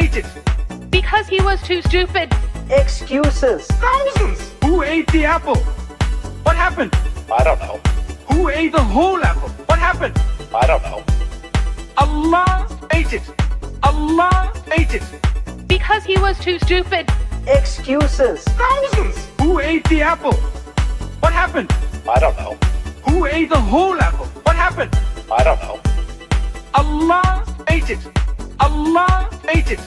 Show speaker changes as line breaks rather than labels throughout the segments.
ate it?
Because he was too stupid.
Excuses.
Thousands. Who ate the apple? What happened?
I don't know.
Who ate the whole apple? What happened?
I don't know.
Allah ate it. Allah ate it.
Because he was too stupid.
Excuses.
Thousands. Who ate the apple? What happened?
I don't know.
Who ate the whole apple? What happened?
I don't know.
Allah ate it. Allah ate it.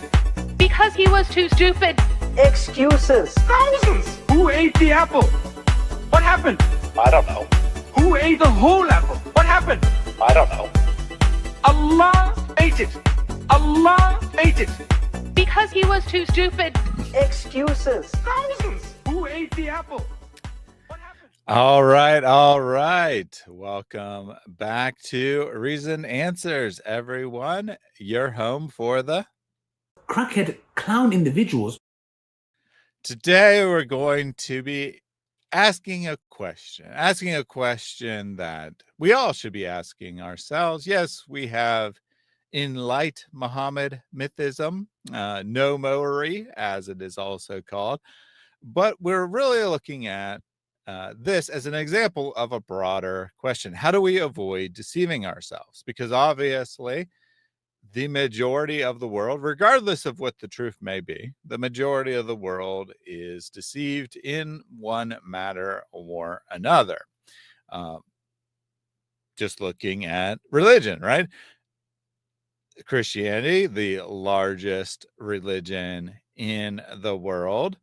Because he was too stupid.
Excuses.
Thousands. Who ate the apple? What happened?
I don't know.
Who ate the whole apple? What happened?
I don't know.
Allah ate it. Allah ate it.
Because he was too stupid.
Excuses.
Thousands. Who ate the apple? What happened?
All right. Welcome back to Reason Answers, everyone. You're home for the...
crackhead clown individuals.
Today we're going to be asking a question that we all should be asking ourselves. Yes, we have in light Muhammad Mythism, NoMo, as it is also called, but we're really looking at this as an example of a broader question. How do we avoid deceiving ourselves? Because obviously the majority of the world, regardless of what the truth may be, the majority of the world is deceived in one matter or another. Just looking at religion, right? Christianity, the largest religion in the world,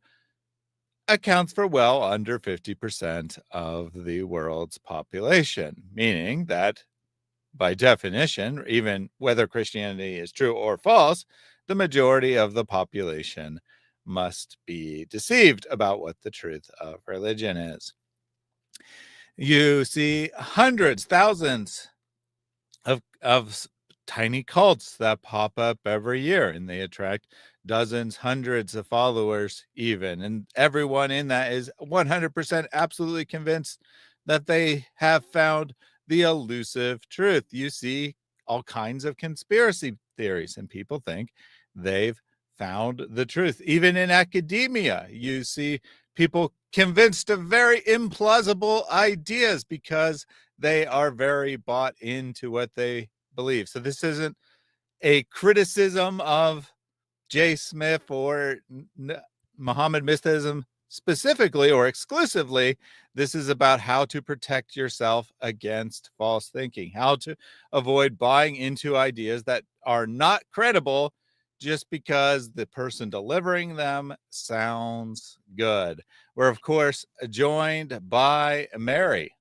accounts for well under 50% of the world's population, meaning that by definition, even whether Christianity is true or false, the majority of the population must be deceived about what the truth of religion is. You see hundreds, thousands of tiny cults that pop up every year, and they attract dozens, hundreds of followers even. And everyone in that is 100% absolutely convinced that they have found the elusive truth. You see all kinds of conspiracy theories, and people think they've found the truth. Even in academia, you see people convinced of very implausible ideas because they are very bought into what they believe. So this isn't a criticism of J. Smith or Muhammad Mythism specifically or exclusively. This is about how to protect yourself against false thinking, how to avoid buying into ideas that are not credible just because the person delivering them sounds good. We're, of course, joined by Mary.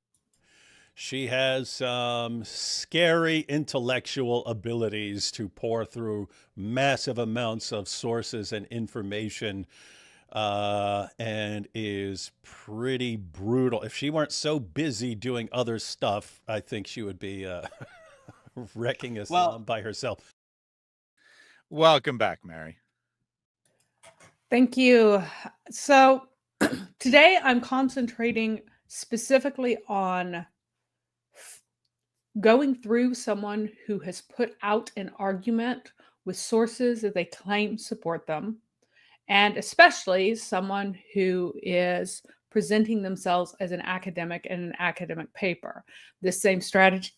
She has some scary intellectual abilities to pour through massive amounts of sources and information, and is pretty brutal. If she weren't so busy doing other stuff, I think she would be wrecking Islam by herself.
Welcome back, Mary.
Thank you. So today I'm concentrating specifically on going through someone who has put out an argument with sources that they claim support them, and especially someone who is presenting themselves as an academic in an academic paper. This same strategy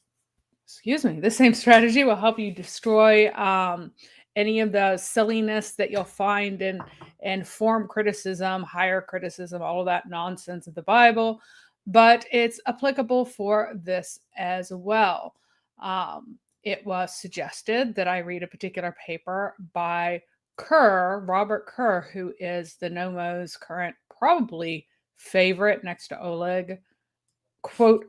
will help you destroy any of the silliness that you'll find in form criticism, higher criticism, all of that nonsense of the Bible. But it's applicable for this as well. It was suggested that I read a particular paper by Robert Kerr, who is the NoMo's current probably favorite next to Oleg, quote,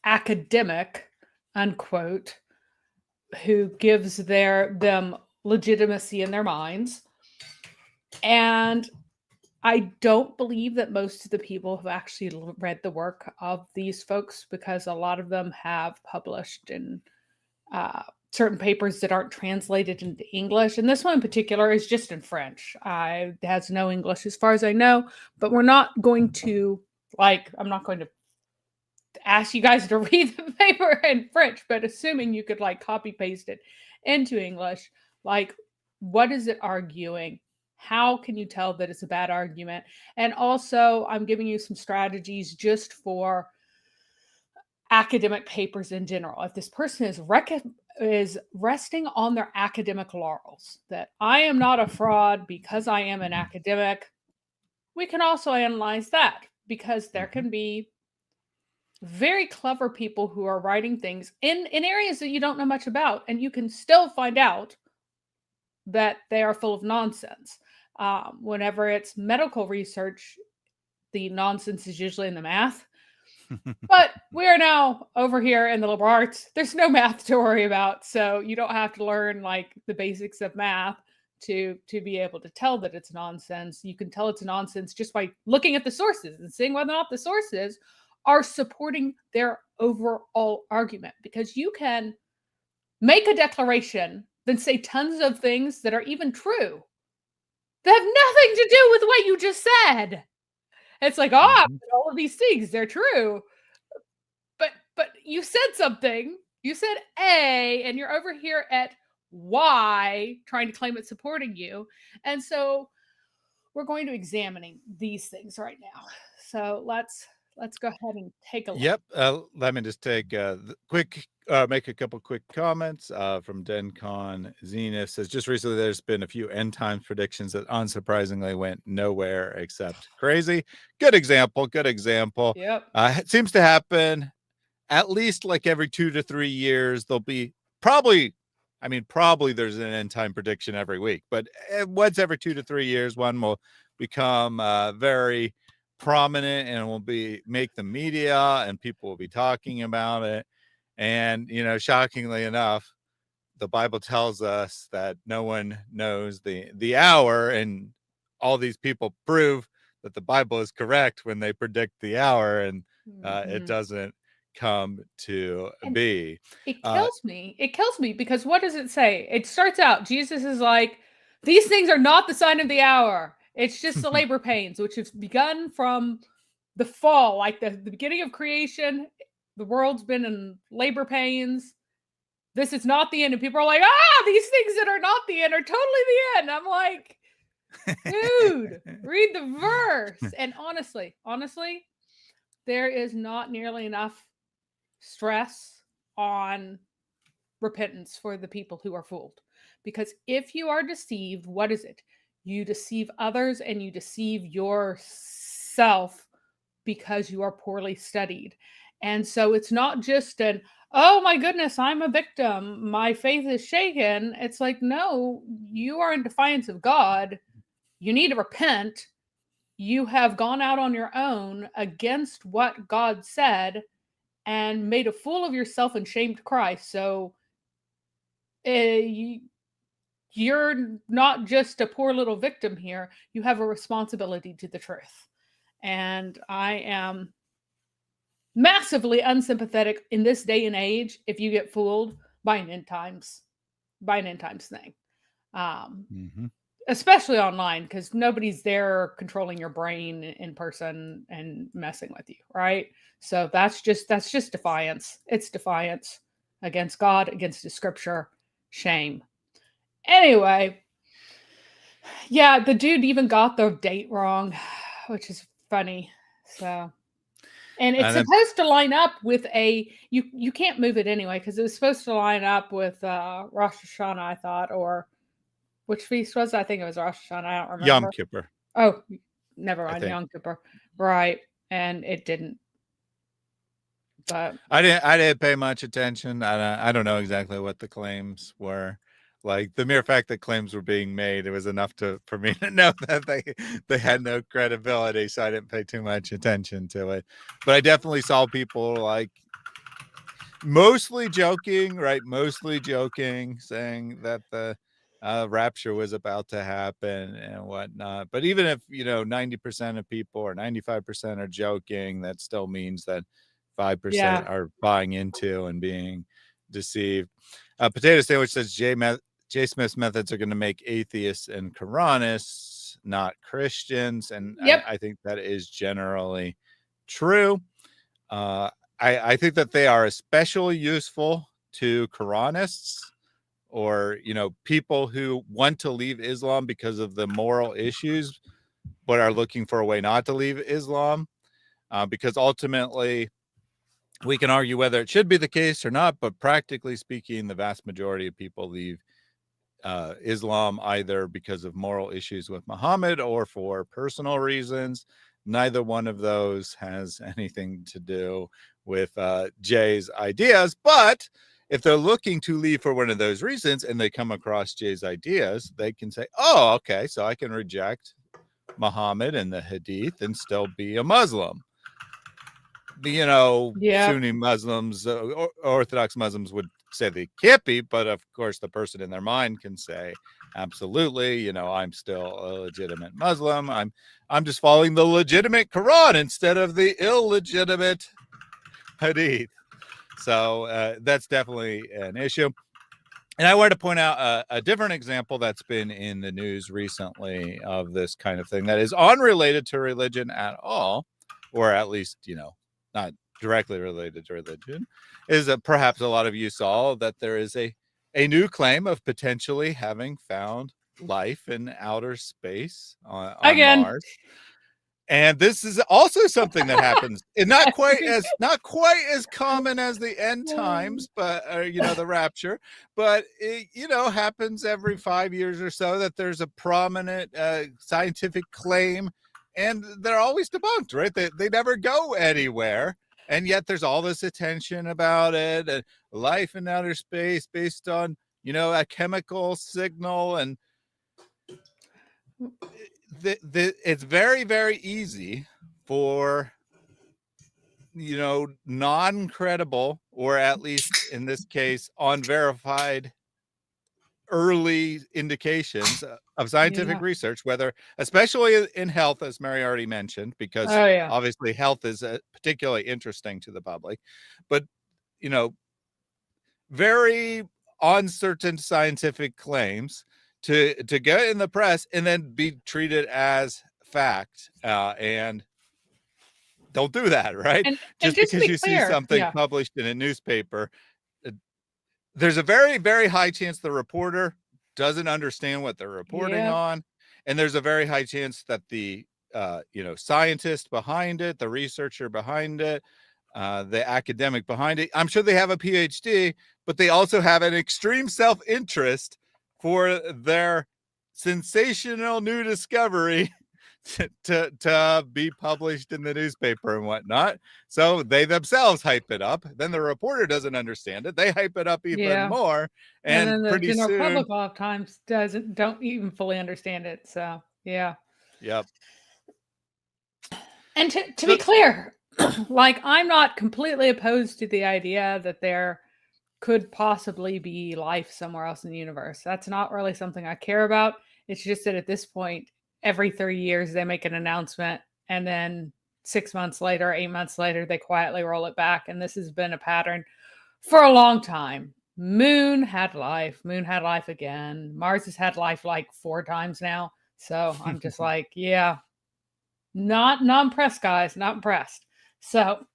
academic, unquote, who gives them legitimacy in their minds. And I don't believe that most of the people have actually read the work of these folks, because a lot of them have published in certain papers that aren't translated into English. And this one in particular is just in French. It has no English as far as I know, but we're not going to, I'm not going to ask you guys to read the paper in French, but assuming you could copy paste it into English, What is it arguing? How can you tell that it's a bad argument? And also, I'm giving you some strategies just for academic papers in general. If this person is resting on their academic laurels, that I am not a fraud because I am an academic, we can also analyze that, because there can be very clever people who are writing things in areas that you don't know much about, and you can still find out that they are full of nonsense. Whenever it's medical research, the nonsense is usually in the math. But we are now over here in the liberal arts. There's no math to worry about, so you don't have to learn like the basics of math to be able to tell that it's nonsense. You can tell it's nonsense just by looking at the sources and seeing whether or not the sources are supporting their overall argument. Because you can make a declaration, then say tons of things that are even true that have nothing to do with what you just said. It's like, all of these things, they're true. But you said something. You said A, and you're over here at Y trying to claim it's supporting you. And so we're going to examining these things right now. So let's go ahead and take a look.
Yep. Let me just take make a couple quick comments from DenCon. Zenith says, just recently there's been a few end times predictions that unsurprisingly went nowhere except crazy. Good example.
Yep.
It seems to happen at least like every 2 to 3 years. There'll be probably there's an end time prediction every week, but once every 2 to 3 years, one will become very prominent and will make the media, and people will be talking about it. And shockingly enough, the Bible tells us that no one knows the hour, and all these people prove that the Bible is correct when they predict the hour, and it doesn't come to be.
It kills me. It kills me because what does it say? It starts out, Jesus is like, these things are not the sign of the hour. It's just the labor pains, which have begun from the fall, like the beginning of creation. The world's been in labor pains. This is not the end. And people are like, these things that are not the end are totally the end. I'm like, dude, read the verse. And honestly, there is not nearly enough stress on repentance for the people who are fooled. Because if you are deceived, what is it? You deceive others and you deceive yourself because you are poorly studied. And so it's not just an, oh my goodness, I'm a victim, my faith is shaken. It's like, no, you are in defiance of God. You need to repent. You have gone out on your own against what God said and made a fool of yourself and shamed Christ. So you're not just a poor little victim here. You have a responsibility to the truth. And I am massively unsympathetic in this day and age if you get fooled by an end times thing. Especially online, because nobody's there controlling your brain in person and messing with you, right? So that's just defiance. It's defiance against God, against the scripture. Shame. Anyway, yeah, the dude even got the date wrong, which is funny. So, and it's supposed to line up with you can't move it anyway, because it was supposed to line up with Rosh Hashanah, I thought, or which feast was it? I think it was Rosh Hashanah. I don't remember.
Yom Kippur.
Oh, never mind. Yom Kippur. Right. And it didn't. But
I didn't pay much attention. I don't know exactly what the claims were. Like the mere fact that claims were being made, it was enough for me to know that they had no credibility. So I didn't pay too much attention to it. But I definitely saw people like mostly joking, saying that the rapture was about to happen and whatnot. But even if 90% of people or 95% are joking, that still means that 5% are buying into and being deceived. Potato Sandwich says J. Smith's methods are going to make atheists and Quranists, not Christians, and I think that is generally true. I think that they are especially useful to Quranists or, people who want to leave Islam because of the moral issues, but are looking for a way not to leave Islam. Because ultimately, we can argue whether it should be the case or not, but practically speaking, the vast majority of people leave Islam either because of moral issues with Muhammad or for personal reasons. Neither one of those has anything to do with Jay's ideas. But if they're looking to leave for one of those reasons and they come across Jay's ideas, they can say, oh, okay, so I can reject Muhammad and the Hadith and still be a Muslim. Sunni Muslims, Orthodox Muslims would say they can't be, but of course the person in their mind can say, absolutely, I'm still a legitimate Muslim. I'm just following the legitimate Quran instead of the illegitimate Hadith. So that's definitely an issue. And I wanted to point out a different example that's been in the news recently of this kind of thing that is unrelated to religion at all, or at least, not directly related to religion, is that perhaps a lot of you saw that there is a new claim of potentially having found life in outer space on Mars. And this is also something that happens, and not quite as common as the end times, but the rapture, but it happens every 5 years or so that there's a prominent scientific claim, and they're always debunked, right? They never go anywhere, and yet there's all this attention about it, and life in outer space based on a chemical signal, and it's very, very easy for non-credible, or at least in this case unverified, early indications of scientific research, whether especially in health, as Mary already mentioned, because obviously health is particularly interesting to the public, but very uncertain scientific claims to get in the press and then be treated as fact, and don't do that, right? Just because you see something published in a newspaper, there's a very, very high chance the reporter doesn't understand what they're reporting on, and there's a very high chance that the scientist behind it, the researcher behind it, the academic behind it, I'm sure they have a PhD, but they also have an extreme self-interest for their sensational new discovery to be published in the newspaper and whatnot. So they themselves hype it up. Then the reporter doesn't understand it. They hype it up even more. And
then the
pretty
general
soon,
public a lot of times don't even fully understand it. So
Yep.
And to be clear, like, I'm not completely opposed to the idea that there could possibly be life somewhere else in the universe. That's not really something I care about. It's just that at this point, every 30 years, they make an announcement, and then 6 months later, 8 months later, they quietly roll it back. And this has been a pattern for a long time. Moon had life. Moon had life again. Mars has had life like 4 times now. So I'm just like, not impressed, guys. Not impressed. So,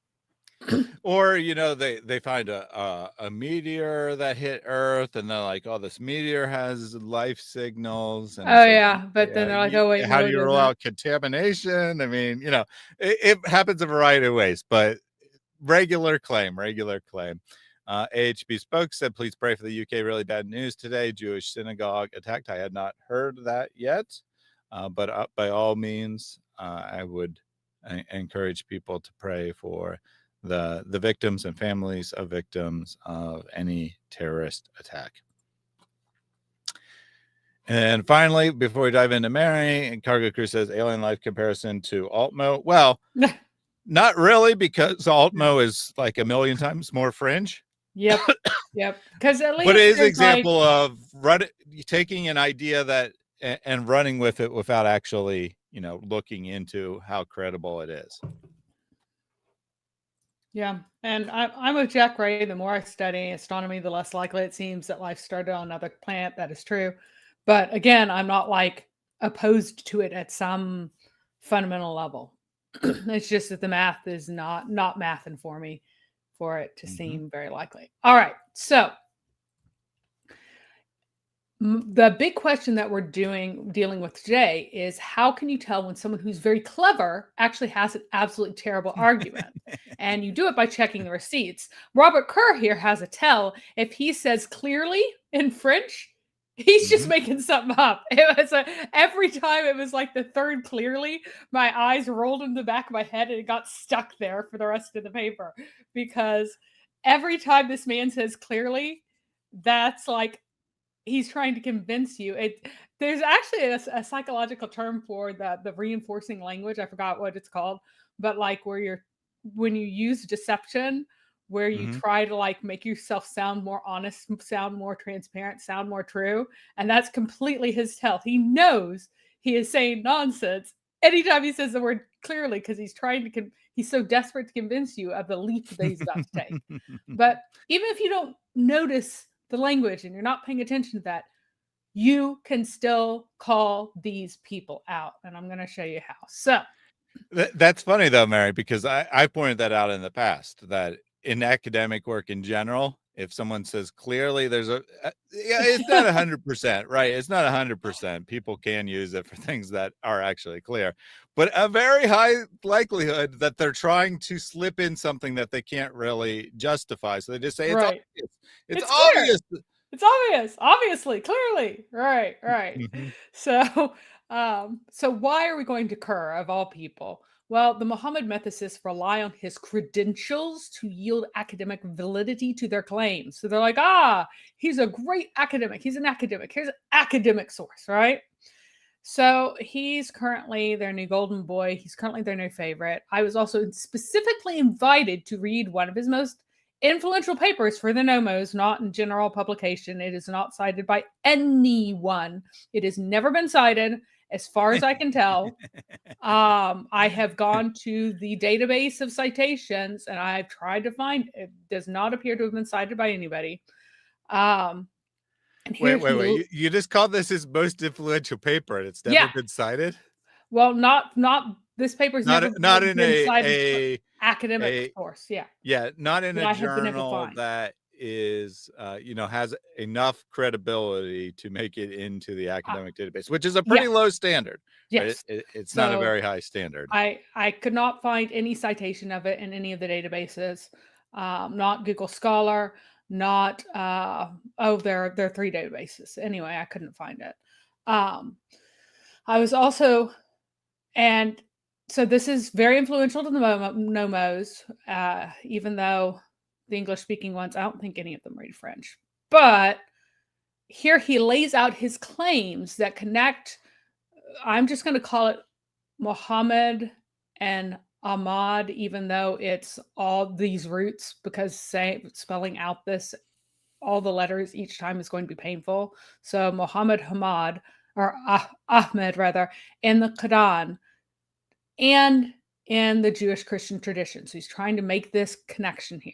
or they find a meteor that hit Earth, and they're like, oh, this meteor has life signals, and
but then they're like, oh wait,
how do you rule out contamination? I mean, it happens a variety of ways, but regular claim. AHB spoke said, please pray for the UK. Really bad news today. Jewish synagogue attacked. I had not heard that yet, but by all means, I would encourage people to pray for the victims and families of victims of any terrorist attack. And finally, before we dive into Mary, Cargo Crew says alien life comparison to Altmo. Well, not really, because Altmo is like a million times more fringe.
Yep. Because at least,
but it is an example of taking an idea that and running with it without actually, looking into how credible it is.
Yeah, and I'm with Jack Ray. The more I study astronomy, the less likely it seems that life started on another planet. That is true. But again, I'm not like opposed to it at some fundamental level. It's just that the math is not mathing for me for it to seem very likely. All right. So The big question that we're dealing with today is how can you tell when someone who's very clever actually has an absolutely terrible argument? And you do it by checking the receipts. Robert Kerr here has a tell. If he says clearly in French, he's just making something up. It was every time it was like the third clearly, my eyes rolled in the back of my head and it got stuck there for the rest of the paper because every time this man says clearly, that's like he's trying to convince you. There's actually a psychological term for the reinforcing language. I forgot what it's called, but like when you use deception, where you try to like make yourself sound more honest, sound more transparent, sound more true, and that's completely his tell. He knows he is saying nonsense anytime he says the word clearly because he's trying to he's so desperate to convince you of the leap that he's about to take. But even if you don't notice the language and you're not paying attention to that, you can still call these people out. And I'm going to show you how. So
That's funny though, Mary, because I pointed that out in the past that in academic work in general, if someone says clearly there's yeah, it's not 100%, right? It's not 100%. People can use it for things that are actually clear, but a very high likelihood that they're trying to slip in something that they can't really justify. So they just say it's
right.
obvious. It's
clear.
obvious.
It's obvious, obviously, clearly. Right. So so why are we going to Kerr of all people? Well, the Muhammad mythicists rely on his credentials to yield academic validity to their claims. So they're like, he's a great academic. He's an academic. Here's an academic source, right? So he's currently their new golden boy. He's currently their new favorite. I was also specifically invited to read one of his most influential papers for the NoMos, not in general publication. It is not cited by anyone. It has never been cited, as far as I can tell. I have gone to the database of citations and I've tried to find it. Does not appear to have been cited by anybody. And
Wait. You just called this his most influential paper and it's never been cited?
Well, not this paper's
not
never
in
been cited
a
academic source.
Yeah, not in
that
a journal that is has enough credibility to make it into the academic database, which is a pretty low standard.
Yes.
Right? It's not a very high standard.
I could not find any citation of it in any of the databases. Not Google Scholar, not there are 3 databases. Anyway, I couldn't find it. I was also, and so this is very influential to the NoMos, even though the English-speaking ones, I don't think any of them read French. But here he lays out his claims that connect, I'm just going to call it Muhammad and Ahmad, even though it's all these roots, because spelling out all the letters each time is going to be painful. So Muhammad Hamad, or Ahmed rather, in the Quran and in the Jewish Christian tradition. So he's trying to make this connection here.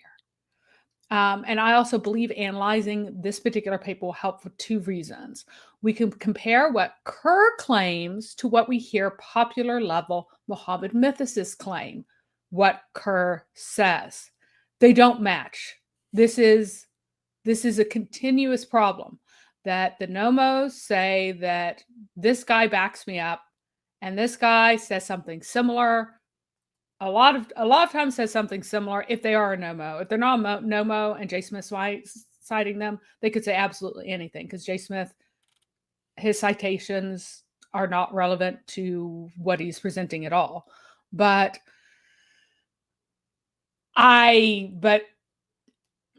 And I also believe analyzing this particular paper will help for 2 reasons. We can compare what Kerr claims to what we hear popular level Muhammad mythicists claim, what Kerr says. They don't match. This is a continuous problem that the NoMos say that this guy backs me up and this guy says something similar. A lot of times says something similar if they are a NoMo. If they're not a NoMo and J. Smith citing them, they could say absolutely anything because J. Smith, his citations are not relevant to what he's presenting at all. But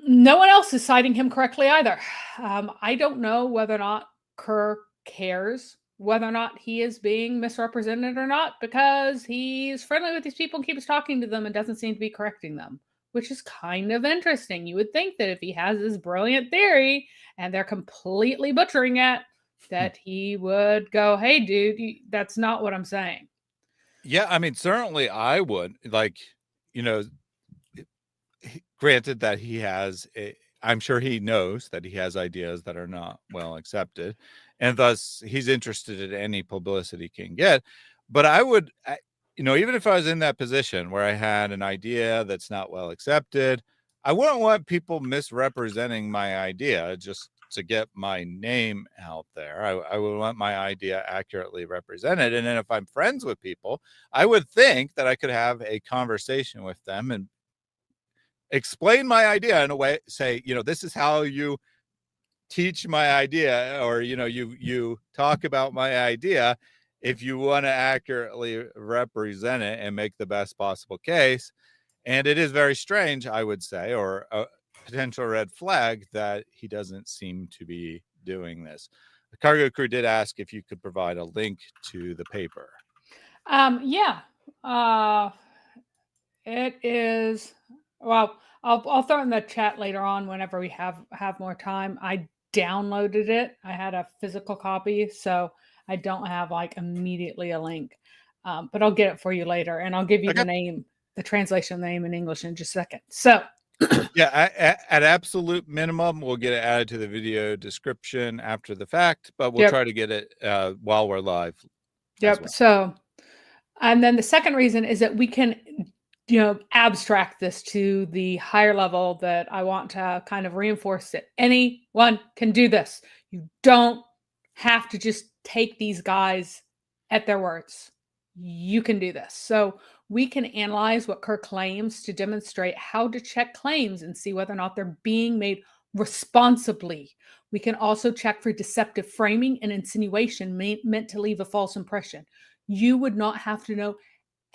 no one else is citing him correctly either. I don't know whether or not Kerr cares whether or not he is being misrepresented or not, because he's friendly with these people and keeps talking to them and doesn't seem to be correcting them, which is kind of interesting. You would think that if he has this brilliant theory and they're completely butchering it, that he would go, hey, dude, that's not what I'm saying.
Yeah, I mean, certainly I would. Like, granted that he has I'm sure he knows that he has ideas that are not well accepted, and thus he's interested in any publicity he can get. But I would, even if I was in that position where I had an idea that's not well accepted, I wouldn't want people misrepresenting my idea just to get my name out there. I would want my idea accurately represented. And then if I'm friends with people, I would think that I could have a conversation with them and explain my idea in a way, say, this is how you teach my idea, or, you talk about my idea if you want to accurately represent it and make the best possible case. And it is very strange, I would say, or a potential red flag, that he doesn't seem to be doing this. The cargo crew did ask if you could provide a link to the paper.
Yeah. It is, well, I'll throw it in the chat later on whenever we have more time. I downloaded it. I had a physical copy, so I don't have like immediately a link. But I'll get it for you later, and I'll give you the name, the translation name in English in just a second. So
yeah, at absolute minimum, we'll get it added to the video description after the fact, but we'll try to get it while we're live.
Yep.
Well.
So, and then the second reason is that we can, abstract this to the higher level, that I want to kind of reinforce that anyone can do this. You don't have to just take these guys at their words. You can do this. So we can analyze what Kerr claims to demonstrate how to check claims and see whether or not they're being made responsibly. We can also check for deceptive framing and insinuation meant to leave a false impression. You would not have to know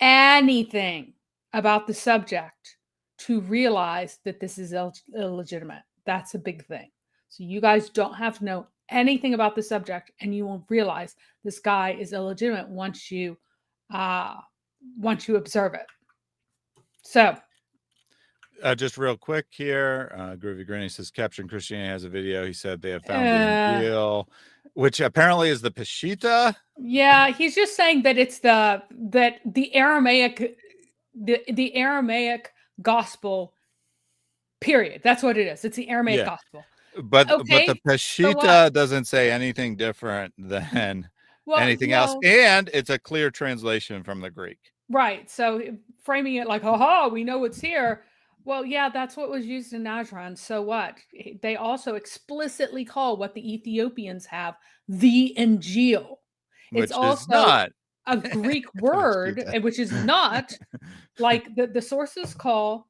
anything about the subject to realize that this is illegitimate. That's a big thing. So you guys don't have to know anything about the subject, and you will realize this guy is illegitimate once you observe it. So
just real quick here, Groovy Granny says Capturing Christianity has a video. He said they have found the Injil, which apparently is the Peshitta.
Yeah, he's just saying that it's the Aramaic, the Aramaic gospel. Period. That's what it is. It's the Aramaic gospel.
But the Peshitta doesn't say anything different than anything else, and it's a clear translation from the Greek.
Right. So framing it like, haha, we know what's here. Well, yeah, that's what was used in Najran. So what? They also explicitly call what the Ethiopians have the Injil.
Which
it's also
is not
a Greek word, which is not like the sources call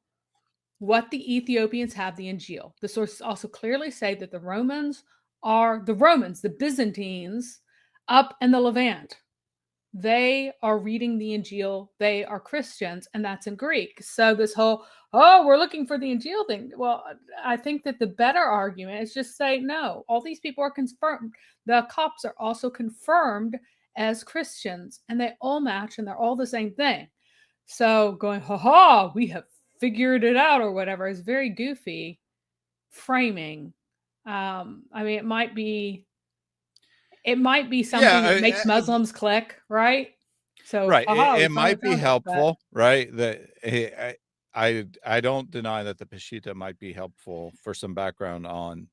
what the Ethiopians have the Injil. The sources also clearly say that the Romans, the Byzantines up in the Levant. They are reading the Injil. They are Christians, and that's in Greek. So this whole, we're looking for the Injil thing. Well, I think that the better argument is just say, no, all these people are confirmed. The Copts are also confirmed as Christians, and they all match, and they're all the same thing. So going, we have figured it out or whatever is very goofy framing. I mean, it might be something that makes Muslims click, right? So
right, it might be helpful, right? That I don't deny that the Peshitta might be helpful for some background on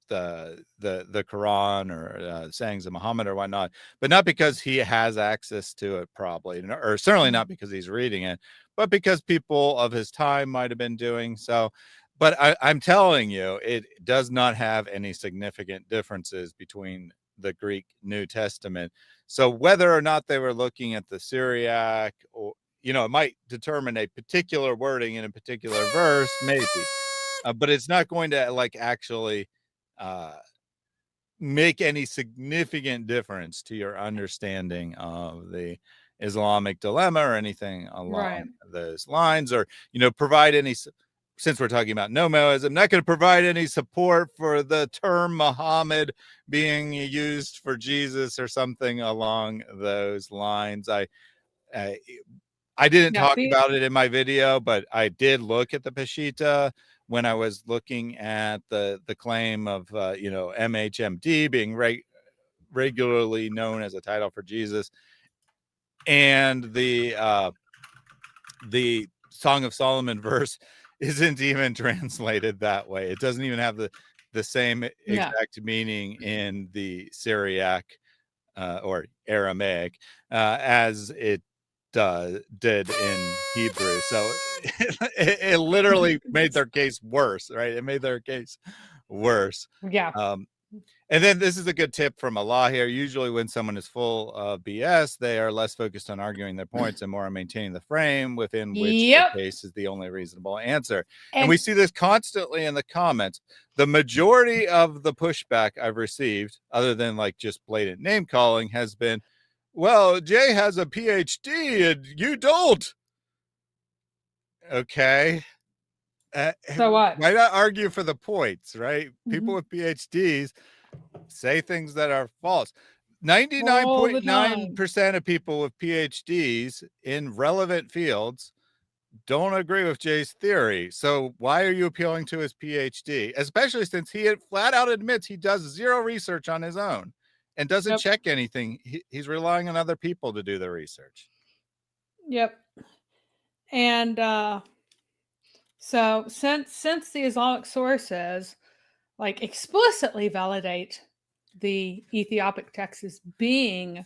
the Quran or sayings of Muhammad or whatnot, but not because he has access to it, probably, or certainly not because he's reading it, but because people of his time might have been doing so. But I'm telling you, it does not have any significant differences between the Greek New Testament. So whether or not they were looking at the Syriac, or it might determine a particular wording in a particular verse, maybe, but it's not going to actually make any significant difference to your understanding of the Islamic dilemma or anything along those lines, or provide any. Since we're talking about NoMo, I'm not going to provide any support for the term Muhammad being used for Jesus or something along those lines. I didn't talk about it in my video, but I did look at the Peshitta when I was looking at the claim of MHMD being regularly known as a title for Jesus, and the Song of Solomon verse isn't even translated that way. It doesn't even have the same exact meaning in the Syriac or Aramaic as it did in Hebrew. So it literally made their case worse, right? It made their case worse.
Yeah.
And then this is a good tip from Allah here. Usually when someone is full of BS, they are less focused on arguing their points and more on maintaining the frame within which their
Yep.
case is the only reasonable answer. And
And
we see this constantly in the comments. The majority of the pushback I've received, other than like just blatant name calling, has been, well, Jay has a PhD and you don't. Okay.
So what?
Why not argue for the points, right? People
Mhm.
with PhDs say things that are false.
All the time.
99.9% of people with PhDs in relevant fields don't agree with Jay's theory. So why are you appealing to his PhD? Especially since he flat out admits he does zero research on his own and doesn't
Yep.
check anything. He's relying on other people to do the research.
Yep. And so since the Islamic sources like explicitly validate the Ethiopic text as being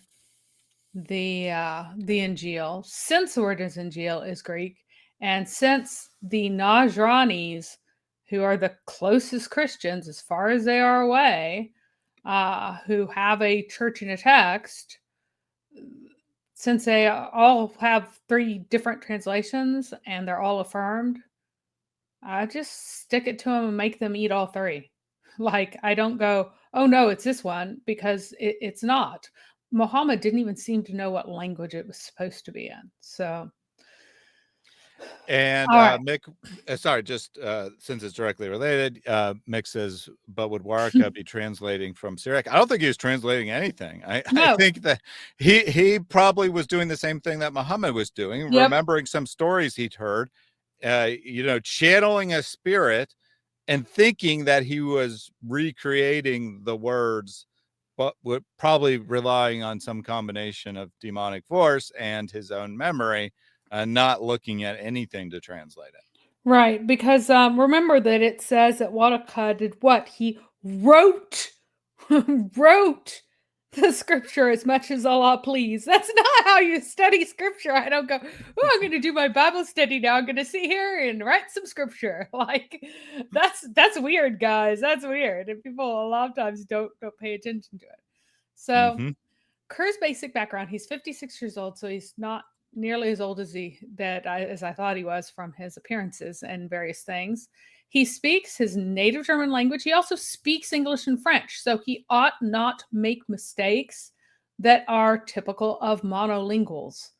the Injil, since the word is Injil is Greek, and since the Najranis, who are the closest Christians as far as they are away, who have a church and a text, since they all have 3 different translations and they're all affirmed, I just stick it to them and make them eat all 3. Like, I don't go, oh no, it's this one, because it's not. Muhammad didn't even seem to know what language it was supposed to be in. So,
And
all right.
Mick, sorry, just since it's directly related, Mick says, but would Waraka be translating from Syriac? I don't think he was translating anything. I
No.
think that he probably was doing the same thing that Muhammad was doing,
Yep.
remembering some stories he'd heard, channeling a spirit and thinking that he was recreating the words, but would probably relying on some combination of demonic force and his own memory, not looking at anything to translate it.
Right, because remember that it says that Waraka did what? He wrote wrote the scripture as much as Allah please. That's not how you study scripture. I don't go, oh, I'm going to do my Bible study now. I'm going to sit here and write some scripture. Like that's weird, guys. That's weird, and people a lot of times don't pay attention to it. So Kerr's basic background: he's 56 years old, so he's not nearly as old as I thought he was from his appearances and various things. He speaks his native German language. He also speaks English and French, so he ought not make mistakes that are typical of monolinguals.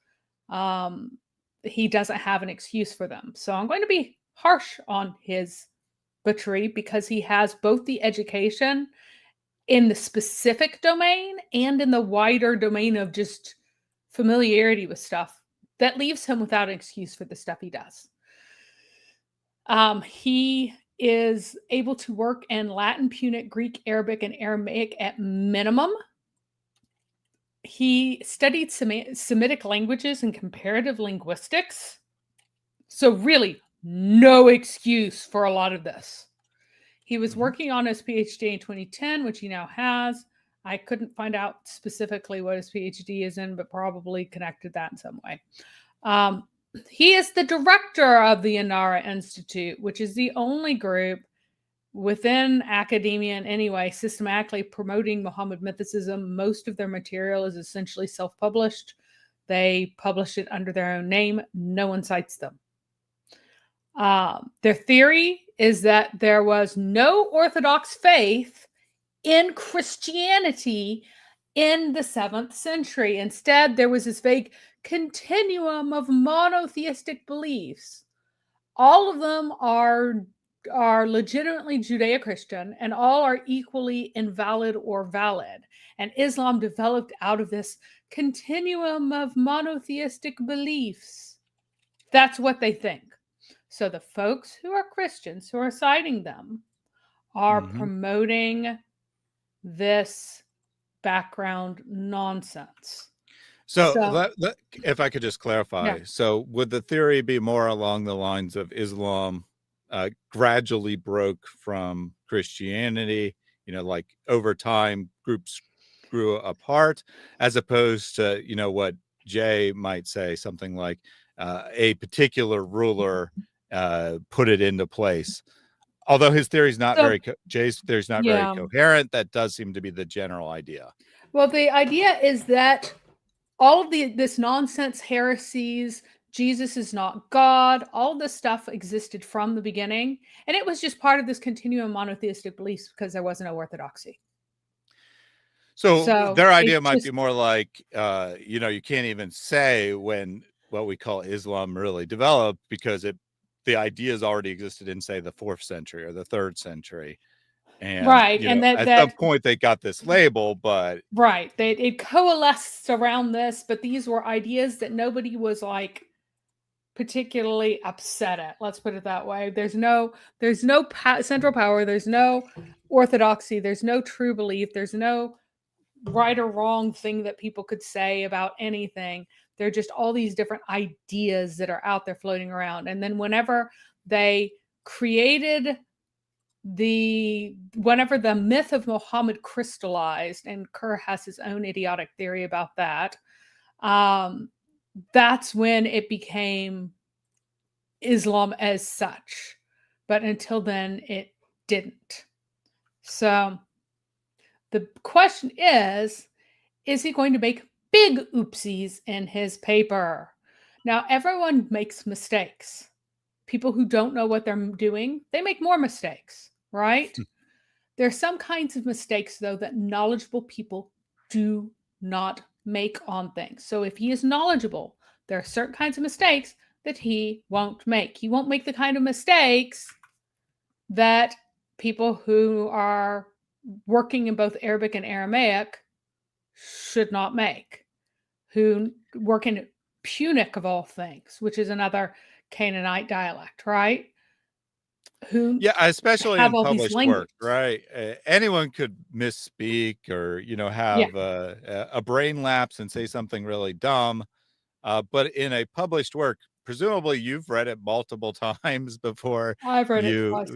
He doesn't have an excuse for them. So I'm going to be harsh on his butchery because he has both the education in the specific domain and in the wider domain of just familiarity with stuff that leaves him without an excuse for the stuff he does. He is able to work in Latin, Punic, Greek, Arabic, and Aramaic at minimum. He studied Semitic languages and comparative linguistics. So really, no excuse for a lot of this. He was working on his PhD in 2010, which he now has. I couldn't find out specifically what his PhD is in, but probably connected that in some way. He is the director of the Inara Institute, which is the only group within academia in any way systematically promoting Muhammad mythicism. Most of their material is essentially self-published. They publish it under their own name. No one cites them. Their theory is that there was no Orthodox faith in Christianity in the 7th century. Instead, there was this vague continuum of monotheistic beliefs. All of them are legitimately Judeo-Christian, and all are equally invalid or valid. And Islam developed out of this continuum of monotheistic beliefs. That's what they think. So the folks who are Christians who are citing them are promoting this background nonsense.
So if I could just clarify, so would the theory be more along the lines of Islam gradually broke from Christianity, like over time groups grew apart, as opposed to, what Jay might say, something like a particular ruler put it into place Although his theory is not
So-
very, Jay's theory is not very
Yeah.
coherent. That does seem to be the general idea.
Well, the idea is that all of this nonsense heresies, Jesus is not God, all this stuff existed from the beginning. And it was just part of this continuum of monotheistic beliefs because there was no orthodoxy.
So their idea
it's
might
just-
be more like, you can't even say when what we call Islam really developed because the ideas already existed in, say, the 4th century or the 3rd century. And,
right. And
at some point they got this label, but
right. It coalesced around this, but these were ideas that nobody was like particularly upset at. Let's put it that way. There's no central power. There's no orthodoxy. There's no true belief. There's no right or wrong thing that people could say about anything. They're just all these different ideas that are out there floating around. And then whenever they created whenever the myth of Muhammad crystallized, and Kerr has his own idiotic theory about that, that's when it became Islam as such. But until then, it didn't. So the question is he going to make big oopsies in his paper? Now, everyone makes mistakes. People who don't know what they're doing, they make more mistakes, right? There are some kinds of mistakes, though, that knowledgeable people do not make on things. So if he is knowledgeable, there are certain kinds of mistakes that he won't make. He won't make the kind of mistakes that people who are working in both Arabic and Aramaic should not make, who work in Punic of all things, which is another Canaanite dialect, right? Who
especially
have
in
all these
published work,
languages.
right? Anyone could misspeak or have a brain lapse and say something really dumb, but in a published work, presumably you've read it multiple times before.
I've read it twice.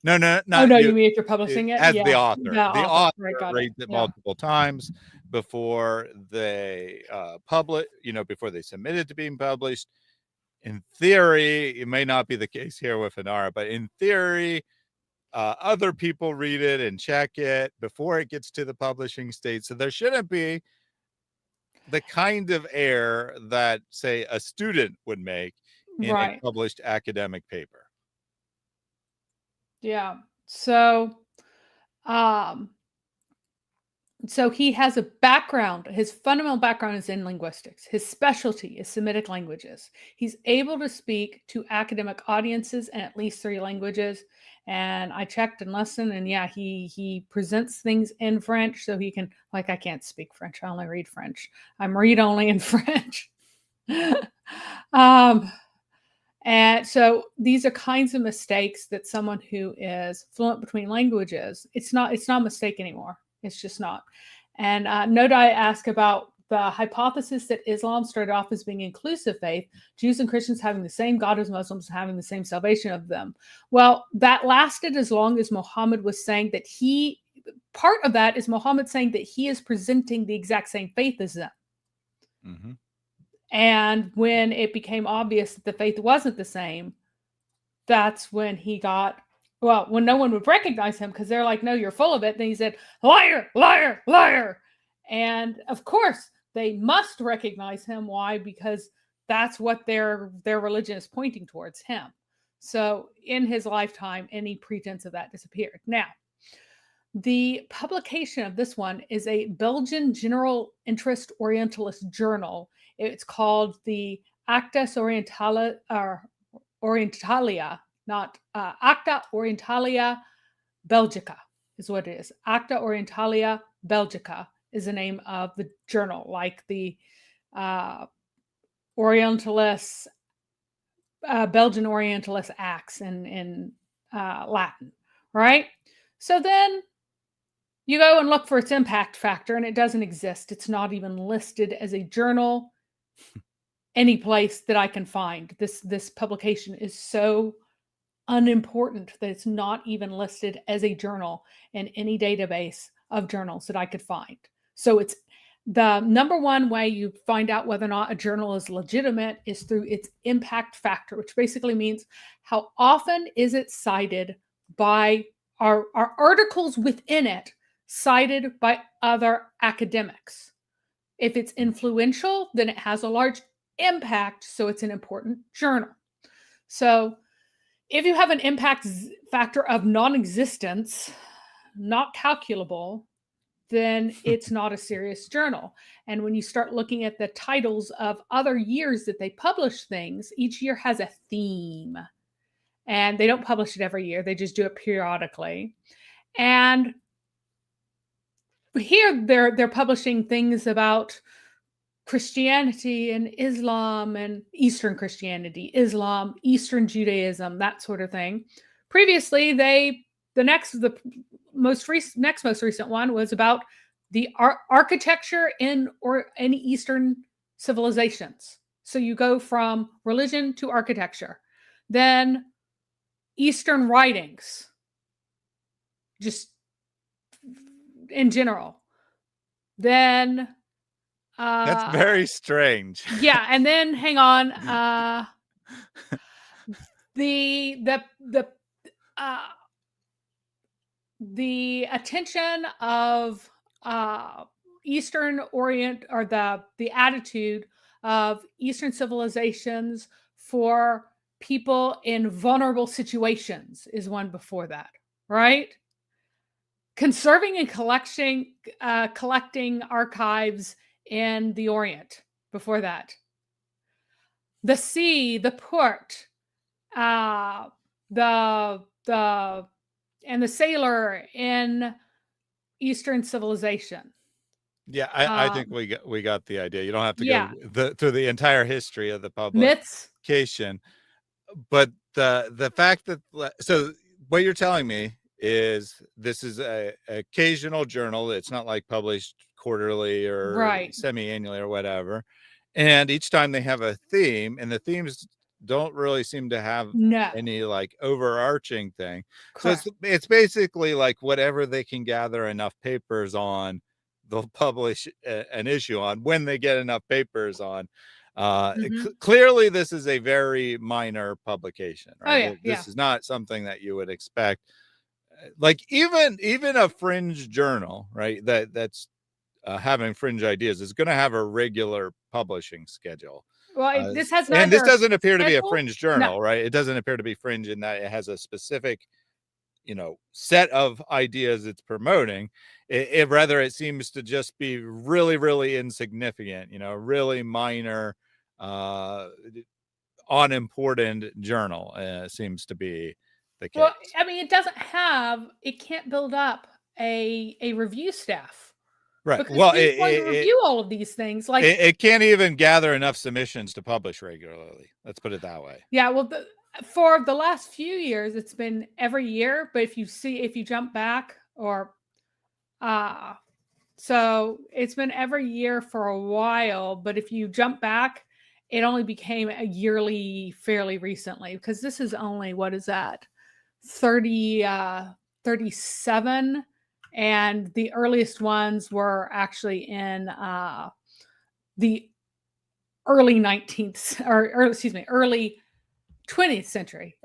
No, not
you
you.
mean if you're publishing it?
As
Yeah,
the author. The author
right, got
reads it multiple times before they publish, before they submit it to being published. In theory, it may not be the case here with Inara, but in theory, other people read it and check it before it gets to the publishing stage. So there shouldn't be the kind of error that, say, a student would make in a published academic paper.
Yeah. So he has a background. His fundamental background is in linguistics. His specialty is Semitic languages. He's able to speak to academic audiences in at least 3 languages. And I checked and listened, and he presents things in French, so he can, like, I can't speak French. I only read French. I'm read only in French. And so these are kinds of mistakes that someone who is fluent between languages, it's not a mistake anymore. It's just not. And Nodai asked about the hypothesis that Islam started off as being inclusive faith, Jews and Christians having the same God as Muslims, having the same salvation of them. Well, that lasted as long as Muhammad was saying that part of that is Muhammad saying that he is presenting the exact same faith as them.
Mm-hmm.
And when it became obvious that the faith wasn't the same, that's when when no one would recognize him because they're like, no, you're full of it. Then he said, liar, liar, liar. And of course, they must recognize him. Why? Because that's what their religion is pointing towards, him. So in his lifetime, any pretense of that disappeared. Now, the publication of this one is a Belgian general interest Orientalist journal. It's called the Acta Orientalia, not Acta Orientalia Belgica is what it is. Acta Orientalia Belgica is the name of the journal, like the Orientalists, Belgian Orientalist Acts in Latin, right? So then you go and look for its impact factor, and it doesn't exist. It's not even listed as a journal any place that I can find. This publication is so unimportant that it's not even listed as a journal in any database of journals that I could find. So it's the number one way you find out whether or not a journal is legitimate is through its impact factor, which basically means how often is it cited by our articles within it cited by other academics. If it's influential, then it has a large impact, so it's an important journal. So if you have an impact factor of non-existence, not calculable, then it's not a serious journal. And when you start looking at the titles of other years that they publish things, each year has a theme. And they don't publish it every year, they just do it periodically. And here they're publishing things about Christianity and Islam and Eastern Christianity, Islam, Eastern Judaism, that sort of thing. Previously, the most recent one was about the architecture in Eastern civilizations. So you go from religion to architecture, then Eastern writings, just in general. Then
That's very strange.
yeah, and then hang on. The attention of Eastern Orient, or the attitude of Eastern civilizations for people in vulnerable situations is one before that, right? Conserving and collecting archives in the Orient before that. The sea, the port, and the sailor in Eastern civilization.
Yeah, I think we got the idea. You don't have to
yeah.
go through the entire history of the
Myths.
publication. But the fact that, so what you're telling me is this is a occasional journal. It's not like published quarterly or semi-annually or whatever. And each time they have a theme, and the themes don't really seem to have any like overarching thing. Correct. So it's basically like whatever they can gather enough papers on, they'll publish an issue on when they get enough papers on. Clearly this is a very minor publication, right? This is not something that you would expect, like even a fringe journal, right, that's having fringe ideas is going to have a regular publishing schedule.
Well, this has
and this doesn't appear to be a fringe journal, right? It doesn't appear to be fringe in that it has a specific, set of ideas it's promoting. Rather, it seems to just be really, really insignificant, really minor, unimportant journal seems to be the case.
Well, I mean, it can't build up a review staff.
Right.
Because
well,
it review all of these things. Like
it can't even gather enough submissions to publish regularly. Let's put it that way.
Yeah. Well, for the last few years, it's been every year. But if you jump back, so it's been every year for a while. But if you jump back, it only became a yearly fairly recently, because this is only, what is that? 37. And the earliest ones were actually in the early 20th century.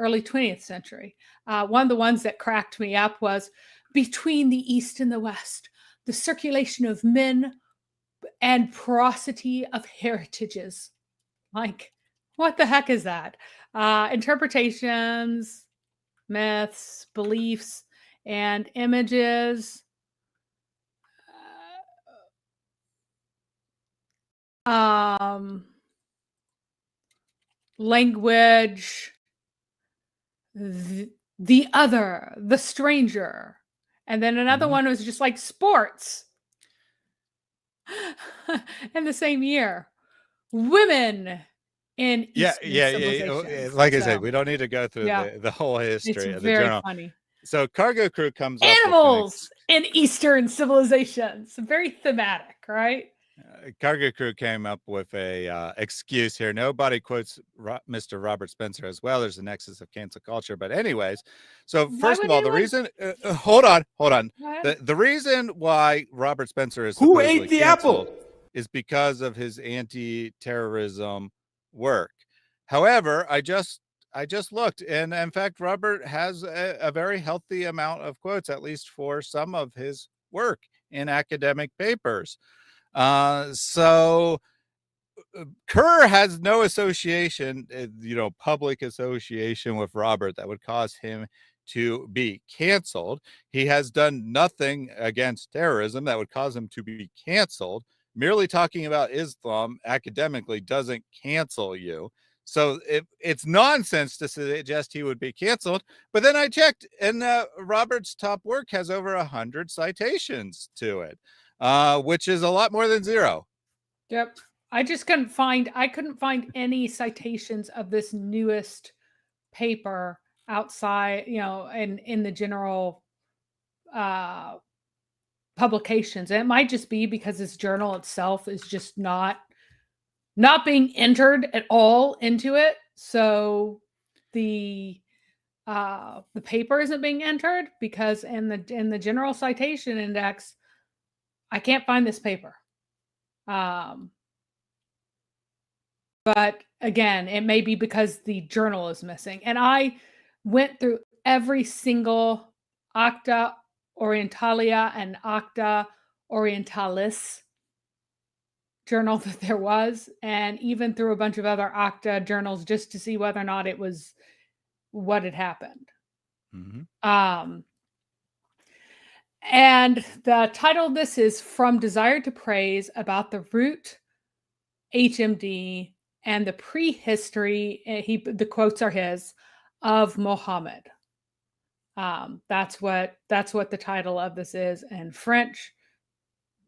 One of the ones that cracked me up was Between the East and the West, the circulation of men and porosity of heritages. Like, what the heck is that? Interpretations, myths, beliefs, and images. Language, the other, the stranger. And then another one was just like sports. In the same year. Women in Eastern civilizations.
Like I said, we don't need to go through the whole history of the journal.
It's very funny.
So Cargo Crew comes
Animals in Eastern civilizations. Very thematic, right?
Cargo Crew came up with a excuse here. Nobody quotes Mr. Robert Spencer as well. There's a nexus of cancel culture. But anyways, so first of all, the reason, hold on. The reason why Robert Spencer is
who ate the apple
is because of his anti-terrorism work. However, I just I just looked, and in fact, Robert has a very healthy amount of quotes, at least for some of his work in academic papers. So Kerr has no association, public association with Robert that would cause him to be canceled. He has done nothing against terrorism that would cause him to be canceled. Merely talking about Islam academically doesn't cancel you. So it's nonsense to suggest he would be canceled. But then I checked, and Robert's top work has over 100 citations to it, which is a lot more than 0.
Yep. I couldn't find any citations of this newest paper outside, in the general publications. And it might just be because this journal itself is just not being entered at all into it. So the paper isn't being entered because in the general citation index, I can't find this paper. But again, it may be because the journal is missing. And I went through every single Acta Orientalia and Acta Orientalis journal that there was, and even through a bunch of other Acta journals just to see whether or not it was what had happened.
Mm-hmm.
And the title of this is From Desire to Praise, about the root HMD and the prehistory, the quotes are his, of Muhammad. That's what the title of this is in French.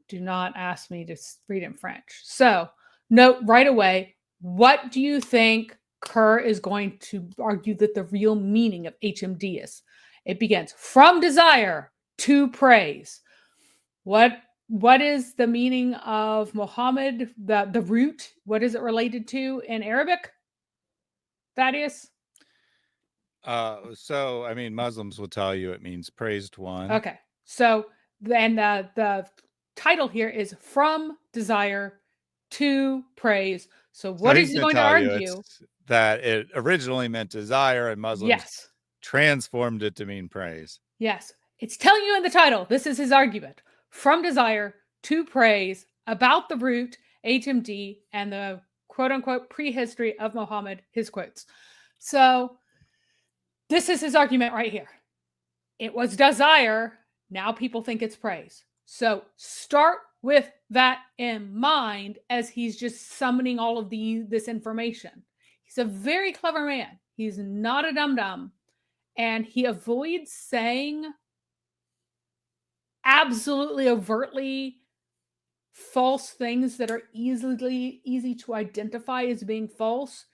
Do not ask me to read in French. So note right away, what do you think Kerr is going to argue that the real meaning of HMD is? It begins, from desire to praise. What is the meaning of Muhammad? The root, what is it related to in Arabic? Thaddeus?
So I mean, Muslims will tell you it means praised one.
Okay. So then the title here is From Desire to Praise. So what is he going to argue?
That it originally meant desire, and Muslims transformed it to mean praise.
Yes. It's telling you in the title. This is his argument. From desire to praise, about the root, HMD, and the quote-unquote prehistory of Muhammad, his quotes. So this is his argument right here. It was desire. Now people think it's praise. So start with that in mind as he's just summoning all of this information. He's a very clever man. He's not a dum-dum. And he avoids saying absolutely overtly false things that are easy to identify as being false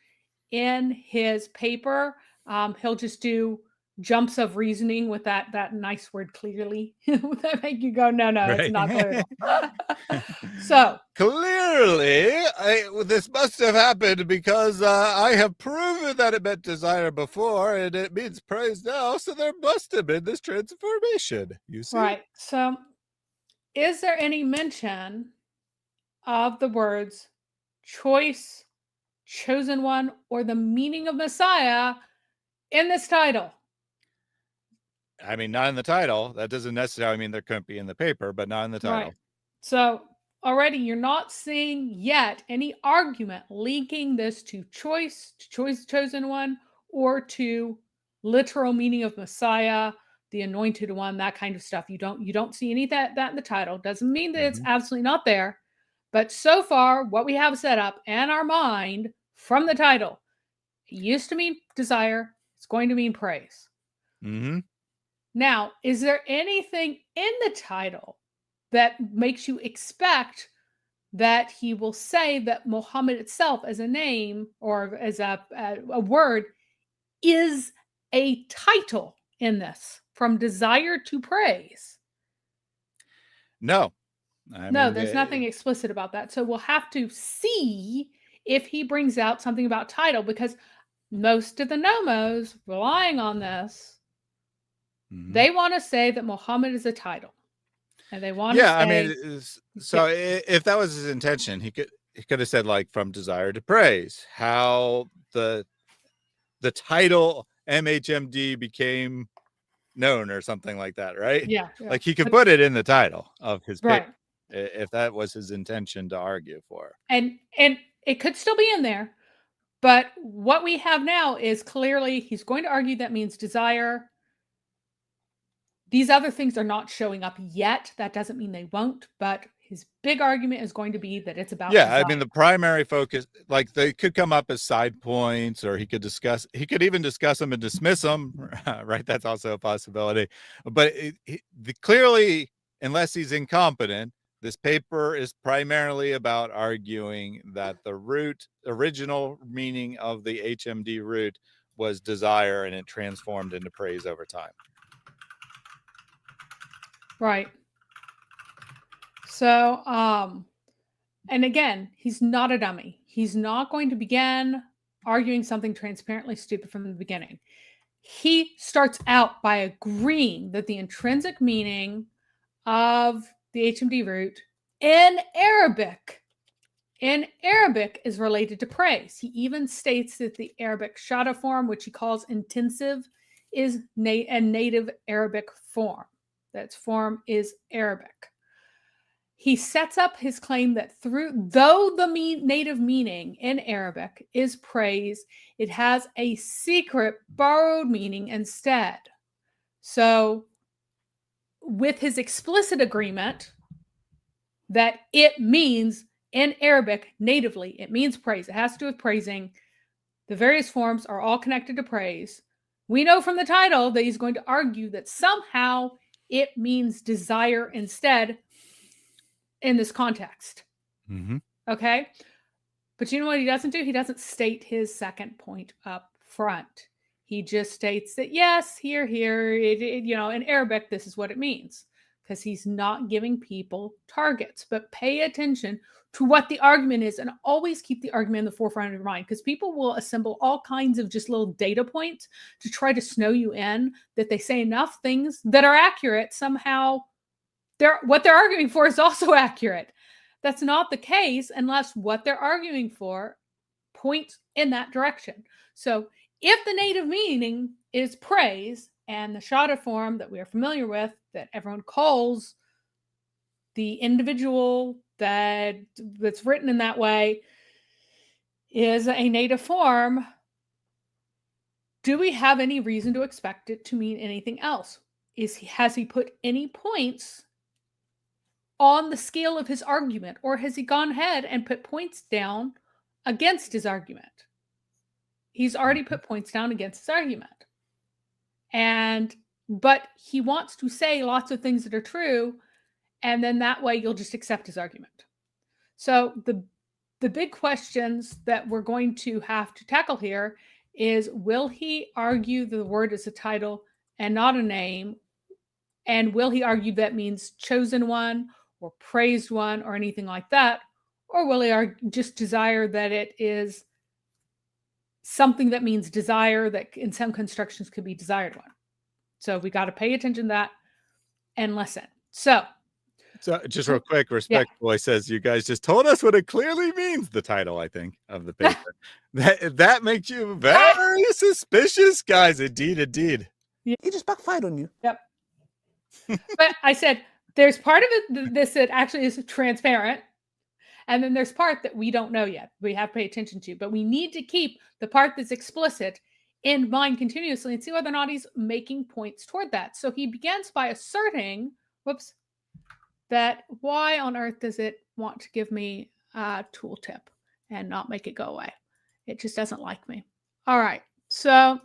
in his paper. He'll just do jumps of reasoning with that nice word clearly that make you go, no, right. It's not clear. So
clearly this must have happened because I have proven that it meant desire before and it means praise now, so there must have been this transformation, you see.
Right. So is there any mention of the words choice, chosen one, or the meaning of Messiah in this title?
I mean, not in the title. That doesn't necessarily mean there couldn't be in the paper, but not in the title.
Right. So already you're not seeing yet any argument linking this to choice, chosen one, or to literal meaning of Messiah, the anointed one, that kind of stuff. You don't see any of that in the title. Doesn't mean that it's absolutely not there. But so far, what we have set up in our mind from the title, it used to mean desire. It's going to mean praise.
Mm-hmm.
Now, is there anything in the title that makes you expect that he will say that Muhammad itself as a name or as a word is a title in this, from desire to praise?
No.
There's nothing explicit about that. So we'll have to see if he brings out something about title, because most of the NoMos relying on this, they want to say that Muhammad is a title. And they want to say...
I mean, if that was his intention, he could have said, like, from desire to praise. How the the title MHMD became known or something like that, right?
Yeah.
Like he could put it in the title of his
Right.
paper if that was his intention to argue for.
And it could still be in there, but what we have now is clearly he's going to argue that means desire. These other things are not showing up yet. That doesn't mean they won't, but his big argument is going to be that it's about
Yeah,
desire.
I mean the primary focus, like they could come up as side points, or he could even discuss them and dismiss them, right? That's also a possibility. But clearly, unless he's incompetent, this paper is primarily about arguing that the original meaning of the HMD root was desire, and it transformed into praise over time.
Right. So, and again, he's not a dummy. He's not going to begin arguing something transparently stupid from the beginning. He starts out by agreeing that the intrinsic meaning of the HMD root in Arabic is related to praise. He even states that the Arabic shada form, which he calls intensive, is a native Arabic form. That form is Arabic. He sets up his claim that though the native meaning in Arabic is praise, it has a secret borrowed meaning instead. So with his explicit agreement that it means in Arabic natively, it means praise. It has to do with praising. The various forms are all connected to praise. We know from the title that he's going to argue that somehow it means desire instead in this context.
Mm-hmm.
Okay. But you know what he doesn't do? He doesn't state his second point up front. He just states that, yes, here, in Arabic, this is what it means, because he's not giving people targets. But pay attention to what the argument is, and always keep the argument in the forefront of your mind, because people will assemble all kinds of just little data points to try to snow you in that they say enough things that are accurate. Somehow what they're arguing for is also accurate. That's not the case unless what they're arguing for points in that direction. So if the native meaning is praise, and the shada form that we are familiar with, that everyone calls the individual that's written in that way, is a native form, do we have any reason to expect it to mean anything else? Has he put any points on the scale of his argument, or has he gone ahead and put points down against his argument? He's already put points down against his argument. But he wants to say lots of things that are true, and then that way you'll just accept his argument. So the big questions that we're going to have to tackle here is, will he argue the word is a title and not a name? And will he argue that means chosen one or praised one or anything like that? Or will he just desire that it is something that means desire, that in some constructions could be desired one? So we got to pay attention to that and listen. So
just real quick, Respect Boy says, you guys just told us what it clearly means, the title, I think, of the paper. that makes you very suspicious, guys. Indeed.
He just backfired on you.
Yep. But I said, there's part of it, this that actually is transparent. And then there's part that we don't know yet. We have to pay attention to, but we need to keep the part that's explicit in mind continuously and see whether or not he's making points toward that. So he begins by asserting, that why on earth does it want to give me a tooltip and not make it go away? It just doesn't like me. All right. So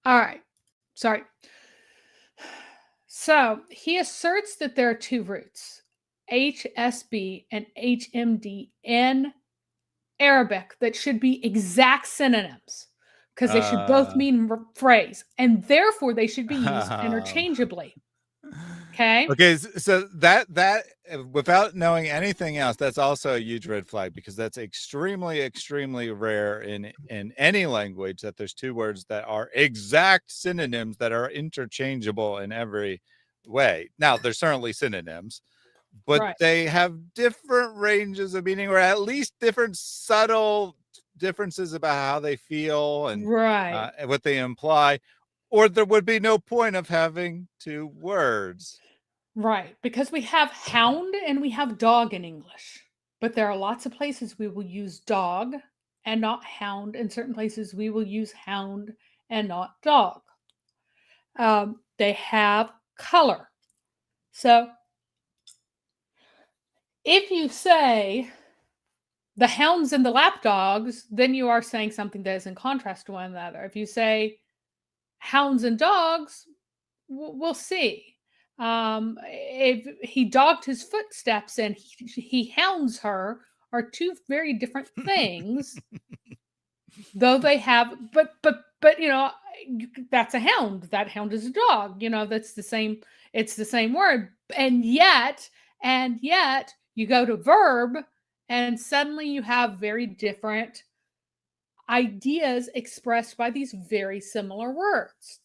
all right. Sorry. So he asserts that there are two roots, HSB and HMD in Arabic, that should be exact synonyms, because they should both mean phrase, and therefore they should be used interchangeably. Okay,
so that without knowing anything else, that's also a huge red flag, because that's extremely rare in any language, that there's two words that are exact synonyms that are interchangeable in every way. Now there's certainly synonyms, but
Right.
they have different ranges of meaning, or at least different subtle differences about how they feel and
Right.
what they imply, or there would be no point of having two words.
Right. Because we have hound and we have dog in English. But there are lots of places we will use dog and not hound. In certain places we will use hound and not dog. They have color. So if you say the hounds and the lapdogs, then you are saying something that is in contrast to one another. If you say hounds and dogs, we'll see. If he dogged his footsteps and he hounds her are two very different things, though they have, but that's a hound. That hound is a dog. That's the same. It's the same word, and yet you go to verb, and suddenly you have very different ideas expressed by these very similar words.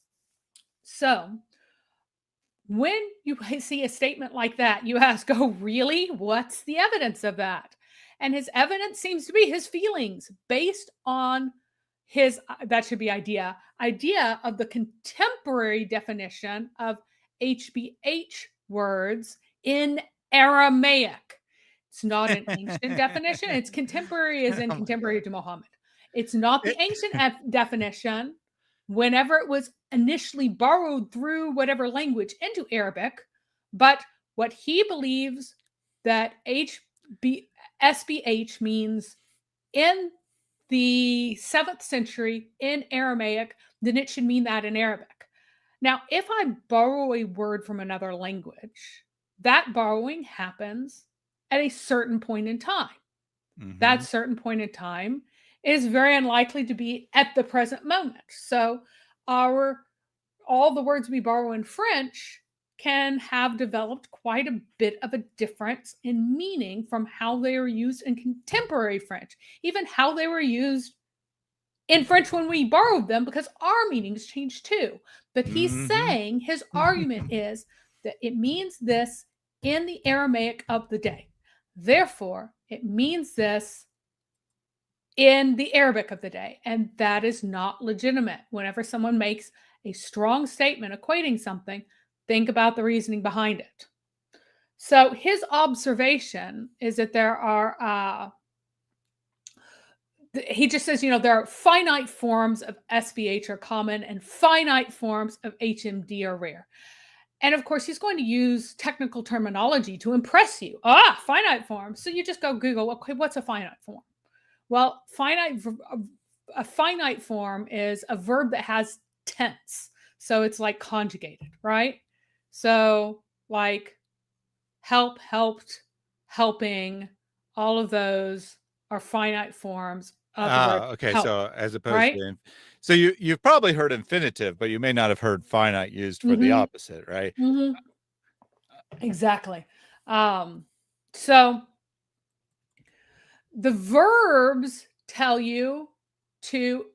So when you see a statement like that, you ask, oh, really? What's the evidence of that? And his evidence seems to be his feelings based on his, that should be idea of the contemporary definition of HBH words in Aramaic. It's not an ancient definition. It's contemporary as in
Oh my
contemporary
God.
to Muhammad. It's not the ancient definition. Whenever it was initially borrowed through whatever language into Arabic, but what he believes that SBH means in the 7th century in Aramaic, then it should mean that in Arabic. Now, if I borrow a word from another language, that borrowing happens at a certain point in time. That certain point in time is very unlikely to be at the present moment. So all the words we borrow in French can have developed quite a bit of a difference in meaning from how they were used in contemporary French, even how they were used in French when we borrowed them, because our meanings changed too. But he's saying his argument is that it means this in the Aramaic of the day. Therefore, it means this in the Arabic of the day. And that is not legitimate. Whenever someone makes a strong statement equating something, think about the reasoning behind it. So his observation is that there are, he just says, there are finite forms of SBH are common and finite forms of HMD are rare. And of course, he's going to use technical terminology to impress you. Finite form. So you just go Google, okay, what's a finite form? Well, a finite form is a verb that has tense. So it's like conjugated, right? So like help, helped, helping, all of those are finite forms of the verb
Okay.
help,
So as opposed
right?
to, so you've probably heard infinitive, but you may not have heard finite used for the opposite, right?
Exactly. So the verbs tell you to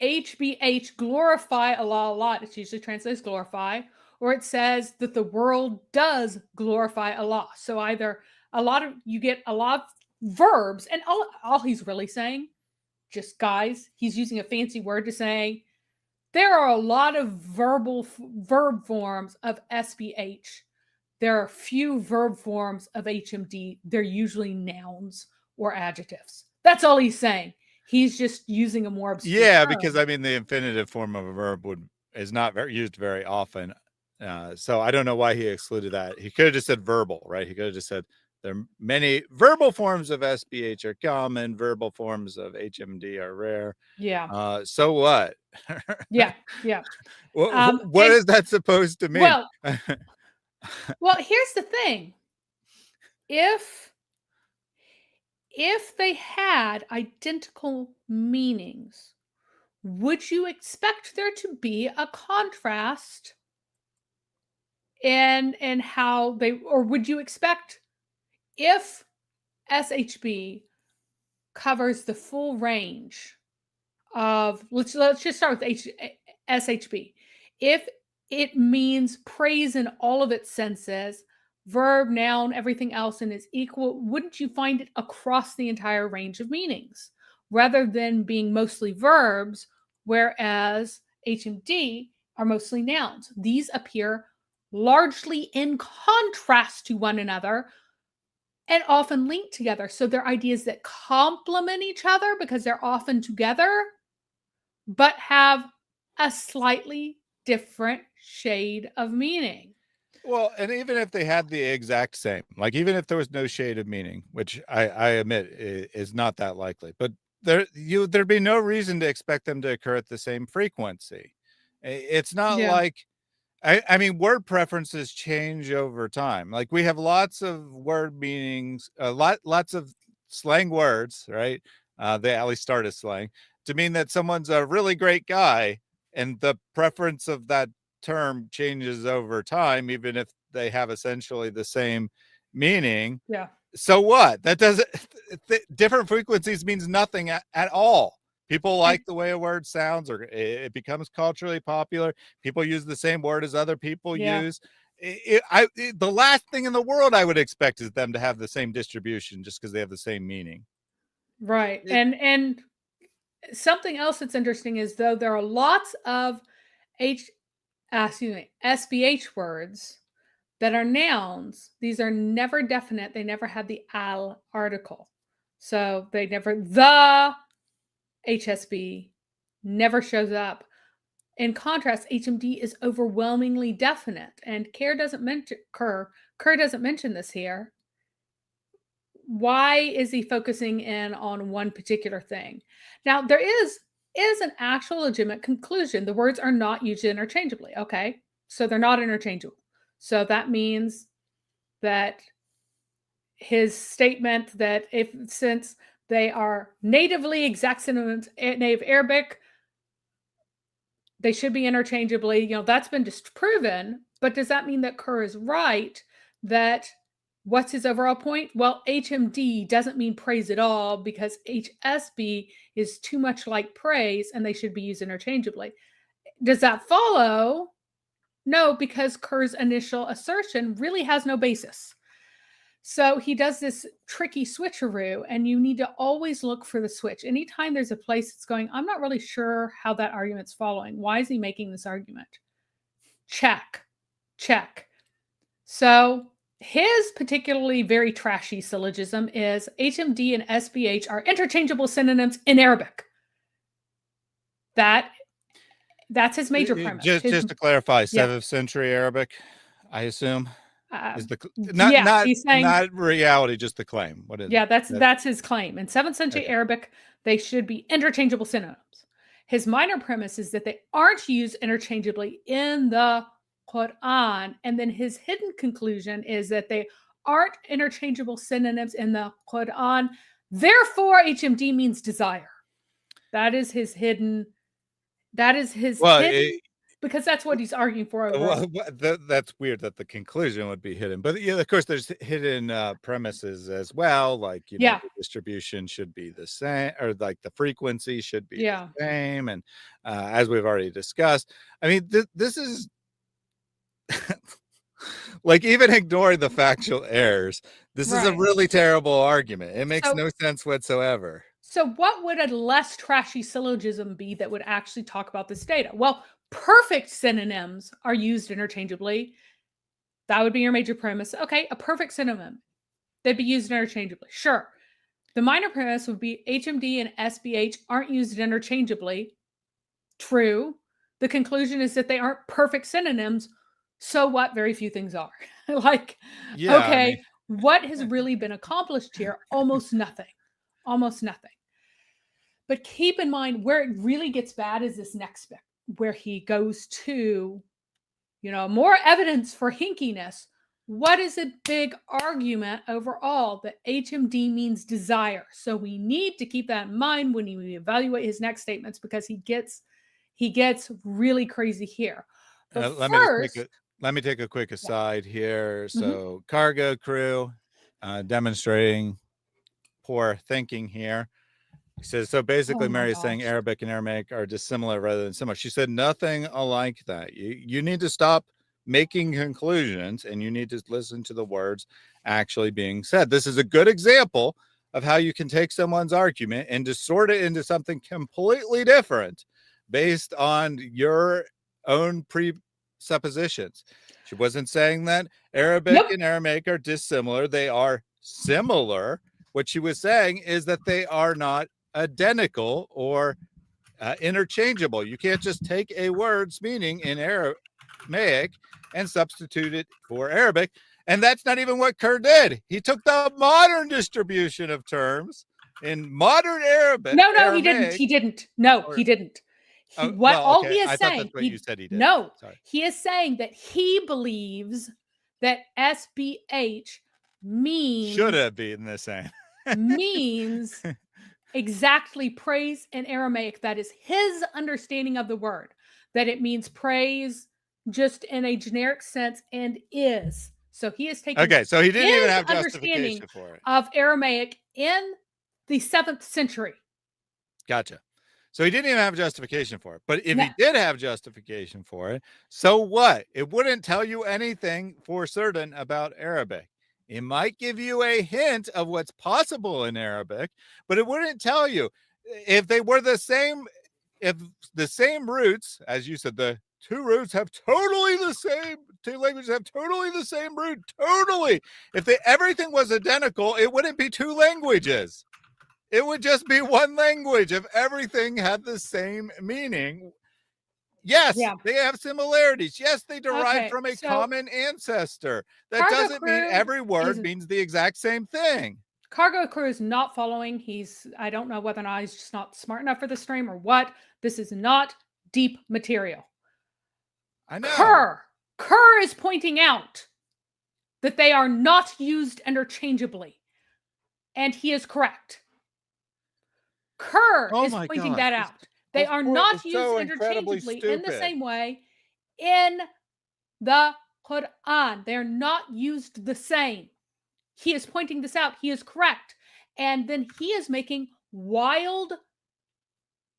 HBH, glorify Allah a lot. It's usually translates glorify, or it says that the world does glorify Allah. So either you get a lot of verbs, and all he's really saying, just guys, he's using a fancy word to say there are a lot of verb forms of SBH. There are few verb forms of HMD. They're usually nouns or adjectives. That's all he's saying. He's just using a more obscure term.
Because I mean, the infinitive form of a verb is not used very often. So I don't know why he excluded that. He could have just said verbal, right? He could have just said there are many verbal forms of SBH are common, verbal forms of HMD are rare.
Yeah.
So what?
Yeah.
What is that supposed to mean?
Well, here's the thing. If they had identical meanings, would you expect there to be a contrast in how they, or would you expect, if SHB covers the full range of, let's just start with SHB. If it means praise in all of its senses verb, noun, everything else, and is equal, wouldn't you find it across the entire range of meanings rather than being mostly verbs, whereas HMD are mostly nouns? These appear largely in contrast to one another and often linked together. So they're ideas that complement each other because they're often together, but have a slightly different shade of meaning.
Well, and even if they had the exact same, like even if there was no shade of meaning, which I admit is not that likely, but there'd be no reason to expect them to occur at the same frequency. It's not
Yeah.
like I mean, word preferences change over time. Like we have lots of word meanings, lots of slang words, right? They at least start as slang to mean that someone's a really great guy, and the preference of that term changes over time, even if they have essentially the same meaning.
Yeah.
So what? That doesn't different frequencies means nothing at all. People like the way a word sounds, or it becomes culturally popular. People use the same word as other people
Yeah.
use. The last thing in the world I would expect is them to have the same distribution just because they have the same meaning.
Right.
It-
And something else that's interesting is though there are lots of SBH words that are nouns, these are never definite. They never have the al article. So they never, the HSB never shows up. In contrast, HMD is overwhelmingly definite. And Kerr doesn't mention this here. Why is he focusing in on one particular thing? Now, there is an actual legitimate conclusion. The words are not used interchangeably. Okay. So they're not interchangeable. So that means that his statement that since they are natively exact synonyms in native Arabic, they should be interchangeably, that's been disproven. But does that mean that Kerr is right that what's his overall point? Well, HMD doesn't mean praise at all because HSB is too much like praise and they should be used interchangeably. Does that follow? No, because Kerr's initial assertion really has no basis. So he does this tricky switcheroo, and you need to always look for the switch. Anytime there's a place that's going, I'm not really sure how that argument's following. Why is he making this argument? Check. So his particularly very trashy syllogism is HMD and SBH are interchangeable synonyms in Arabic. That's his major premise.
Just to clarify, 7th century Arabic, I assume. Is the
he's saying,
not reality, just the claim. What is
that's his claim. In 7th century Arabic, they should be interchangeable synonyms. His minor premise is that they aren't used interchangeably in the Quran, and then his hidden conclusion is that they aren't interchangeable synonyms in the Quran. Therefore, HMD means desire. That is his hidden. Because that's what he's arguing for.
That's weird that the conclusion would be hidden, but yeah, of course, there's hidden premises as well. Like the distribution should be the same, or like the frequency should be the same, and as we've already discussed, I mean, this is like even ignoring the factual errors. This is a really terrible argument. It makes no sense whatsoever.
So what would a less trashy syllogism be that would actually talk about this data? Well, perfect synonyms are used interchangeably. That would be your major premise. Okay, a perfect synonym. They'd be used interchangeably. Sure. The minor premise would be HMD and SBH aren't used interchangeably. True. The conclusion is that they aren't perfect synonyms. So what? Very few things are. What has really been accomplished here? Almost nothing. But keep in mind where it really gets bad is this next bit, where he goes to, more evidence for hinkiness. What is a big argument overall? That HMD means desire. So we need to keep that in mind when we evaluate his next statements, because he gets really crazy here.
Let me take a quick aside here. So cargo crew demonstrating poor thinking here. He says, so basically Mary is saying Arabic and Aramaic are dissimilar rather than similar. She said nothing alike that. You need to stop making conclusions, and you need to listen to the words actually being said. This is a good example of how you can take someone's argument and distort it into something completely different based on your own presuppositions. She wasn't saying that Arabic and Aramaic are dissimilar. They are similar. What she was saying is that they are not identical or interchangeable. You can't just take a word's meaning in Aramaic and substitute it for Arabic. And that's not even what Kerr did. He took the modern distribution of terms in modern Arabic.
No,
Aramaic,
he didn't. He didn't. No, he didn't. He is
I thought
saying,
that's what you said he did.
No,
sorry.
He is saying that he believes that SBH means
Should have been the same.
means exactly praise in Aramaic. That is his understanding of the word, that it means praise just in a generic sense and is. So he is taking
Okay, so he didn't even
his
have
understanding
justification for it.
of Aramaic in the 7th century.
Gotcha. So he didn't even have justification for it. But if
No.
he did have justification for it, so what? It wouldn't tell you anything for certain about Arabic. It might give you a hint of what's possible in Arabic, but it wouldn't tell you if they were the same. If the same roots, as you said, the two roots have totally the same, two languages have totally the same root, totally. If everything was identical, it wouldn't be two languages. It would just be one language if everything had the same meaning. Yes, they have similarities. Yes, they derive from a common ancestor. That doesn't mean every word means the exact same thing.
Cargo Crew is not following. I don't know whether or not he's just not smart enough for the stream or what. This is not deep material.
I know.
Kerr is pointing out that they are not used interchangeably. And he is correct. Kerr is pointing that out. They are not used interchangeably in the same way in the Quran. They are not used the same. He is pointing this out. He is correct. And then he is making wild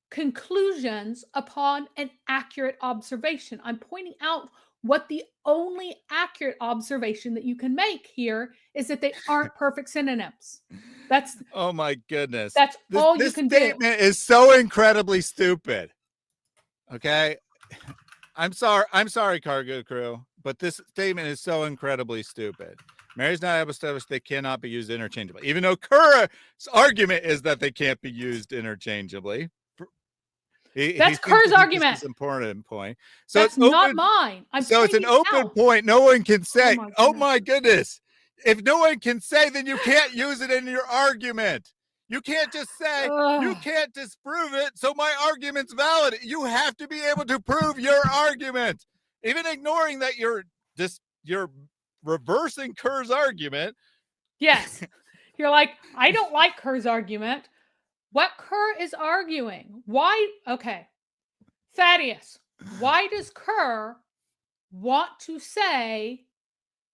conclusions upon an accurate observation. I'm pointing out what the only accurate observation that you can make here is that they aren't perfect synonyms. That's
oh my goodness.
That's all you can do.
This statement is so incredibly stupid. Okay. I'm sorry, Cargo Crew, but this statement is so incredibly stupid. Mary's not established they cannot be used interchangeably, even though Kerr's argument is that they can't be used interchangeably.
That's Kerr's argument.
This is an important point. So
that's not mine.
So it's an open point. No one can say, oh my goodness. If no one can say, then you can't use it in your argument. You can't just say, you can't disprove it, so my argument's valid. You have to be able to prove your argument. Even ignoring that you're reversing Kerr's argument.
Yes. You're like, I don't like Kerr's argument. What Kerr is arguing, Thaddeus, why does Kerr want to say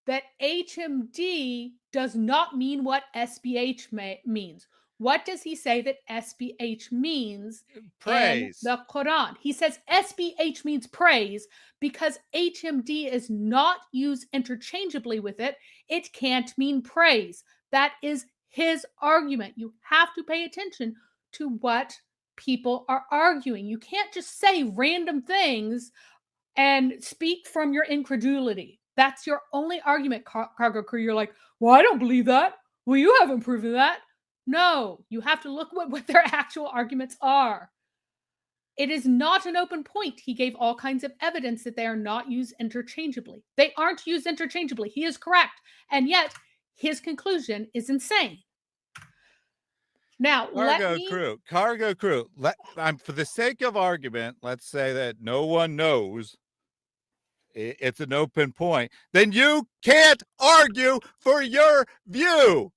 that HMD does not mean what SBH means? What does he say that SBH means
praise
in the Quran? He says SBH means praise because HMD is not used interchangeably with it. It can't mean praise. That is his argument. You have to pay attention to what people are arguing. You can't just say random things and speak from your incredulity. That's your only argument, Cargo Crew. You're like, well, I don't believe that. Well, you haven't proven that. No, you have to look what their actual arguments are. It is not an open point. He gave all kinds of evidence that they are not used interchangeably. They aren't used interchangeably. He is correct. And yet, his conclusion is insane. Now,
Cargo Crew. For the sake of argument, let's say that no one knows it's an open point. Then you can't argue for your view.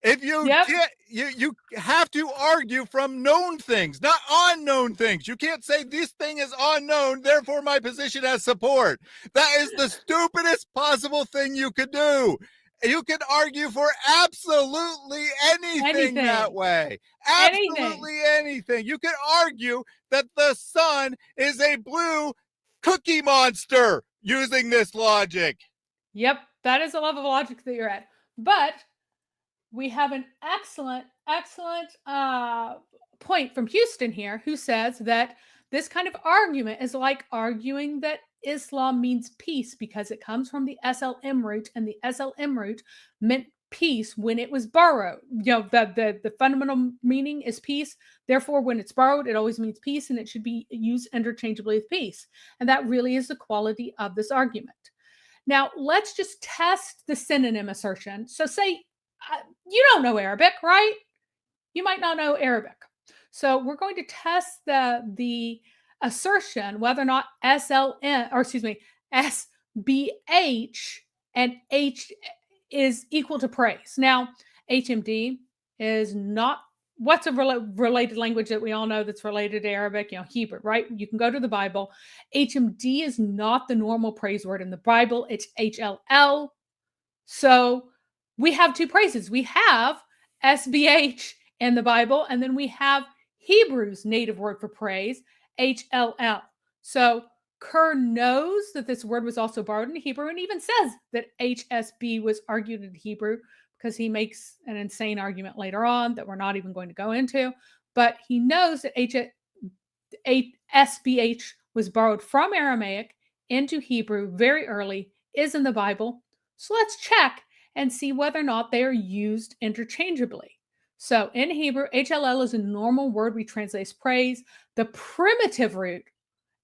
If you can't, you have to argue from known things, not unknown things. You can't say this thing is unknown, therefore my position has support. That is the stupidest possible thing you could do. You can argue for absolutely anything that way. Absolutely anything. You can argue that the sun is a blue cookie monster. using this logic.
Yep, that is the level of logic that you're at. But we have an excellent point from Houston here, who says that this kind of argument is like arguing that Islam means peace because it comes from the SLM root, and the SLM root meant peace when it was borrowed. The fundamental meaning is peace. Therefore, when it's borrowed, it always means peace, and it should be used interchangeably with peace. And that really is the quality of this argument. Now, let's just test the synonym assertion. So say you don't know Arabic, right? You might not know Arabic. So we're going to test the assertion whether or not SBH and H is equal to praise. Now, HMD is not, what's a related language that we all know that's related to Arabic? Hebrew, right? You can go to the Bible. HMD is not the normal praise word in the Bible. It's HLL. So we have two praises. We have SBH in the Bible, and then we have Hebrew's native word for praise, HLL. So Kerr knows that this word was also borrowed in Hebrew, and even says that HSB was argued in Hebrew, because he makes an insane argument later on that we're not even going to go into. But he knows that SBH was borrowed from Aramaic into Hebrew very early, is in the Bible. So let's check and see whether or not they are used interchangeably. So in Hebrew, HLL is a normal word we translate as praise. The primitive root,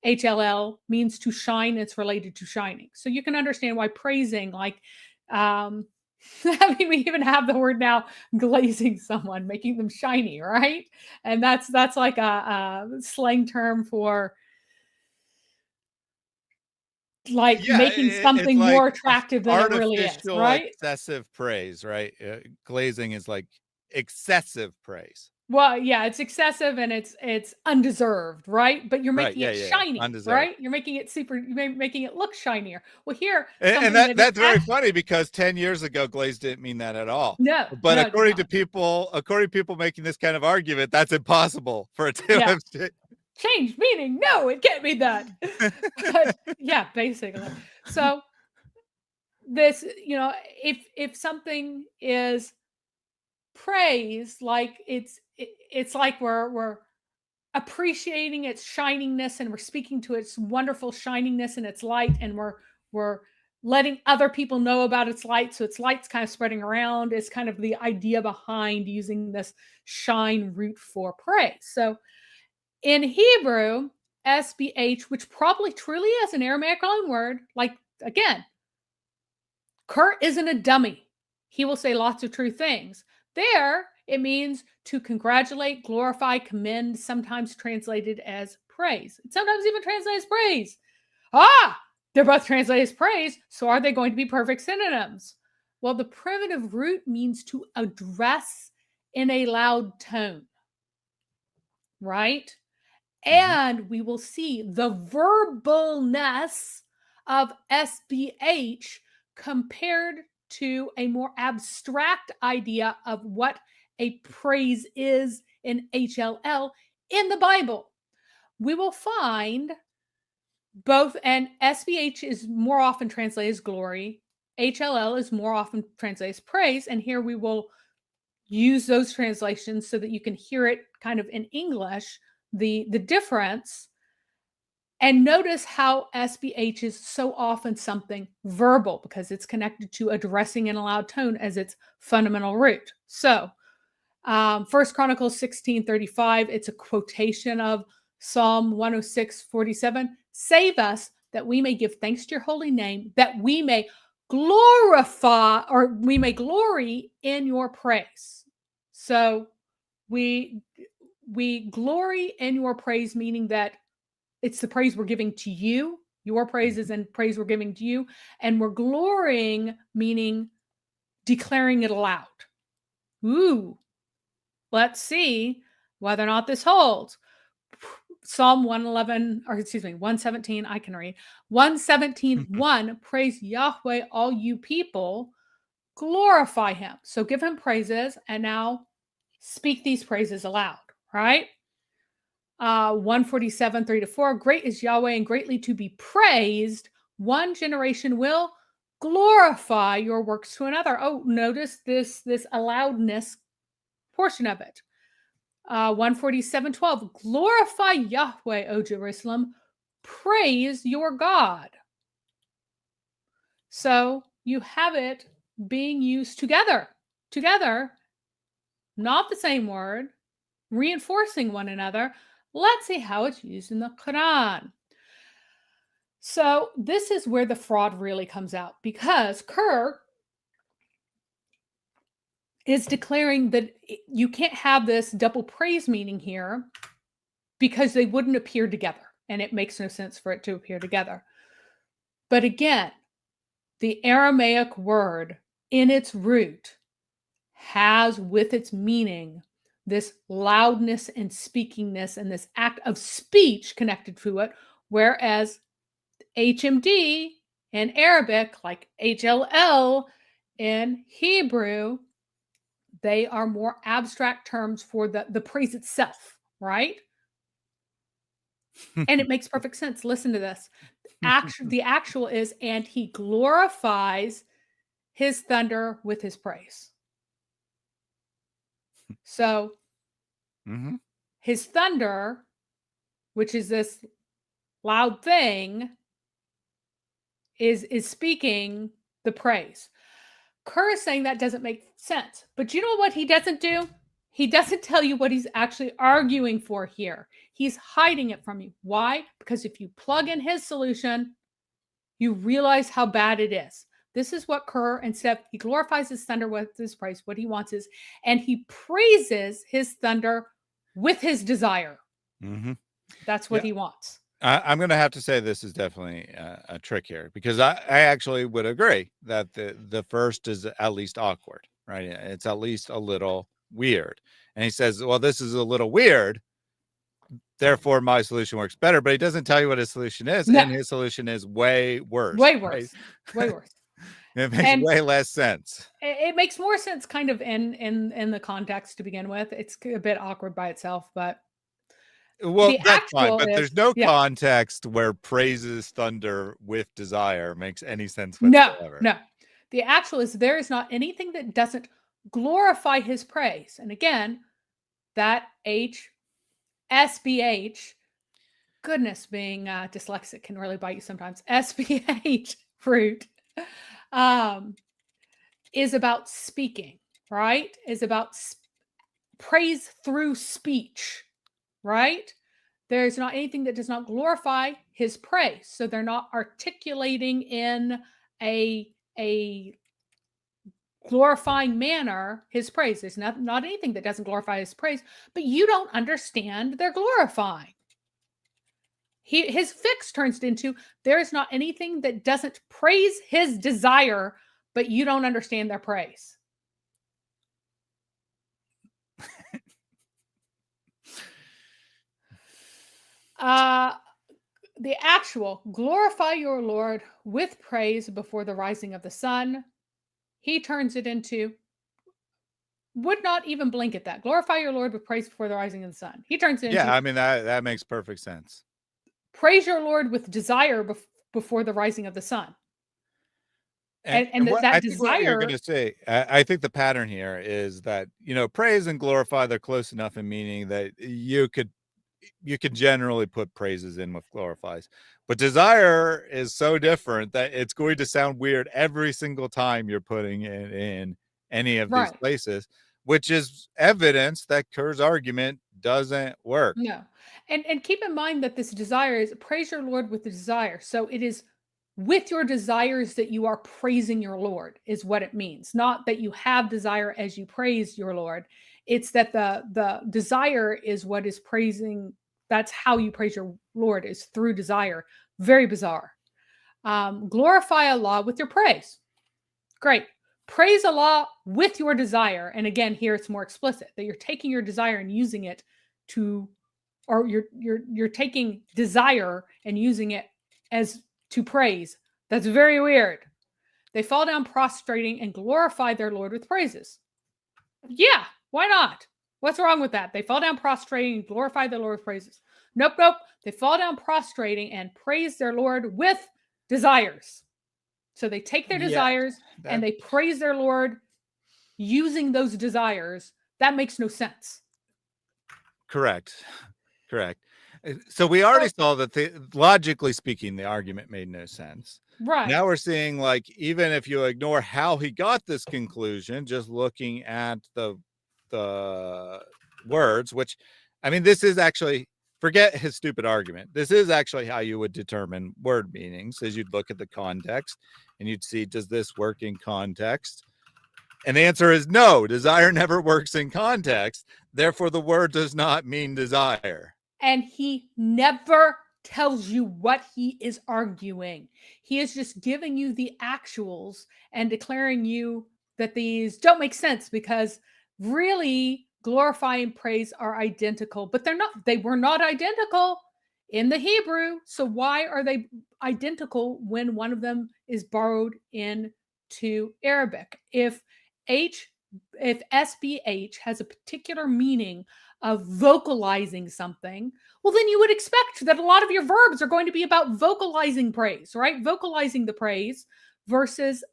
HLL, means to shine. It's related to shining. So you can understand why praising, like, I mean, we even have the word now, glazing someone, making them shiny, right? And that's like a slang term for making something
like
more attractive than it really is,
artificial
right?
excessive praise, right? Glazing is like excessive praise.
Well, yeah, it's excessive and it's undeserved, right? But you're making it shiny,
undeserved.
right? You're making it making it look shinier. Well, here,
and that's very funny, because 10 years ago, glaze didn't mean that at all.
No,
but
no,
according to people making this kind of argument, that's impossible for it to have
changed meaning. No, it can't be that. But yeah, basically. So this, if something is praised, like it's like we're appreciating its shininess, and we're speaking to its wonderful shininess and its light, and we're letting other people know about its light, so its light's kind of spreading around. Is kind of the idea behind using this shine root for praise. So in Hebrew, SBH, which probably truly is an Aramaic loan word, like, again, Kurt isn't a dummy. He will say lots of true things. There, it means to congratulate, glorify, commend, sometimes translated as praise. It's sometimes even translated as praise. They're both translated as praise, so are they going to be perfect synonyms? Well, the primitive root means to address in a loud tone, right? And we will see the verbalness of SBH compared to a more abstract idea of what a praise is in HLL in the Bible. We will find both, and SBH is more often translated as glory. HLL is more often translated as praise. And here we will use those translations so that you can hear it kind of in English, the difference. And notice how SBH is so often something verbal, because it's connected to addressing in a loud tone as its fundamental root. So 1 Chronicles 16:35, it's a quotation of Psalm 106:47. Save us that we may give thanks to your holy name, that we may glorify, or we may glory in your praise. So we glory in your praise, meaning that it's the praise we're giving to you. Your praises and praise we're giving to you. And we're glorying, meaning declaring it aloud. Ooh, let's see whether or not this holds. Psalm 117, I can read. 117:1, praise Yahweh, all you people, glorify him. So give him praises, and now speak these praises aloud, right? 147:3-4, great is Yahweh and greatly to be praised, one generation will glorify your works to another. Oh, notice this aloudness portion of it. 147:12. Glorify Yahweh, O Jerusalem. Praise your God. So you have it being used together, not the same word, reinforcing one another. Let's see how it's used in the Quran. So this is where the fraud really comes out, because Kerr is declaring that you can't have this double praise meaning here because they wouldn't appear together, and it makes no sense for it to appear together. But again, the Aramaic word in its root has with its meaning this loudness and speakingness and this act of speech connected to it, whereas HMD in Arabic, like HLL in Hebrew, they are more abstract terms for the praise itself, right? And it makes perfect sense. Listen to this. The actual is, and he glorifies his thunder with his praise. So his thunder, which is this loud thing, is speaking the praise. Kerr is saying that doesn't make sense. But you know what he doesn't do? He doesn't tell you what he's actually arguing for here. He's hiding it from you. Why? Because if you plug in his solution, you realize how bad it is. This is what Kerr, instead, he glorifies his thunder with his praise. What he wants is, and he praises his thunder with his desire. That's what he wants.
I'm going to have to say this is definitely a trick here, because I actually would agree that the first is at least awkward, right? It's at least a little weird. And he says, well, this is a little weird, therefore my solution works better. But he doesn't tell you what his solution is. No. And his solution is way worse.
Way worse. Right? Way worse.
It makes way less sense.
It makes more sense kind of in the context to begin with. It's a bit awkward by itself, but
well, that's fine, but there's no context where praises thunder with desire makes any sense whatsoever.
No. The actual is, there is not anything that doesn't glorify his praise. And again, that SBH, goodness, being dyslexic can really bite you sometimes. SBH fruit is about speaking, right? Is about praise through speech. Right? There's not anything that does not glorify his praise. So they're not articulating in a glorifying manner his praise. There's not anything that doesn't glorify his praise, but you don't understand they're glorifying. His fix turns into, there is not anything that doesn't praise his desire, but you don't understand their praise. The actual, glorify your Lord with praise before the rising of the sun. He turns it into, would not even blink at that. Glorify your Lord with praise before the rising of the sun. He turns it into,
I mean, that makes perfect sense.
Praise your Lord with desire before the rising of the sun. And that desire.
What you're going to say, I think the pattern here is that, praise and glorify, they're close enough in meaning that you could generally put praises in with glorifies, but desire is so different that it's going to sound weird every single time you're putting it in any of these places, which is evidence that Kerr's argument doesn't work.
No. And keep in mind that this desire is praise your Lord with the desire. So it is with your desires that you are praising your Lord, is what it means. Not that you have desire as you praise your Lord. It's that the desire is what is praising. That's how you praise your Lord, is through desire. Very bizarre. Glorify Allah with your praise. Great. Praise Allah with your desire. And again, here it's more explicit that you're taking your desire and using it to, or you're taking desire and using it as to praise. That's very weird. They fall down prostrating and glorify their Lord with praises. Yeah, why not? What's wrong with that? They fall down prostrating and glorify their Lord with praises. Nope. They fall down prostrating and praise their Lord with desires. So they take their
Yeah,
desires and
that-
they praise their Lord using those desires. That makes no sense.
Correct. So we already saw that logically speaking, the argument made no sense.
Right.
Now we're seeing, like, even if you ignore how he got this conclusion, just looking at the words, which, I mean, this is actually, forget his stupid argument. This is actually how you would determine word meanings, is you'd look at the context and you'd see, does this work in context? And the answer is no, desire never works in context. Therefore, the word does not mean desire.
And he never tells you what he is arguing. He is just giving you the actuals and declaring you that these don't make sense, because really glorify and praise are identical, but they were not identical in the Hebrew. So why are they identical when one of them is borrowed into Arabic? If SBH has a particular meaning of vocalizing something, well, then you would expect that a lot of your verbs are going to be about vocalizing praise, right? Vocalizing the praise versus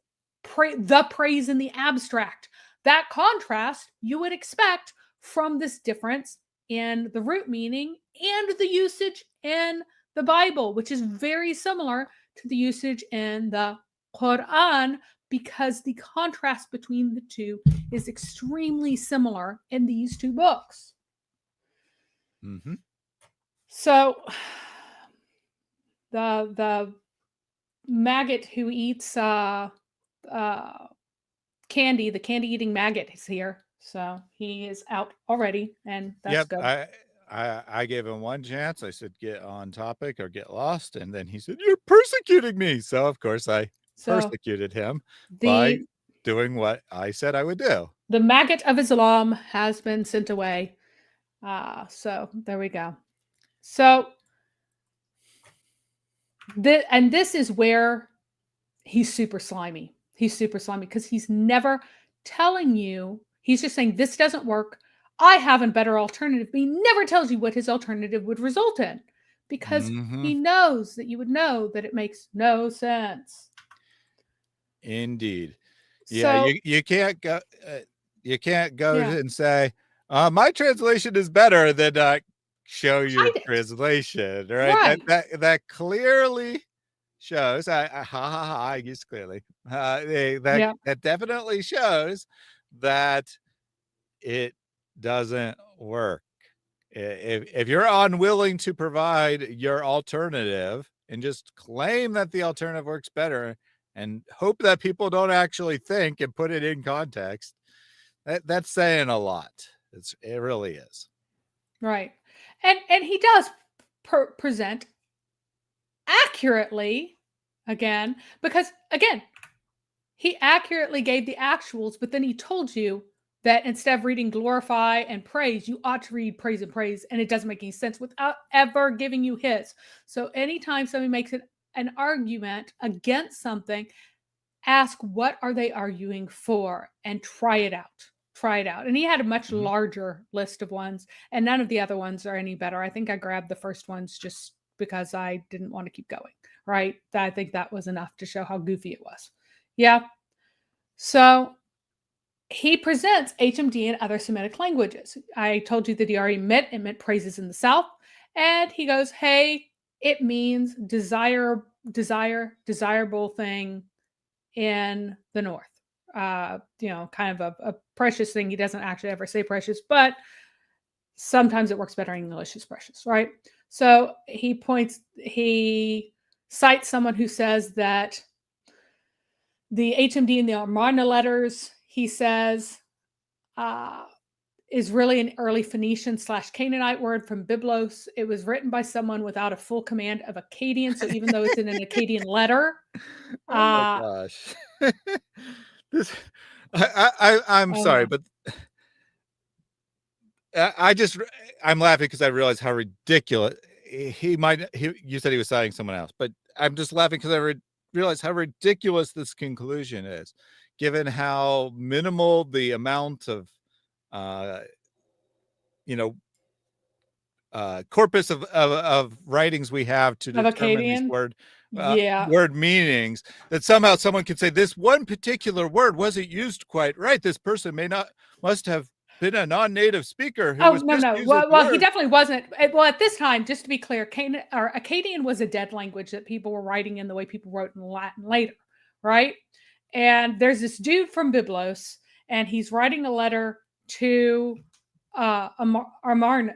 the praise in the abstract. That contrast you would expect from this difference in the root meaning and the usage in the Bible, which is very similar to the usage in the Quran, because the contrast between the two is extremely similar in these two books.
Mm-hmm.
So the maggot who eats candy, the candy eating maggot, is here. So he is out already, and that's good.
I gave him one chance. I said, get on topic or get lost. And then he said, you're persecuting me. So of course I persecuted him by doing what I said I would do.
The maggot of Islam has been sent away. So there we go. So this is where he's super slimy. He's super slimy because he's never telling you. He's just saying, this doesn't work. I have a better alternative. But he never tells you what his alternative would result in, because he knows that you would know that it makes no sense.
Indeed. Yeah, so, you can't go and say, my translation is better than show your translation, right? That clearly shows, I use clearly, that definitely shows that it doesn't work. If you're unwilling to provide your alternative and just claim that the alternative works better and hope that people don't actually think and put it in context, that's saying a lot. It really is.
Right. And he does present accurately, again, because again, he accurately gave the actuals, but then he told you that instead of reading glorify and praise, you ought to read praise and praise, and it doesn't make any sense without ever giving you his. So anytime somebody makes an argument against something, ask what are they arguing for and try it out. And he had a much larger list of ones, and none of the other ones are any better. I think I grabbed the first ones just because I didn't want to keep going, right? I think that was enough to show how goofy it was. Yeah. So he presents HMD in other Semitic languages. I told you that he already meant praises in the South. And he goes, hey, it means desirable thing in the North. Kind of a precious thing. He doesn't actually ever say precious, but sometimes it works better in English as precious, right? So he cites someone who says that the HMD in the Amarna letters, he says, is really an early Phoenician / Canaanite word from Byblos. It was written by someone without a full command of Akkadian. So even though it's in an Akkadian letter,
oh my gosh. I'm sorry, but I'm laughing because I realize how ridiculous you said he was citing someone else, but I'm just laughing because I realize how ridiculous this conclusion is, given how minimal the amount of corpus of writings we have to determine these
Yeah.
word meanings, that somehow someone could say this one particular word wasn't used quite right. This person must have been a non-native speaker who
Oh,
was
no,
just
no.
using
Well, he
words.
definitely wasn't. Well, at this time, just to be clear, Akkadian was a dead language that people were writing in the way people wrote in Latin later, right? And there's this dude from Byblos, and he's writing a letter to Amarna,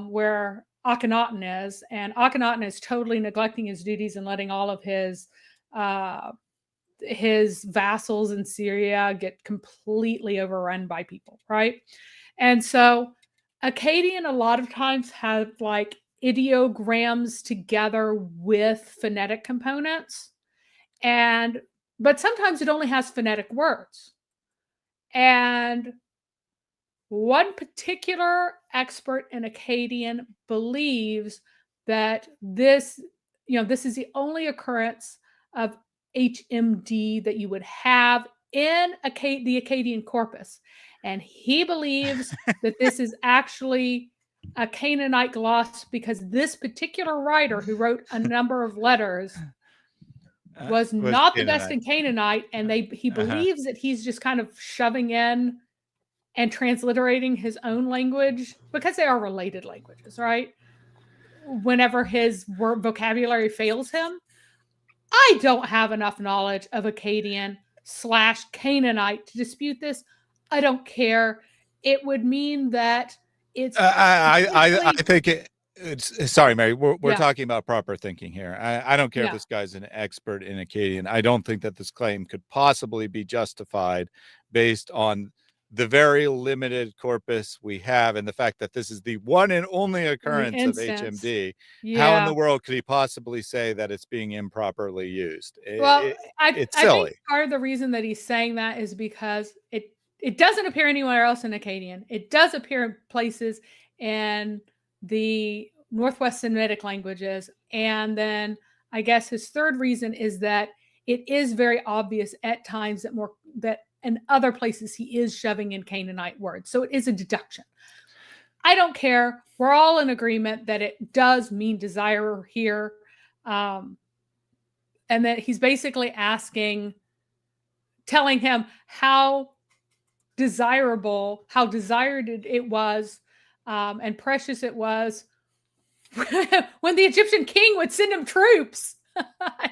where Akhenaten is, and Akhenaten is totally neglecting his duties and letting all of his vassals in Syria get completely overrun by people, right? And so Akkadian a lot of times have like ideograms together with phonetic components, but sometimes it only has phonetic words. And one particular expert in Akkadian believes that this is the only occurrence of HMD that you would have in the Akkadian corpus. And he believes that this is actually a Canaanite gloss because this particular writer who wrote a number of letters was not the best in Canaanite, and he believes that he's just kind of shoving in and transliterating his own language because they are related languages, right? Whenever his vocabulary fails him. I don't have enough knowledge of Akkadian / Canaanite to dispute this. I don't care. It would mean that it's.
I think sorry, Mary, we're
Yeah.
talking about proper thinking here. I don't care if
Yeah.
this guy's an expert in Akkadian. I don't think that this claim could possibly be justified based on the very limited corpus we have and the fact that this is the one and only occurrence of HMD.
Yeah.
How in the world could he possibly say that it's being improperly used?
Well,
It's
I
silly.
think part of the reason that he's saying that is because it doesn't appear anywhere else in Akkadian. It does appear in places in the Northwest Semitic languages. And then I guess his third reason is that it is very obvious at times that in other places he is shoving in Canaanite words. So it is a deduction. I don't care. We're all in agreement that it does mean desire here. And that he's basically telling him how desired it was and precious it was when the Egyptian king would send him troops.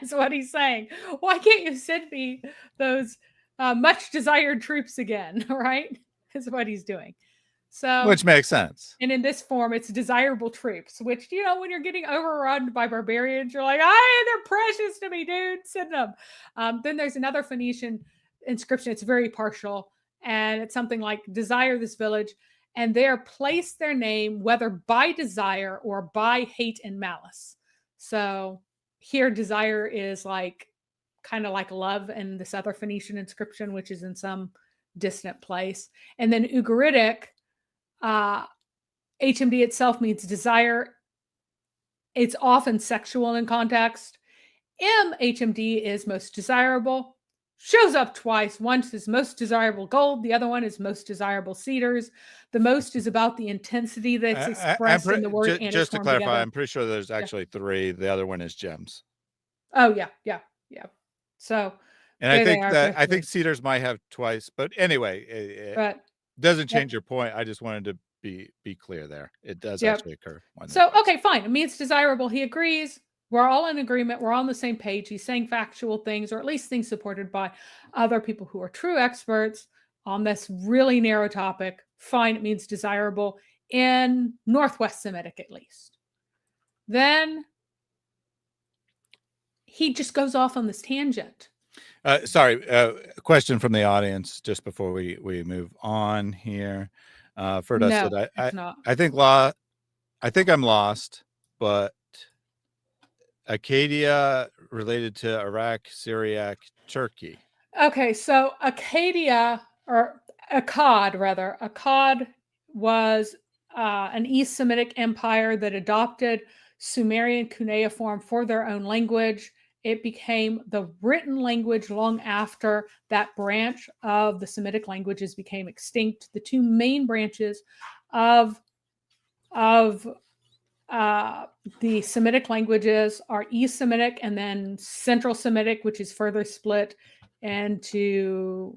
Is what he's saying. Why can't you send me those much desired troops again? Right? Is what he's doing. So,
which makes sense.
And in this form, it's desirable troops, which, when you're getting overrun by barbarians, you're like, they're precious to me, dude. Send them. Then there's another Phoenician inscription. It's very partial. And it's something like, desire this village. And there place their name, whether by desire or by hate and malice. So here, desire is like kind of like love in this other Phoenician inscription, which is in some distant place. And then Ugaritic, HMD itself means desire. It's often sexual in context. HMD is most desirable. Shows up twice. Once is most desirable gold. The other one is most desirable cedars. The most is about the intensity that's expressed in the word.
Just to clarify, together. I'm pretty sure there's actually 3. The other one is gems.
Oh yeah. So,
and I think cedars might have twice, but anyway, it doesn't change your point. I just wanted to be clear there. It does actually occur.
So okay, fine. It means desirable. He agrees. We're all in agreement. We're on the same page. He's saying factual things, or at least things supported by other people who are true experts on this really narrow topic. Fine, it means desirable in Northwest Semitic, at least. Then he just goes off on this tangent.
Sorry, question from the audience just before we move on here. Ferda said, I think I'm lost, but Acadia related to Iraq, Syriac, Turkey.
Okay, so Akkad was an East Semitic empire that adopted Sumerian cuneiform for their own language. It became the written language long after that branch of the Semitic languages became extinct. The two main branches of The Semitic languages are East Semitic and then Central Semitic, which is further split into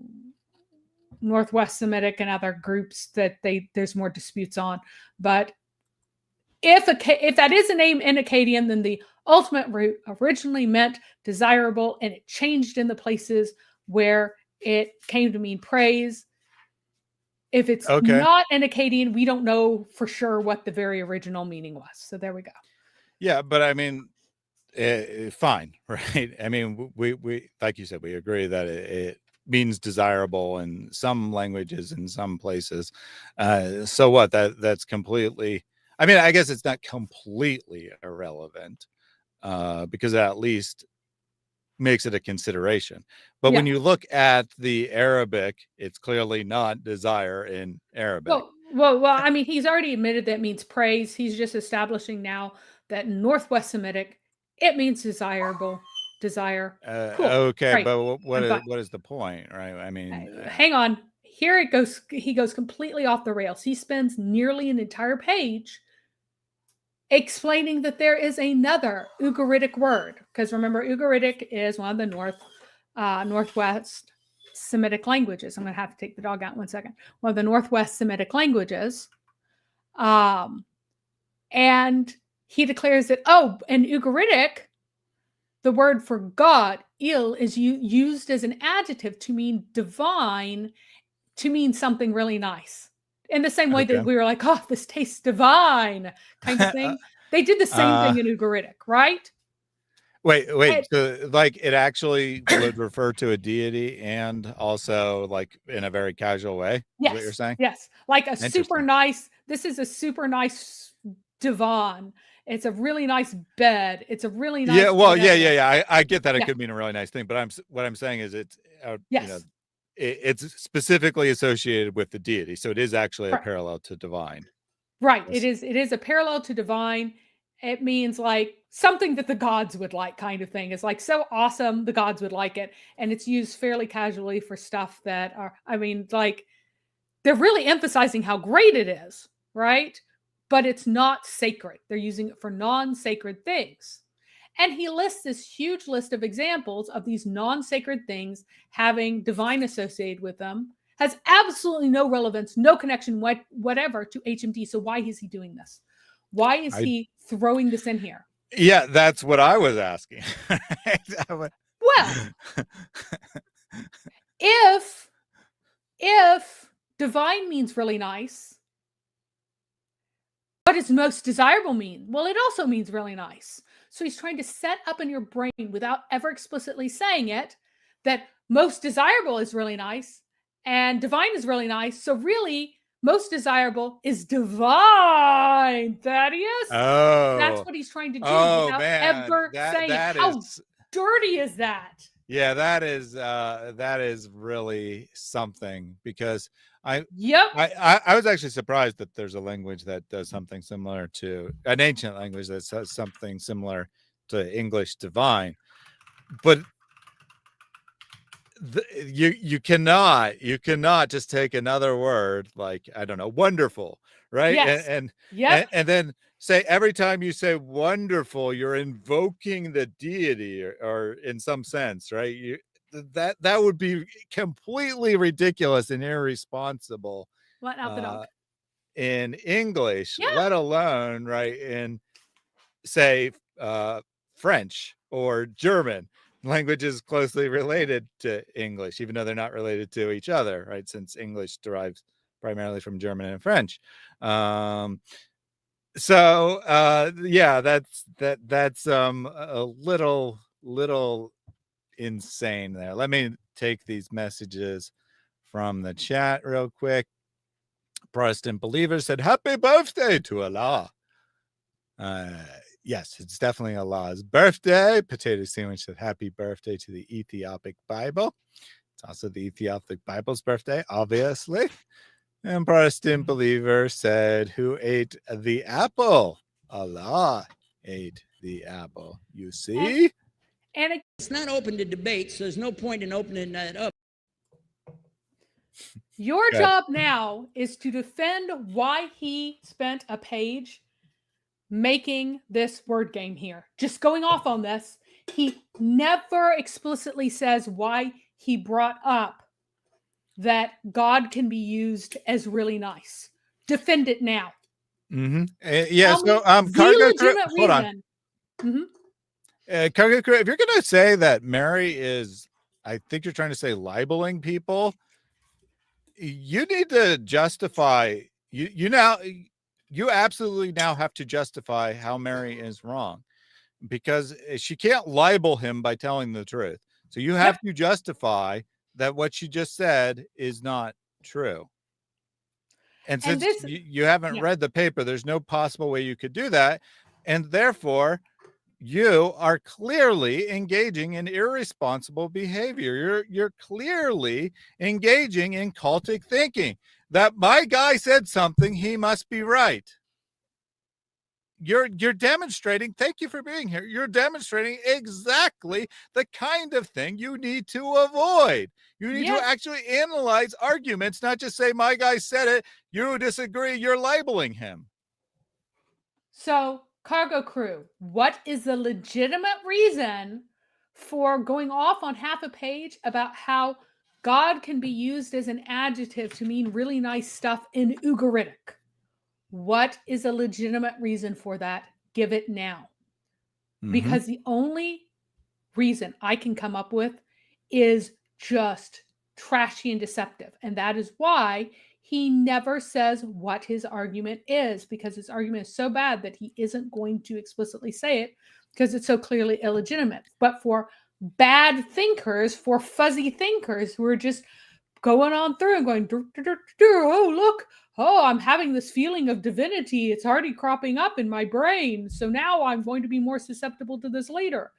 Northwest Semitic and other groups that there's more disputes on. But if that is a name in Akkadian, then the ultimate root originally meant desirable, and it changed in the places where it came to mean praise. If it's not in Akkadian, we don't know for sure what the very original meaning was. So there we go.
Yeah, but I mean, fine, right? I mean, we like you said, we agree that it means desirable in some languages in some places. So what? That's completely. I mean, I guess it's not completely irrelevant, because it at least makes it a consideration. But when you look at the Arabic, it's clearly not desire in Arabic.
Well, I mean, he's already admitted that means praise. He's just establishing now that in Northwest Semitic, it means desirable, desire. Cool.
Okay,
Great.
but what is the point, right? I mean,
hang on. Here it goes. He goes completely off the rails. He spends nearly an entire page explaining that there is another Ugaritic word. Because remember, Ugaritic is one of the Northwest Semitic languages. I'm going to have to take the dog out 1 second. One of the Northwest Semitic languages. And he declares that, in Ugaritic, the word for God, il, is used as an adjective to mean divine, to mean something really nice. In the same way that we were like, oh, this tastes divine, kind of thing. They did the same thing in Ugaritic, right?
Wait. So, like, it actually would refer to a deity and also, like, in a very casual way?
Yes.
Is what you're saying?
Yes. Like a super nice, this is a super nice divan. It's a really nice bed. It's a really nice.
Yeah. Well, yeah. I get that it could mean a really nice thing, but what I'm saying is it's,
yes.
You know, it's specifically associated with the deity. So it is actually a parallel to divine.
Right. It is a parallel to divine. It means like something that the gods would like, kind of thing. It's like so awesome, the gods would like it. And it's used fairly casually for stuff that are, I mean, like they're really emphasizing how great it is, right? But it's not sacred. They're using it for non-sacred things. And he lists this huge list of examples of these non-sacred things having divine associated with them. Has absolutely no relevance, no connection whatever to HMD. So why is he doing this? Why is he throwing this in here?
Yeah, that's what I was asking.
Well, if divine means really nice, what does most desirable mean? Well, it also means really nice. So he's trying to set up in your brain without ever explicitly saying it that most desirable is really nice and divine is really nice. So really, most desirable is divine, Thaddeus.
Oh,
that's what he's trying to do without ever saying it. How dirty is that?
Yeah, that is really something, because I was actually surprised that there's a language that does something similar to an ancient language that says something similar to English divine, but you cannot just take another word like, I don't know, wonderful, right?
Yes.
And then say every time you say wonderful, you're invoking the deity or in some sense, right? That would be completely ridiculous and irresponsible.
Let out the dog.
In English, let alone right in say French or German, languages closely related to English, even though they're not related to each other, right? Since English derives primarily from German and French. So that's a little insane there. Let me take these messages from the chat real quick. Protestant Believer said, "Happy birthday to Allah." Yes, it's definitely Allah's birthday. Potato Sandwich said, "Happy birthday to the Ethiopic Bible." It's also the Ethiopic Bible's birthday, obviously. And Protestant Believer said, "Who ate the apple?" Allah ate the apple. You see?
And
it's not open to debate, so there's no point in opening that up.
Your job now is to defend why he spent a page making this word game here, just going off on this. He never explicitly says why he brought up that God can be used as really nice. Defend it now.
Yeah.
Tell me
So,
the
Cargo Crew,
legitimate
hold on.
reason. Mhm.
Cargo Crew, if you're going to say that Mary is, I think you're trying to say libeling people, you need to justify, you absolutely now have to justify how Mary is wrong, because she can't libel him by telling the truth. So you have to justify that what she just said is not true. And since
this-
you haven't
yeah.
read the paper, there's no possible way you could do that. And therefore, you are clearly engaging in irresponsible behavior. You're clearly engaging in cultic thinking that my guy said something, he must be right. You're demonstrating, thank you for being here. You're demonstrating exactly the kind of thing you need to avoid. You need to actually analyze arguments, not just say my guy said it, you disagree, you're labeling him.
So, Cargo Crew, what is the legitimate reason for going off on half a page about how God can be used as an adjective to mean really nice stuff in Ugaritic? What is a legitimate reason for that? Give it now. Because the only reason I can come up with is just trashy and deceptive. And that is why he never says what his argument is, because his argument is so bad that he isn't going to explicitly say it because it's so clearly illegitimate. But for bad thinkers, for fuzzy thinkers who are just going on through and going, oh, look, oh, I'm having this feeling of divinity. It's already cropping up in my brain. So now I'm going to be more susceptible to this later.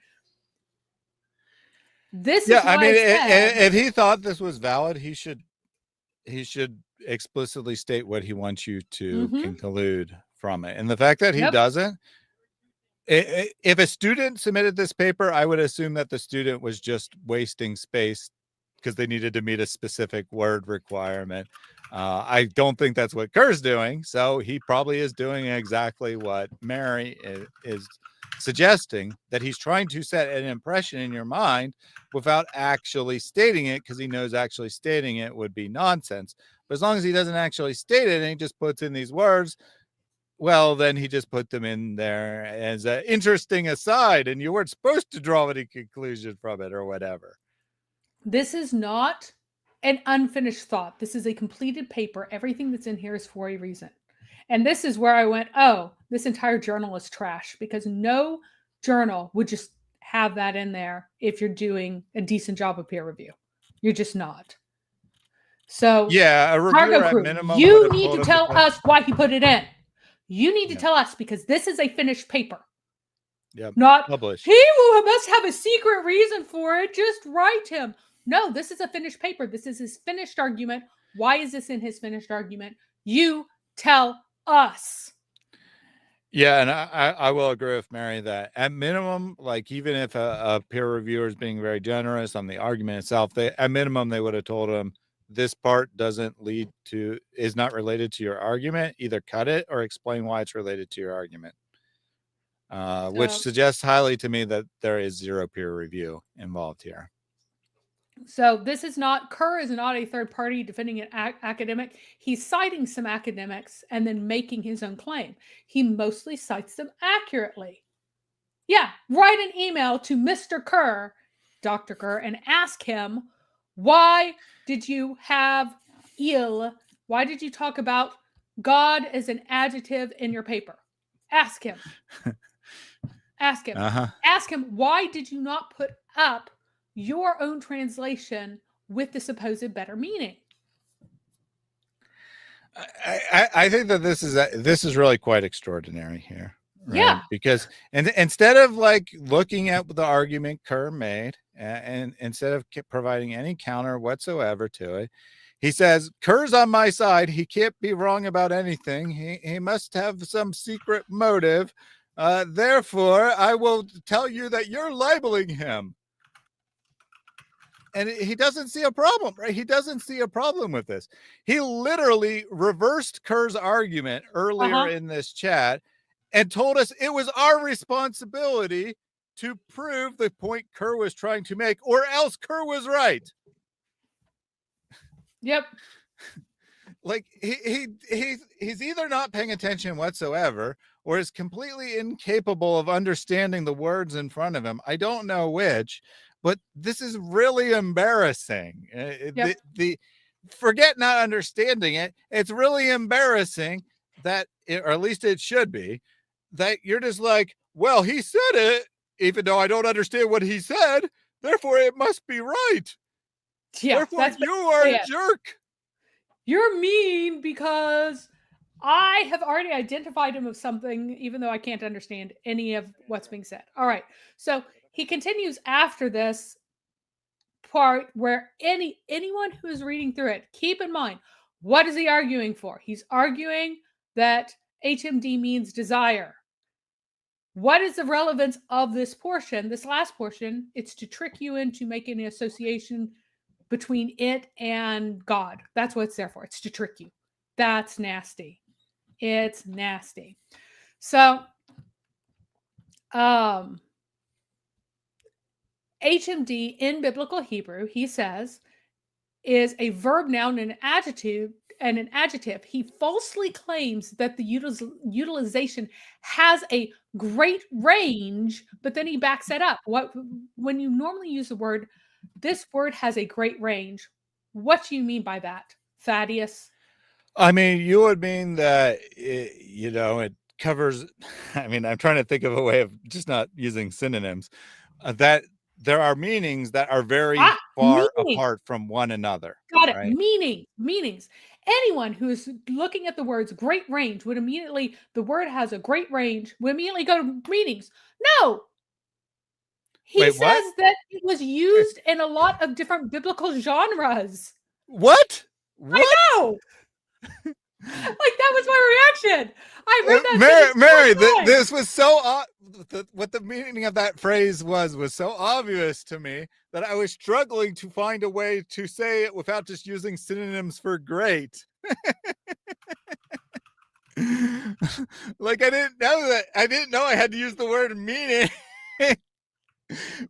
This is why
I mean,
said,
if he thought this was valid, he should explicitly state what he wants you to conclude from it. And the fact that he doesn't, if a student submitted this paper, I would assume that the student was just wasting space because they needed to meet a specific word requirement. I don't think that's what Kerr's doing. So he probably is doing exactly what Mary is suggesting, that he's trying to set an impression in your mind without actually stating it, because he knows actually stating it would be nonsense. But as long as he doesn't actually state it and he just puts in these words, well, then he just put them in there as an interesting aside, and you weren't supposed to draw any conclusion from it or whatever.
This is not an unfinished thought. This is a completed paper. Everything that's in here is for a reason. And this is where I went, oh, this entire journal is trash, because no journal would just have that in there if you're doing a decent job of peer review. You're just not. So,
yeah, a reviewer
Cargo
at
Crew,
minimum
you need to tell us why he put it in. You need to tell us, because this is a finished paper.
Yep.
Not
published.
He must have a secret reason for it. Just write him. No, this is a finished paper. This is his finished argument. Why is this in his finished argument? You tell us.
Yeah, and I will agree with Mary that at minimum, like even if a peer reviewer is being very generous on the argument itself, at minimum they would have told him this part is not related to your argument. Either cut it or explain why it's related to your argument. Which suggests highly to me that there is zero peer review involved here.
So this is not, Kerr is not a third party defending an academic. He's citing some academics and then making his own claim. He mostly cites them accurately. Yeah, write an email to Mr. Kerr, Dr. Kerr, and ask him, why did you have why did you talk about God as an adjective in your paper? Ask him. Ask him. Ask him, why did you not put up your own translation with the supposed better meaning?
I think that this is really quite extraordinary here. Right?
Yeah.
Because instead of like looking at the argument Kerr made, and instead of providing any counter whatsoever to it, he says, Kerr's on my side. He can't be wrong about anything. He must have some secret motive. Therefore, I will tell you that you're libeling him. And he doesn't see a problem, right? He doesn't see a problem with this. He literally reversed Kerr's argument earlier in this chat and told us it was our responsibility to prove the point Kerr was trying to make, or else Kerr was right.
Yep.
Like he's either not paying attention whatsoever, or is completely incapable of understanding the words in front of him. I don't know which, but this is really embarrassing.
Yep.
The forget not understanding it. It's really embarrassing that, or at least it should be, that you're just like, well, he said it, even though I don't understand what he said. Therefore, it must be right.
Yeah,
Therefore,
that's
you are
basically
a
it.
jerk.
You're mean because I have already identified him of something, even though I can't understand any of what's being said. All right. So he continues after this part where anyone who is reading through it, keep in mind, what is he arguing for? He's arguing that HMD means desire. What is the relevance of this portion, this last portion? It's to trick you into making an association between it and God. That's what it's there for. It's to trick you. That's nasty. It's nasty. So, HMD in biblical Hebrew, he says, is a verb, noun, and an adjective. He falsely claims that the utilization has a great range, but then he backs it up. When you normally use the word, this word has a great range. What do you mean by that, Thaddeus?
I mean, you would mean that it covers. I mean, I'm trying to think of a way of just not using synonyms. That there are meanings that are very far
meaning.
apart from one another.
Got it.
Right?
Meanings. Anyone who is looking at the words great range would immediately, the word has a great range, would immediately go to meanings. No. He
Wait,
says
what?
that it was used in a lot of different biblical genres.
What?
I know. Like, that was my reaction. I read that.
Mary, this was so what the meaning of that phrase was so obvious to me that I was struggling to find a way to say it without just using synonyms for great. Like, I didn't know I had to use the word meaning.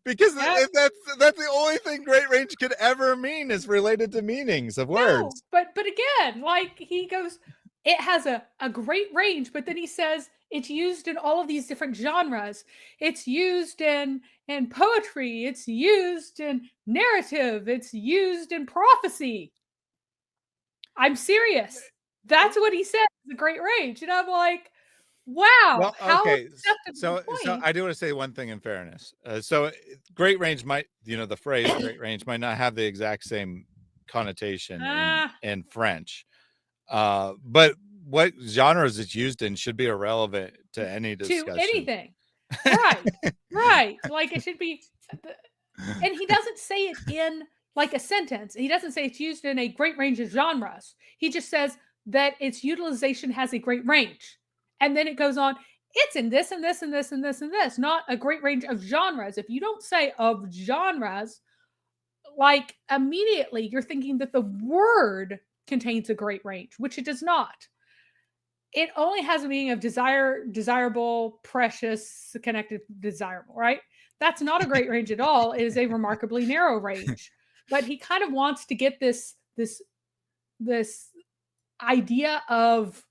Because that's the only thing great range could ever mean, is related to meanings of words.
No, but again, like, he goes, it has a great range, but then he says it's used in all of these different genres. It's used in poetry, it's used in narrative, it's used in prophecy. I'm serious. That's what he said, the great range. And I'm like, wow.
Well,
how
okay.
acceptable
So I do want to say one thing in fairness. So great range might, the phrase great range might not have the exact same connotation in French. But what genres it's used in should be irrelevant to any discussion.
To anything. Right. Right. Like, it should be. And he doesn't say it in like a sentence. He doesn't say it's used in a great range of genres. He just says that its utilization has a great range. And then it goes on, it's in this and this and this and this and this, not a great range of genres. If you don't say of genres, like, immediately you're thinking that the word contains a great range, which it does not. It only has a meaning of desirable, precious, connected, desirable, right? That's not a great range at all. It is a remarkably narrow range. But he kind of wants to get this idea of,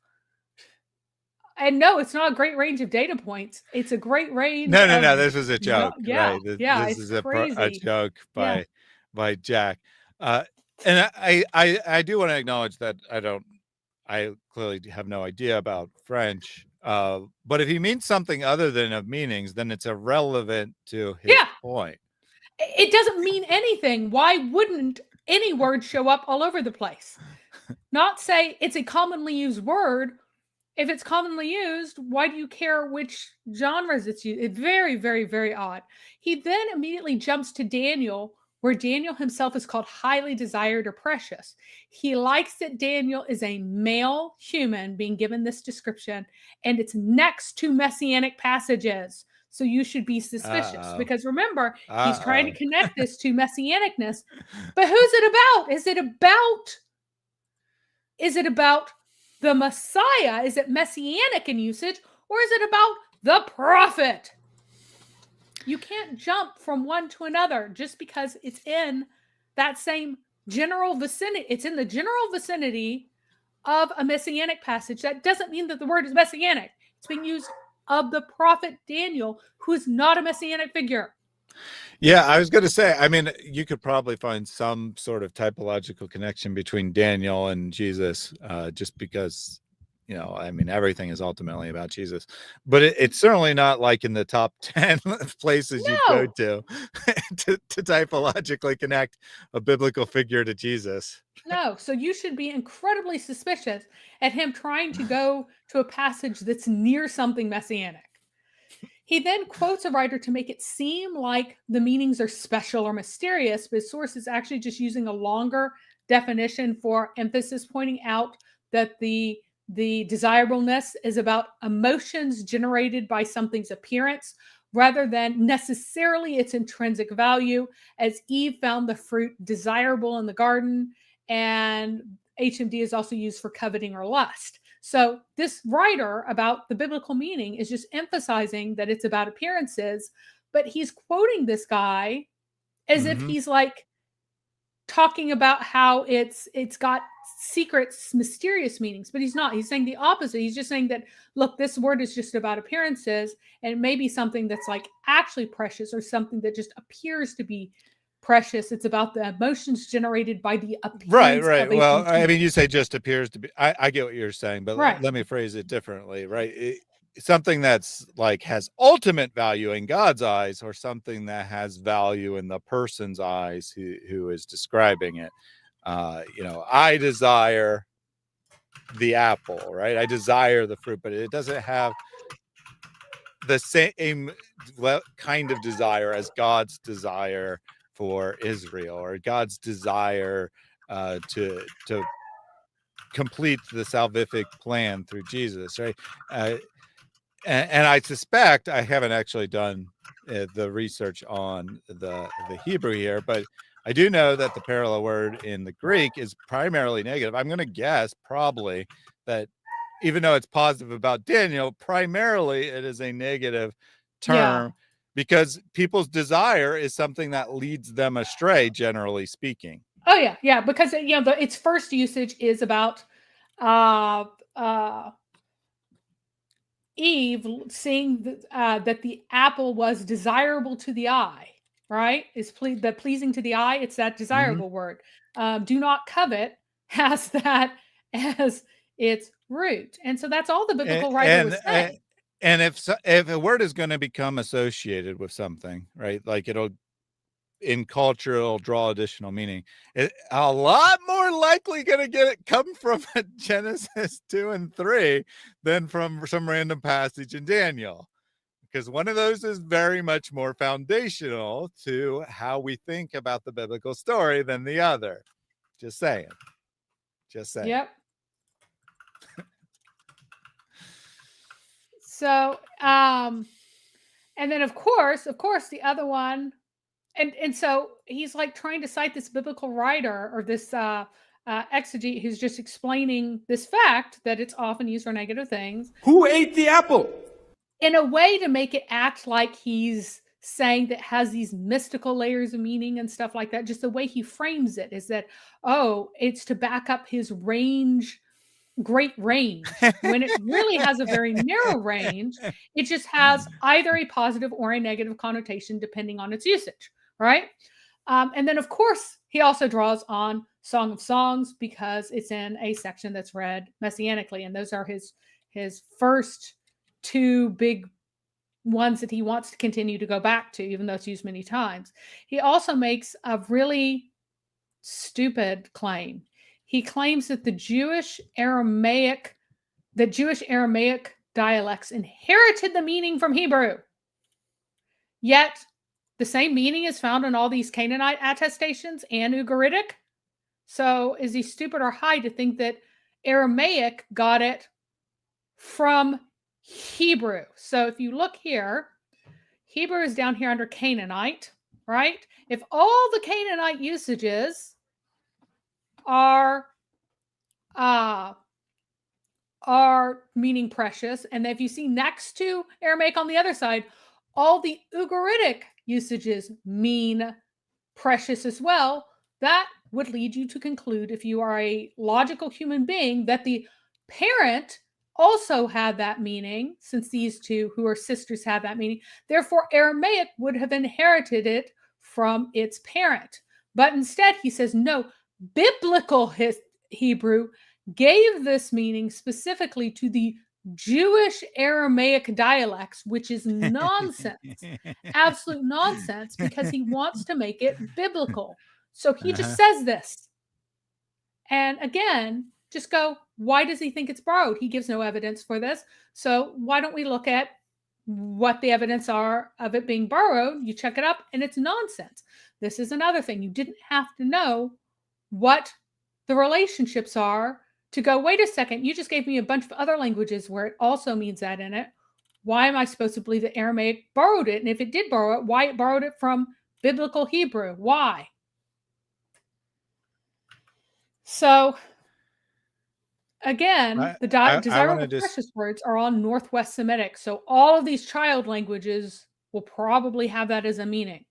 and no, it's not a great range of data points. It's a great range.
No. This was a joke.
Yeah,
right?
yeah.
This
It's
is
crazy.
a joke by Jack. And I do want to acknowledge that I clearly have no idea about French. But if he means something other than of meanings, then it's irrelevant to his point.
It doesn't mean anything. Why wouldn't any word show up all over the place? Not say it's a commonly used word. If it's commonly used, why do you care which genres it's used? It's very, very, very odd. He then immediately jumps to Daniel, where Daniel himself is called highly desired or precious. He likes that Daniel is a male human being given this description, and it's next to messianic passages. So you should be suspicious, because remember, he's trying to connect this to messianicness. But who's it about? Is it about the Messiah? Is it messianic in usage, or is it about the prophet? You can't jump from one to another just because it's in that same general vicinity. It's in the general vicinity of a messianic passage. That doesn't mean that the word is messianic. It's being used of the prophet Daniel, who is not a messianic figure.
Yeah, I was going to say, I mean, you could probably find some sort of typological connection between Daniel and Jesus, just because, you know, I mean, everything is ultimately about Jesus, but it's certainly not like in the top 10 places you go
No.
to typologically connect a biblical figure to Jesus.
No, so you should be incredibly suspicious at him trying to go to a passage that's near something messianic. He then quotes a writer to make it seem like the meanings are special or mysterious, but his source is actually just using a longer definition for emphasis, pointing out that the desirableness is about emotions generated by something's appearance rather than necessarily its intrinsic value, as Eve found the fruit desirable in the garden, and HMD is also used for coveting or lust. So this writer about the biblical meaning is just emphasizing that it's about appearances, but he's quoting this guy as if he's like talking about how it's got secret, mysterious meanings, but he's not. He's saying the opposite. He's just saying that, look, this word is just about appearances, and it may be something that's like actually precious or something that just appears to be precious. It's about the emotions generated by the appearance.
Right. Well, I mean, you say just appears to be. I get what you're saying, but
right.
let me phrase it differently. Right, something that's like has ultimate value in God's eyes, or something that has value in the person's eyes who is describing it. You know, I desire the apple, right? I desire the fruit, but it doesn't have the same kind of desire as God's desire for Israel, or God's desire to complete the salvific plan through Jesus, right? And I suspect, I haven't actually done the research on the Hebrew here, but I do know that the parallel word in the Greek is primarily negative. I'm going to guess probably that even though it's positive about Daniel, primarily it is a negative term, because people's desire is something that leads them astray, generally speaking.
Oh yeah, because you know its first usage is about Eve seeing that the apple was desirable to the eye, right? Is pleasing to the eye. It's that desirable word. Do not covet has that as its root, and so that's all the biblical writer was saying.
And if a word is going to become associated with something, right, like it'll in culture, it'll draw additional meaning. It, a lot more likely going to get it come from Genesis 2 and 3 than from some random passage in Daniel, because one of those is very much more foundational to how we think about the biblical story than the other. Just saying.
Yep. So, and then of course, the other one, and so he's like trying to cite this biblical writer or this exegete who's just explaining this fact that it's often used for negative things.
Who ate the apple?
In a way to make it act like he's saying that has these mystical layers of meaning and stuff like that. Just the way he frames it is that, oh, it's to back up his great range, when it really has a very narrow range. It just has either a positive or a negative connotation depending on its usage, right? And then, of course, he also draws on Song of Songs because it's in a section that's read messianically, and those are his first two big ones that he wants to continue to go back to, even though it's used many times. He also makes a really stupid claim. He claims that the Jewish Aramaic dialects inherited the meaning from Hebrew. Yet the same meaning is found in all these Canaanite attestations and Ugaritic. So is he stupid or high to think that Aramaic got it from Hebrew? So if you look here, Hebrew is down here under Canaanite, right? If all the Canaanite usages are meaning precious. And if you see next to Aramaic on the other side, all the Ugaritic usages mean precious as well. That would lead you to conclude, if you are a logical human being, that the parent also had that meaning, since these two who are sisters have that meaning. Therefore, Aramaic would have inherited it from its parent. But instead, he says, no, biblical Hebrew gave this meaning specifically to the Jewish Aramaic dialects, which is nonsense, absolute nonsense, because he wants to make it biblical. So he just says this. And again, just go, why does he think it's borrowed? He gives no evidence for this. So why don't we look at what the evidence are of it being borrowed? You check it up and it's nonsense. This is another thing. You didn't have to know what the relationships are to go, wait a second, you just gave me a bunch of other languages where it also means that in it. Why am I supposed to believe that Aramaic borrowed it? And if it did borrow it, why it borrowed it from biblical Hebrew? Why? So again, the desirable precious words are all Northwest Semitic. So all of these child languages will probably have that as a meaning.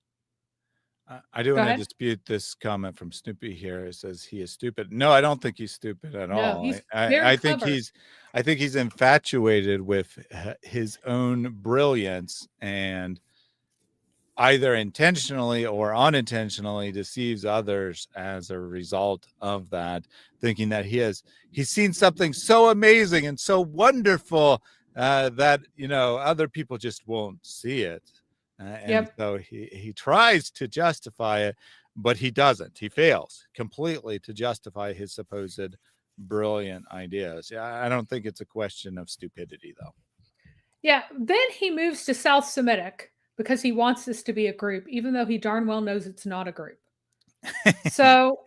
I do want to dispute this comment from Snoopy here. It says he is stupid. No, I don't think he's stupid at all.
He's
I think he's infatuated with his own brilliance, and either intentionally or unintentionally deceives others as a result of that, thinking that he's seen something so amazing and so wonderful that other people just won't see it. So he tries to justify it, but he doesn't. He fails completely to justify his supposed brilliant ideas. Yeah, I don't think it's a question of stupidity, though.
Yeah, then he moves to South Semitic because he wants this to be a group, even though he darn well knows it's not a group. So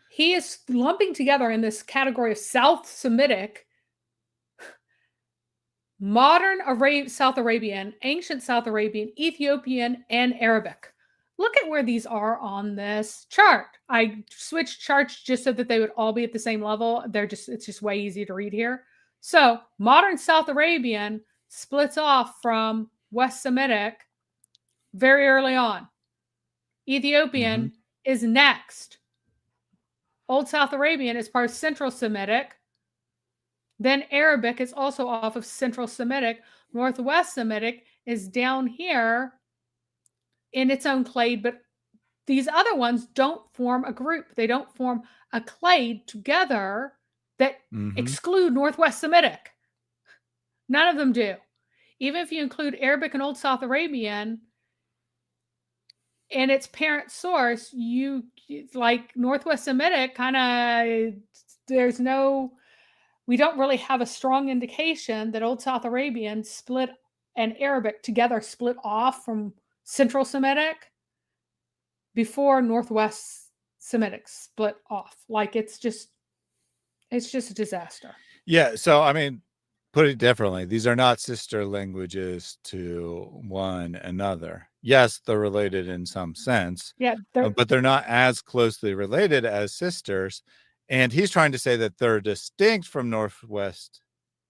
he is lumping together in this category of South Semitic modern South Arabian, ancient South Arabian, Ethiopian, and Arabic. Look at where these are on this chart. I switched charts just so that they would all be at the same level. It's just way easy to read here. So modern South Arabian splits off from West Semitic very early on. Ethiopian is next. Old South Arabian is part of Central Semitic. Then Arabic is also off of Central Semitic. Northwest Semitic is down here in its own clade, but these other ones don't form a group. They don't form a clade together that exclude Northwest Semitic. None of them do. Even if you include Arabic and Old South Arabian in its parent source, you like Northwest Semitic we don't really have a strong indication that Old South Arabian split and Arabic together split off from Central Semitic before Northwest Semitic split off. Like it's just a disaster.
Yeah. So, I mean, put it differently, these are not sister languages to one another. Yes, they're related in some sense.
Yeah.
But they're not as closely related as sisters. And he's trying to say that they're distinct from Northwest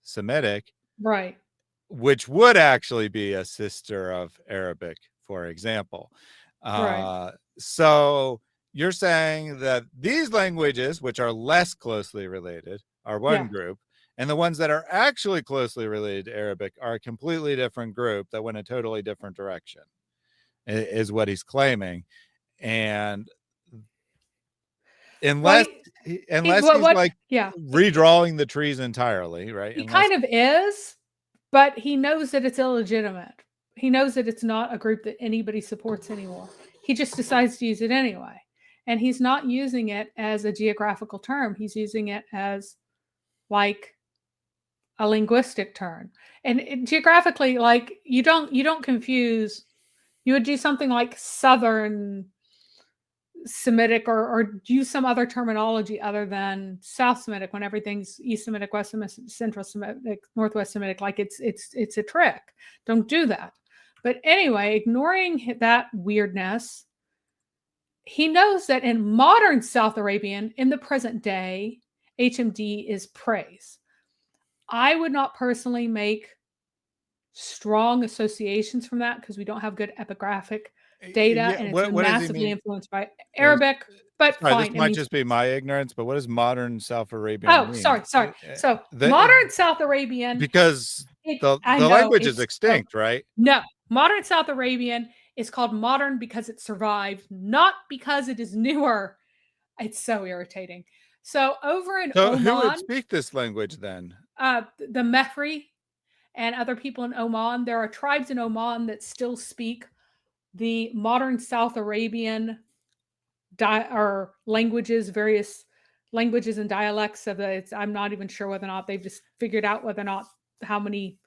Semitic,
right?
Which would actually be a sister of Arabic, for example.
Right.
So you're saying that these languages, which are less closely related, are one group, and the ones that are actually closely related to Arabic are a completely different group that went a totally different direction, is what he's claiming. And unless he's redrawing the trees entirely, right?
He kind of is, but he knows that it's illegitimate. He knows that it's not a group that anybody supports anymore. He just decides to use it anyway. And he's not using it as a geographical term. He's using it as like a linguistic term. And geographically, like you don't confuse. You would do something like Southern Semitic or use some other terminology other than South Semitic when everything's East Semitic, West Semitic, Central Semitic, Northwest Semitic. Like it's a trick. Don't do that. But anyway, ignoring that weirdness, he knows that in modern South Arabian, in the present day, HMD is praise. I would not personally make strong associations from that because we don't have good epigraphic data,
Yeah,
and it's
what does he
massively
mean?
influenced by
Is
Arabic. But
Sorry, this
fine, it
might
means
just be my ignorance, but what does modern South Arabian
oh,
mean?
sorry. So
The
modern South Arabian,
because
I
the
know
language is
it's so
extinct, right?
no, modern South Arabian is called modern because it survived, not because it is newer. It's so irritating. So over in
So who would
Oman,
speak this language then?
the Mehri and other people in Oman, there are tribes in Oman that still speak the modern South Arabian or languages, various languages and dialects of it. I'm not even sure whether or not they've just figured out whether or not how many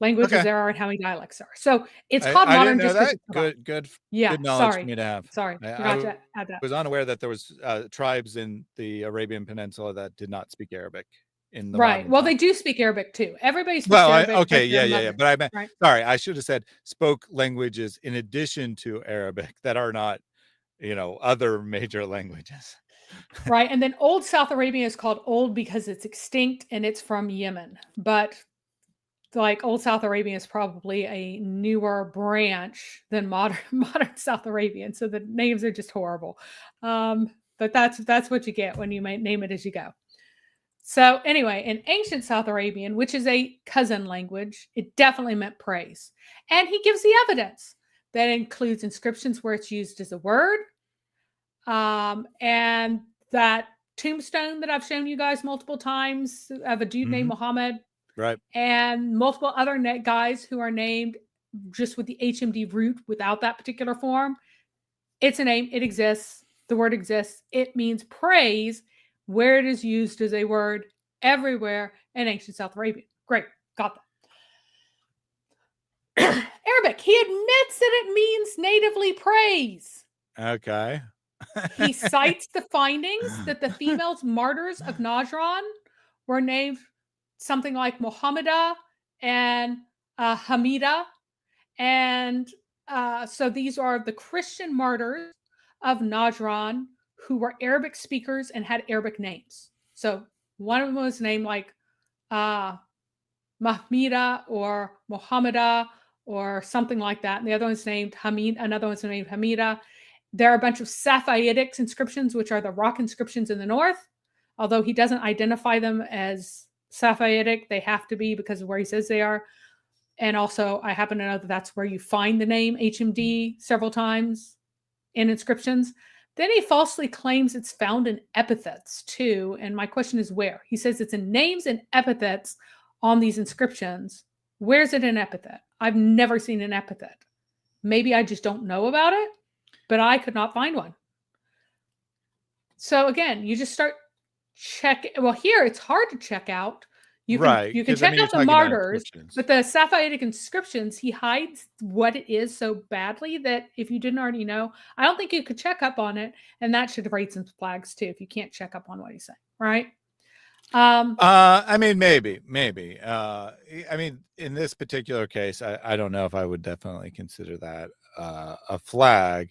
languages
Okay.
there are and how many dialects are. So it's
I
called
didn't
modern
know
just because
that.
it's survived. Yeah,
Good knowledge for
sorry.
me to have.
Sorry.
I
Forgot to add that.
was unaware that there was tribes in the Arabian Peninsula that did not speak Arabic in the
Right.
modern
Well,
time.
they do speak Arabic too. Everybody speaks
Well,
Arabic as
okay,
their
yeah.
mother,
But I meant,
right?
sorry, I should have said spoke languages in addition to Arabic that are not, other major languages.
Right. And then Old South Arabian is called old because it's extinct and it's from Yemen. But like Old South Arabian is probably a newer branch than modern South Arabian. So the names are just horrible. But that's what you get when you name it as you go. So anyway, in ancient South Arabian, which is a cousin language, it definitely meant praise. And he gives the evidence that includes inscriptions where it's used as a word. And that tombstone that I've shown you guys multiple times of a dude named Muhammad,
Right.
and multiple other guys who are named just with the HMD root without that particular form. It's a name. It exists. The word exists. It means praise where it is used as a word everywhere in ancient South Arabia. Great. Got that. Arabic. He admits that it means natively praise.
Okay.
He cites the findings that the females martyrs of Najran were named something like Muhammada and Hamida. And so these are the Christian martyrs of Najran who were Arabic speakers and had Arabic names. So one of them was named like Mahmida or Muhammada or something like that. And the other one's named Hamid, another one's named Hamida. There are a bunch of Safavidic inscriptions, which are the rock inscriptions in the north. Although he doesn't identify them as Safavidic, they have to be because of where he says they are. And also, I happen to know that that's where you find the name HMD several times in inscriptions. Then he falsely claims it's found in epithets too. And my question is where? He says it's in names and epithets on these inscriptions. Where's it in epithet? I've never seen an epithet. Maybe I just don't know about it, but I could not find one. So again, you just start checking. Well, here it's hard to check out. You can check out the martyrs, but the Safavidic inscriptions, he hides what it is so badly that if you didn't already know, I don't think you could check up on it, and that should raise some flags too if you can't check up on what he's saying, right?
I mean, maybe. I mean, in this particular case, I don't know if I would definitely consider that a flag.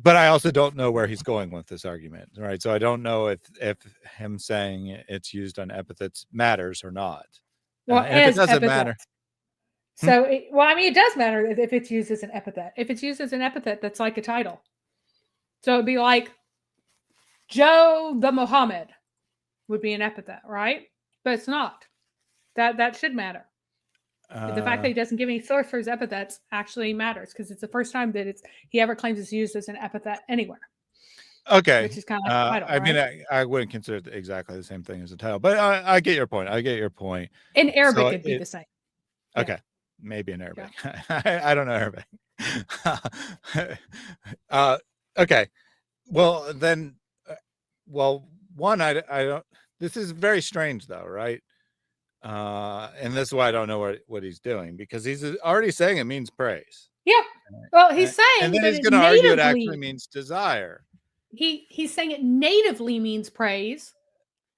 But I also don't know where he's going with this argument, right? So I don't know if him saying it's used on epithets matters or not.
Well,
and if it doesn't matter.
So, it does matter if it's used as an epithet. If it's used as an epithet, that's like a title. So it'd be like Joe the Muhammad would be an epithet, right? But it's not. That should matter. The fact that he doesn't give any source for his epithets actually matters because it's the first time that he ever claims it's used as an epithet anywhere.
Okay,
which is kind of like a title.
I
right?
mean, I wouldn't consider it exactly the same thing as a title, but I get your point.
In Arabic,
So
it'd be the same.
Okay, maybe in Arabic. Yeah. I don't know Arabic. Okay, well then, one I don't. This is very strange though, right? And this is why I don't know what he's doing, because he's already saying it means praise.
Yeah. Well, he's saying
and then
that
he's going to argue it actually means desire.
He's saying it natively means praise,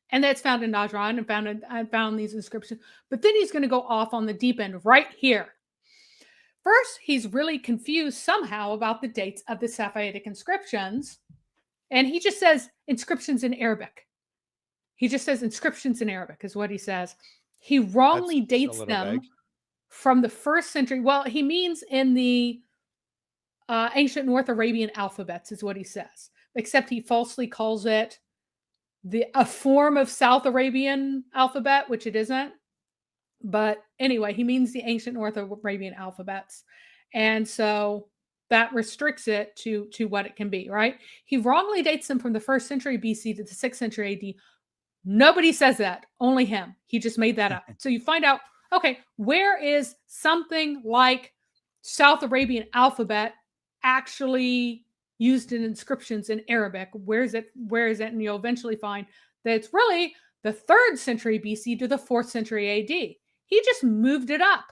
and that's found in Najran and found these inscriptions. But then he's going to go off on the deep end right here. First, he's really confused somehow about the dates of the Safavidic inscriptions, and he just says inscriptions in Arabic. He just says inscriptions in Arabic is what he says. He wrongly
That's a
dates
little
them
vague.
from the 1st century. Well, he means in the ancient North Arabian alphabets is what he says, except he falsely calls it a form of South Arabian alphabet, which it isn't. But anyway, he means the ancient North Arabian alphabets. And so that restricts it to what it can be, right? He wrongly dates them from the 1st century BC to the 6th century AD. Nobody says that, only him. He just made that up. So you find out, okay, where is something like South Arabian alphabet actually used in inscriptions in Arabic? Where is it? And you'll eventually find that it's really the 3rd century BC to the 4th century AD. He just moved it up.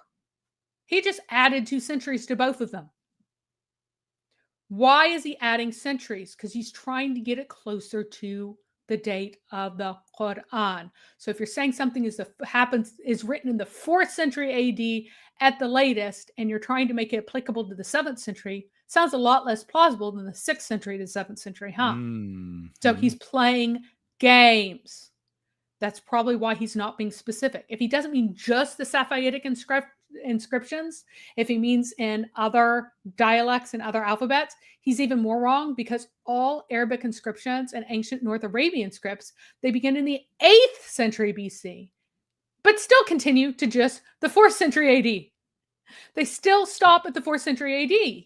He just added 2 centuries to both of them. Why is he adding centuries? Because he's trying to get it closer to the date of the Quran. So if you're saying something is written in the 4th century AD at the latest, and you're trying to make it applicable to the 7th century, sounds a lot less plausible than the 6th century to the 7th century, huh? So he's playing games. That's probably why he's not being specific. If he doesn't mean just the Safavidic inscriptions, if he means in other dialects and other alphabets, he's even more wrong, because all Arabic inscriptions and ancient North Arabian scripts, they begin in the 8th century BC, but still continue to just the 4th century AD. They still stop at the 4th century AD.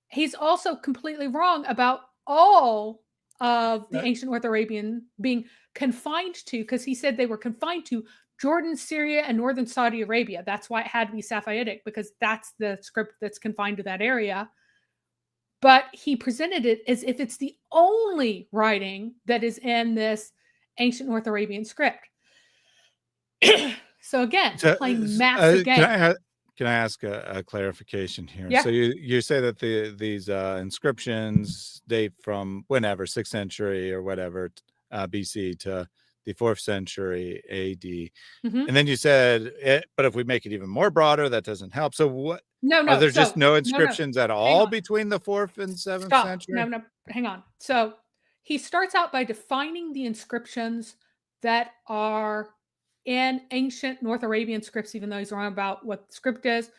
He's also completely wrong about all of the ancient North Arabian being confined to, because he said they were confined to Jordan, Syria, and northern Saudi Arabia. That's why it had to be Safavidic, because that's the script that's confined to that area. But he presented it as if it's the only writing that is in this ancient North Arabian script. So again, playing massive games.
Can I ask a clarification here?
Yeah.
So you say that these inscriptions date from whenever, 6th century or whatever BC to the 4th century AD, and then you said, but if we make it even more broader, that doesn't help. So what?
No.
Are there just no inscriptions at all between the 4th and 7th century?
No, hang on. So he starts out by defining the inscriptions that are in ancient North Arabian scripts, even though he's wrong about what the script is.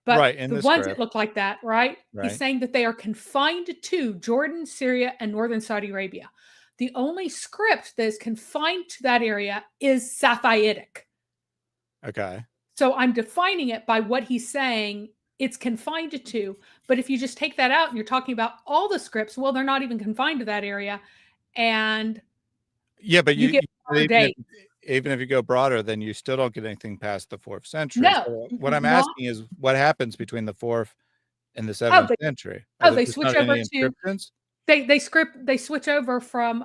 But the ones that look like that, right? He's saying that they are confined to Jordan, Syria, and northern Saudi Arabia. The only script that is confined to that area is Safavidic.
Okay.
So I'm defining it by what he's saying it's confined to. But if you just take that out and you're talking about all the scripts, well, they're not even confined to that area. And
yeah, but you
get
even if you go broader, then you still don't get anything past the 4th century.
No.
So what I'm asking is, what happens between the 4th and the 7th century?
They switch over to they switch over from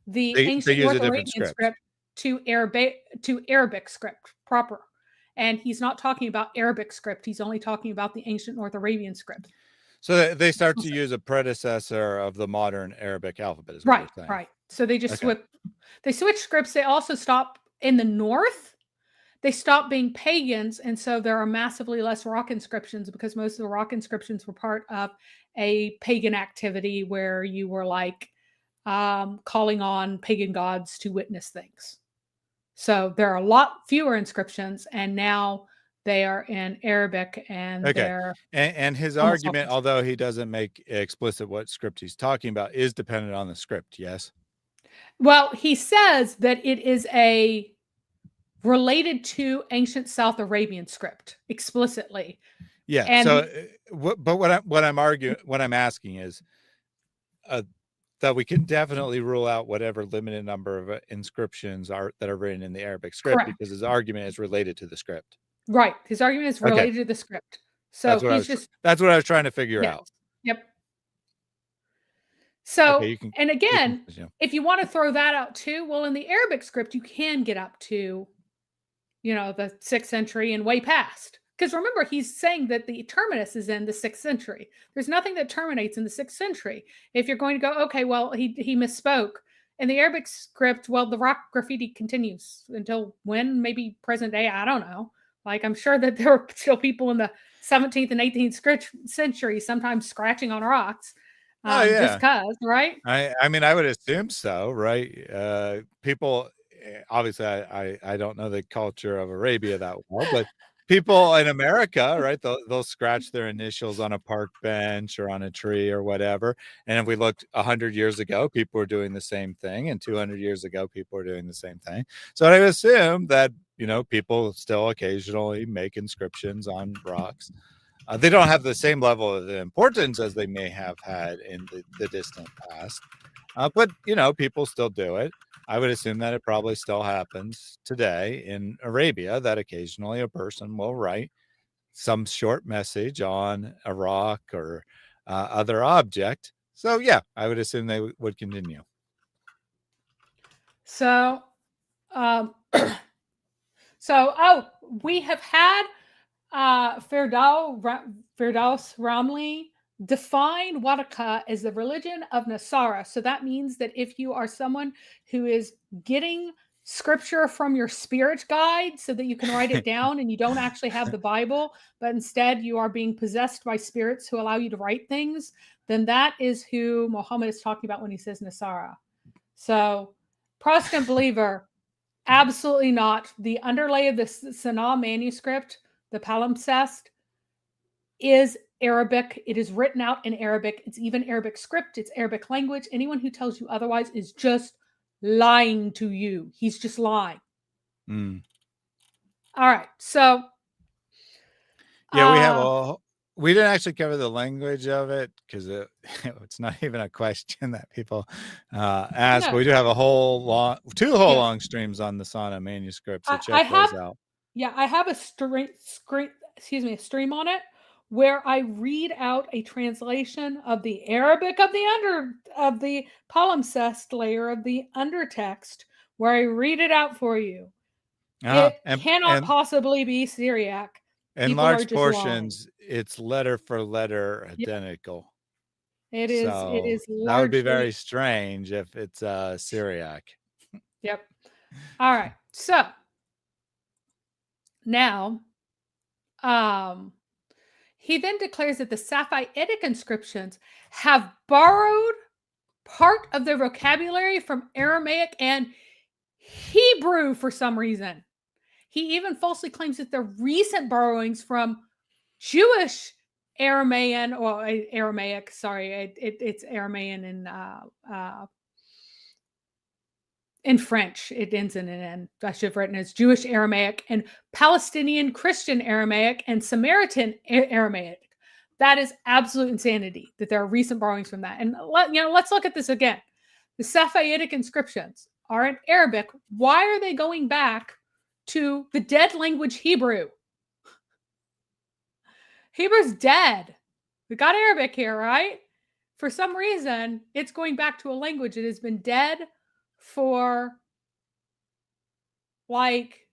the ancient North Arabian script to Arabic script proper. And he's not talking about Arabic script. He's only talking about the ancient North Arabian script.
So they start to use a predecessor of the modern Arabic alphabet, is what you're saying.
Right. So they just switch scripts. They also stop in the north. They stop being pagans, and so there are massively less rock inscriptions, because most of the rock inscriptions were part of a pagan activity where you were like calling on pagan gods to witness things. So there are a lot fewer inscriptions, and now they are in Arabic, and they're
and his argument, although he doesn't make explicit what script he's talking about, is dependent on the script. Yes.
Well, he says that it is related to ancient South Arabian script explicitly.
Yeah.
And
but what I'm asking is that we can definitely rule out whatever limited number of inscriptions that are written in the Arabic script, because his argument is related to the script.
Right. His argument is related to the script. So
that's what I was trying to figure out.
Yep. So, and again, if you want to throw that out too, well, in the Arabic script, you can get up to, the 6th century and way past. Because remember, he's saying that the terminus is in the 6th century. There's nothing that terminates in the 6th century. If you're going to go, okay, well, he misspoke. In the Arabic script, well, the rock graffiti continues until when? Maybe present day? I don't know. Like, I'm sure that there are still people in the 17th and 18th century sometimes scratching on rocks.
Oh
Just
yeah.
cause, right?
I mean, I would assume so, right? People, obviously, I don't know the culture of Arabia that well, but people in America, right? They'll scratch their initials on a park bench or on a tree or whatever. And if we looked 100 years ago, people were doing the same thing, and 200 years ago, people were doing the same thing. So I would assume that people still occasionally make inscriptions on rocks. They don't have the same level of importance as they may have had in the distant past. But people still do it. I would assume that it probably still happens today in Arabia, that occasionally a person will write some short message on a rock or other object. So yeah, I would assume they would continue.
So, um, we have had Firdaus Ramli define Wadaka as the religion of Nasara. So that means that if you are someone who is getting scripture from your spirit guide so that you can write it down and you don't actually have the Bible, but instead you are being possessed by spirits who allow you to write things, then that is who Muhammad is talking about when he says Nasara. So, Protestant believer, absolutely not. The underlay of the Sanaa manuscript, the palimpsest, is Arabic. It is written out in Arabic. It's even Arabic script. It's Arabic language. Anyone who tells you otherwise is just lying to you. He's just lying.
Mm.
All right. So,
Yeah, we didn't actually cover the language of it because it's not even a question that people ask.
No.
But we do have two whole long streams on the Sana manuscript, so check those out.
Yeah, I have a stream on it where I read out a translation of the Arabic of the palimpsest layer of the undertext, where I read it out for you. It cannot possibly be Syriac.
In large portions, it's letter for letter identical.
It is. It is largely.
That would be very strange if it's Syriac.
Yep. All right. So now, he then declares that the Safavidic inscriptions have borrowed part of their vocabulary from Aramaic and Hebrew for some reason. He even falsely claims that they're recent borrowings from Jewish Aramaean, or Aramaic, sorry, it's Aramaean in French. It ends in an N. I should have written as Jewish Aramaic and Palestinian Christian Aramaic and Samaritan Aramaic. That is absolute insanity that there are recent borrowings from that. And let's look at this again. The Safavidic inscriptions are in Arabic. Why are they going back to the dead language Hebrew? Hebrew's dead. We got Arabic here, right? For some reason, it's going back to a language that has been dead for like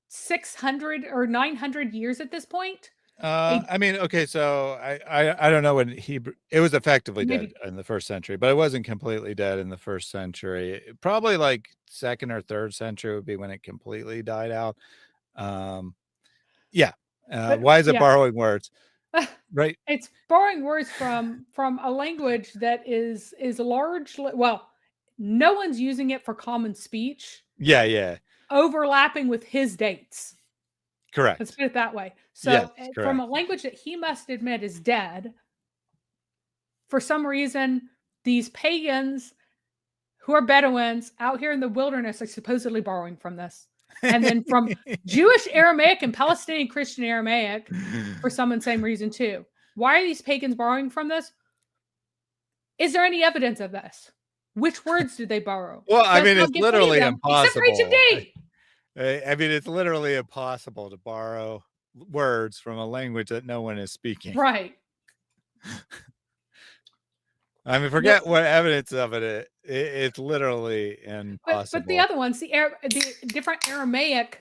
600 or 900 years at this point.
I mean, okay, so I don't know when Hebrew, it was effectively dead in the first century, but it wasn't completely dead in the first century. Probably like second or third century would be when it completely died out. Yeah. Why is it borrowing words? Right.
It's borrowing words from a language that is largely, well, no one's using it for common speech.
Yeah.
Overlapping with his dates.
Correct.
Let's put it that way. So from a language that he must admit is dead, for some reason, these pagans who are Bedouins out here in the wilderness are supposedly borrowing from this. And then from Jewish Aramaic and Palestinian Christian Aramaic for some and same reason too. Why are these pagans borrowing from this? Is there any evidence of this? Which words did they borrow?
Well, I mean, it's literally impossible.
Except for HMD.
I mean, it's literally impossible to borrow words from a language that no one is speaking.
Right.
I mean, forget what evidence of it. It's literally impossible.
But the other ones, the different Aramaic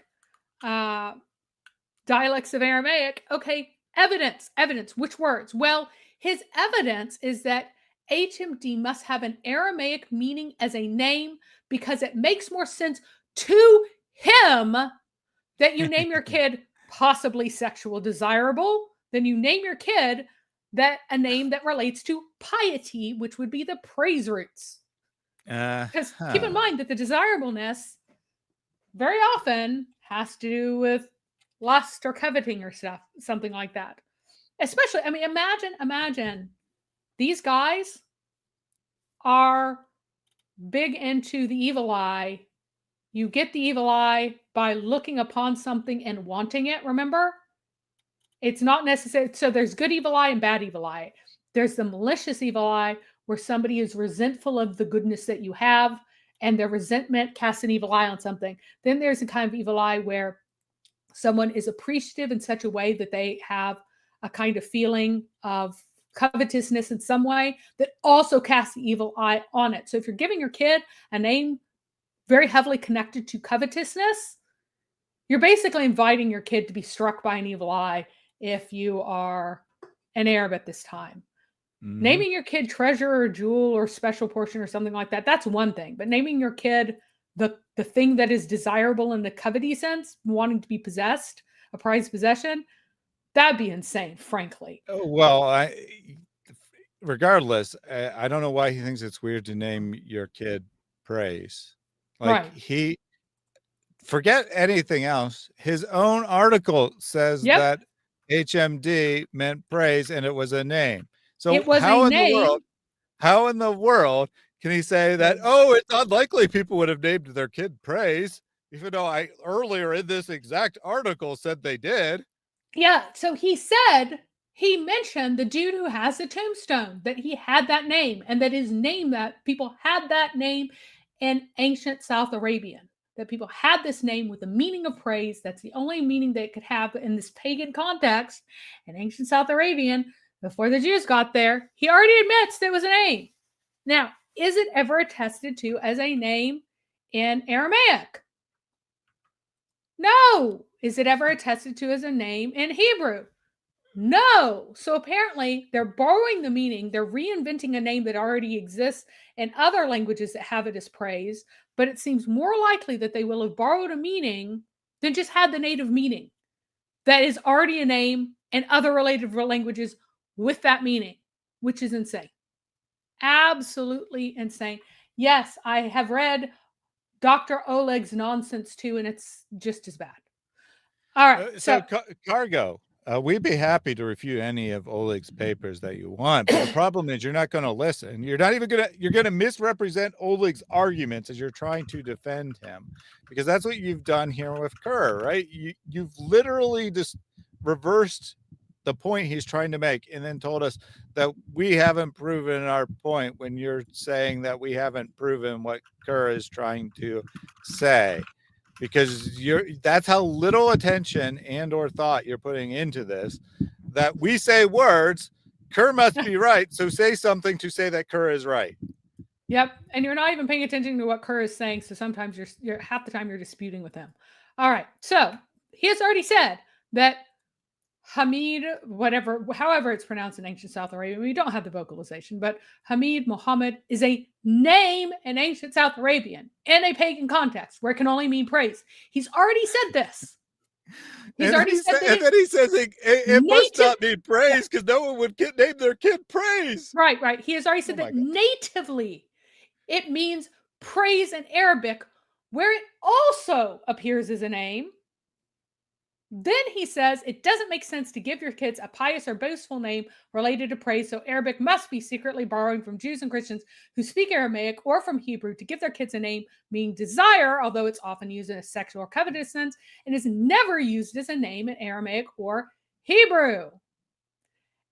dialects of Aramaic. Okay, evidence. Which words? Well, his evidence is that HMD must have an Aramaic meaning as a name because it makes more sense to him that you name your kid possibly sexual desirable than you name your kid that a name that relates to piety, which would be the praise roots. Because keep in mind that the desirableness very often has to do with lust or coveting or stuff, something like that. Especially, I mean, imagine these guys are big into the evil eye. You get the evil eye by looking upon something and wanting it, remember? It's not necessary. So there's good evil eye and bad evil eye. There's the malicious evil eye where somebody is resentful of the goodness that you have and their resentment casts an evil eye on something. Then there's a kind of evil eye where someone is appreciative in such a way that they have a kind of feeling of covetousness in some way that also casts the evil eye on it. So if you're giving your kid a name very heavily connected to covetousness, you're basically inviting your kid to be struck by an evil eye if you are an Arab at this time.
Mm-hmm.
Naming your kid treasure or jewel or special portion or something like that, that's one thing. But naming your kid the thing that is desirable in the covety sense, wanting to be possessed, a prized possession, that'd be insane, frankly.
Well, regardless, I don't know why he thinks it's weird to name your kid Praise. Like
Right.
Forget anything else. His own article says
Yep.
that HMD meant praise and it was a name. So
It was
how
a
in the
name.
world, how in the world can he say that, oh, it's unlikely people would have named their kid Praise, even though I earlier in this exact article said they did?
Yeah. So he mentioned the dude who has the tombstone, that he had that name and that his name, that people had that name in ancient South Arabian, that people had this name with the meaning of praise. That's the only meaning they could have in this pagan context in ancient South Arabian before the Jews got there. He already admits there was a name. Now, is it ever attested to as a name in Aramaic? No. Is it ever attested to as a name in Hebrew? No. So apparently they're borrowing the meaning. They're reinventing a name that already exists in other languages that have it as praise. But it seems more likely that they will have borrowed a meaning than just had the native meaning that is already a name in other related languages with that meaning, which is insane. Absolutely insane. Yes, I have read Dr. Oleg's nonsense too, and it's just as bad. All right.
So Cargo, we'd be happy to refute any of Oleg's papers that you want, but the problem is you're not going to listen. You're not even you're going to misrepresent Oleg's arguments as you're trying to defend him, because that's what you've done here with Kerr, right? You've literally just reversed the point he's trying to make and then told us that we haven't proven our point when you're saying that we haven't proven what Kerr is trying to say, because that's how little attention and or thought you're putting into this, that we say words, Kerr must be right, so say something to say that Kerr is right.
Yep. And you're not even paying attention to what Kerr is saying, so sometimes you're half the time you're disputing with him. All right. So he has already said that Hamid, however it's pronounced in ancient South Arabia, we don't have the vocalization, but Hamid Muhammad is a name in ancient South Arabian in a pagan context where it can only mean praise. He's already said this.
And then he says it must not mean praise because no one would name their kid Praise.
Right. He has already said that natively it means praise in Arabic, where it also appears as a name. Then he says it doesn't make sense to give your kids a pious or boastful name related to praise, so Arabic must be secretly borrowing from Jews and Christians who speak Aramaic or from Hebrew to give their kids a name meaning desire, although it's often used in a sexual or covetous sense, and is never used as a name in Aramaic or Hebrew.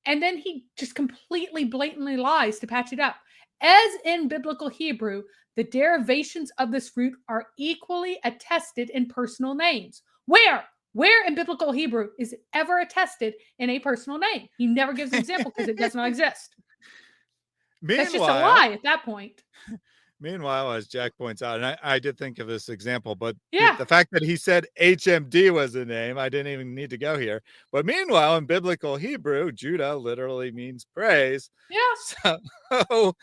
And then he just completely blatantly lies to patch it up. As in biblical Hebrew, the derivations of this root are equally attested in personal names. Where in biblical Hebrew is it ever attested in a personal name? He never gives an example because it does not exist. That's just a lie at that point.
Meanwhile, as Jack points out, and I did think of this example, but
yeah,
the fact that he said HMD was a name, I didn't even need to go here. But meanwhile, in biblical Hebrew, Judah literally means praise.
Yeah.
So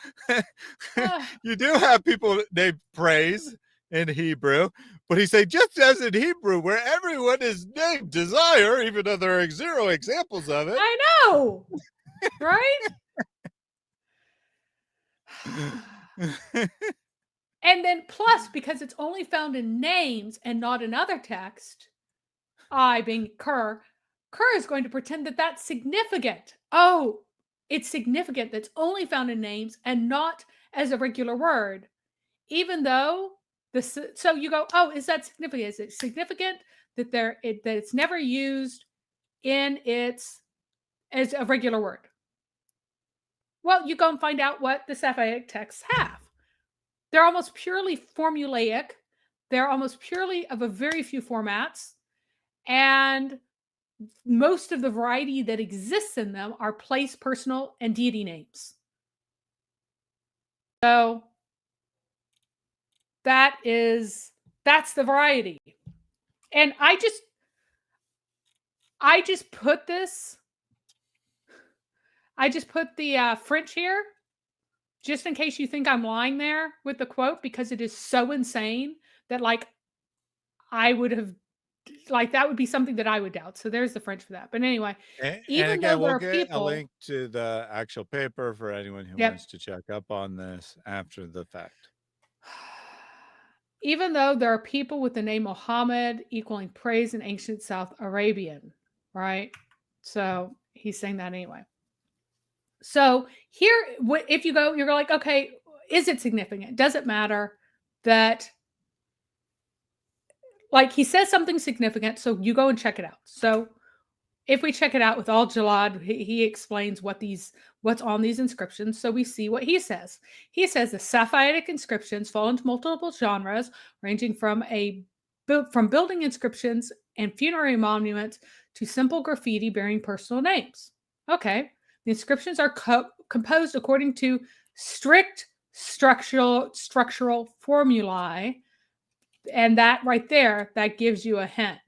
you do have people named Praise in Hebrew, but he said just as in Hebrew, where everyone is named Desire, even though there are zero examples of it.
I know. Right? And then plus, because it's only found in names and not in other text, I being Kerr is going to pretend that that's significant. Oh, it's significant that's only found in names and not as a regular word. Even though so you go, oh, is that significant? Is it significant that that it's never used in its as a regular word? Well, you go and find out what the Sapphic texts have. They're almost purely formulaic. They're almost purely of a very few formats. And most of the variety that exists in them are place, personal, and deity names. So that's the variety. And I just put the French here just in case you think I'm lying there with the quote, because it is so insane that I would have that would be something that I would doubt. So there's the French for that. But anyway,
And
even
again,
though
we'll
there are
get a
people,
link to the actual paper for anyone who
Yep.
wants to check up on this after the fact.
even though there are people with the name Muhammad equaling praise in ancient South Arabian, right? So he's saying that anyway. So here, if you go, you're like, okay, is it significant? Does it matter that, he says something significant? So you go and check it out. So if we check it out with Al Jalad, he explains what's on these inscriptions. So we see what he says. He says the Sapphitic inscriptions fall into multiple genres, ranging from building inscriptions and funerary monuments to simple graffiti bearing personal names. Okay, the inscriptions are composed according to strict structural formulae, and that right there, that gives you a hint.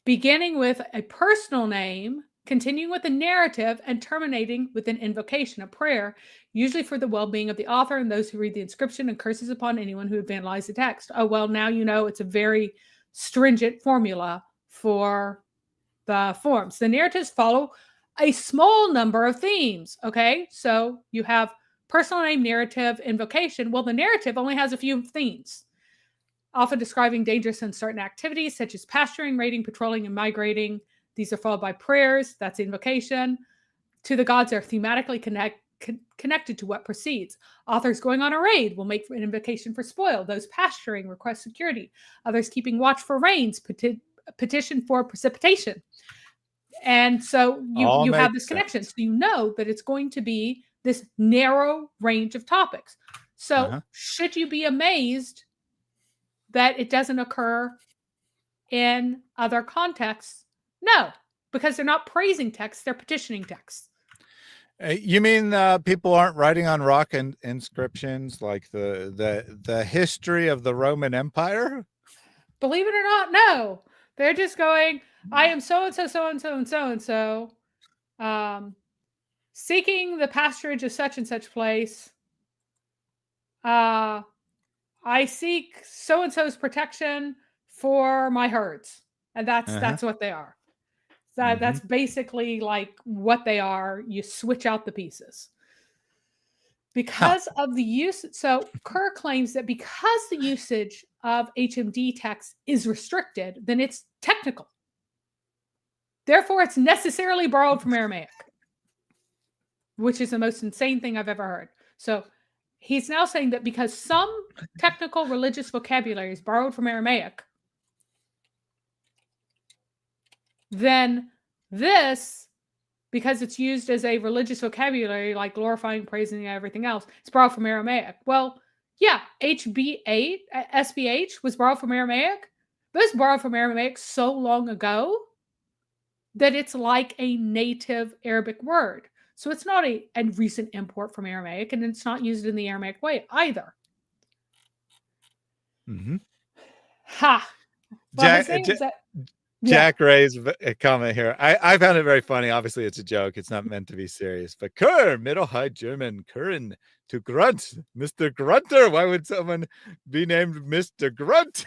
Beginning with a personal name, continuing with a narrative, and terminating with an invocation, a prayer, usually for the well-being of the author and those who read the inscription, and curses upon anyone who would vandalize the text. Oh, well, now you know it's a very stringent formula for the forms. The narratives follow a small number of themes, okay? So you have personal name, narrative, invocation. Well, the narrative only has a few themes, often describing dangerous and uncertain activities such as pasturing, raiding, patrolling, and migrating. These are followed by prayers. That's invocation. To the gods are thematically connected to what precedes. Authors going on a raid will make an invocation for spoil. Those pasturing request security. Others keeping watch for rains, petition for precipitation. And so you have this connection. So you know that it's going to be this narrow range of topics. So should you be amazed that it doesn't occur in other contexts? No, because they're not praising texts, they're petitioning texts.
You mean people aren't writing on rock and inscriptions like the history of the Roman Empire?
Believe it or not, no. They're just going, I am so-and-so, so-and-so, and so-and-so, seeking the pasturage of such and such place. I seek so-and-so's protection for my herds. And that's what they are. That's basically like what they are. You switch out the pieces. Because of the use, so Kerr claims that because the usage of HMD text is restricted, then it's technical. Therefore, it's necessarily borrowed from Aramaic, which is the most insane thing I've ever heard. So he's now saying that because some technical religious vocabulary is borrowed from Aramaic, then this, because it's used as a religious vocabulary, like glorifying, praising, and everything else, it's borrowed from Aramaic. Well, yeah, SBH was borrowed from Aramaic, but it's borrowed from Aramaic so long ago that it's like a native Arabic word. So it's not a recent import from Aramaic, and it's not used in the Aramaic way either. Ha! Well,
Jack raised a comment here. I found it very funny. Obviously, it's a joke. It's not meant to be serious. But Kur, Middle High German, Kurin, to grunt, Mr. Grunter. Why would someone be named Mr. Grunt?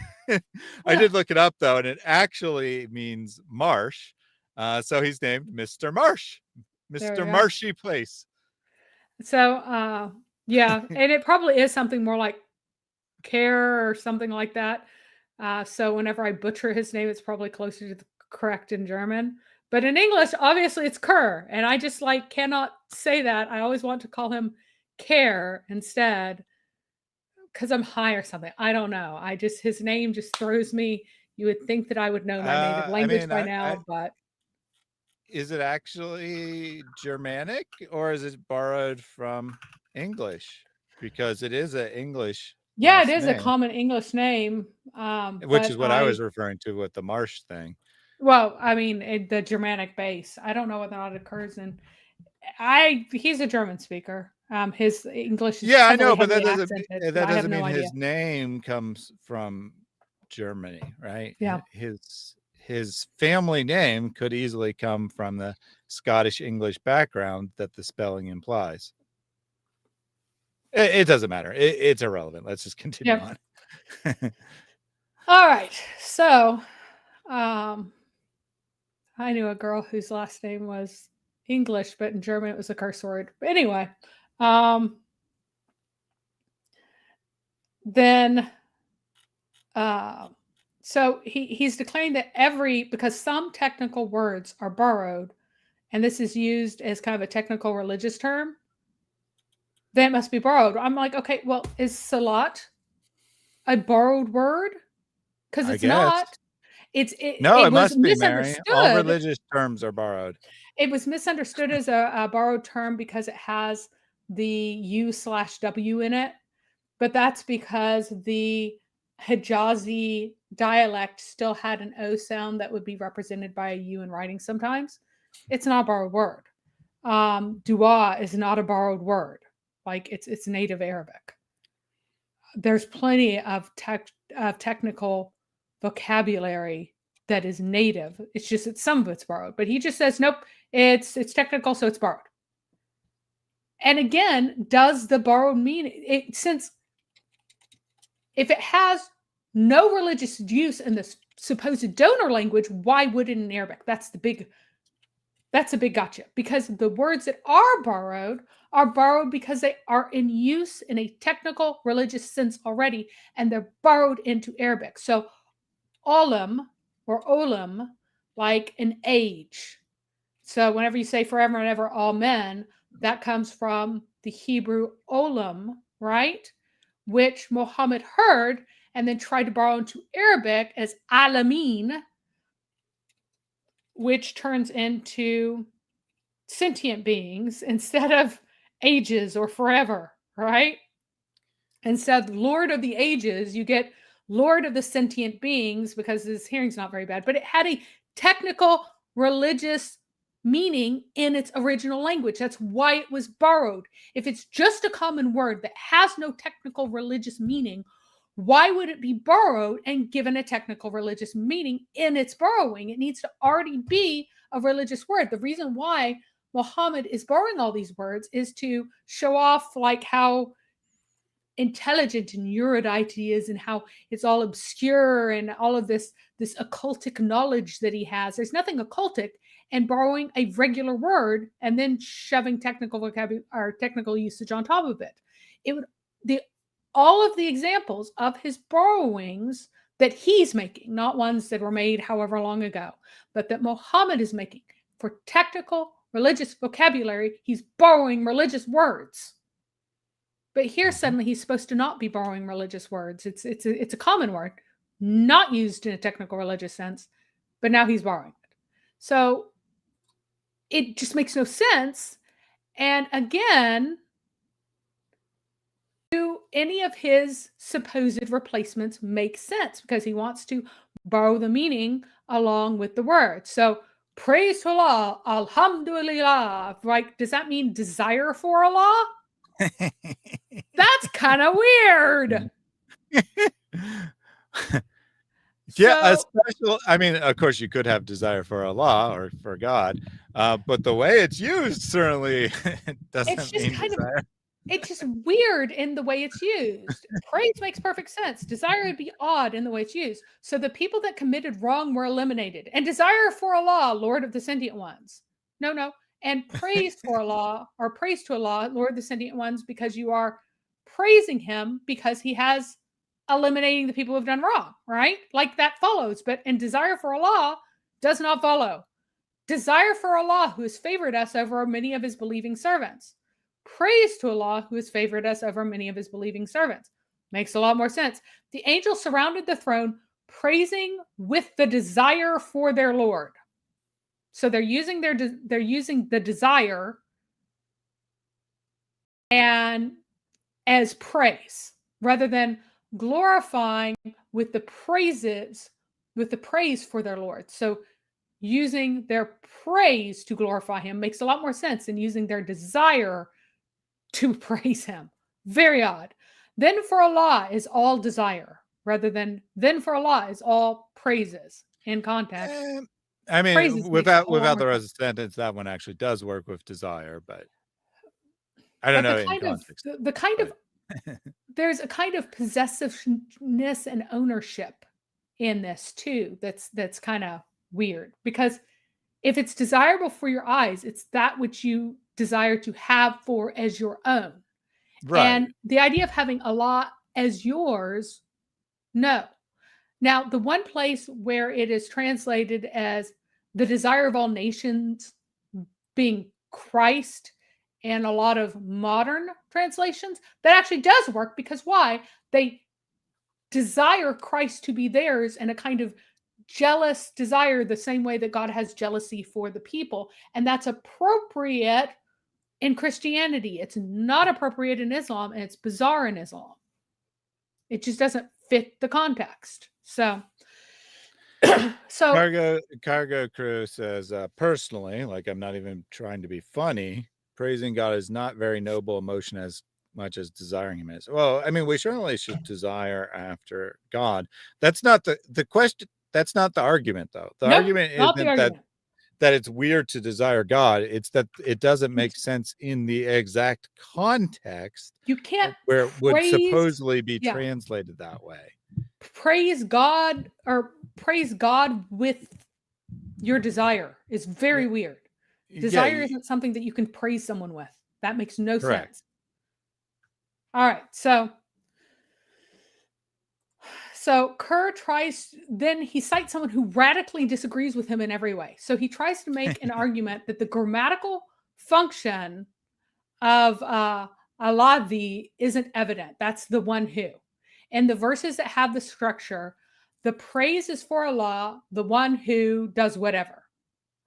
I did look it up, though, and it actually means marsh. So he's named Mr. Marsh,
There
Mr.
you go.
Marshy Place.
So, yeah, and it probably is something more like Care or something like that. So whenever I butcher his name, it's probably closer to the correct in German. But in English, obviously it's Kerr, and I just like cannot say that. I always want to call him Care instead because I'm high or something. I don't know. I just his name just throws me. You would think that I would know my native language by now, but
is it actually Germanic or is it borrowed from English? Because it is an English.
yeah, it is a
name,
common English name.
which is what I was referring to with the Marsh thing.
Well, I mean, the Germanic base. I don't know whether or not it occurs in. He's a German speaker. His English is
I know, but
heavily
that
accented,
doesn't
I have
mean
no idea.
his name comes from Germany, right?
Yeah.
His family name could easily come from the Scottish English background that the spelling implies. It doesn't matter. It's irrelevant. Let's just continue on.
All right. So, I knew a girl whose last name was English, but in German it was a curse word. But anyway, then, so he's declaring that because some technical words are borrowed, and this is used as kind of a technical religious term, then it must be borrowed. I'm like, okay, well, is salat a borrowed word? Because it's not. It was
must be, Mary.
misunderstood.
All religious terms are borrowed.
It was misunderstood as a borrowed term because it has the U/W in it, but that's because the Hijazi dialect still had an O sound that would be represented by a U in writing sometimes. It's not a borrowed word. Dua is not a borrowed word. Like it's native Arabic. There's plenty of technical vocabulary that is native. It's just that some of it's borrowed. But he just says, nope, it's technical, so it's borrowed. And again, does the borrowed mean since if it has no religious use in the supposed donor language, why would it in Arabic? That's a big gotcha. Because the words that are borrowed because they are in use in a technical religious sense already, and they're borrowed into Arabic. So olam or olam, like an age. So whenever you say forever and ever, amen, that comes from the Hebrew olam, right? Which Muhammad heard and then tried to borrow into Arabic as alamin, which turns into sentient beings instead of ages or forever, right? Instead, Lord of the Ages, you get Lord of the sentient beings, because his hearing's not very bad, but it had a technical religious meaning in its original language. That's why it was borrowed. If it's just a common word that has no technical religious meaning, why would it be borrowed and given a technical religious meaning in its borrowing? It needs to already be a religious word. The reason why Muhammad is borrowing all these words is to show off like how intelligent and erudite he is and how it's all obscure and all of this occultic knowledge that he has. There's nothing occultic in borrowing a regular word and then shoving technical vocabulary or technical usage on top of it. All of the examples of his borrowings that he's making, not ones that were made however long ago, but that Muhammad is making for technical religious vocabulary, he's borrowing religious words. But here suddenly he's supposed to not be borrowing religious words. It's a common word, not used in a technical religious sense, but now he's borrowing it. So it just makes no sense. And again, do any of his supposed replacements make sense? Because he wants to borrow the meaning along with the word. So praise to Allah, alhamdulillah, right? Does that mean desire for Allah? That's kind of weird.
Yeah, I mean, of course, you could have desire for Allah or for God, but the way it's used certainly doesn't mean desire.
it's just weird in the way it's used. Praise makes perfect sense. Desire would be odd in the way it's used. So the people that committed wrong were eliminated. And desire for Allah, Lord of the sentient ones. No. And praise for Allah, or praise to Allah, Lord of the sentient ones, because you are praising him because he has eliminating the people who have done wrong, right? Like that follows. But and desire for Allah does not follow. Desire for Allah, who has favored us over many of his believing servants. Praise to Allah, who has favored us over many of his believing servants. Makes a lot more sense. The angels surrounded the throne, praising with the desire for their Lord. So they're using the desire and as praise rather than glorifying with the praise for their Lord. So using their praise to glorify him makes a lot more sense than using their desire to praise him. Very odd. Then for Allah is all desire rather than then for Allah is all praises in context.
I mean,
Praises make a
without
whole lot
the
more
rest of the sentence, that one actually does work with desire, but I don't
But
know
the
in
kind of
context.
the kind of there's a kind of possessiveness and ownership in this too that's kind of weird, because if it's desirable for your eyes, it's that which you desire to have for as your own.
Right.
And the idea of having Allah as yours, no. Now, the one place where it is translated as the desire of all nations being Christ and a lot of modern translations, that actually does work because why? They desire Christ to be theirs in a kind of jealous desire, the same way that God has jealousy for the people. And that's appropriate in Christianity. It's not appropriate in Islam, and it's bizarre in Islam. It just doesn't fit the context. So
Cargo Crew says, personally, like I'm not even trying to be funny, praising God is not very noble emotion as much as desiring him is. Well, I mean, we certainly should desire after God. That's not the question. That's not the argument, though. The argument isn't that it's weird to desire God. It's that it doesn't make sense in the exact context
you can't
where it would supposedly be translated that way.
Praise God or praise God with your desire is very weird. Desire isn't something that you can praise someone with. That makes no sense. All right, so Kerr then he cites someone who radically disagrees with him in every way. So he tries to make an argument that the grammatical function of Allah isn't evident. That's the one who. And the verses that have the structure, the praise is for Allah, the one who does whatever,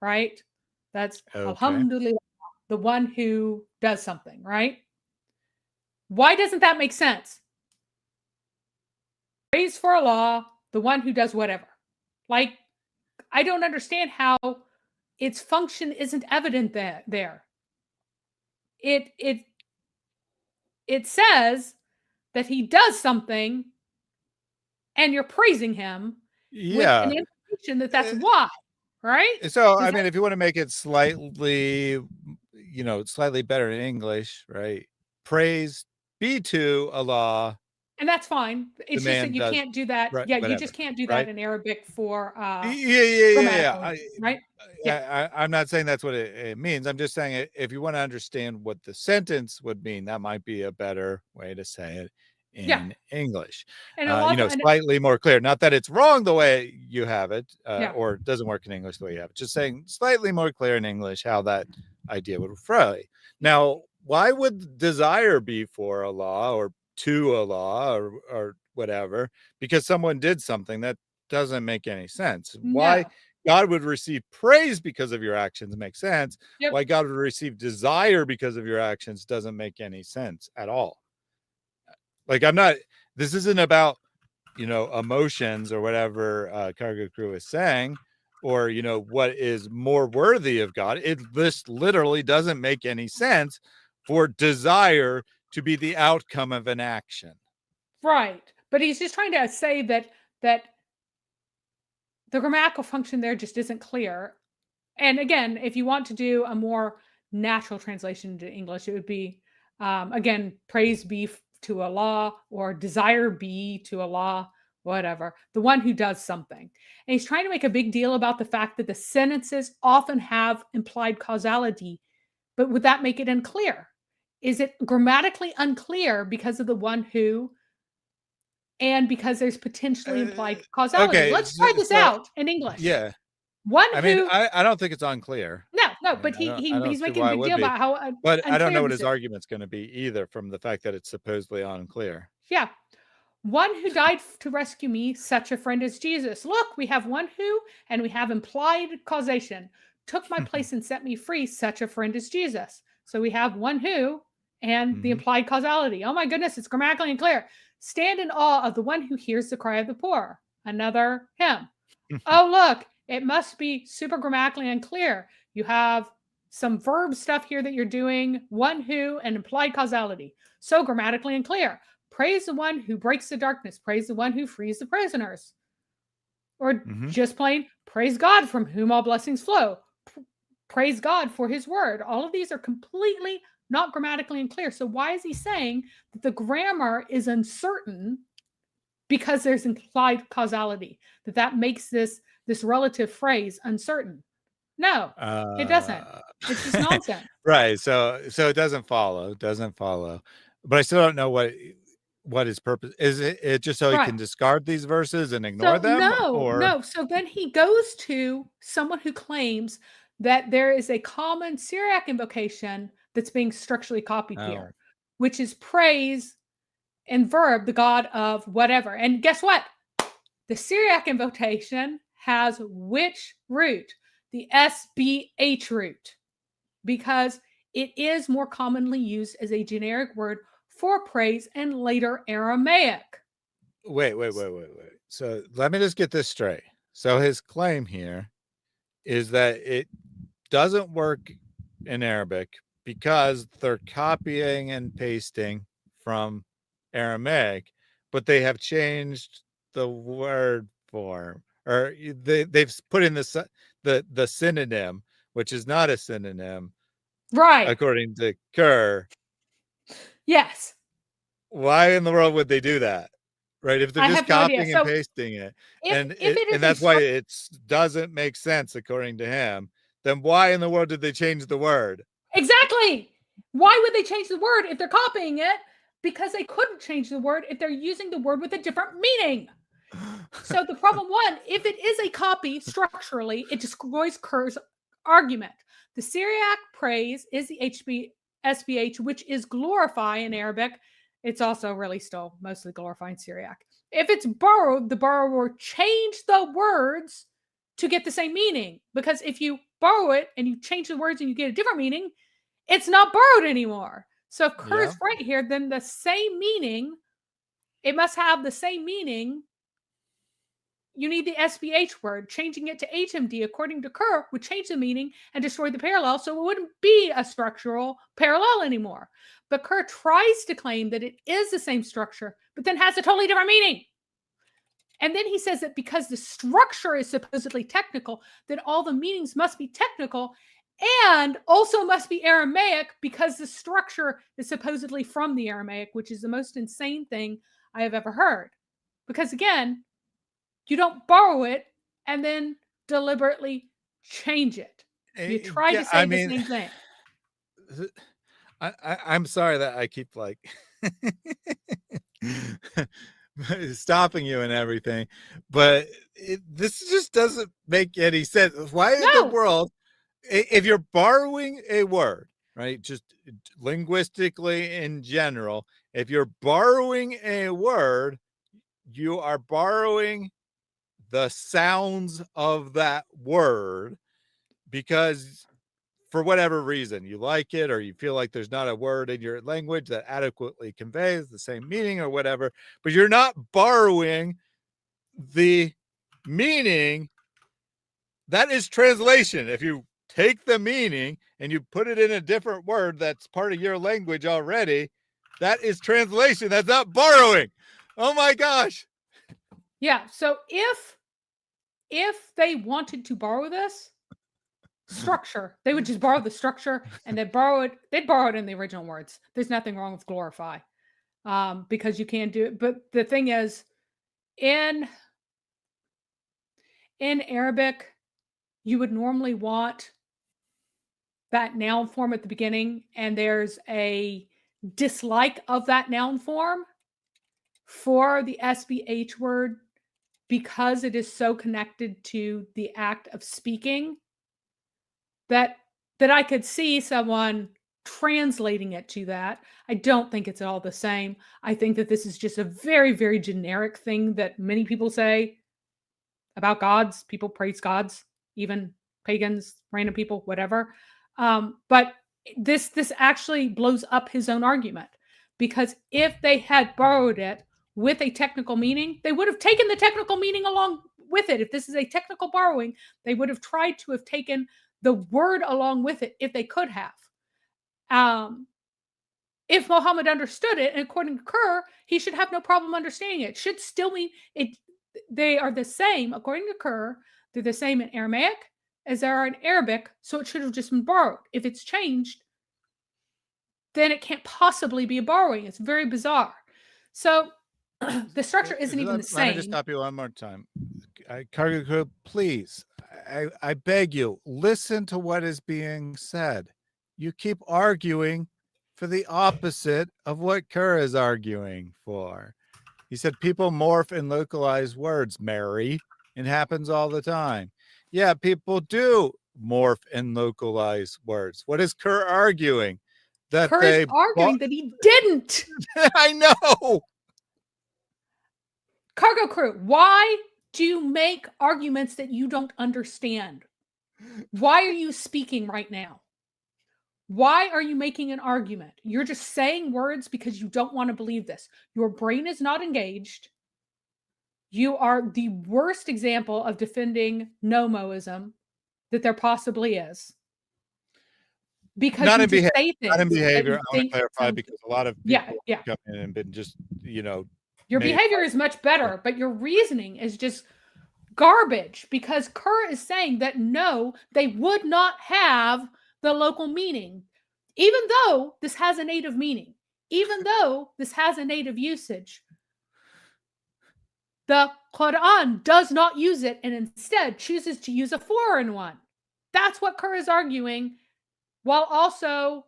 right? That's Alhamdulillah, the one who does something, right? Why doesn't that make sense? Praise for Allah, the one who does whatever. Like, I don't understand how its function isn't evident there. It says that he does something and you're praising him with an implication that that's why, right?
So, I mean, if you want to make it slightly, slightly better in English, right? Praise be to Allah.
And that's fine. It's just that you can't do that.
Right,
yeah,
whatever,
you just can't do that in Arabic for
yeah.
Right?
I'm not saying that's what it means. I'm just saying if you want to understand what the sentence would mean, that might be a better way to say it in English.
And
slightly more clear. Not that it's wrong the way you have it, or it doesn't work in English the way you have it. Just saying slightly more clear in English how that idea would fray. Now, why would desire be for Allah or to Allah or whatever? Because someone did something that doesn't make any sense. Why God would receive praise because of your actions makes sense. Why God would receive desire because of your actions doesn't make any sense at all. Like, this isn't about, emotions or whatever Cargo Crew is saying, or, what is more worthy of God. This literally doesn't make any sense for desire to be the outcome of an action.
Right. But he's just trying to say that the grammatical function there just isn't clear. And again, if you want to do a more natural translation into English, it would be Again, praise be to Allah, or desire be to Allah, whatever, the one who does something. And he's trying to make a big deal about the fact that the sentences often have implied causality, but would that make it unclear? Is it grammatically unclear because of the one who, and because there's potentially implied causality?
Okay,
Let's try this
so
out in English.
yeah,
One
I mean,
who,
I don't think it's unclear.
no,
I
but
mean, I don't
he's
see
making a
why it
big
would
deal
be.
about how
But I don't know
unclear
what
this
his
is.
argument's going to be either, from the fact that it's supposedly unclear.
Yeah. One who died to rescue me, such a friend as Jesus. Look, we have one who, and we have implied causation. Took my place and set me free, such a friend as Jesus. So we have one who and the
Mhm.
implied causality. Oh my goodness, it's grammatically unclear. Stand in awe of the one who hears the cry of the poor. Another him. Oh, look, it must be super grammatically unclear. You have some verb stuff here that you're doing, one who, and implied causality. So grammatically unclear. Praise the one who breaks the darkness. Praise the one who frees the prisoners. Or
Mhm.
just plain, praise God from whom all blessings flow. Praise God for his word. All of these are completely not grammatically unclear. So why is he saying that the grammar is uncertain because there's implied causality? That makes this relative phrase uncertain? No, it doesn't. It's just nonsense.
Right. So it doesn't follow. It doesn't follow. But I still don't know what his purpose is. It just so he
Right.
can discard these verses and ignore
So
them,
no,
or
no. So then he goes to someone who claims that there is a common Syriac invocation that's being structurally copied
Oh.
here, which is praise and verb, the god of whatever. And guess what? The Syriac invocation has which root? The SBH root, because it is more commonly used as a generic word for praise in later Aramaic.
wait. So let me just get this straight. So his claim here is that it doesn't work in Arabic because they're copying and pasting from Aramaic, but they have changed the word form, or they've put in the synonym, which is not a synonym,
Right.
according to Kerr.
Yes.
Why in the world would they do that? Right? If they're
I
just
have no idea.
copying and
So
pasting it,
if
and
it is
and
a
that's why it doesn't make sense according to him, then why in the world did they change the word?
exactly. Why would they change the word if they're copying it? Because they couldn't change the word if they're using the word with a different meaning. So the problem one, if it is a copy structurally, it destroys Kerr's argument. The Syriac praise is the SBH, which is glorify in Arabic. It's also really still mostly glorifying Syriac. If it's borrowed, the borrower changed the words to get the same meaning. Because if you borrow it and you change the words and you get a different meaning, it's not borrowed anymore. So if Kerr's right here, then the same meaning, it must have the same meaning. You need the SBH word. Changing it to HMD, according to Kerr, would change the meaning and destroy the parallel, so it wouldn't be a structural parallel anymore. But Kerr tries to claim that it is the same structure, but then has a totally different meaning. And then he says that because the structure is supposedly technical, that all the meanings must be technical and also must be Aramaic because the structure is supposedly from the Aramaic, which is the most insane thing I have ever heard. Because again, you don't borrow it and then deliberately change it. You try to say the same thing.
I'm sorry that I keep like stopping you and everything, but this just doesn't make any sense. Why in the world, if you're borrowing a word, right, just linguistically in general, if you're borrowing a word, you are borrowing the sounds of that word because for whatever reason you like it, or you feel like there's not a word in your language that adequately conveys the same meaning or whatever, but you're not borrowing the meaning. That is translation. If you take the meaning and you put it in a different word that's part of your language already, that is translation. That's not borrowing. Oh my gosh.
Yeah. So if they wanted to borrow this, structure. They would just borrow the structure and they'd borrow it in the original words. There's nothing wrong with glorify. Because you can do it. But the thing is, in Arabic, you would normally want that noun form at the beginning, and there's a dislike of that noun form for the SBH word because it is so connected to the act of speaking that I could see someone translating it to that. I don't think it's all the same. I think that this is just a very, very generic thing that many people say about gods. People praise gods, even pagans, random people, whatever. But this actually blows up his own argument, because if they had borrowed it with a technical meaning, they would have taken the technical meaning along with it. If this is a technical borrowing, they would have tried to have taken the word along with it if they could have. If Muhammad understood it, and according to Kerr, he should have no problem understanding it. It should still mean it. They are the same, according to Kerr. They're the same in Aramaic as they are in Arabic, so it should have just been borrowed. If it's changed, then it can't possibly be a borrowing. It's very bizarre. So the structure isn't even the same.
Let me just stop you one more time. Cargo Crew, please, I beg you, listen to what is being said. You keep arguing for the opposite of what Kerr is arguing for. He said people morph and localize words, Mary. It happens all the time. Yeah, people do morph and localize words. What is Kerr arguing? That
Kerr is arguing that he didn't.
I know.
Cargo Crew, why do you make arguments that you don't understand? Why are you speaking right now? Why are you making an argument? You're just saying words because you don't want to believe this. Your brain is not engaged. You are the worst example of defending NoMoism that there possibly is. Because
not
you
in behavior.
say things
Not in behavior. I want to
think
clarify
some-
because a lot of people
Yeah.
come in and been just,
Your behavior is much better, but your reasoning is just garbage, because Kerr is saying that no, they would not have the local meaning, even though this has a native meaning, even though this has a native usage. The Quran does not use it and instead chooses to use a foreign one. That's what Kerr is arguing, while also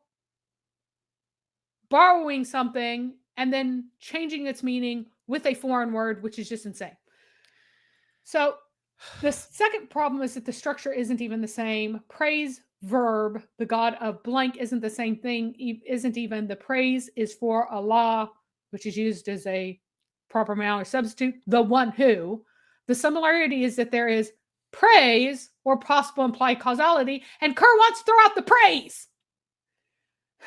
borrowing something and then changing its meaning with a foreign word, which is just insane. So the second problem is that the structure isn't even the same. Praise verb, the God of blank, isn't the same thing. Isn't even the praise is for Allah, which is used as a proper noun or substitute, the one who. The similarity is that there is praise or possible implied causality, and Kerr wants to throw out the praise.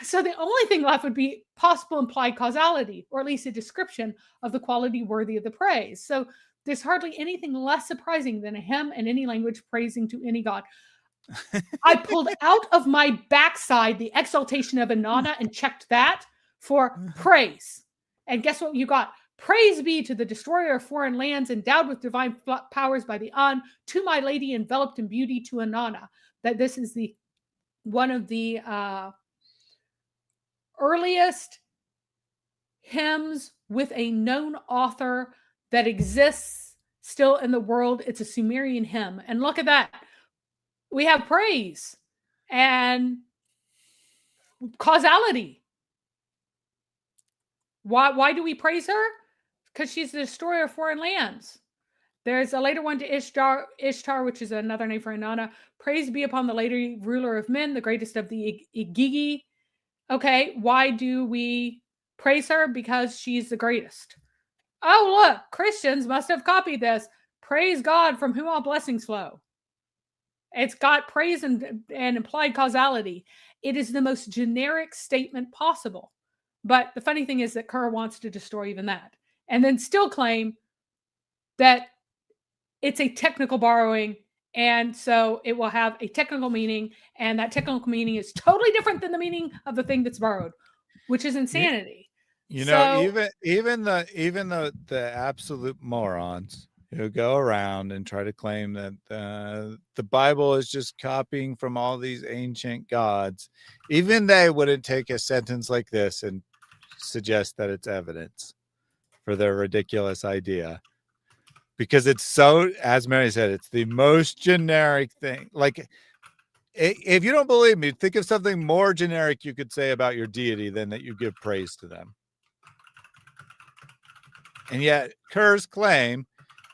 So the only thing left would be possible implied causality, or at least a description of the quality worthy of the praise. So there's hardly anything less surprising than a hymn in any language praising to any god. I pulled out of my backside the exaltation of Inanna and checked that for praise. And guess what you got? Praise be to the destroyer of foreign lands, endowed with divine powers by the An, to my lady enveloped in beauty, to Inanna. That this is the one of the earliest hymns with a known author that exists still in the world. It's a Sumerian hymn. And look at that. We have praise and causality. Why do we praise her? Because she's the destroyer of foreign lands. There's a later one to Ishtar, which is another name for Inanna. Praise be upon the later ruler of men, the greatest of the Igigi. Okay, why do we praise her? Because she's the greatest. Oh, look, Christians must have copied this. Praise God from whom all blessings flow. It's got praise and implied causality. It is the most generic statement possible. But the funny thing is that Kerr wants to destroy even that, and then still claim that it's a technical borrowing, and so it will have a technical meaning, and that technical meaning is totally different than the meaning of the thing that's borrowed, which is insanity.
Even the absolute morons who go around and try to claim that the Bible is just copying from all these ancient gods. Even they wouldn't take a sentence like this and suggest that it's evidence for their ridiculous idea. Because it's so, as Mary said, it's the most generic thing. Like, if you don't believe me, think of something more generic you could say about your deity than that you give praise to them. And yet, Kerr's claim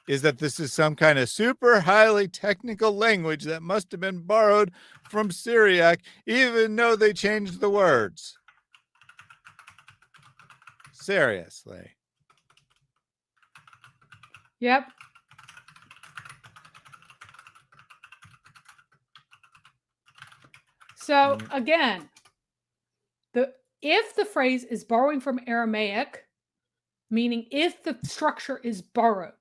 is that this is some kind of super highly technical language that must have been borrowed from Syriac, even though they changed the words. Seriously.
Yep. So again, if the phrase is borrowing from Aramaic, meaning if the structure is borrowed,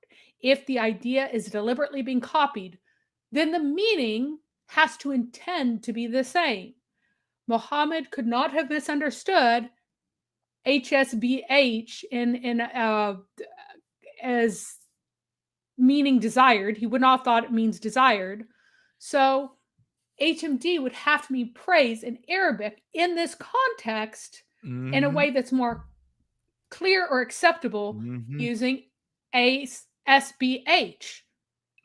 if the idea is deliberately being copied, then the meaning has to intend to be the same. Muhammad could not have misunderstood HSBH as meaning desired. He would not have thought it means desired. So HMD would have to be praised in Arabic in this context in a way that's more clear or acceptable using SBH.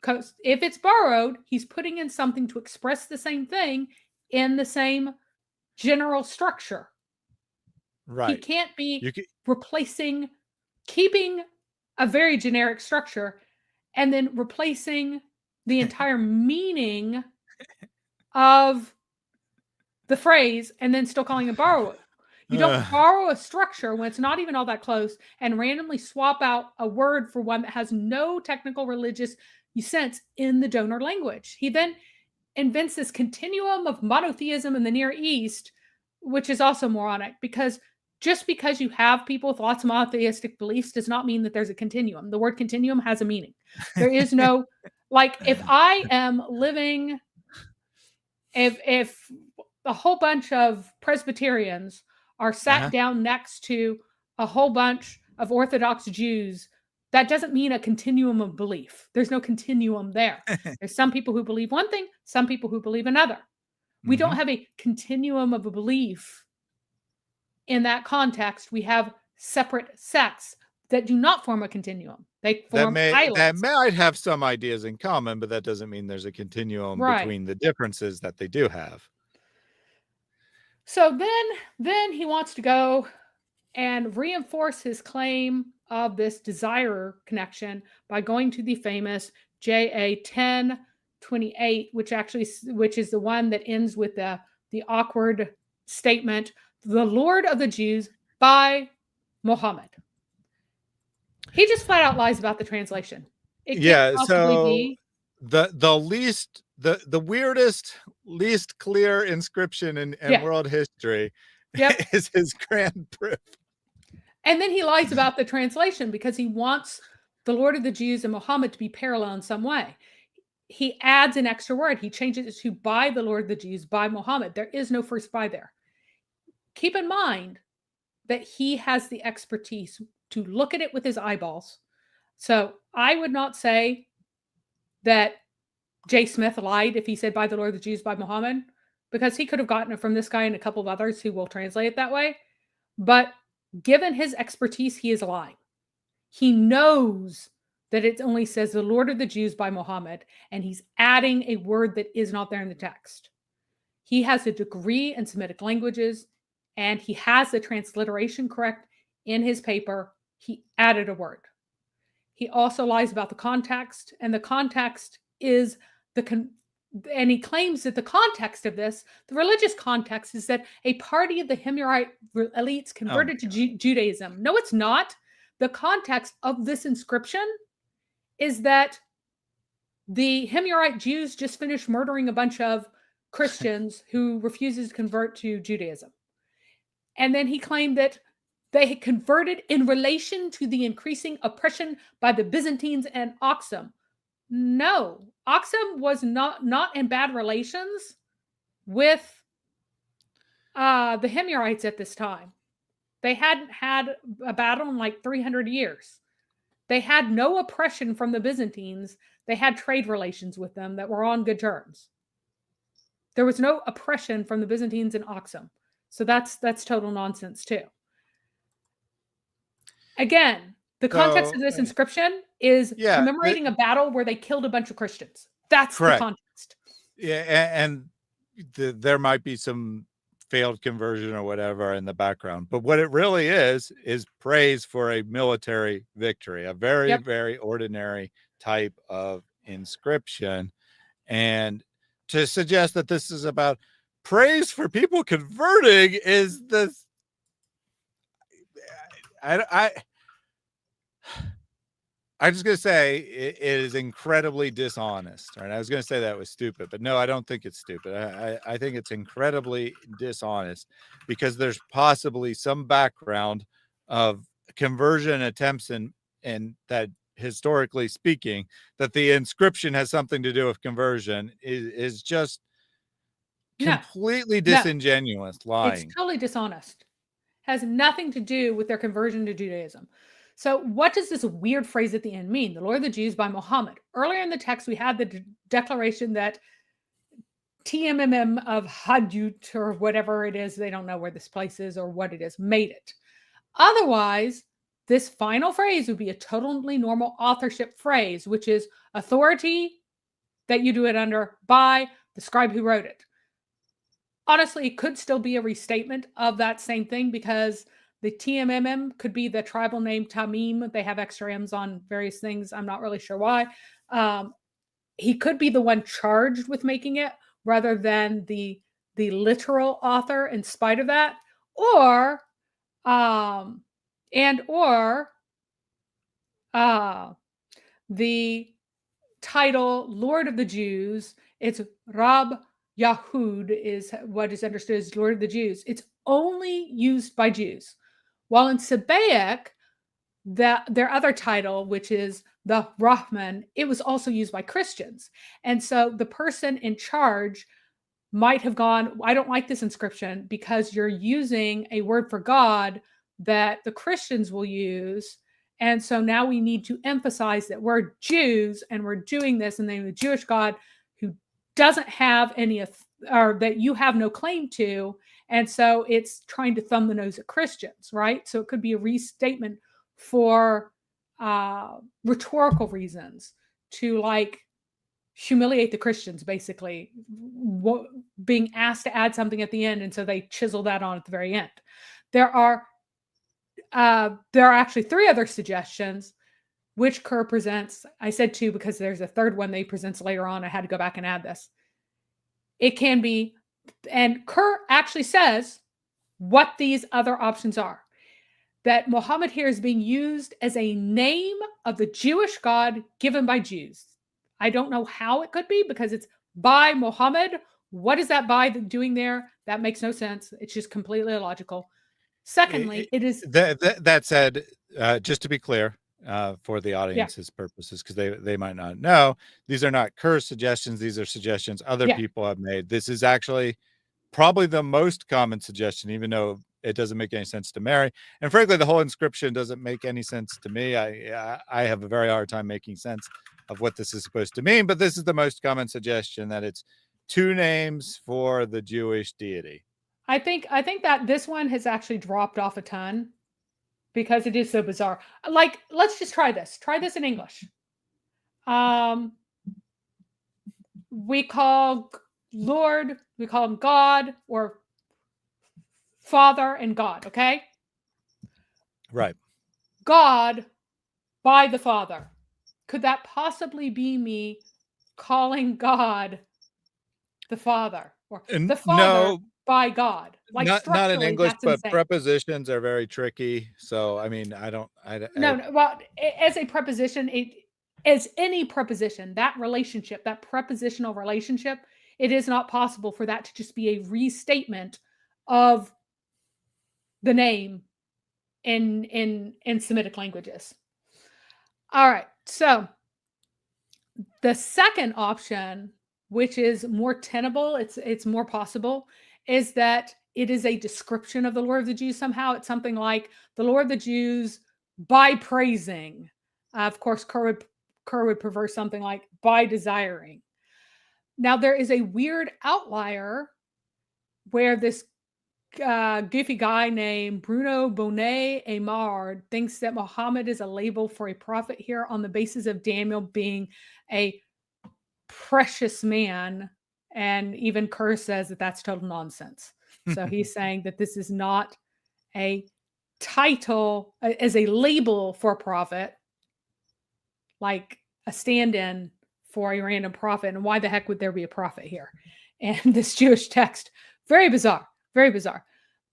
Because if it's borrowed, he's putting in something to express the same thing in the same general structure.
Right.
He can't be keeping a very generic structure and then replacing the entire meaning of the phrase and then still calling it borrow. You don't borrow a structure when it's not even all that close and randomly swap out a word for one that has no technical religious sense in the donor language. He then invents this continuum of monotheism in the Near East, which is also moronic, because just because you have people with lots of monotheistic beliefs does not mean that there's a continuum. The word continuum has a meaning. There is no, like, if I am living, if a whole bunch of Presbyterians are sat down next to a whole bunch of Orthodox Jews, that doesn't mean a continuum of belief. There's no continuum there. There's some people who believe one thing, some people who believe another. We don't have a continuum of a belief in that context. We have separate sects that do not form a continuum. They form islands.
That might have some ideas in common, but that doesn't mean there's a continuum between the differences that they do have.
So then he wants to go and reinforce his claim of this desire connection by going to the famous JA 1028, which is the one that ends with the awkward statement, "The Lord of the Jews by Muhammad." He just flat out lies about the translation. It can't possibly be.
The weirdest, least clear inscription in world history is his grand proof.
And then he lies about the translation because he wants the Lord of the Jews and Muhammad to be parallel in some way. He adds an extra word. He changes it to "by the Lord of the Jews, by Muhammad." There is no first "by" there. Keep in mind that he has the expertise to look at it with his eyeballs. So I would not say that J. Smith lied if he said "by the Lord of the Jews, by Muhammad," because he could have gotten it from this guy and a couple of others who will translate it that way. But given his expertise, he is lying. He knows that it only says "the Lord of the Jews by Muhammad," and he's adding a word that is not there in the text. He has a degree in Semitic languages, and he has the transliteration correct in his paper. He added a word. He also lies about the context, and the context is and he claims that the context of this, the religious context, is that a party of the Himyarite elites converted to Judaism. No, it's not. The context of this inscription is that the Himyarite Jews just finished murdering a bunch of Christians who refuses to convert to Judaism. And then he claimed that they had converted in relation to the increasing oppression by the Byzantines and Aksum. No, Aksum was not in bad relations with the Himyarites at this time. They hadn't had a battle in like 300 years. They had no oppression from the Byzantines. They had trade relations with them that were on good terms. There was no oppression from the Byzantines in Aksum. So that's total nonsense too. Again, the context of this inscription is commemorating a battle where they killed a bunch of Christians. That's the context.
Yeah, and there might be some failed conversion or whatever in the background, but what it really is praise for a military victory, a very, very ordinary type of inscription. And to suggest that this is about praise for people converting is this. I'm just going to say it is incredibly dishonest. Right? I was going to say that was stupid, but no, I don't think it's stupid. I think it's incredibly dishonest because there's possibly some background of conversion attempts and that historically speaking, that the inscription has something to do with conversion is just completely disingenuous lying.
It's totally dishonest. Has nothing to do with their conversion to Judaism. So what does this weird phrase at the end mean? The Lord of the Jews by Muhammad. Earlier in the text, we had the declaration that TMMM of Hadut or whatever it is, they don't know where this place is or what it is, made it. Otherwise, this final phrase would be a totally normal authorship phrase, which is authority that you do it under by the scribe who wrote it. Honestly, it could still be a restatement of that same thing because the TMMM could be the tribal name Tamim. They have extra M's on various things. I'm not really sure why. He could be the one charged with making it rather than the literal author in spite of that. Or the title Lord of the Jews, it's Rab Yahud is what is understood as Lord of the Jews. It's only used by Jews. While in Sabaeik, their other title, which is the Rahman, it was also used by Christians. And so the person in charge might have gone, I don't like this inscription because you're using a word for God that the Christians will use. And so now we need to emphasize that we're Jews and we're doing this in the name of the Jewish God who doesn't have any, or that you have no claim to. And so it's trying to thumb the nose at Christians, right? So it could be a restatement for rhetorical reasons to like humiliate the Christians, basically being asked to add something at the end. And so they chisel that on at the very end. There are actually 3 other suggestions, which Kerr presents. I said 2 because there's a third one that he presents later on. I had to go back and add this. It can be, and Kerr actually says what these other options are. That Muhammad here is being used as a name of the Jewish God given by Jews. I don't know how it could be because it's by Muhammad. What is that by doing there? That makes no sense. It's just completely illogical. Secondly, it is...
That said, just to be clear, for the audience's purposes, because they might not know, these are not Kerr's suggestions. These are suggestions other people have made. This is actually probably the most common suggestion, even though it doesn't make any sense to Mary. And frankly, the whole inscription doesn't make any sense to me. I have a very hard time making sense of what this is supposed to mean, but this is the most common suggestion, that it's 2 names for the Jewish deity.
I think that this one has actually dropped off a ton because it is so bizarre. Like, let's just try this. Try this in English. We call Lord, we call him God, or Father and God, okay?
Right.
God by the Father. Could that possibly be me calling God the Father? Or the Father by God? Like,
not in English, but
insane.
Prepositions are very tricky. So, I mean,
No, well, as a preposition, as any preposition, that relationship, that prepositional relationship, it is not possible for that to just be a restatement of the name in Semitic languages. All right, so the second option, which is more tenable, it's more possible, is that it is a description of the Lord of the Jews somehow. It's something like the Lord of the Jews by praising Of course, Kerr would prefer something like by desiring. Now, there is a weird outlier where this goofy guy named Bruno Bonnet Aymard thinks that Muhammad is a label for a prophet here on the basis of Daniel being a precious man. And even Kerr says that that's total nonsense. So he's saying that this is not a title as a label for a prophet, like a stand-in for a random prophet. And why the heck would there be a prophet here? And this Jewish text, very bizarre, very bizarre.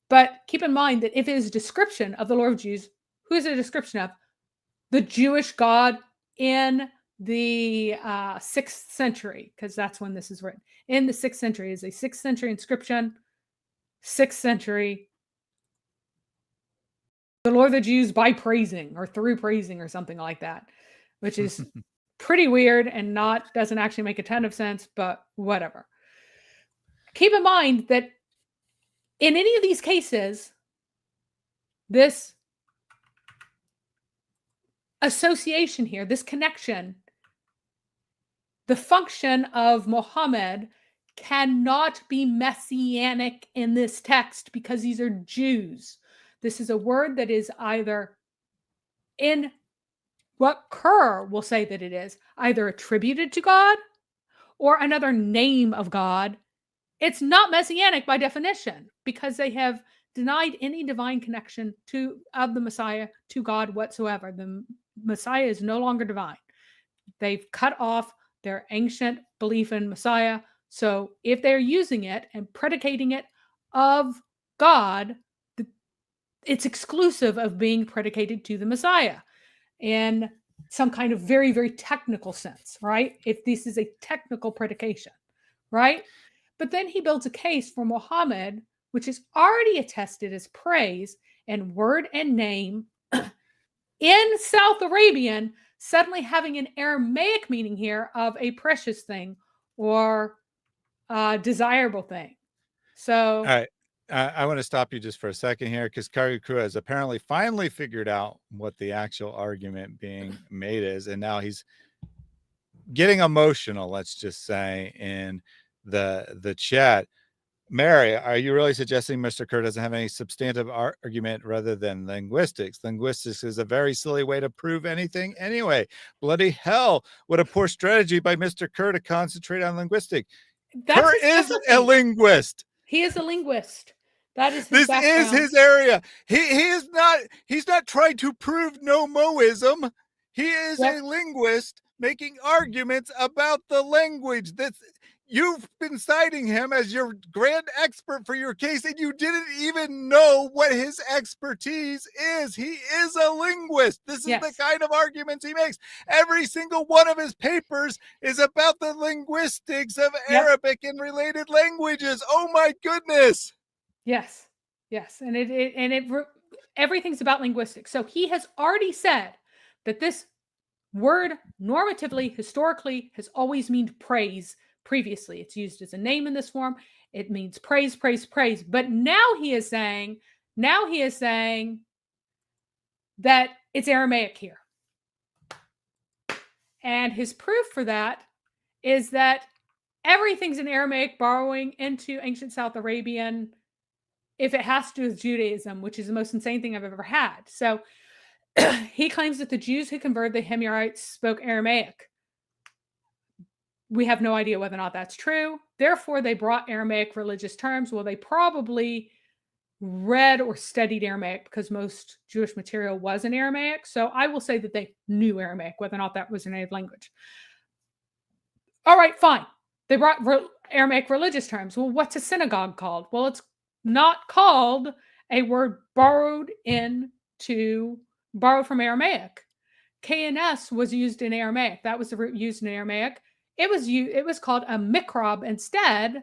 But keep in mind that if it is a description of the Lord of Jews, who is it a description of? The Jewish God in the 6th century, because that's when this is written. In the 6th century is a 6th century inscription, 6th century, the Lord of the Jews by praising or through praising or something like that, which is pretty weird and doesn't actually make a ton of sense, but whatever. Keep in mind that in any of these cases, this association here, this connection, the function of Muhammad cannot be messianic in this text because these are Jews. This is a word that is either in what Kerr will say that it is, either attributed to God or another name of God. It's not messianic by definition because they have denied any divine connection of the Messiah to God whatsoever. The Messiah is no longer divine. They've cut off their ancient belief in Messiah. So if they're using it and predicating it of God, it's exclusive of being predicated to the Messiah in some kind of very, very technical sense, right? If this is a technical predication, right? But then he builds a case for Muhammad, which is already attested as praise and word and name in South Arabian, suddenly having an Aramaic meaning here of a precious thing or a desirable thing. So,
all right. I want to stop you just for a second here because Karikua has apparently finally figured out what the actual argument being made is. And now he's getting emotional, let's just say, in the chat. Mary, are you really suggesting Mr. Kerr doesn't have any substantive argument rather than linguistics? Linguistics is a very silly way to prove anything anyway. Bloody hell, what a poor strategy by Mr. Kerr to concentrate on linguistics. Kerr is a linguist.
He is a linguist. That is his background.
Is his area. He's not trying to prove NoMoism. He is a linguist making arguments about the language. You've been citing him as your grand expert for your case, and you didn't even know what his expertise is. He is a linguist. This is the kind of arguments he makes. Every single one of his papers is about the linguistics of Arabic and related languages. Oh my goodness.
Yes. And everything's about linguistics. So he has already said that this word normatively, historically, has always meant praise. Previously, it's used as a name in this form. It means praise, praise, praise. But now he is saying that it's Aramaic here. And his proof for that is that everything's in Aramaic, borrowing into ancient South Arabian, if it has to do with Judaism, which is the most insane thing I've ever had. So he claims that the Jews who converted the Himyarites spoke Aramaic. We have no idea whether or not that's true. Therefore, they brought Aramaic religious terms. Well, they probably read or studied Aramaic because most Jewish material was in Aramaic. So I will say that they knew Aramaic, whether or not that was a native language. All right, fine. They brought Aramaic religious terms. Well, what's a synagogue called? Well, it's not called a word borrowed from Aramaic. KNS was used in Aramaic. That was the root used in Aramaic. It was called a mikrab instead,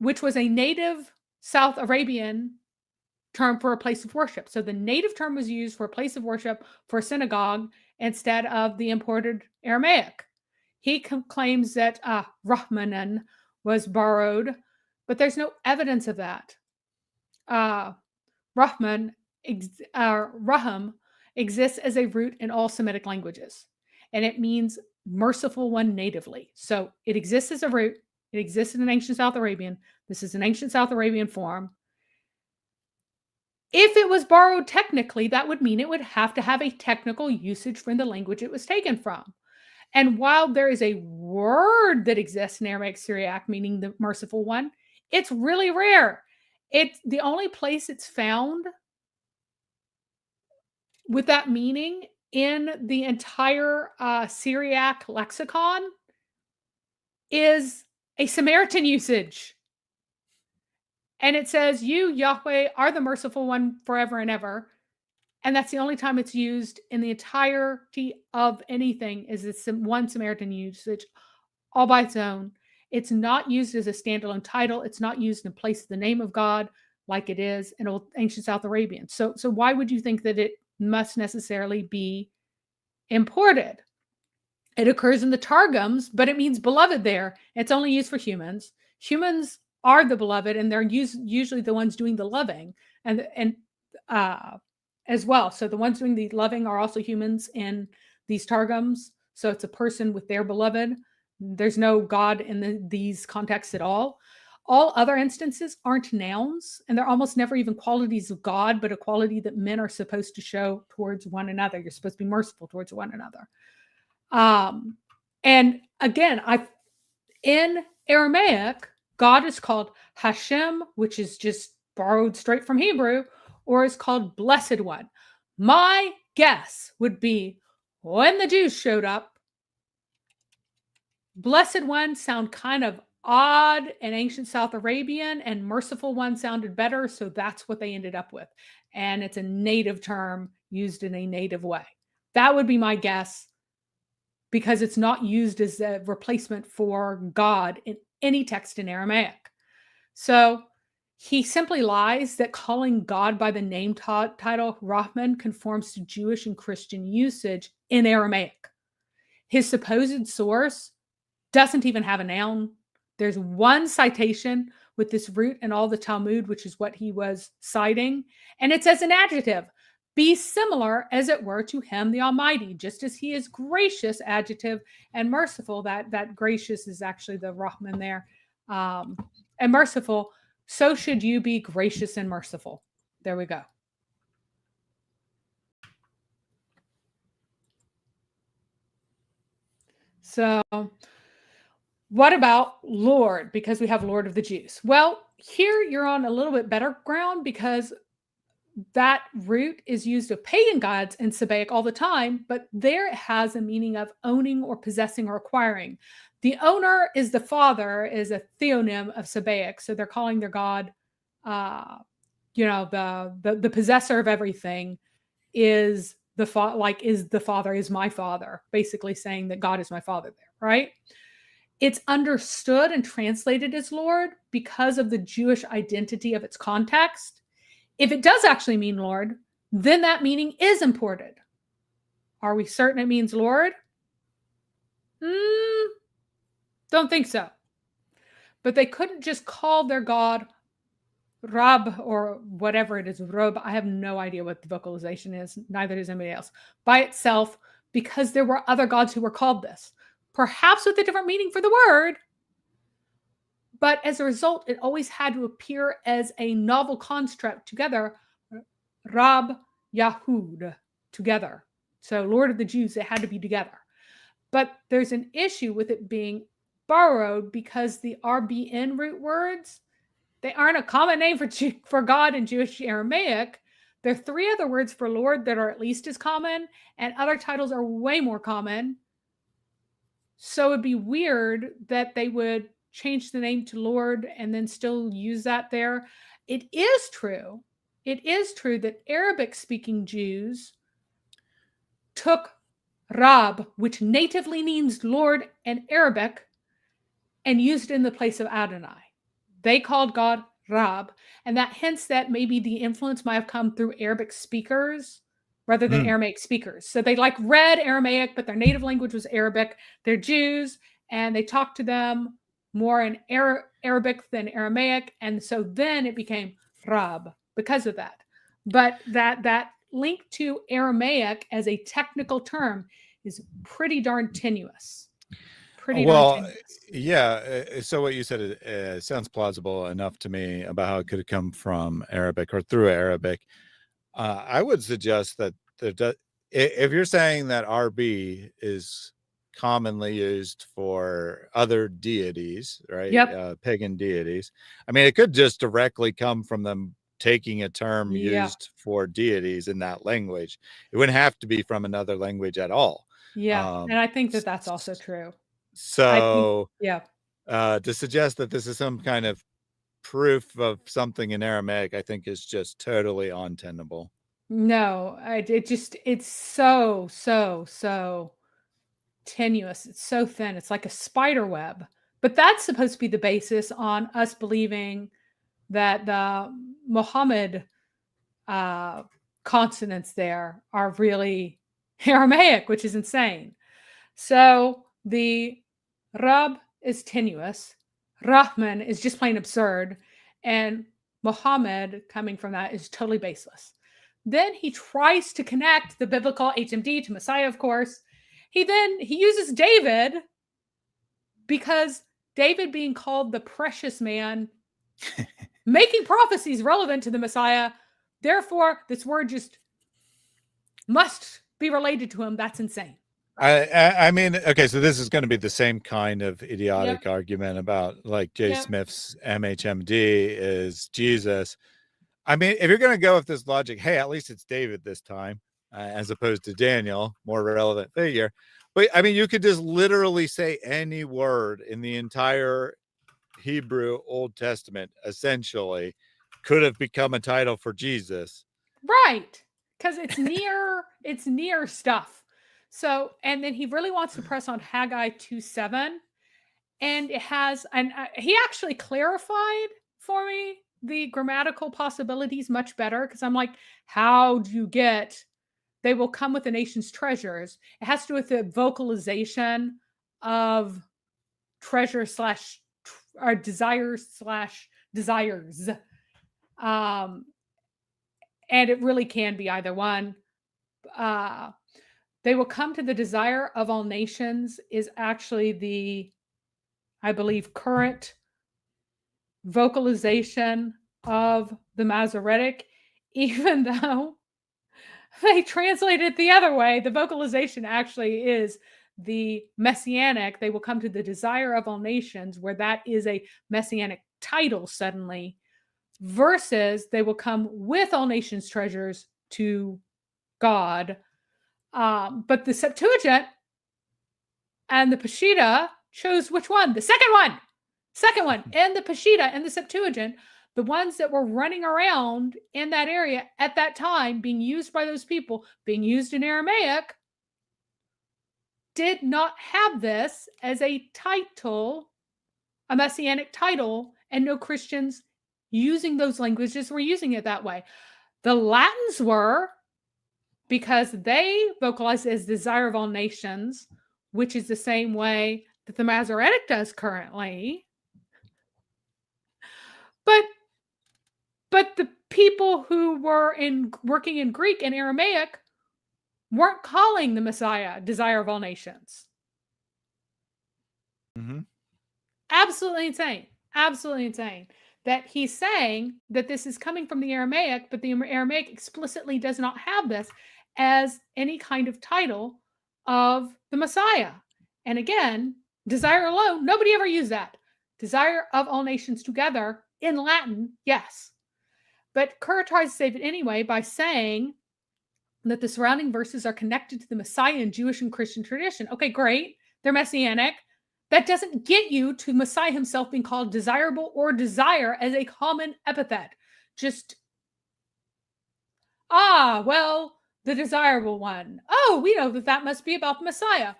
which was a native South Arabian term for a place of worship. So the native term was used for a place of worship for a synagogue instead of the imported Aramaic. He claims that Rahmanan was borrowed, but there's no evidence of that. Raham exists as a root in all Semitic languages, and it means merciful one natively. So it exists as a root. It exists in ancient South Arabian. This is an ancient South Arabian form. If it was borrowed technically, that would mean it would have to have a technical usage from the language it was taken from. And while there is a word that exists in Aramaic Syriac, meaning the merciful one, it's really rare. It's the only place it's found with that meaning in the entire Syriac lexicon is a Samaritan usage. And it says, you, Yahweh, are the merciful one forever and ever. And that's the only time it's used in the entirety of anything, is this one Samaritan usage all by its own. It's not used as a standalone title. It's not used in place of the name of God like it is in old ancient South Arabian. So why would you think that it must necessarily be imported? It occurs in the Targums, but it means beloved there. It's only used for humans. Humans are the beloved, and they're usually the ones doing the loving, and as well. So the ones doing the loving are also humans in these Targums. So it's a person with their beloved. There's no God in these contexts at all. All other instances aren't nouns, and they're almost never even qualities of God, but a quality that men are supposed to show towards one another. You're supposed to be merciful towards one another. And again, in Aramaic, God is called Hashem, which is just borrowed straight from Hebrew, or is called Blessed One. My guess would be when the Jews showed up, Blessed One sound kind of odd in ancient South Arabian, and Merciful One sounded better, so that's what they ended up with. And it's a native term used in a native way. That would be my guess, because it's not used as a replacement for God in any text in Aramaic. So he simply lies that calling God by the name title Rahman conforms to Jewish and Christian usage in Aramaic. His supposed source doesn't even have a noun. There's one citation with this root in all the Talmud, which is what he was citing, and it's as an adjective. Be similar, as it were, to him, the Almighty, just as he is gracious, adjective, and merciful. That gracious is actually the Rahman there, and merciful. So should you be gracious and merciful. There we go. So what about Lord? Because we have Lord of the Jews. Well, here you're on a little bit better ground, because that root is used of pagan gods in Sabaean all the time, but there it has a meaning of owning or possessing or acquiring. The owner is the father, is a theonym of Sabaean. So they're calling their god, the possessor of everything is the father, is my father, basically saying that God is my father there, right? It's understood and translated as Lord because of the Jewish identity of its context. If it does actually mean Lord, then that meaning is imported. Are we certain it means Lord? Don't think so. But they couldn't just call their God Rab or whatever it is, Rob. I have no idea what the vocalization is. Neither does anybody else. By itself, because there were other gods who were called this. Perhaps with a different meaning for the word. But as a result, it always had to appear as a novel construct together, Rab Yahud, together. So Lord of the Jews, it had to be together. But there's an issue with it being borrowed, because the RBN root words, they aren't a common name for God in Jewish Aramaic. There are three other words for Lord that are at least as common, and other titles are way more common. So it'd be weird that they would change the name to Lord and then still use that there. It is true that Arabic-speaking Jews took Rab, which natively means Lord in Arabic, and used it in the place of Adonai. They called God Rab, and that hints that maybe the influence might have come through Arabic speakers rather than Aramaic speakers. So they read Aramaic, but their native language was Arabic. They're Jews, and they talked to them more in Arabic than Aramaic, and so then it became Rab because of that. But that link to Aramaic as a technical term is pretty darn tenuous. Pretty darn
Well,
tenuous.
yeah. So what you said sounds plausible enough to me about how it could have come from Arabic or through Arabic. I would suggest that if you're saying that RB is commonly used for other deities, right?
Yep.
Pagan deities. I mean, it could just directly come from them taking a term
Yeah.
used for deities in that language. It wouldn't have to be from another language at all.
Yeah. And I think that that's also true. I think,
So
yeah.
to suggest that this is some kind of proof of something in Aramaic, I think is just totally untenable.
No, it's so tenuous. It's so thin. It's like a spider web. But that's supposed to be the basis on us believing that the Muhammad consonants there are really Aramaic, which is insane. So the Rab is tenuous, Rahman is just plain absurd, and Muhammad coming from that is totally baseless. Then he tries to connect the biblical HMD to Messiah, of course. He uses David because David being called the precious man, making prophecies relevant to the Messiah. Therefore, this word just must be related to him. That's insane.
I mean, okay, so this is going to be the same kind of idiotic argument about like J. Smith's MHMD is Jesus. I mean, if you're going to go with this logic, hey, at least it's David this time, as opposed to Daniel, more relevant figure. But I mean, you could just literally say any word in the entire Hebrew Old Testament, essentially, could have become a title for Jesus.
Right. Because it's near stuff. So, and then he really wants to press on Haggai 2:7. And it has, and he actually clarified for me the grammatical possibilities much better. Because I'm like, how do you get, they will come with the nation's treasures? It has to do with the vocalization of treasure slash or desires slash desires. And it really can be either one. They will come to the desire of all nations is actually the, I believe, current vocalization of the Masoretic, even though they translate it the other way. The vocalization actually is the messianic. They will come to the desire of all nations, where that is a messianic title suddenly, versus they will come with all nations' treasures to God. But the Septuagint and the Peshitta chose which one? The second one. And the Peshitta and the Septuagint, the ones that were running around in that area at that time, being used by those people, being used in Aramaic, did not have this as a title, a messianic title, and no Christians using those languages were using it that way. The Latins were, because they vocalize as desire of all nations, which is the same way that the Masoretic does currently. But the people who were working in Greek and Aramaic weren't calling the Messiah desire of all nations.
Mm-hmm.
Absolutely insane. Absolutely insane. That he's saying that this is coming from the Aramaic, but the Aramaic explicitly does not have this as any kind of title of the Messiah. And again, desire alone, nobody ever used that. Desire of all nations together in Latin, yes. But Kerr tries to save it anyway by saying that the surrounding verses are connected to the Messiah in Jewish and Christian tradition. Okay, great. They're messianic. That doesn't get you to Messiah himself being called desirable or desire as a common epithet. Just, well, the desirable one. Oh, we know that must be about the Messiah.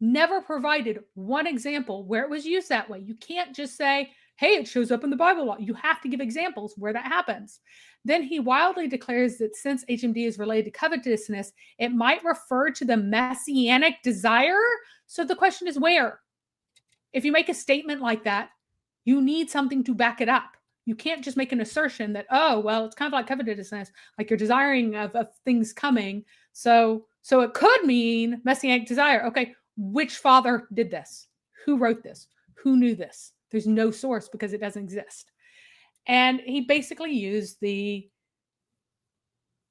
Never provided one example where it was used that way. You can't just say, hey, it shows up in the Bible a lot. You have to give examples where that happens. Then he wildly declares that since HMD is related to covetousness, it might refer to the messianic desire. So the question is where? If you make a statement like that, you need something to back it up. You can't just make an assertion that, oh, well, it's kind of like covetousness, like you're desiring of things coming. So it could mean messianic desire. Okay, which father did this? Who wrote this? Who knew this? There's no source because it doesn't exist. And he basically used the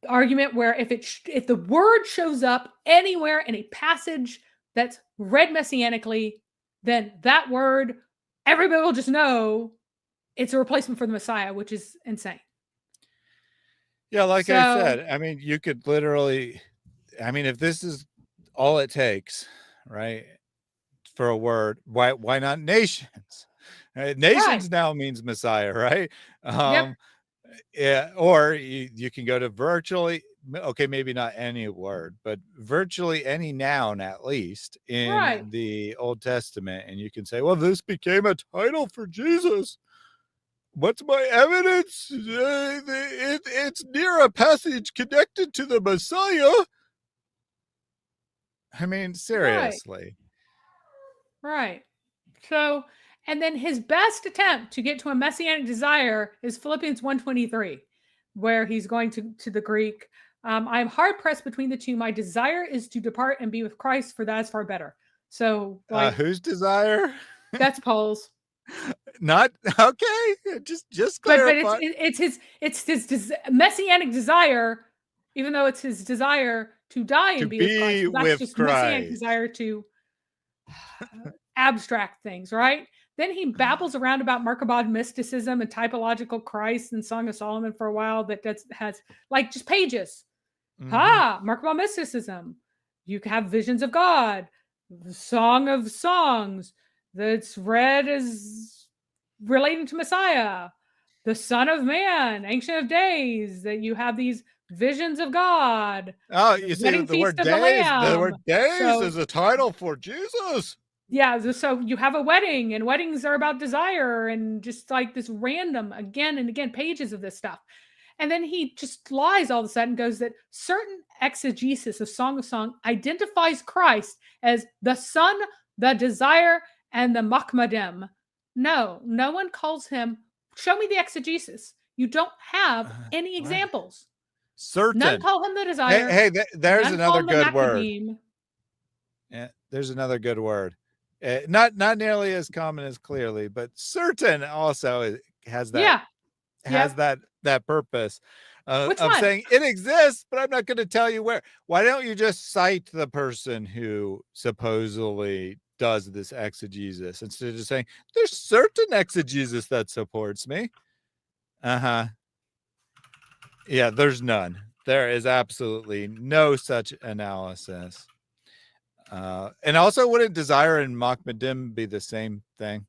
argument where if the word shows up anywhere in a passage that's read messianically, then that word, everybody will just know it's a replacement for the Messiah, which is insane.
Yeah, like I said, I mean, you could literally, I mean, if this is all it takes, right, for a word, why not nations? Right? Nations now means Messiah, right? Yeah, or you can go to virtually, okay, maybe not any word, but virtually any noun, at least in the Old Testament, and you can say, well, this became a title for Jesus. What's my evidence? It's near a passage connected to the Messiah. I mean, seriously.
Right. So, and then his best attempt to get to a messianic desire is Philippians 1:23, where he's going to the Greek. I'm hard pressed between the two. My desire is to depart and be with Christ, for that is far better. So, like,
whose desire?
That's Paul's.
Not okay. Just clarify.
But it's his messianic desire, even though it's his desire to die and be with Christ. So that's just
Christ.
Messianic desire to abstract things, right? Then he babbles around about Merkabah mysticism and typological Christ and Song of Solomon for a while. Has like just pages. Merkabah mysticism. You have visions of God, the Song of Songs that's read as relating to Messiah, the Son of Man, Ancient of Days, that you have these visions of God.
Oh, you see the word days. The word days is a title for Jesus.
Yeah, so you have a wedding, and weddings are about desire, and just like this random again and again pages of this stuff. And then he just lies all of a sudden, goes that certain exegesis of Song of Song identifies Christ as the Son, the Desire, and the Machmadem. No one calls him. Show me the exegesis. You don't have any examples.
Certain.
None call him the Desire.
Hey, there's another good word.
Yeah,
there's another good word. Not nearly as common as clearly, but certain also has that. That purpose of saying it exists, but I'm not going to tell you where. Why don't you just cite the person who supposedly does this exegesis instead of just saying there's certain exegesis that supports me? Yeah, there's none. There is absolutely no such analysis. And also, wouldn't desire and Machmadim be the same thing?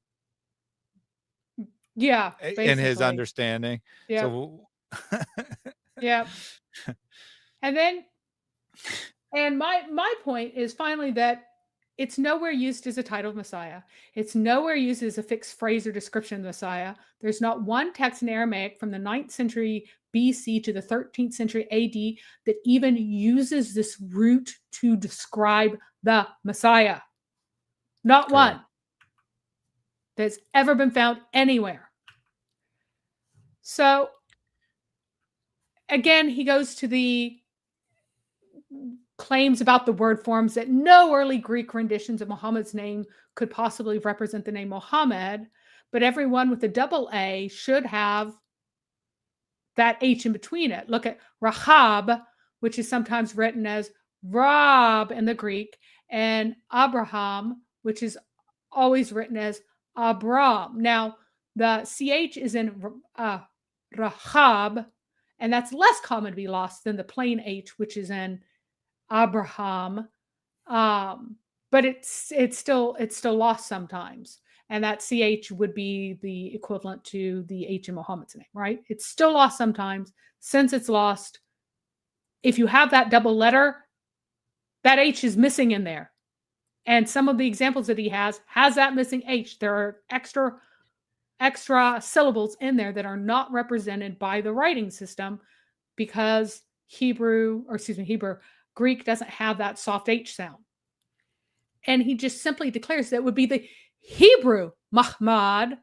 Yeah, basically.
In his understanding.
Yeah.
So,
yeah. And my point is finally that it's nowhere used as a title of Messiah. It's nowhere used as a fixed phrase or description of the Messiah. There's not one text in Aramaic from the 9th century BC to the 13th century AD that even uses this root to describe the Messiah. Not one that's ever been found anywhere. So again, he goes to the claims about the word forms that no early Greek renditions of Muhammad's name could possibly represent the name Muhammad, but everyone with a double A should have that H in between it. Look at Rahab, which is sometimes written as Rab in the Greek, and Abraham, which is always written as Abram. Now, the CH is in Rahab, and that's less common to be lost than the plain H, which is in Abraham. But it's still lost sometimes. And that CH would be the equivalent to the H in Muhammad's name, right? It's still lost sometimes. Since it's lost, if you have that double letter, that H is missing in there. And some of the examples that he has that missing H. There are extra syllables in there that are not represented by the writing system because Greek doesn't have that soft H sound. And he just simply declares that it would be the Hebrew Mahmad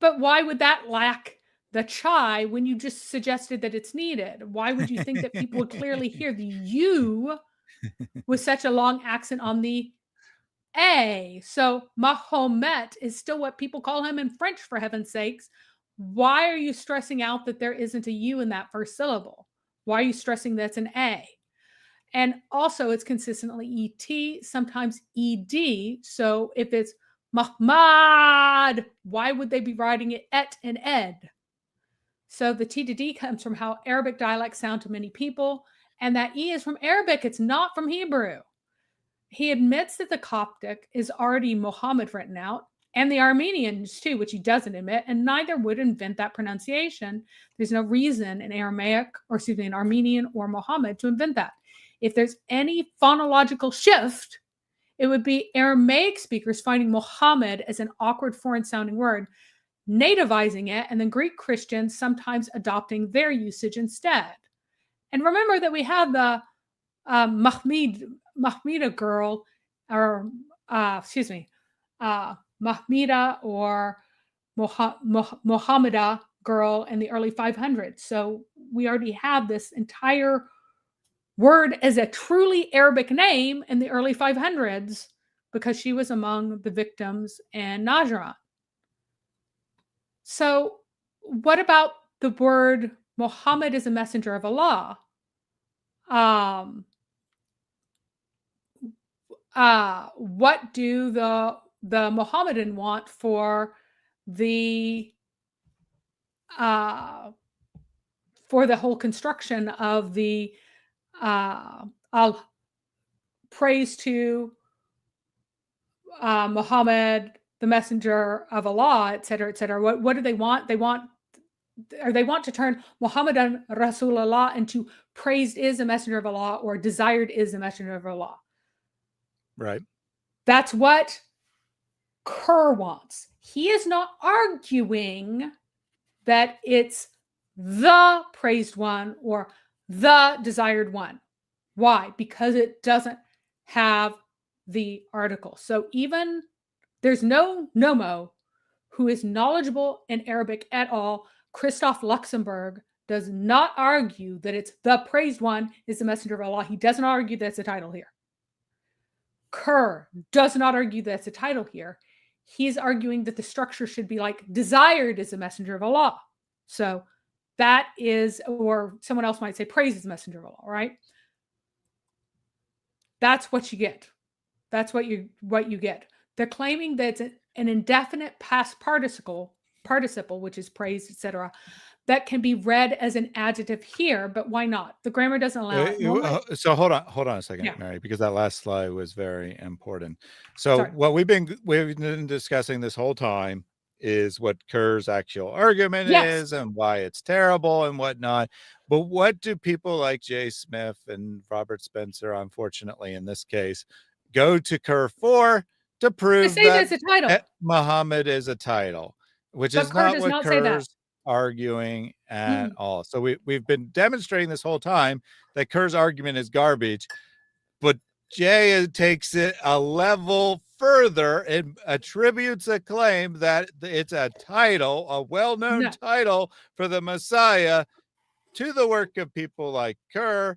But why would that lack the chai when you just suggested that it's needed? Why would you think that people would clearly hear the U with such a long accent on the A? So Mahomet is still what people call him in French, for heaven's sakes. Why are you stressing out that there isn't a U in that first syllable? Why are you stressing that's an A? And also, it's consistently ET, sometimes ED. So if it's Mahmad, why would they be writing it et and ed? So the T to D comes from how Arabic dialects sound to many people, and that E is from Arabic, it's not from Hebrew. He admits that the Coptic is already Muhammad written out, and the Armenians too, which he doesn't admit, and neither would invent that pronunciation. There's no reason in Aramaic, or excuse me, in Armenian or Muhammad to invent that. If there's any phonological shift, it would be Aramaic speakers finding Muhammad as an awkward foreign sounding word, nativizing it, and then Greek Christians sometimes adopting their usage instead. And remember that we have the Mahmida girl, or Mahmida or Mohammeda girl in the early 500s. So we already have this entire word as a truly Arabic name in the early 500s because she was among the victims in Najran. So what about the word Muhammad is a messenger of Allah? What do the Mohammedan want for the whole construction of the praise to Muhammad, the messenger of Allah, et cetera, et cetera? What do they want? They want to turn Muhammadan Rasulullah into praised is a messenger of Allah or desired is a messenger of Allah.
Right.
That's what Kerr wants. He is not arguing that it's the praised one or the desired one. Why? Because it doesn't have the article. So even there's no NoMo who is knowledgeable in Arabic at all. Christoph Luxemburg does not argue that it's the praised one is the messenger of Allah. He doesn't argue that's the title here. Kerr does not argue that's a title here. He's arguing that the structure should be like desired is the messenger of Allah. So that is, or someone else might say praise is the messenger of Allah, right? That's what you get. That's what you get. They're claiming that it's an indefinite past participle, which is praised, etc., that can be read as an adjective here, but why not? The grammar doesn't allow it.
So hold on a second,
Yeah.
Mary, because that last slide was very important. So
Sorry.
what we've been discussing this whole time is what Kerr's actual argument is and why it's terrible and whatnot. But what do people like Jay Smith and Robert Spencer, unfortunately in this case, go to Kerr for to prove that
it's a title.
Muhammad is a title, which
But
is
Kerr
not
does
what
not say that.
Kerr's arguing at all. So we've been demonstrating this whole time that Kerr's argument is garbage, but Jay takes it a level further and attributes a claim that it's a title, a well-known title for the Messiah, to the work of people like Kerr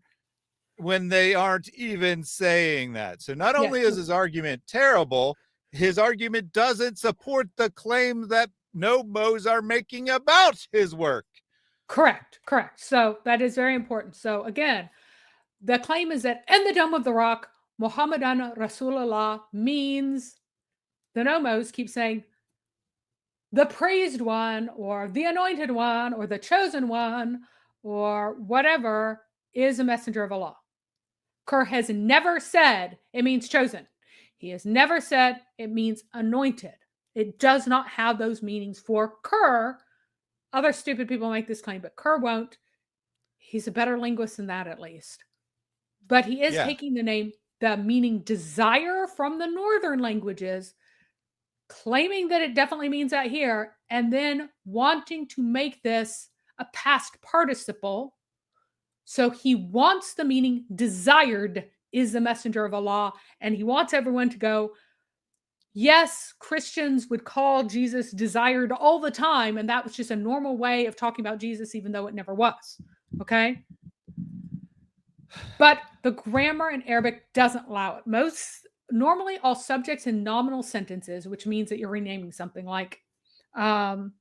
when they aren't even saying that. So not only is his argument terrible, his argument doesn't support the claim that NoMos are making about his work.
Correct. So that is very important. So again, the claim is that in the Dome of the Rock, Muhammadan Rasulullah means, the NoMos keep saying, the praised one or the anointed one or the chosen one or whatever is a messenger of Allah. Kerr has never said it means chosen. He has never said it means anointed. It does not have those meanings for Kerr. Other stupid people make this claim, but Kerr won't. He's a better linguist than that, at least. But he is taking the meaning desire from the northern languages, claiming that it definitely means that here, and then wanting to make this a past participle. So he wants the meaning desired is the messenger of Allah, and he wants everyone to go, Yes, Christians would call Jesus desired all the time, and that was just a normal way of talking about Jesus, even though it never was. Okay. But the grammar in Arabic doesn't allow it. Normally, all subjects in nominal sentences, which means that you're renaming something like um,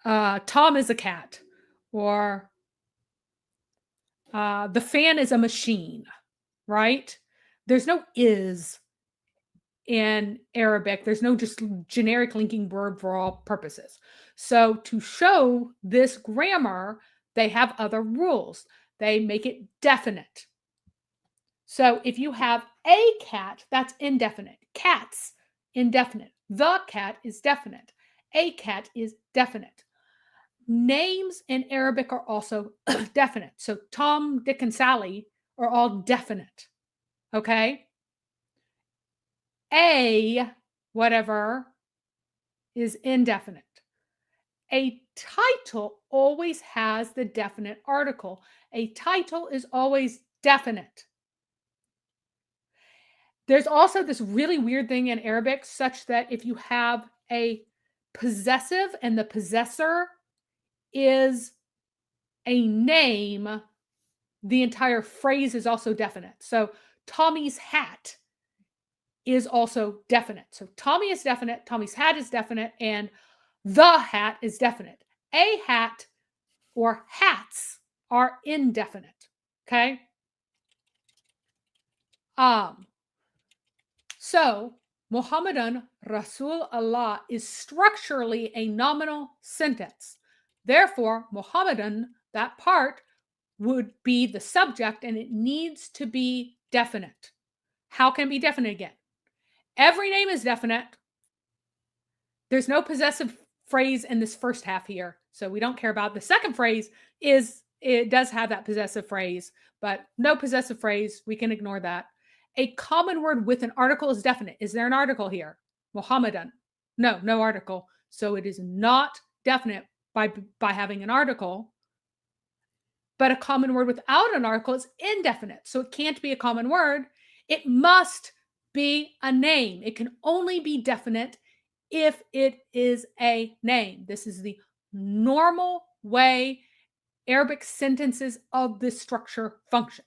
Tom is a cat, or the fan is a machine, right? There's no is in Arabic. There's no just generic linking verb for all purposes. So to show this grammar, they have other rules. They make it definite. So if you have a cat, that's indefinite. Cats, indefinite. The cat is definite. A cat is definite. Names in Arabic are also definite. So Tom, Dick, and Sally are all definite. Okay? A whatever is indefinite. A title always has the definite article. A title is always definite. There's also this really weird thing in Arabic, such that if you have a possessive and the possessor is a name, the entire phrase is also definite. So Tommy's hat is also definite. So Tommy is definite, Tommy's hat is definite, and the hat is definite. A hat or hats are indefinite. Okay. So Muhammadan Rasul Allah is structurally a nominal sentence. Therefore, Muhammadan, that part, would be the subject, and it needs to be definite. How can it be definite again? Every name is definite. There's no possessive phrase in this first half here, so we don't care about. The second phrase it does have that possessive phrase, but no possessive phrase. We can ignore that. A common word with an article is definite. Is there an article here? Muhammadan. No article. So it is not definite by having an article. But a common word without an article is indefinite. So it can't be a common word. It must be a name. It can only be definite if it is a name. This is the normal way Arabic sentences of this structure function.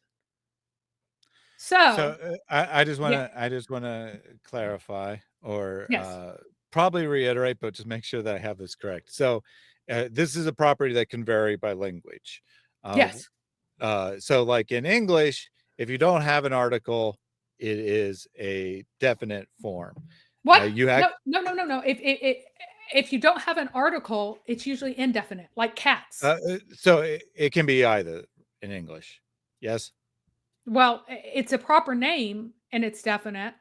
So
I just want to clarify, or
yes.
probably reiterate, but just make sure that I have this correct. So this is a property that can vary by language.
Yes.
So like in English, if you don't have an article, it is a definite form.
What?
You have
No. If you don't have an article, it's usually indefinite, like cats.
So it can be either in English. Yes.
Well, it's a proper name and it's definite.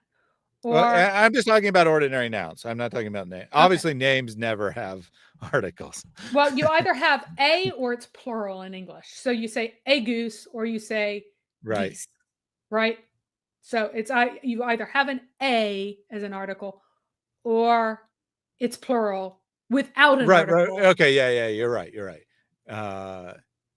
Or
Well, I'm just talking about ordinary nouns. I'm not talking about names. Obviously, names never have articles.
Well, you either have a or it's plural in English. So you say a goose or you say
Right.
geese, right? So you either have an a as an article or it's plural without an article.
Right. Okay. Yeah. You're right.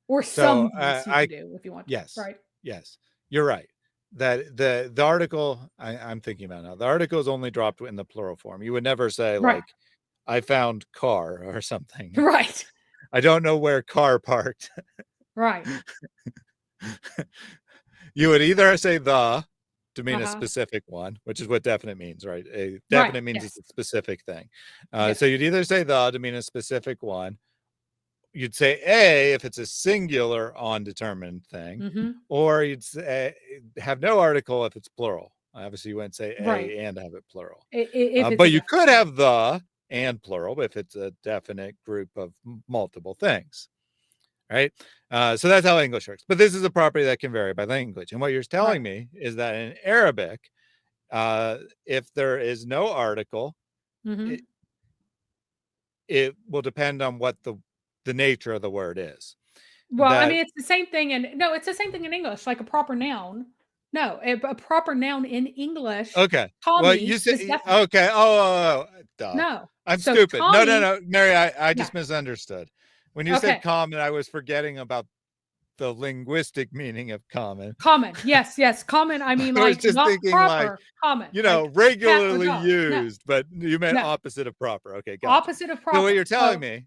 Or
So
some geese you can do if you want to.
yes.
Right.
Yes. You're right. That the article I'm thinking about now. The article is only dropped in the plural form. You would never say
Right.
like, "I found car" or something.
Right.
I don't know where car parked.
Right.
You would either say the to mean a specific one, which is what definite means, right? A definite means it's a specific thing. So you'd either say the to mean a specific one. You'd say a if it's a singular undetermined thing, or you'd say have no article if it's plural. Obviously, you wouldn't say a and have it plural. But you could have the and plural if it's a definite group of multiple things, right? So that's how English works. But this is a property that can vary by language. And what you're telling me is that in Arabic, if there is no article, it will depend on what the nature of the word is.
Well, I mean, it's the same thing it's the same thing in English, like a proper noun. No, a proper noun in English.
Okay. Well, you say okay. Duh.
No.
I'm stupid. No, Mary, I just misunderstood. When you said common, I was forgetting about the linguistic meaning of common.
Common. Yes, yes. Common. I mean,
I was
like
just
not
thinking
proper. Common.
you
Like
know,
cat or
regularly
dog. No,
used, but you meant
no.
opposite of proper. Okay, gotcha.
Opposite of
So
proper.
what you're telling
So,
me,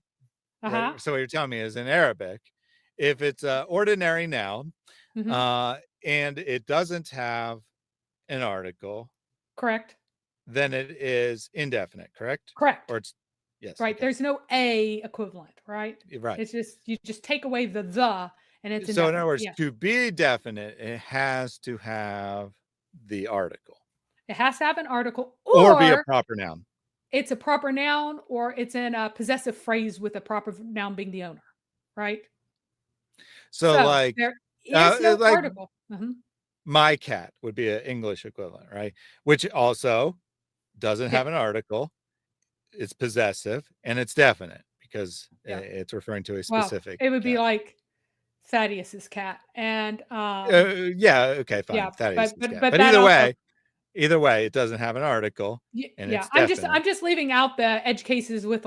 uh-huh.
right? So what you're telling me is in Arabic, if it's an ordinary noun,
Mhm.
and it doesn't have an article,
Correct.
then it is indefinite, correct?
Correct.
Or it's yes,
Right.
okay,
There's no a equivalent, right?
right.
It's just you just take away the and it's
So in other
indefinite.
words,
Yeah.
to be definite, it has to have the article
It has to have an article
or be a
or
proper noun.
it's a proper noun or it's in a possessive phrase with a proper noun being the owner, right?
So
So there is no
like
article. Mhm.
my cat would be an English equivalent, right? Which also doesn't
Yeah.
have an article. It's possessive and it's definite because
Yeah.
it's referring to a
Well,
specific
it would be
cat.
like Thaddeus's cat. And
Yeah, okay,
yeah,
fine. Thaddeus is cat.
but
But
that also
either way, it doesn't have an article and
yeah,
it's
I'm
definite.
just leaving out the edge cases with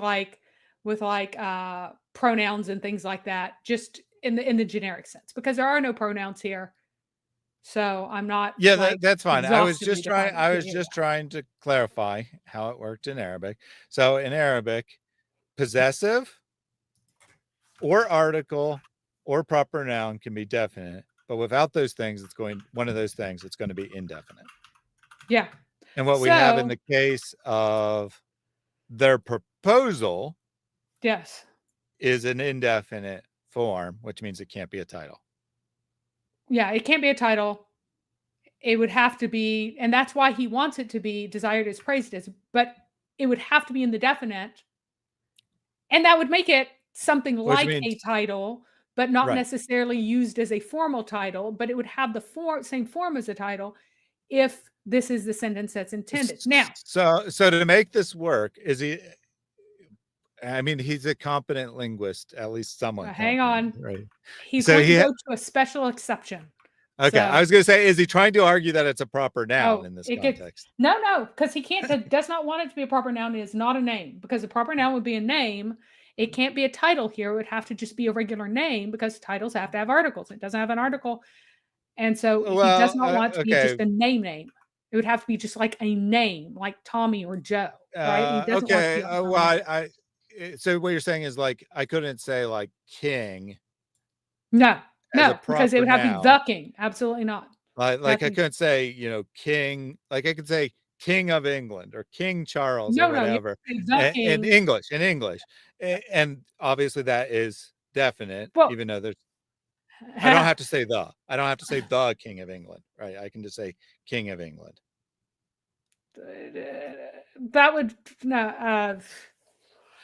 pronouns and things like that, just in the generic sense, because there are no pronouns here. So I'm not
Yeah,
like
that's fine.
exhaustively defining.
I
Yeah,
was
yeah,
just trying to clarify how it worked in Arabic. So in Arabic, possessive or article or proper noun can be definite, but without those things, one of those things, it's going to be indefinite.
yeah.
And what we have in
So
the case of their proposal
yes.
is an indefinite form, which means it can't be a title.
Yeah, it can't be a title. It would have to be, and that's why he wants it to be desired as praised as, but it would have to be in the definite. And that would make it something
Which
like a
means
title, but not
right.
necessarily used as a formal title, but it would have the same form as a title if this is the sentence that's intended. Now,
So to make this work, is he I mean, he's a competent linguist, at least somewhat
hang
competent,
on.
right?
He's
So
going to go to a special exception.
okay, I
So,
was gonna say, is he trying to argue that it's a proper noun
oh,
in this
it gets
context?
no, because he can't does not want it to be a proper noun. It is not a name because a proper noun would be a name. It can't be a title here. It would have to just be a regular name because titles have to have articles. It doesn't have an article. And so he does
Well,
not want it to be
okay.
just a name. It would have to be just like a name, like Tommy or Joe, right? He doesn't want it to
Okay.
be a
Well,
proper name.
so what you're saying is like I couldn't say like king
No,
as a
no, because it
proper
would have to be
noun.
the king. Absolutely not.
Like I
Nothing.
couldn't say, king, like I could say King of England or King Charles or
No, no, you
whatever
say the
in
king.
English, And obviously that is definite,
Well,
even though I don't have to say the. I don't have to say the King of England, right? I can just say King of England.
that would no.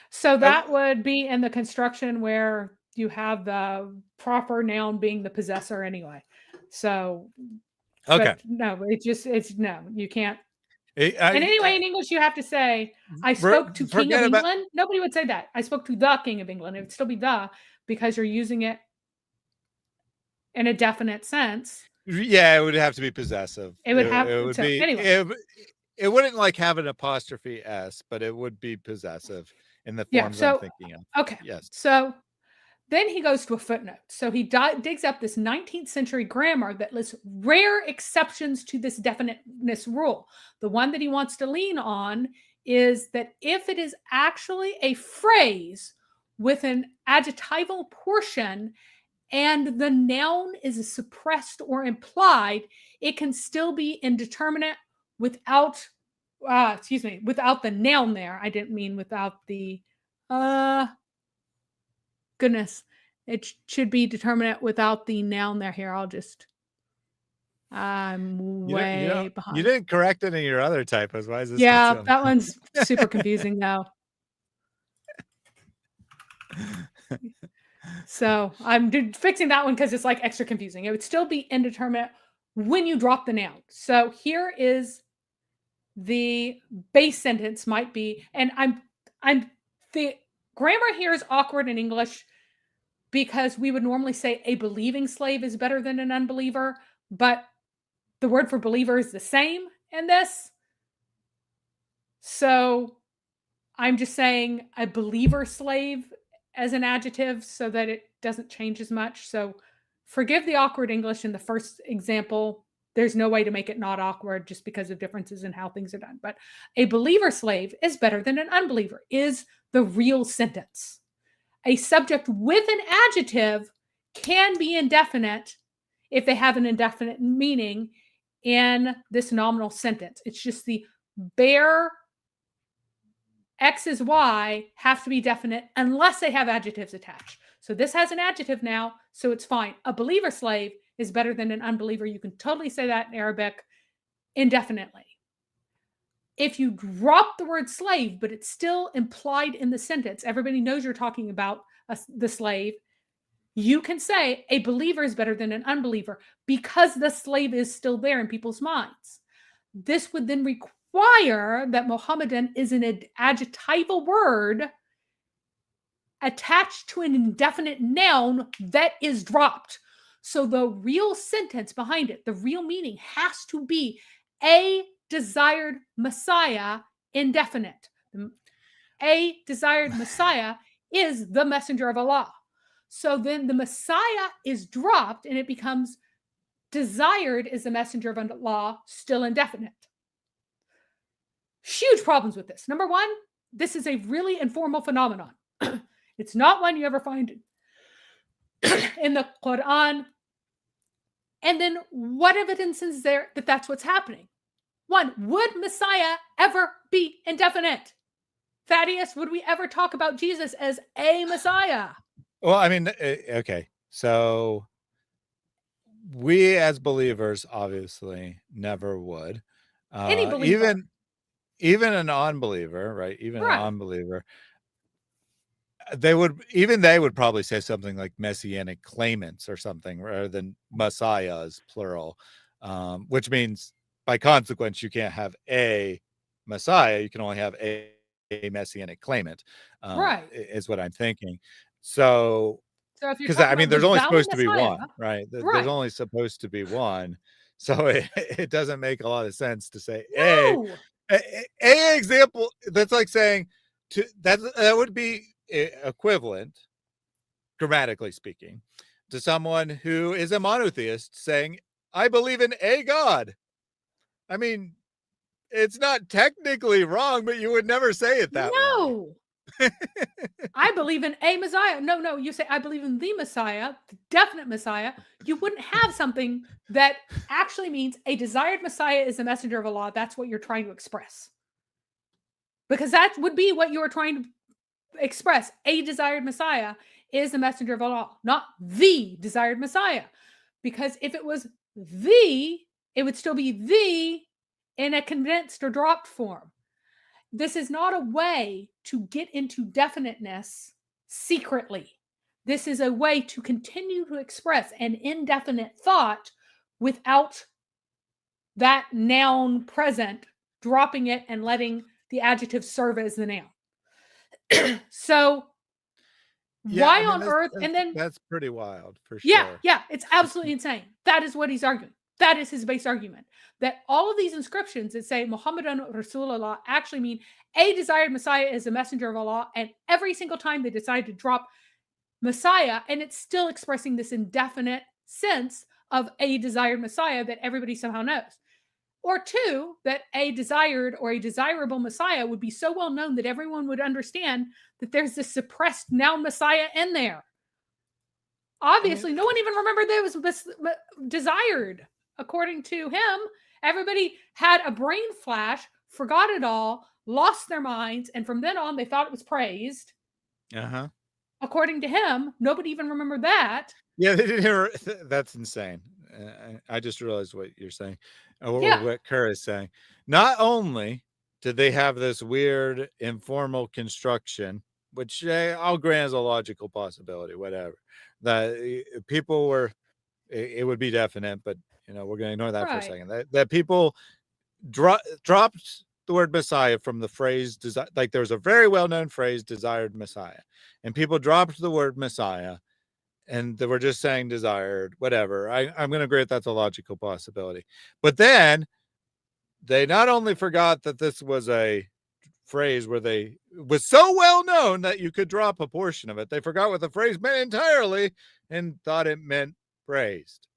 So
Uh,
that would be in the construction where you have the proper noun being the possessor anyway. So,
okay.
but no, it's no, you can't.
I,
And anyway,
I,
in English, you have to say, I
for-
spoke to King of
forget about
England. Nobody would say that. I spoke to the King of England. It would still be the because you're using it in a definite sense.
yeah, it would have to be possessive.
It would have
It would
so
be
anyway.
it wouldn't like have an apostrophe s, but it would be possessive in the
Yeah.
forms I'm
So
thinking of.
okay.
Yes.
So then he goes to a footnote. So he digs up this 19th century grammar that lists rare exceptions to this definiteness rule. The one that he wants to lean on is that if it is actually a phrase with an adjectival portion and the noun is suppressed or implied, it can still be indeterminate without, without the noun there. I didn't mean without the, goodness, it should be determinate without the noun there. Here, I'm way
You
behind.
didn't correct any of your other typos. Why is this one
Yeah,
so
that one's super confusing though. So I'm fixing that one because it's like extra confusing. It would still be indeterminate when you drop the noun. So here is the base sentence might be, and I'm the grammar here is awkward in English because we would normally say a believing slave is better than an unbeliever, but the word for believer is the same in this. So I'm just saying a believer slave as an adjective so that it doesn't change as much. So Forgive the awkward English in the first example. There's no way to make it not awkward just because of differences in how things are done. But a believer slave is better than an unbeliever is the real sentence. A subject with an adjective can be indefinite if they have an indefinite meaning in this nominal sentence. It's just the bare X is Y have to be definite unless they have adjectives attached. So this has an adjective now, so it's fine. A believer slave is better than an unbeliever. You can totally say that in Arabic indefinitely. If you drop the word slave, but it's still implied in the sentence, everybody knows you're talking about the slave, you can say a believer is better than an unbeliever because the slave is still there in people's minds. This would then require that Mohammedan is an adjectival word attached to an indefinite noun that is dropped. So the real sentence behind it, the real meaning has to be a desired Messiah indefinite. A desired Messiah is the messenger of Allah. So then the Messiah is dropped and it becomes desired is the messenger of Allah, still indefinite. Huge problems with this. Number one, this is a really informal phenomenon. It's not one you ever find in the Quran. And then what evidence is there that that's what's happening? One, would Messiah ever be indefinite? Thaddeus, would we ever talk about Jesus as a Messiah?
Well, I mean, okay. So we as believers obviously never would.
Any believer.
Even a non-believer, right? Even
Right.
a non-believer, they would probably say something like messianic claimants or something rather than messiahs, plural, which means by consequence you can't have a Messiah, you can only have a messianic claimant,
Right.
is what I'm thinking. So
So if you're
because
talking
I mean
about
there's
the
only
valid
supposed to be
Messiah,
one, right? There's
right.
only supposed to be one, so it doesn't make a lot of sense to say
No.
a example. That's like saying that would be equivalent, grammatically speaking, to someone who is a monotheist saying, I believe in a God. I mean, it's not technically wrong, but you would never say it that way.
No. I believe in a Messiah. No, you say I believe in the Messiah, the definite Messiah. You wouldn't have something that actually means a desired Messiah is the messenger of Allah. That's what you're trying to express. Because that would be what you were trying to express. A desired Messiah is the messenger of Allah, not the desired Messiah. Because if it was the, it would still be the in a condensed or dropped form. This is not a way to get into definiteness secretly. This is a way to continue to express an indefinite thought without that noun present, dropping it and letting the adjective serve as the noun. So why on earth? And then
that's pretty wild for sure.
Yeah, it's absolutely insane. That is what he's arguing. That is his base argument. That all of these inscriptions that say Muhammadan Rasulullah actually mean a desired Messiah is a messenger of Allah. And every single time they decide to drop Messiah, and it's still expressing this indefinite sense of a desired Messiah that everybody somehow knows. Or two, that a desired or a desirable Messiah would be so well known that everyone would understand that there's this suppressed noun Messiah in there. Obviously, no one even remembered that it was desired. According to him, everybody had a brain flash, forgot it all, lost their minds, and from then on, they thought it was praised.
Uh-huh.
According to him, nobody even remembered that.
Yeah, they didn't hear. That's insane. I just realized what you're saying, or what Kerr is saying. Not only did they have this weird informal construction, which I'll grant is a logical possibility, whatever, that people were, it would be definite, but we're going to ignore that for a second. That people dropped the word Messiah from the phrase, like there was a very well-known phrase, desired Messiah, and people dropped the word Messiah and they were just saying desired, whatever. I'm going to agree that's a logical possibility. But then they not only forgot that this was a phrase where they was so well known that you could drop a portion of it. They forgot what the phrase meant entirely and thought it meant praised.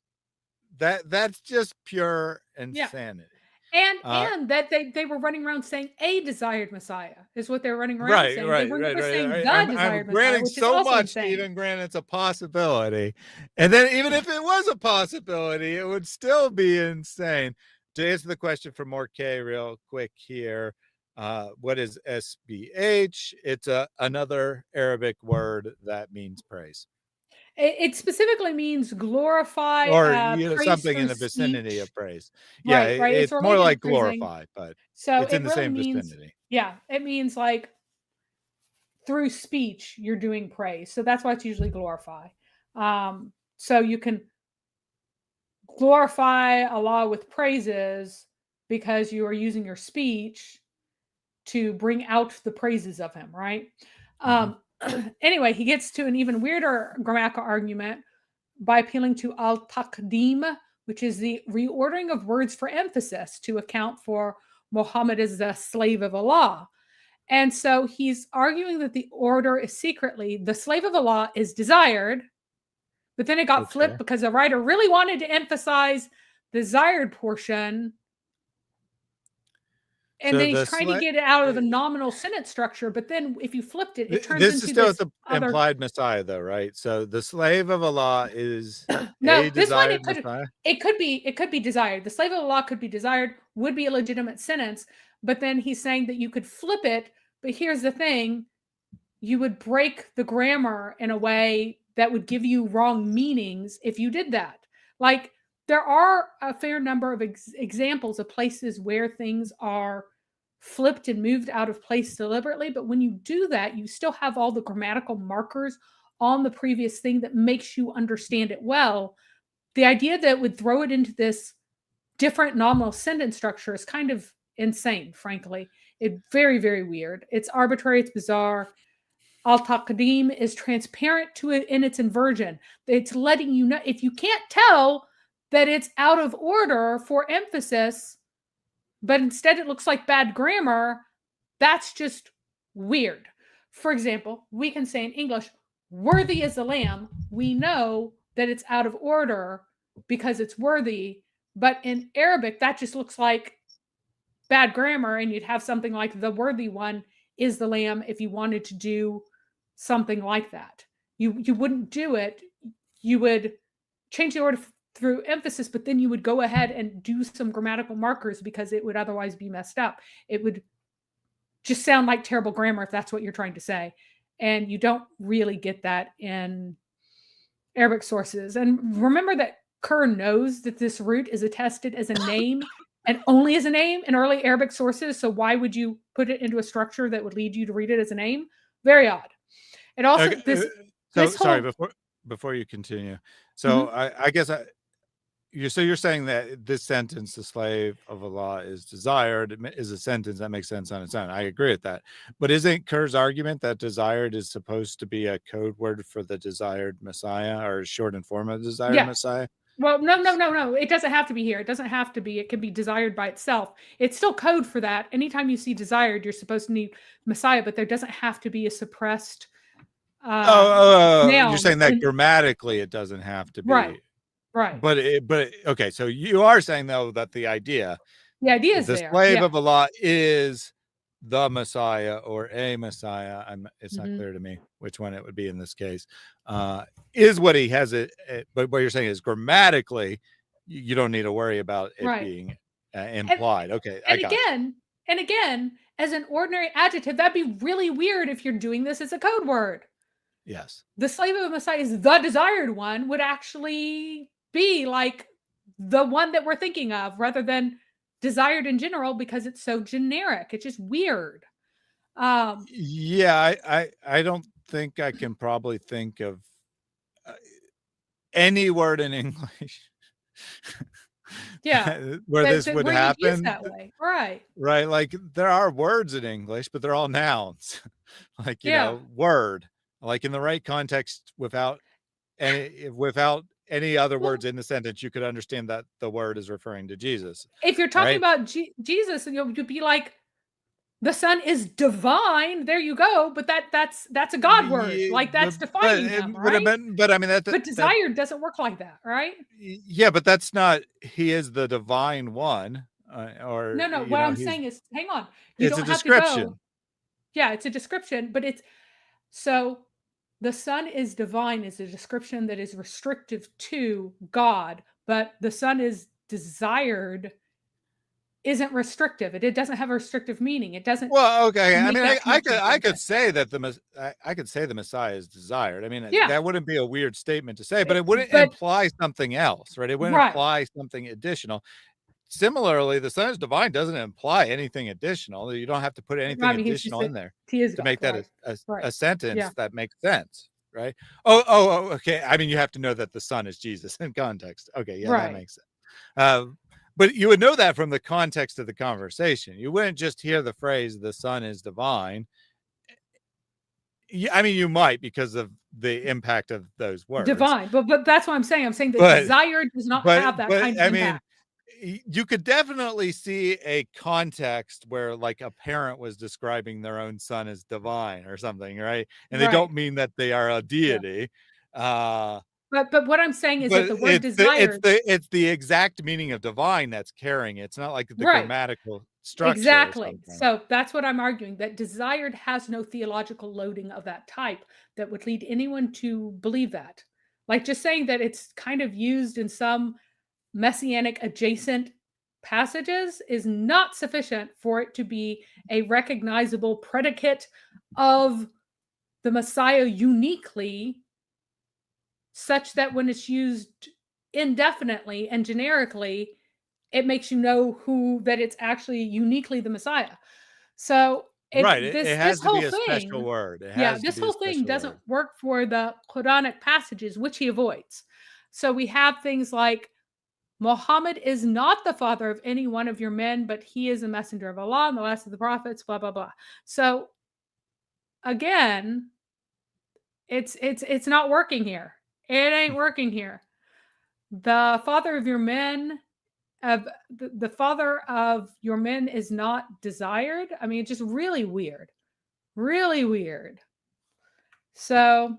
That's just pure insanity.
And that they were running around saying a desired Messiah is what they're running around saying. They were never saying the
I'm
desired Messiah,
granting
which is
so
also
much to
insane.
even grant it's a possibility. And then even if it was a possibility, it would still be insane. To answer the question from more K real quick here, what is SBH? It's another Arabic word that means praise.
It specifically means glorify,
Or
praise
something in
through
the vicinity
speech.
of praise. Yeah,
Right, right. It's
it's more
related to
like
praising.
glorify, but
So
it's in
it
the
really
same
means,
vicinity.
yeah, it means like through speech you're doing praise. So that's why it's usually glorify. So you can glorify Allah with praises because you are using your speech to bring out the praises of him, right? Anyway, he gets to an even weirder grammatical argument by appealing to al-taqdim, which is the reordering of words for emphasis to account for Muhammad as the slave of Allah. And so he's arguing that the order is secretly, the slave of Allah is desired, but then it got flipped because the writer really wanted to emphasize the desired portion. And
So
then he's trying to get it out of the nominal sentence structure. But then if you flipped it, it turns
this
into
is still
this
the
other
implied Messiah, though, right? So the slave of Allah is
no,
a
this one
desired Messiah.
it could be desired. The slave of Allah could be desired, would be a legitimate sentence. But then he's saying that you could flip it. But here's the thing: you would break the grammar in a way that would give you wrong meanings if you did that. Like there are a fair number of examples of places where things are flipped and moved out of place deliberately, but when you do that, you still have all the grammatical markers on the previous thing that makes you understand it well. The idea that would throw it into this different nominal sentence structure is kind of insane, frankly. It's very, very weird. It's arbitrary, it's bizarre. Al-Taqdim is transparent to it in its inversion. It's letting you know, if you can't tell that it's out of order for emphasis, but instead it looks like bad grammar, that's just weird. For example, we can say in English, worthy is the lamb. We know that it's out of order because it's worthy, but in Arabic, that just looks like bad grammar, and you'd have something like the worthy one is the lamb if you wanted to do something like that. You wouldn't do it. You would change the order through emphasis, but then you would go ahead and do some grammatical markers because it would otherwise be messed up. It would just sound like terrible grammar if that's what you're trying to say. And you don't really get that in Arabic sources. And remember that Kerr knows that this root is attested as a name and only as a name in early Arabic sources. So why would you put it into a structure that would lead you to read it as a name? Very odd. It also
sorry, before you continue. So I guess you're saying that this sentence, the slave of Allah is desired, is a sentence that makes sense on its own. I agree with that. But isn't Kerr's argument that desired is supposed to be a code word for the desired Messiah, or short and form of desired Messiah?
Well, no. It doesn't have to be here. It doesn't have to be. It can be desired by itself. It's still code for that. Anytime you see desired, you're supposed to need Messiah, but there doesn't have to be a suppressed
you're saying that grammatically it doesn't have to be.
Right.
But okay, so you are saying, though, that the idea
is
the
there.
slave of Allah is the Messiah or a Messiah. It's not clear to me which one it would be in this case. Is what he has it, but what you're saying is grammatically, you don't need to worry about it being implied.
And again, as an ordinary adjective, that'd be really weird if you're doing this as a code word.
Yes.
The slave of a Messiah is the desired one would actually be like the one that we're thinking of rather than desired in general because it's so generic. It's just weird.
Yeah, I don't think I can probably think of any word in English where this would happen
that way. Right.
Like there are words in English, but they're all nouns. Like, you know, word, like in the right context, without any other words in the sentence, you could understand that the word is referring to Jesus.
If you're talking about Jesus, you'd be like, The Son is divine. There you go. But that's a God word.
Yeah,
Like that's defining him, right?
but I mean
But
that
desired doesn't work like that, right?
yeah, but that's not he is the divine one, or
No.
you
What
know
I'm
he's
saying is, hang on. You
it's a
don't have to go.
description.
Yeah, it's a description, but it's so the Son is divine is a description that is restrictive to God, but the Son is desired isn't restrictive. It doesn't have a restrictive meaning. It doesn't
Well, okay. I
make
mean,
that connection
I
very
could
good.
say that I could say the Messiah is desired. I mean,
Yeah,
that wouldn't be a weird statement to say, but it wouldn't
but
imply something else, right? It wouldn't
right.
imply something additional. Similarly, the Son is divine doesn't imply anything additional. You don't have to put anything
I mean, he's just
additional
that
in there
he is
to
God,
make that
right? Right.
a sentence
Yeah.
that makes sense, right? Okay. I mean, you have to know that the Son is Jesus in context. Okay, yeah, that
Right.
makes sense. But you would know that from the context of the conversation. You wouldn't just hear the phrase "the Son is divine." I mean, you might because of the impact of those words,
Divine. But that's what I'm saying. I'm saying that
but
desire does not have that kind of
I mean,
impact.
you could definitely see a context where like a parent was describing their own son as divine or something, right? And they
Right.
don't mean that they are a
Yeah.
deity.
But what I'm saying is that
But
the word desired
it's the exact meaning of divine that's carrying it. It's not like the
right.
grammatical structure or
Exactly.
something.
So that's what I'm arguing, that desired has no theological loading of that type that would lead anyone to believe that. Like just saying that it's kind of used in some messianic adjacent passages is not sufficient for it to be a recognizable predicate of the Messiah uniquely, such that when it's used indefinitely and generically, it makes you know who that it's actually uniquely the Messiah. So it
Right. It
this
has to
whole
be a special
thing,
word. It
yeah,
has to
this
be a
whole thing
special
doesn't
word.
work for the Quranic passages, which he avoids. So we have things like Muhammad is not the father of any one of your men, but he is a messenger of Allah and the last of the prophets, blah, blah, blah. So again, it's not working here. It ain't working here. The father of your men of the father of your men is not desired. I mean, it's just really weird. Really weird. So,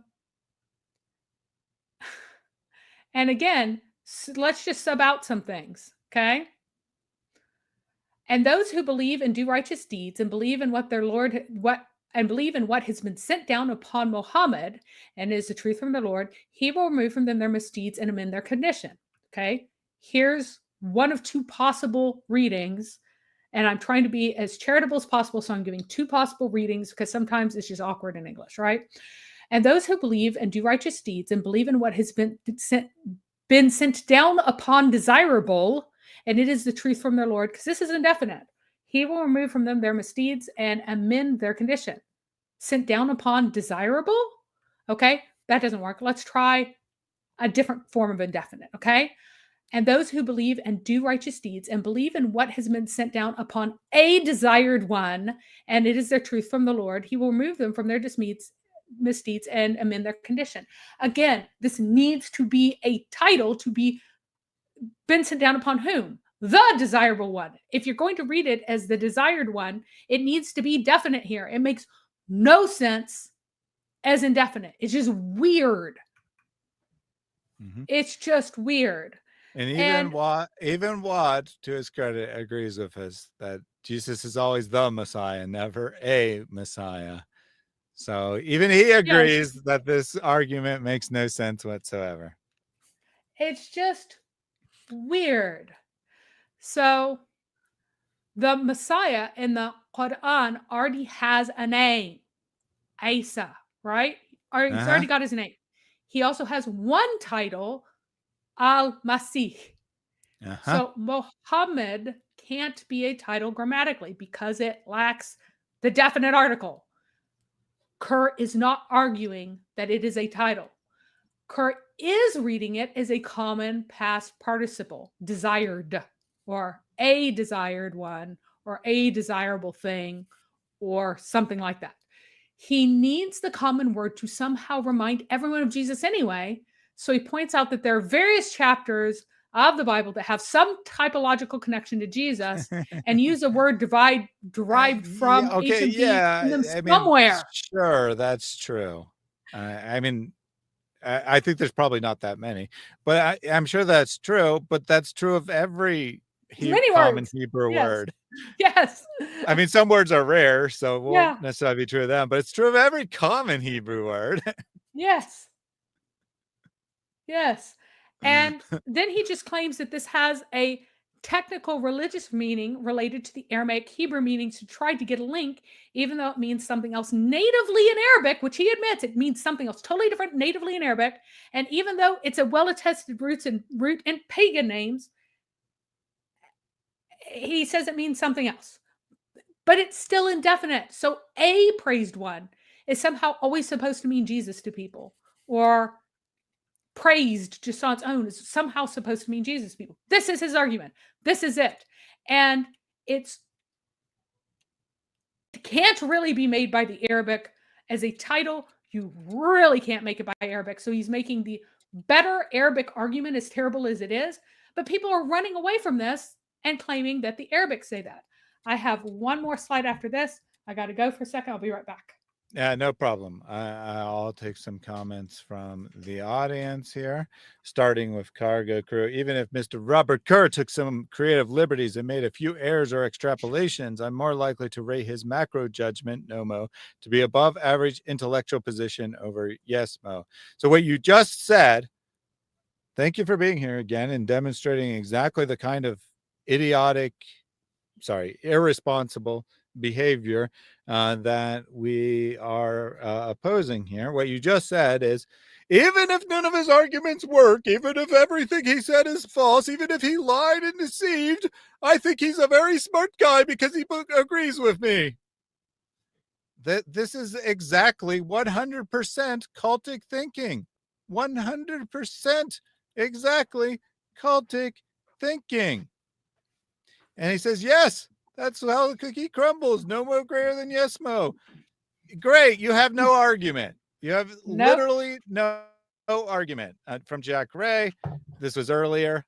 and again, let's just sub out some things, okay? And those who believe and do righteous deeds and believe in what their Lord what and believe in what has been sent down upon Muhammad and is the truth from the Lord, he will remove from them their misdeeds and amend their condition. Okay? Here's one of two possible readings, and I'm trying to be as charitable as possible, so I'm giving two possible readings because sometimes it's just awkward in English, right? And those who believe and do righteous deeds and believe in what has been sent down upon desirable, and it is the truth from their Lord, because this is indefinite. He will remove from them their misdeeds and amend their condition. Sent down upon desirable? Okay, that doesn't work. Let's try a different form of indefinite, okay? And those who believe and do righteous deeds and believe in what has been sent down upon a desired one, and it is their truth from the Lord, he will remove them from their misdeeds and amend their condition. Again, this needs to be a title to be been sent down upon whom? The desirable one. If you're going to read it as the desired one, it needs to be definite here. It makes no sense as indefinite. It's just weird.
Mm-hmm.
It's just weird.
And even Watt, to his credit, agrees with us that Jesus is always the Messiah, never a Messiah. So even he agrees that this argument makes no sense whatsoever.
It's just weird. So the Messiah in the Quran already has a name, Isa, right? He's already got his name. He also has one title, Al-Masih. So Muhammad can't be a title grammatically because it lacks the definite article. Kerr is not arguing that it is a title. Kerr is reading it as a common past participle, desired, or a desired one, or a desirable thing, or something like that. He needs the common word to somehow remind everyone of Jesus anyway. So he points out that there are various chapters of the Bible that have some typological connection to Jesus and use a word derived from
okay,
ancient beings in them
I mean,
somewhere.
sure, that's true. I mean, I think there's probably not that many, but I'm sure that's true. But that's true of every
Many
common
words.
Hebrew
Yes.
word.
Yes.
I mean, some words are rare, so it won't
Yeah.
necessarily be true of them, but it's true of every common Hebrew word.
Yes. Yes. And then he just claims that this has a technical religious meaning related to the Aramaic Hebrew meanings to try to get a link, even though it means something else natively in Arabic, which he admits it means something else totally different natively in Arabic. And even though it's a well-attested root in pagan names, he says it means something else. But it's still indefinite. So a praised one is somehow always supposed to mean Jesus to people, or praised just on its own is somehow supposed to mean Jesus to people. This is his argument. This is it. And it can't really be made by the Arabic as a title. You really can't make it by Arabic. So he's making the better Arabic argument, as terrible as it is. But people are running away from this and claiming that the Arabics say that. I have one more slide after this. I got to go for a second. I'll be right back.
Yeah, no problem. I'll take some comments from the audience here, starting with Cargo Crew. Even if Mr. Robert Kerr took some creative liberties and made a few errors or extrapolations, I'm more likely to rate his macro judgment, NoMo, to be above average intellectual position over YesMo. So what you just said, thank you for being here again and demonstrating exactly the kind of irresponsible behavior that we are opposing here. What you just said is, even if none of his arguments work, even if everything he said is false, even if he lied and deceived, I think he's a very smart guy because he agrees with me. This is exactly 100% cultic thinking. 100% exactly cultic thinking. And he says, yes, that's how the cookie crumbles. No more greater than YesMo. Great. You have no argument. You have literally no argument. From Jack Ray. This was earlier.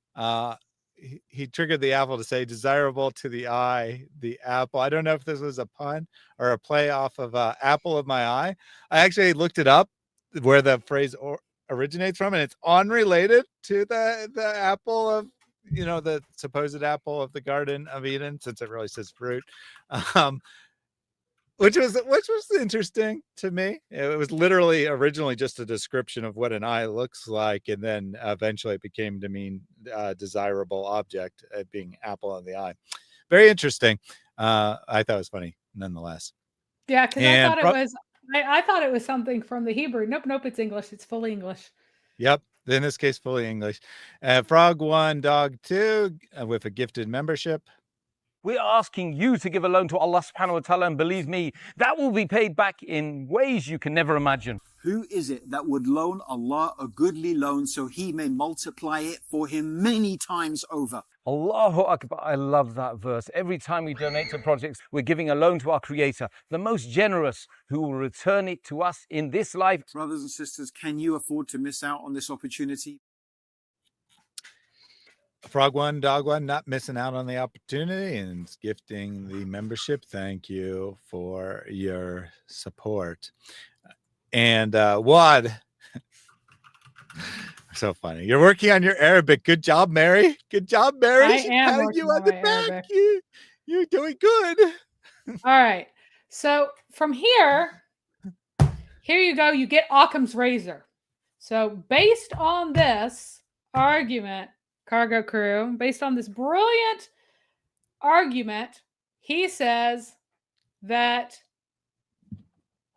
He triggered the apple to say desirable to the eye, the apple. I don't know if this was a pun or a play off of apple of my eye. I actually looked it up where the phrase originates from, and it's unrelated to the apple of, the supposed apple of the Garden of Eden, since it really says fruit, which was interesting to me. It was literally originally just a description of what an eye looks like, and then eventually it became to mean desirable object, being apple of the eye. Very interesting. I thought it was funny nonetheless.
Yeah, because I thought it was something from the Hebrew. Nope, it's English. It's fully English.
Yep. In this case, fully English. Frog 1, Dog 2, with a gifted membership.
We're asking you to give a loan to Allah subhanahu wa ta'ala, and believe me, that will be paid back in ways you can never imagine.
Who is it that would loan Allah a goodly loan so he may multiply it for him many times over?
Allahu Akbar. I love that verse. Every time we donate to projects, we're giving a loan to our Creator, the most generous, who will return it to us in this life.
Brothers and sisters, can you afford to miss out on this opportunity?
Frog 1, Dog 1, not missing out on the opportunity and gifting the membership. Thank you for your support. And Wad, so funny. You're working on your Arabic. Good job, Mary. Good job, Mary.
I am working
you on the back.
Arabic.
You're doing good.
All right. So from here you go. You get Occam's razor. So based on this argument, Cargo Crew, based on this brilliant argument, he says that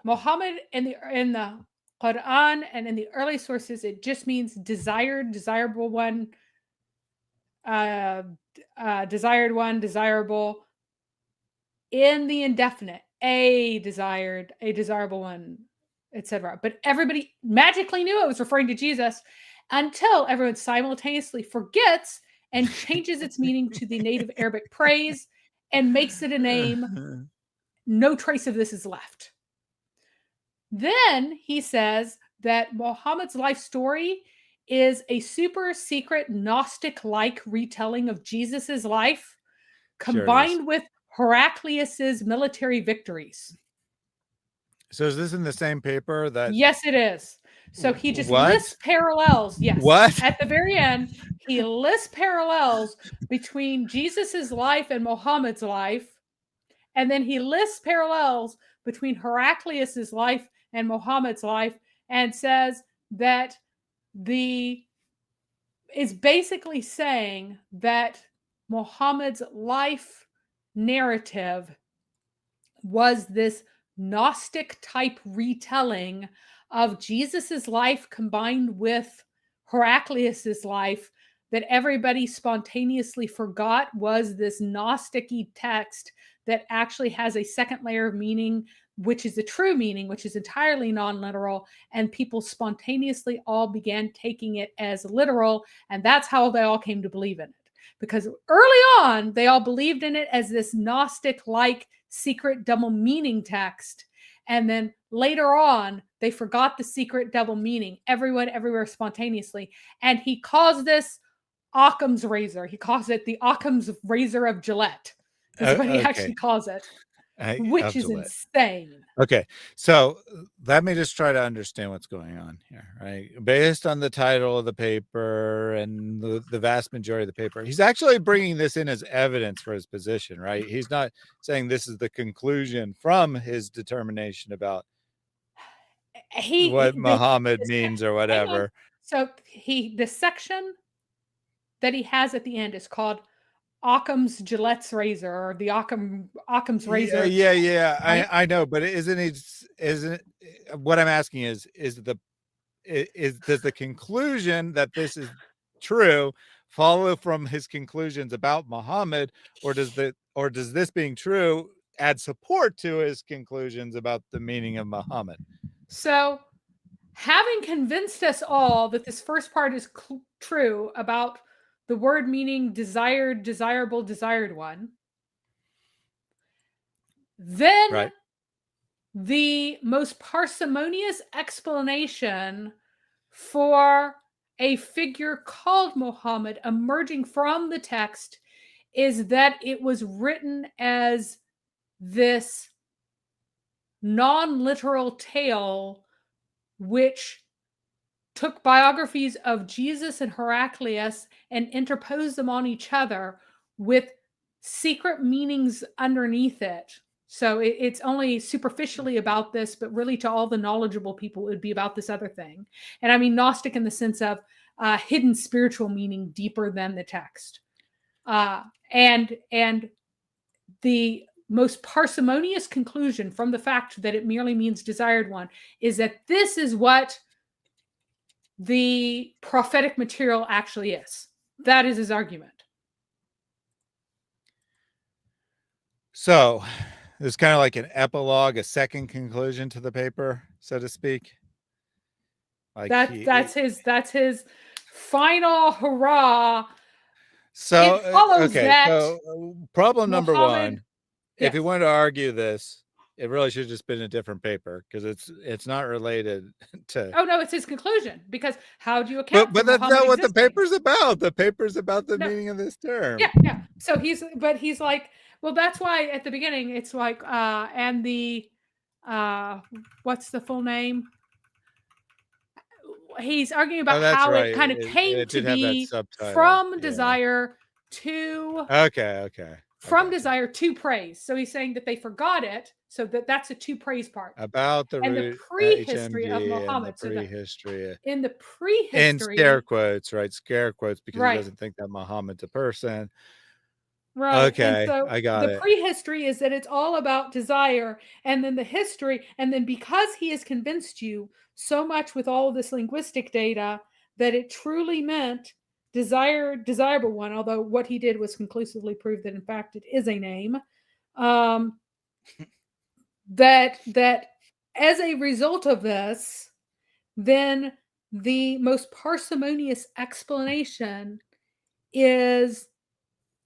Muhammad in the Quran and in the early sources, it just means desired, desirable one, desired one, desirable. In the indefinite, a desired, a desirable one, etc. But everybody magically knew it was referring to Jesus until everyone simultaneously forgets and changes its meaning to the native Arabic praise and makes it a name. No trace of this is left. Then he says that Muhammad's life story is a super secret Gnostic-like retelling of Jesus's life
Sure it is.
combined with Heraclius's military victories.
So is this in the same paper that?
Yes, it is. So he just
What?
lists parallels. Yes.
What?
At the very end, he lists parallels between Jesus's life and Muhammad's life. And then he lists parallels between Heraclius's life and Muhammad's life and says that is basically saying that Muhammad's life narrative was this Gnostic type retelling of Jesus's life combined with Heraclius's life that everybody spontaneously forgot was this Gnostic-y text that actually has a second layer of meaning, which is the true meaning, which is entirely non-literal, and people spontaneously all began taking it as literal, and that's how they all came to believe in it. Because early on, they all believed in it as this Gnostic-like secret double meaning text, and then later on, they forgot the secret double meaning, everyone, everywhere, spontaneously, and he calls this Occam's razor. He calls it the Occam's razor of Gillette, is what he actually calls it, which is insane.
Okay, so let me just try to understand what's going on here, right? Based on the title of the paper and the vast majority of the paper, he's actually bringing this in as evidence for his position, right? He's not saying this is the conclusion from his determination about what Muhammad means or whatever.
So the section that he has at the end is called Occam's Gillette's razor, or the Occam's razor.
Yeah. I know, but isn't what I'm asking is does the conclusion that this is true follow from his conclusions about Muhammad, or does this being true add support to his conclusions about the meaning of Muhammad?
So, having convinced us all that this first part is true about the word meaning desired, desirable, desired one, then the most parsimonious explanation for a figure called Muhammad emerging from the text is that it was written as this non-literal tale which took biographies of Jesus and Heraclius and interposed them on each other with secret meanings underneath it. So it's only superficially about this, but really to all the knowledgeable people, it would be about this other thing. And I mean Gnostic in the sense of hidden spiritual meaning deeper than the text. And the most parsimonious conclusion from the fact that it merely means desired one is that this is what the prophetic material actually is. That is his argument.
So there's kind of like an epilogue, a second conclusion to the paper, so to speak. Like
that's his final hurrah.
So
it follows that
so problem number one,
yes.
if you wanted to argue this, it really should have just been a different paper because it's not related to.
Oh no, it's his conclusion. Because how do you account?
But that's not what the paper's about. The paper's about the meaning of this term.
Yeah. So he's like, well, that's why at the beginning it's like, and the what's the full name? He's arguing about how it kind of came to be from desire to from desire to praise. So he's saying that they forgot it, so that's a to praise part
about the
prehistory of Muhammad. In the prehistory,
in scare quotes, right? Scare quotes because he doesn't think that Muhammad's a person.
Right.
Okay,
so
I got it.
The prehistory is that it's all about desire, and then the history, and then because he has convinced you so much with all of this linguistic data that it truly meant desirable one, although what he did was conclusively prove that in fact it is a name. That as a result of this, then the most parsimonious explanation is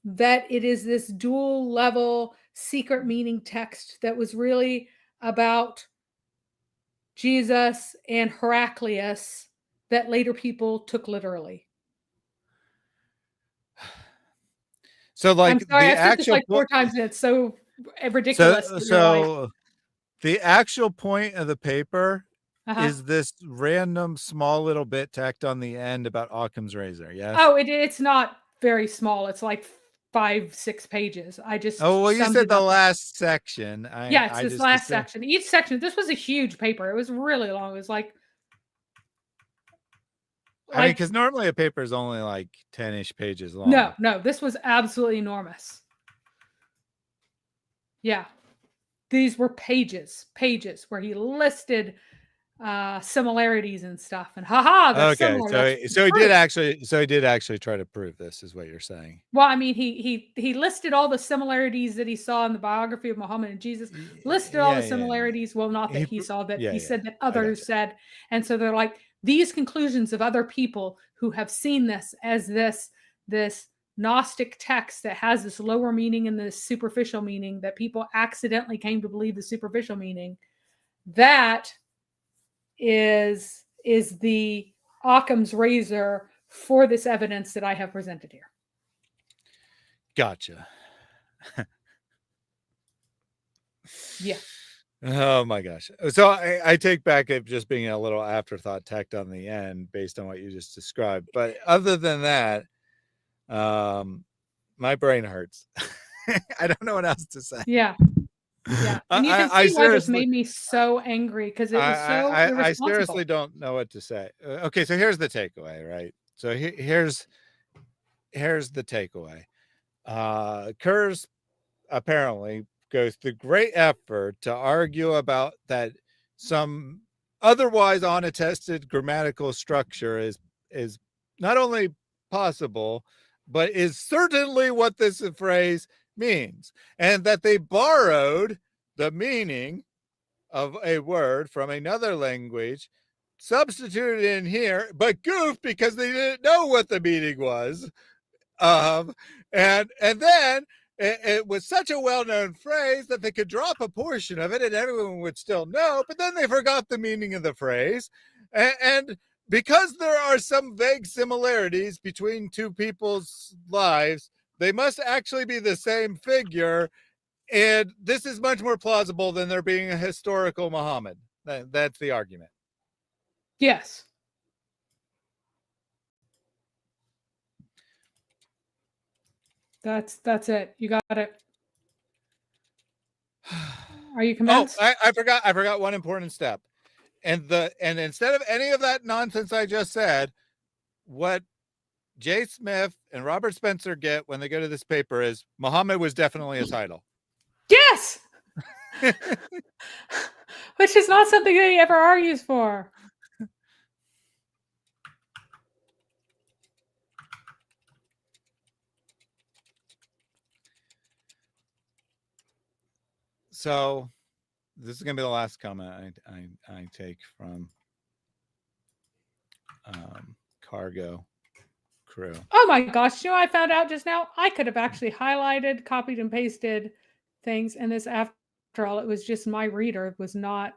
that it is this dual level secret meaning text that was really about Jesus and Heraclius that later people took literally.
So like
I'm sorry,
the
I've said this
actual
like 4 times and it's so ridiculous.
so
that you're like,
so the actual point of the paper
uh-huh.
is this random small little bit tacked on the end about Occam's razor. Yes.
Oh, it's not very small. It's like 5, 6 pages. I just
Oh, well, you
summed
said
it
the
up.
last section.
Yeah, it's
I
this
just
last
assumed.
section. Each section, this was a huge paper. It was really long. It was like
I mean, because normally a paper is only like 10-ish pages long.
no, this was absolutely enormous. Yeah. These were pages where he listed similarities and stuff, and they're
Okay,
similar.
so he did actually try to prove this, is what you're saying.
Well, I mean, he listed all the similarities that he saw in the biography of Muhammad and Jesus. Listed all the similarities. Well, not that he saw, that he said that others said, and so they're like these conclusions of other people who have seen this as this Gnostic text that has this lower meaning and this superficial meaning that people accidentally came to believe the superficial meaning. That is the Occam's razor for this evidence that I have presented here.
Gotcha.
Yeah.
Oh my gosh. So I take back it just being a little afterthought tacked on the end based on what you just described. But other than that, my brain hurts. I don't know what else to say.
Yeah. Yeah. And you can see why this made me so angry, because it was so irresponsible.
I seriously don't know what to say. Okay, so here's the takeaway, right? So here's the takeaway. Kurz apparently goes through great effort to argue about that some otherwise unattested grammatical structure is not only possible, but is certainly what this phrase means, and that they borrowed the meaning of a word from another language, substituted in here, but goofed because they didn't know what the meaning was. And then it was such a well-known phrase that they could drop a portion of it and everyone would still know, but then they forgot the meaning of the phrase. And because there are some vague similarities between two people's lives, they must actually be the same figure. And this is much more plausible than there being a historical Muhammad. That's the argument.
Yes. That's it. You got it. Are you convinced?
Oh, I forgot one important step. And instead of any of that nonsense I just said, what Jay Smith and Robert Spencer get when they go to this paper is Muhammad was definitely a title.
Yes. Which is not something that he ever argues for.
So this is going to be the last comment I take from Cargo Crew.
Oh my gosh. You know, I found out just now, I could have actually highlighted, copied and pasted things. And this, after all, it was just my reader was not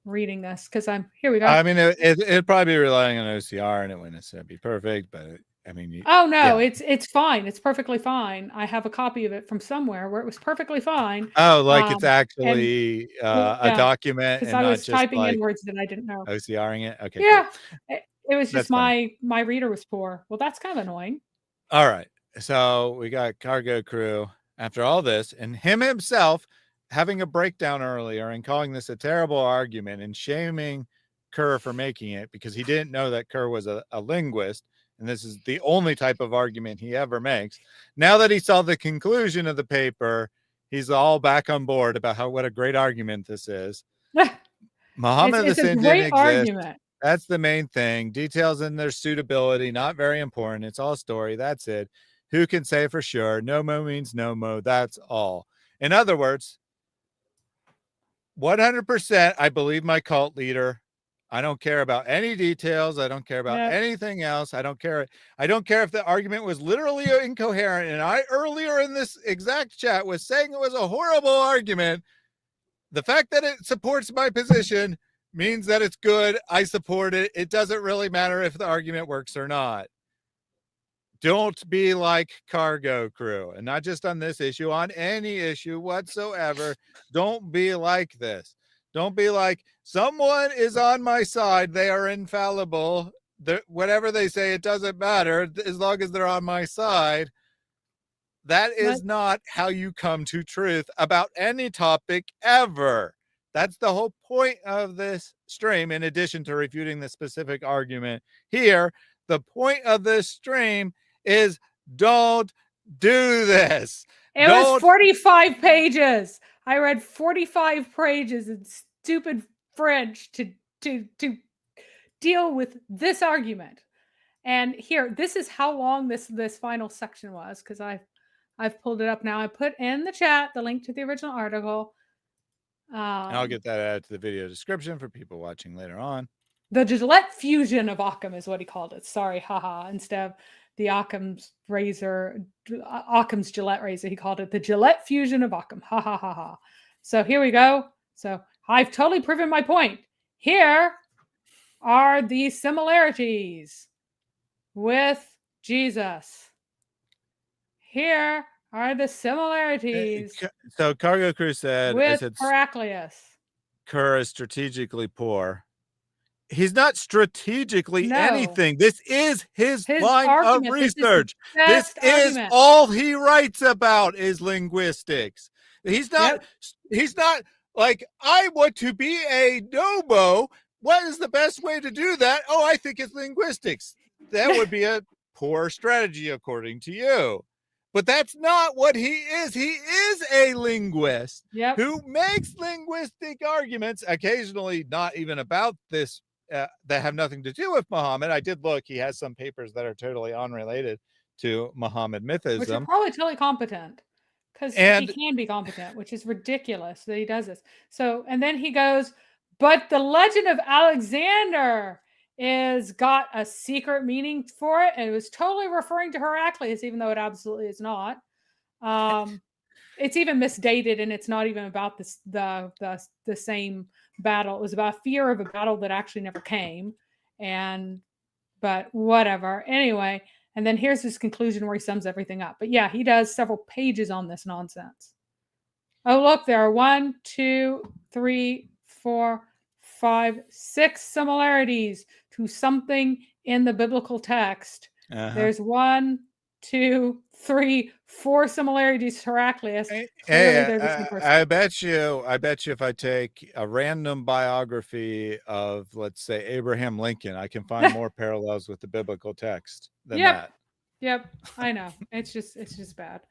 reading this, because here we go.
I mean, it'd probably be relying on OCR and it wouldn't necessarily be perfect, but I mean,
oh no, yeah. It's fine. It's perfectly fine. I have a copy of it from somewhere where it was perfectly fine.
Oh, like it's actually a document,
because
and
I was
not
typing
just
in words that I didn't know.
OCRing it. Okay.
Yeah, cool. It was just
my
reader was poor. Well, that's kind of annoying.
All right, so we got Cargo Crew after all this, and him himself having a breakdown earlier and calling this a terrible argument and shaming Kerr for making it because he didn't know that Kerr was a linguist. And this is the only type of argument he ever makes. Now that he saw the conclusion of the paper, he's all back on board about what a great argument this is. Muhammad the Sin didn't exist. Argument. That's the main thing. Details in their suitability, not very important. It's all story. That's it. Who can say for sure? NoMo means NoMo. That's all. In other words, 100%, I believe my cult leader. I don't care about any details. I don't care about anything else. I don't care if the argument was literally incoherent. And I earlier in this exact chat was saying it was a horrible argument. The fact that it supports my position means that it's good. I support it. It doesn't really matter if the argument works or not. Don't be like Cargo Crew, and not just on this issue, on any issue whatsoever. Don't be like this. Don't be like, someone is on my side. They are infallible. Whatever they say, it doesn't matter as long as they're on my side. That is not how you come to truth about any topic ever. That's the whole point of this stream, in addition to refuting the specific argument here. The point of this stream is don't do this.
It was 45 pages. I read 45 pages in stupid French to deal with this argument. And here, this is how long this final section was, because I've pulled it up now. I put in the chat the link to the original article.
I'll get that added to the video description for people watching later on.
The Gillette fusion of Occam is what he called it. Sorry, haha. Instead of the Occam's Gillette razor, he called it the Gillette fusion of Occam. Ha ha ha ha. So here we go. So I've totally proven my point. Here are the similarities with Jesus. Here are the similarities.
So Cargo Crew said,
with Heraclius.
Kerr is strategically poor. He's not strategically anything. This is his line of research. This is all he writes about is linguistics. He's not like, I want to be a NoMo. What is the best way to do that? Oh, I think it's linguistics. That would be a poor strategy according to you. But that's not what he is. He is a linguist who makes linguistic arguments, occasionally not even about this, that have nothing to do with Muhammad. I did look. He has some papers that are totally unrelated to Muhammad mythism.
Which are probably totally competent, because he can be competent, which is ridiculous that he does this. So, and then he goes, but the legend of Alexander is got a secret meaning for it, and it was totally referring to Heraclius, even though it absolutely is not. It's even misdated, and it's not even about this the same battle. It was about fear of a battle that actually never came, but whatever. Anyway, and then here's his conclusion where he sums everything up. But yeah, he does several pages on this nonsense. Oh, look, there are 1, 2, 3, 4, 5, 6 similarities to something in the biblical text. There's 1, 2, 3, 4 similarities to Heraclius.
I bet you if I take a random biography of, let's say, Abraham Lincoln, I can find more parallels with the biblical text than that.
Yep, I know. It's just bad.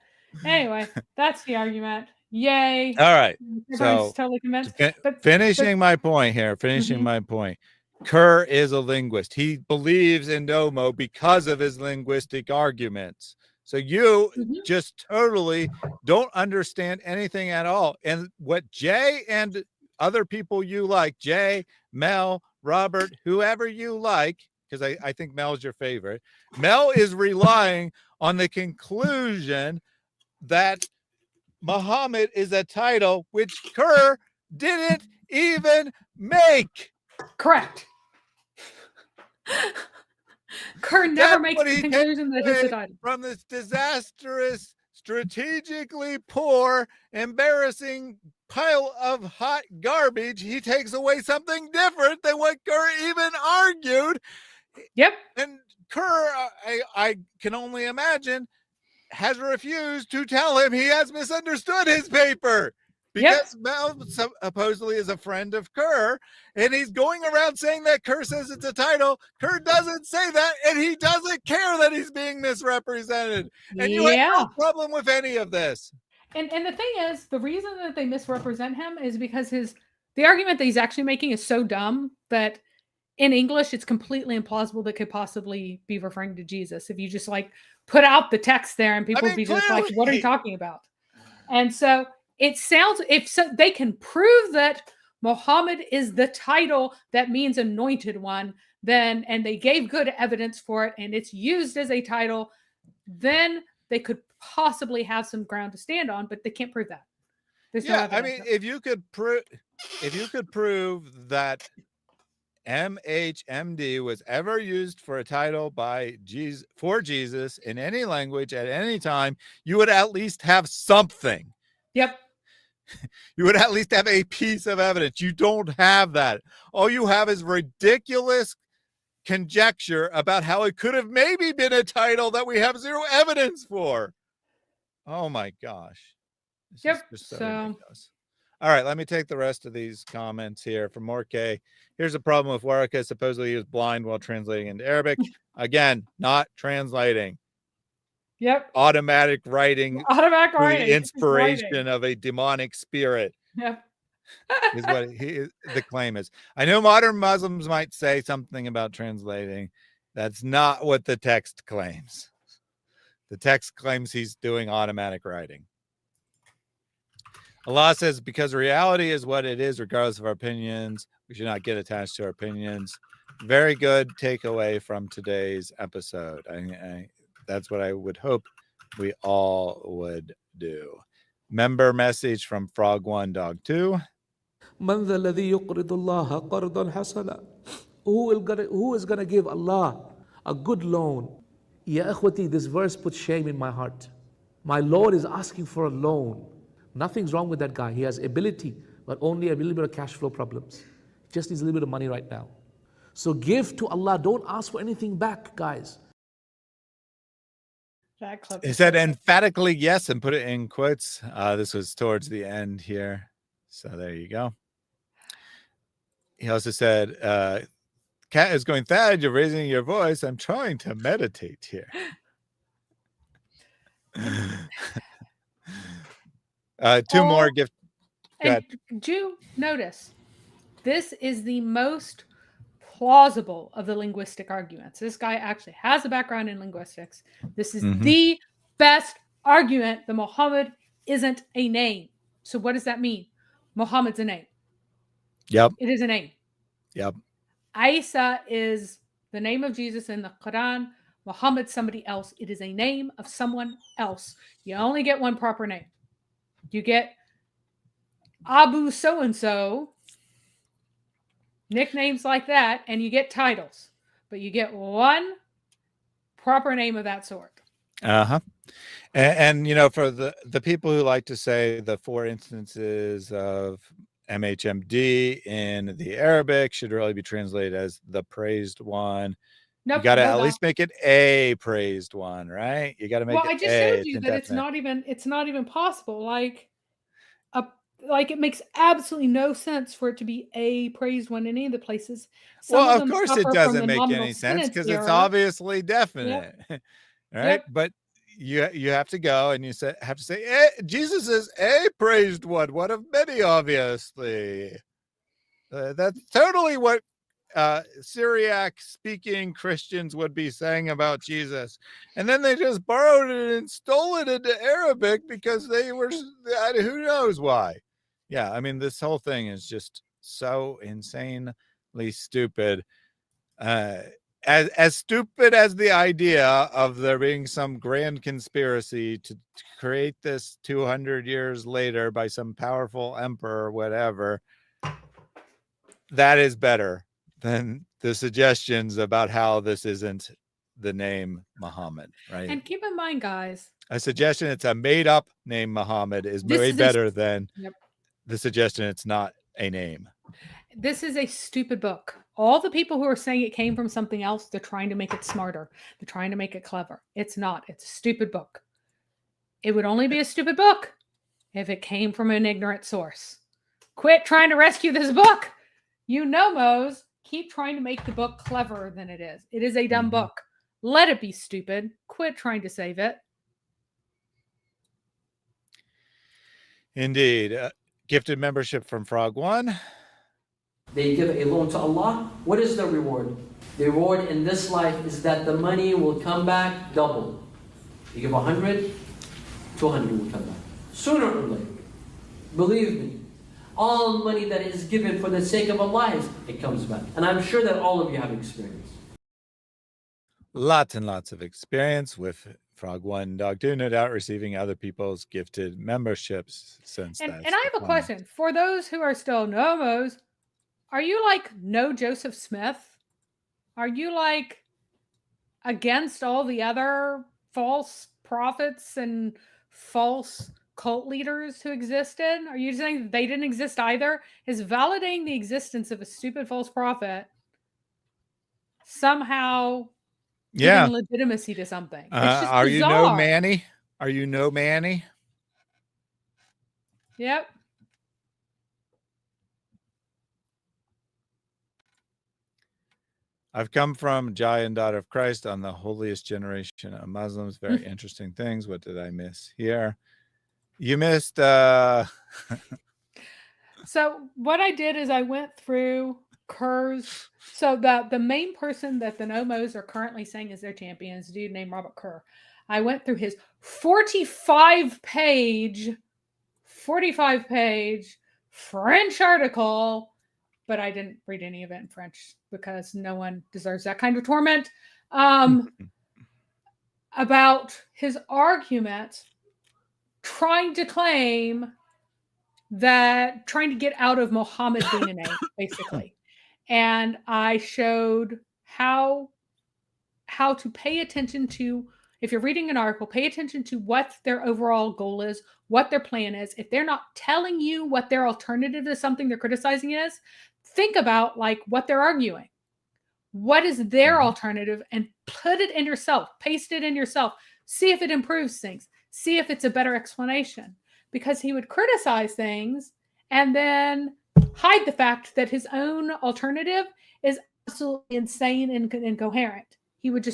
Anyway, that's the argument. Yay.
All right.
Everyone's totally convinced.
Finishing my point here. My point. Kerr is a linguist. He believes in NoMo because of his linguistic arguments. So you just totally don't understand anything at all. And what Jay and other people you like, Jay, Mel, Robert, whoever you like, because I think Mel's your favorite. Mel is relying on the conclusion that Muhammad is a title which Kerr didn't even make.
Correct. Kerr never makes the conclusion that it's a title.
From this disastrous, strategically poor, embarrassing pile of hot garbage, he takes away something different than what Kerr even argued.
Yep.
And Kerr, I can only imagine, has refused to tell him he has misunderstood his paper, because Mel supposedly is a friend of Kerr, and he's going around saying that Kerr says it's a title. Kerr doesn't say that, and he doesn't care that he's being misrepresented. And you have no problem with any of this.
And the thing is, the reason that they misrepresent him is because the argument that he's actually making is so dumb that in English, it's completely implausible that could possibly be referring to Jesus. If you just like put out the text there and people be just like, what are you talking about? And so it sounds, they can prove that Muhammad is the title that means anointed one, then, and they gave good evidence for it, and it's used as a title, then they could possibly have some ground to stand on, but they can't prove that.
There's no evidence. I mean, if you could prove that MHMD was ever used for a title by Jesus in any language at any time, you would at least have something.
Yep.
You would at least have a piece of evidence. You don't have that. All you have is ridiculous conjecture about how it could have maybe been a title that we have zero evidence for. Oh my gosh. This
Yep.
is just so
So
ridiculous. All right, let me take the rest of these comments here from Morke. Here's a problem with Waraka. Supposedly he was blind while translating into Arabic. Again, not translating.
yep.
Automatic writing
Automatic
for
writing.
the
It's just writing.
inspiration of a demonic spirit
Yep.
is what the claim is. I know modern Muslims might say something about translating. That's not what the text claims. The text claims he's doing automatic writing. Allah says, because reality is what it is, regardless of our opinions, we should not get attached to our opinions. Very good takeaway from today's episode. That's what I would hope we all would do. Member message from Frog1 Dog 2.
من ذا الذي يقرض الله قرضا حسنا? Who is gonna give Allah a good loan? Ya akhwati, this verse puts shame in my heart. My Lord is asking for a loan. Nothing's wrong with that guy. He has ability, but only a little bit of cash flow problems. Just needs a little bit of money right now. So give to Allah. Don't ask for anything back, guys.
That clip.
He said emphatically yes and put it in quotes. This was towards the end here. So there you go. He also said, Kat is going, Thad, you're raising your voice. I'm trying to meditate here. Two more gift.
And do you notice this is the most plausible of the linguistic arguments? This guy actually has a background in linguistics. This is the best argument that Muhammad isn't a name. So what does that mean? Muhammad's a name.
Yep.
It is a name.
Yep.
Isa is the name of Jesus in the Quran. Muhammad's somebody else. It is a name of someone else. You only get one proper name. You get Abu so-and-so, nicknames like that, and you get titles. But you get one proper name of that sort.
Uh-huh. And you know, for the people who like to say the 4 instances of MHMD in the Arabic should really be translated as the praised one.
Nope,
you got to at least make it a praised one, right? You got to make it.
Well, I just showed you that it's not even possible. Like it makes absolutely no sense for it to be a praised one in any of the places.
Well, of course it doesn't make any sense because it's obviously definite, right?
Yep.
But you have to go and have to say Jesus is a praised one of many, obviously. That's totally what Syriac speaking Christians would be saying about Jesus, and then they just borrowed it and stole it into Arabic because they were who knows why. Yeah, I mean, this whole thing is just so insanely stupid. As stupid as the idea of there being some grand conspiracy to create this 200 years later by some powerful emperor or whatever, that is better than the suggestions about how this isn't the name Muhammad, right?
And keep in mind, guys,
a suggestion it's a made-up name Muhammad is way better than the suggestion it's not a name.
This is a stupid book. All the people who are saying it came from something else, they're trying to make it smarter. They're trying to make it clever. It's not. It's a stupid book. It would only be a stupid book if it came from an ignorant source. Quit trying to rescue this book. You NoMos keep trying to make the book cleverer than it is. It is a dumb book. Let it be stupid. Quit trying to save it.
Indeed. Gifted membership from Frog1.
They give a loan to Allah. What is the reward? The reward in this life is that the money will come back double. You give 100, 200 will come back. Sooner or later. Believe me. All money that is given for the sake of Allah, it comes back. And I'm sure that all of you have experience.
Lots and lots of experience with Frog1 Dog 2, no doubt receiving other people's gifted memberships since
And I have a question. For those who are still NoMos, Are you like no Joseph Smith? Are you like against all the other false prophets and false cult leaders who existed? Are you saying that they didn't exist either? Is validating the existence of a stupid false prophet somehow giving legitimacy to something? It's just
Are
bizarre.
you no Manny? Are you no Manny?
Yep.
I've come from Jai and Daughter of Christ on the holiest generation of Muslims. Very interesting things. What did I miss here? You missed
So what I did is I went through Kerr's. So the main person that the NoMos are currently saying is their champion is a dude named Robert Kerr. I went through his 45 page French article, but I didn't read any of it in French because no one deserves that kind of torment. About his argument trying to claim that trying to get out of Mohammed being an A, basically. And I showed how to pay attention to, if you're reading an article, pay attention to what their overall goal is, what their plan is. If they're not telling you what their alternative to something they're criticizing is, think about like what they're arguing. What is their alternative and put it in yourself, paste it in yourself, see if it improves things, see if it's a better explanation. Because he would criticize things and then hide the fact that his own alternative is absolutely insane and incoherent. He would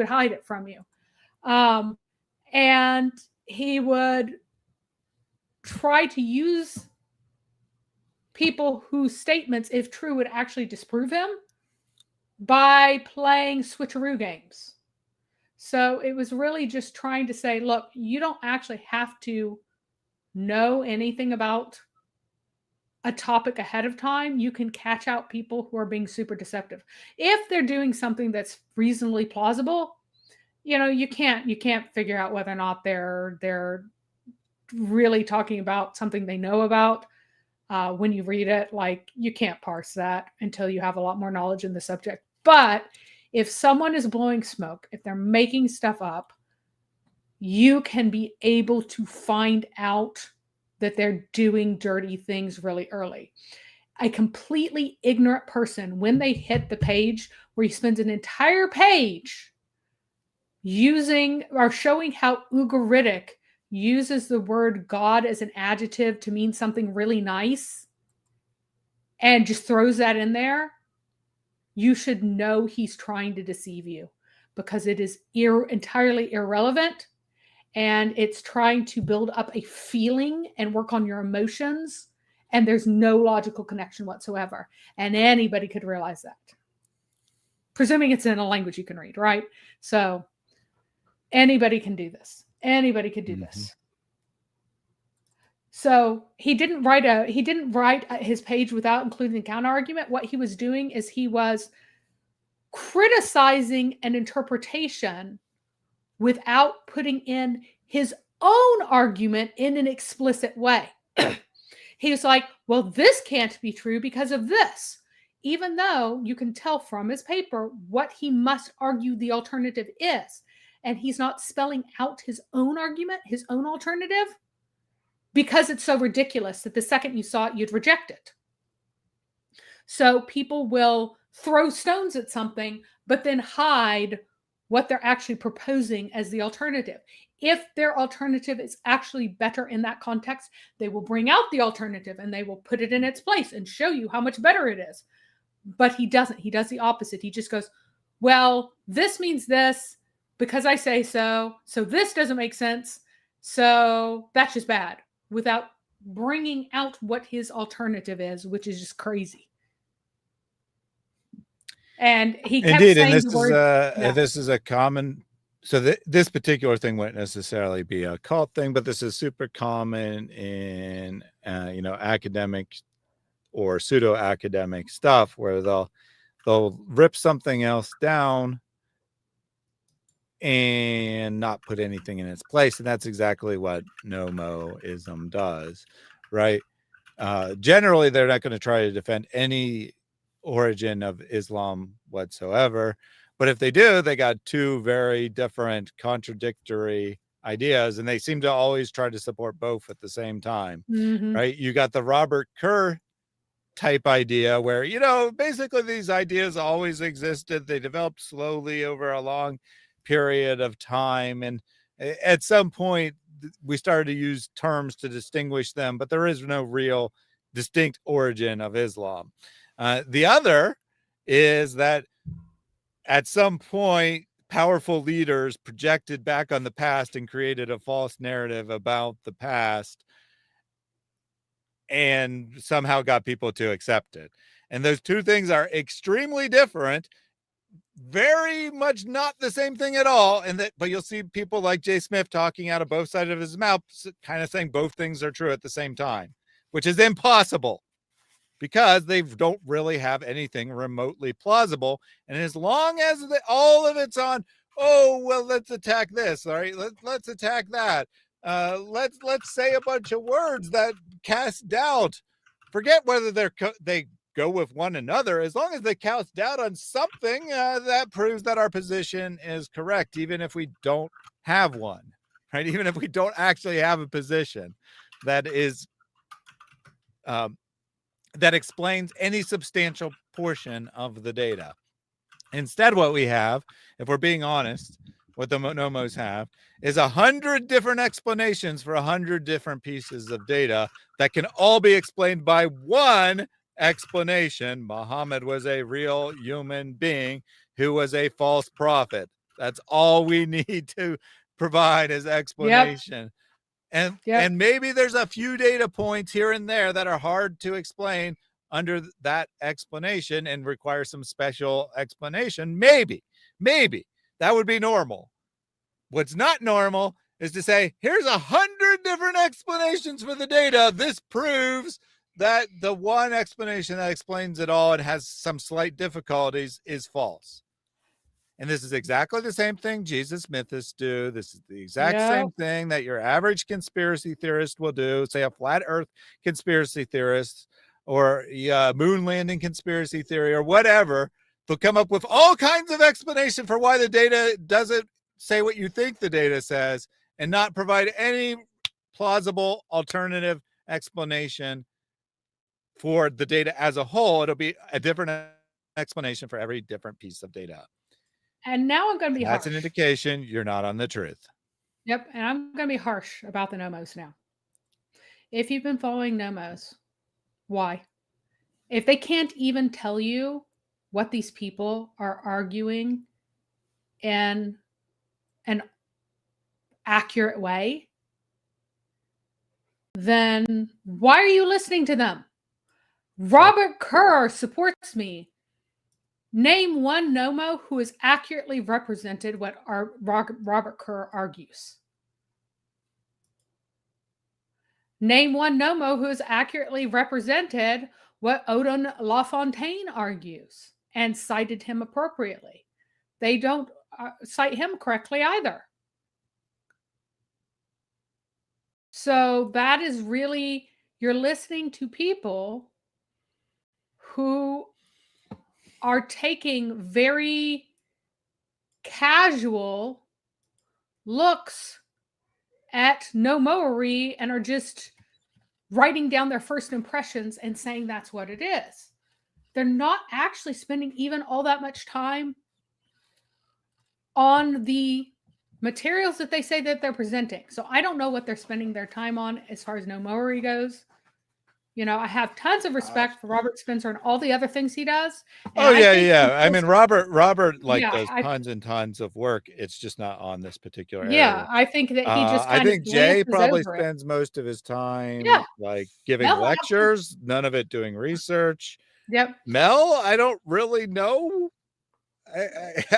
hide it from you. And he would try to use people whose statements, if true, would actually disprove him by playing switcheroo games. So it was really just trying to say, look, you don't actually have to know anything about a topic ahead of time. You can catch out people who are being super deceptive. If they're doing something that's reasonably plausible, you can't figure out whether or not they're really talking about something they know about. When you read it, like you can't parse that until you have a lot more knowledge in the subject. But if someone is blowing smoke, if they're making stuff up, you can be able to find out that they're doing dirty things really early. A completely ignorant person, when they hit the page where he spends an entire page using or showing how Ugaritic uses the word God as an adjective to mean something really nice and just throws that in there, you should know he's trying to deceive you because it is entirely irrelevant. And it's trying to build up a feeling and work on your emotions. And there's no logical connection whatsoever. And anybody could realize that. Presuming it's in a language you can read, right? So anybody can do this. Anybody could do this. So he didn't write his page without including the counter argument. What he was doing is he was criticizing an interpretation without putting in his own argument in an explicit way. He was like, well, this can't be true because of this, even though you can tell from his paper what he must argue the alternative is. And he's not spelling out his own argument, his own alternative, because it's so ridiculous that the second you saw it, you'd reject it. So people will throw stones at something, but then hide what they're actually proposing as the alternative. If their alternative is actually better in that context, they will bring out the alternative and they will put it in its place and show you how much better it is. But he doesn't. He does the opposite. He just goes, well, this means this because I say so. So this doesn't make sense. So that's just bad, without bringing out what his alternative is, which is just crazy. And he kept saying
and
the word,
this is a common. So this particular thing wouldn't necessarily be a cult thing, but this is super common in academic or pseudo academic stuff where they'll rip something else down and not put anything in its place, and that's exactly what NoMoism does, right? Generally, they're not going to try to defend any origin of Islam whatsoever. But if they do, they got two very different contradictory ideas, and they seem to always try to support both at the same time, right? You got the Robert Kerr type idea where, basically these ideas always existed. They developed slowly over a long period of time. And at some point, we started to use terms to distinguish them, but there is no real distinct origin of Islam. The other is that at some point, powerful leaders projected back on the past and created a false narrative about the past and somehow got people to accept it. And those two things are extremely different, very much not the same thing at all. But you'll see people like Jay Smith talking out of both sides of his mouth, kind of saying both things are true at the same time, which is impossible because they don't really have anything remotely plausible. And as long as all of it's on, oh, well, let's attack this. All right, let's attack that. Let's say a bunch of words that cast doubt. Forget whether they go with one another. As long as they cast doubt on something, that proves that our position is correct, even if we don't have one, right? Even if we don't actually have a position that is that explains any substantial portion of the data. Instead, what we have, if we're being honest, what the NoMos have is 100 different explanations for 100 different pieces of data that can all be explained by one explanation. Muhammad was a real human being who was a false prophet. That's all we need to provide as explanation. Yep. And maybe there's a few data points here and there that are hard to explain under that explanation and require some special explanation. Maybe that would be normal. What's not normal is to say, here's 100 different explanations for the data. This proves that the one explanation that explains it all and has some slight difficulties is false. And this is exactly the same thing Jesus mythists do. This is the exact same thing that your average conspiracy theorist will do. Say a flat earth conspiracy theorist or moon landing conspiracy theory or whatever. They'll come up with all kinds of explanation for why the data doesn't say what you think the data says and not provide any plausible alternative explanation for the data as a whole. It'll be a different explanation for every different piece of data.
And now I'm going to be
That's
harsh.
an indication you're not on the truth.
Yep. And I'm going to be harsh about the NoMos now. If you've been following NoMos, why? If they can't even tell you what these people are arguing in an accurate way, then why are you listening to them? Robert Kerr supports me. Name one NoMo who has accurately represented what Robert Kerr argues. Name one NoMo who has accurately represented what Odin LaFontaine argues and cited him appropriately. They don't cite him correctly either. So that is really, you're listening to people who are taking very casual looks at NoMoery and are just writing down their first impressions and saying that's what it is. They're not actually spending even all that much time on the materials that they say that they're presenting. So I don't know what they're spending their time on as far as NoMoery goes. You know, I have tons of respect for Robert Spencer and all the other things he does.
Oh, yeah. I mean, Robert does tons and tons of work. It's just not on this particular area.
Yeah, I think that he just
I think Jay probably spends most of his time like giving lectures, none of it doing research.
Yep.
Mel, I don't really know.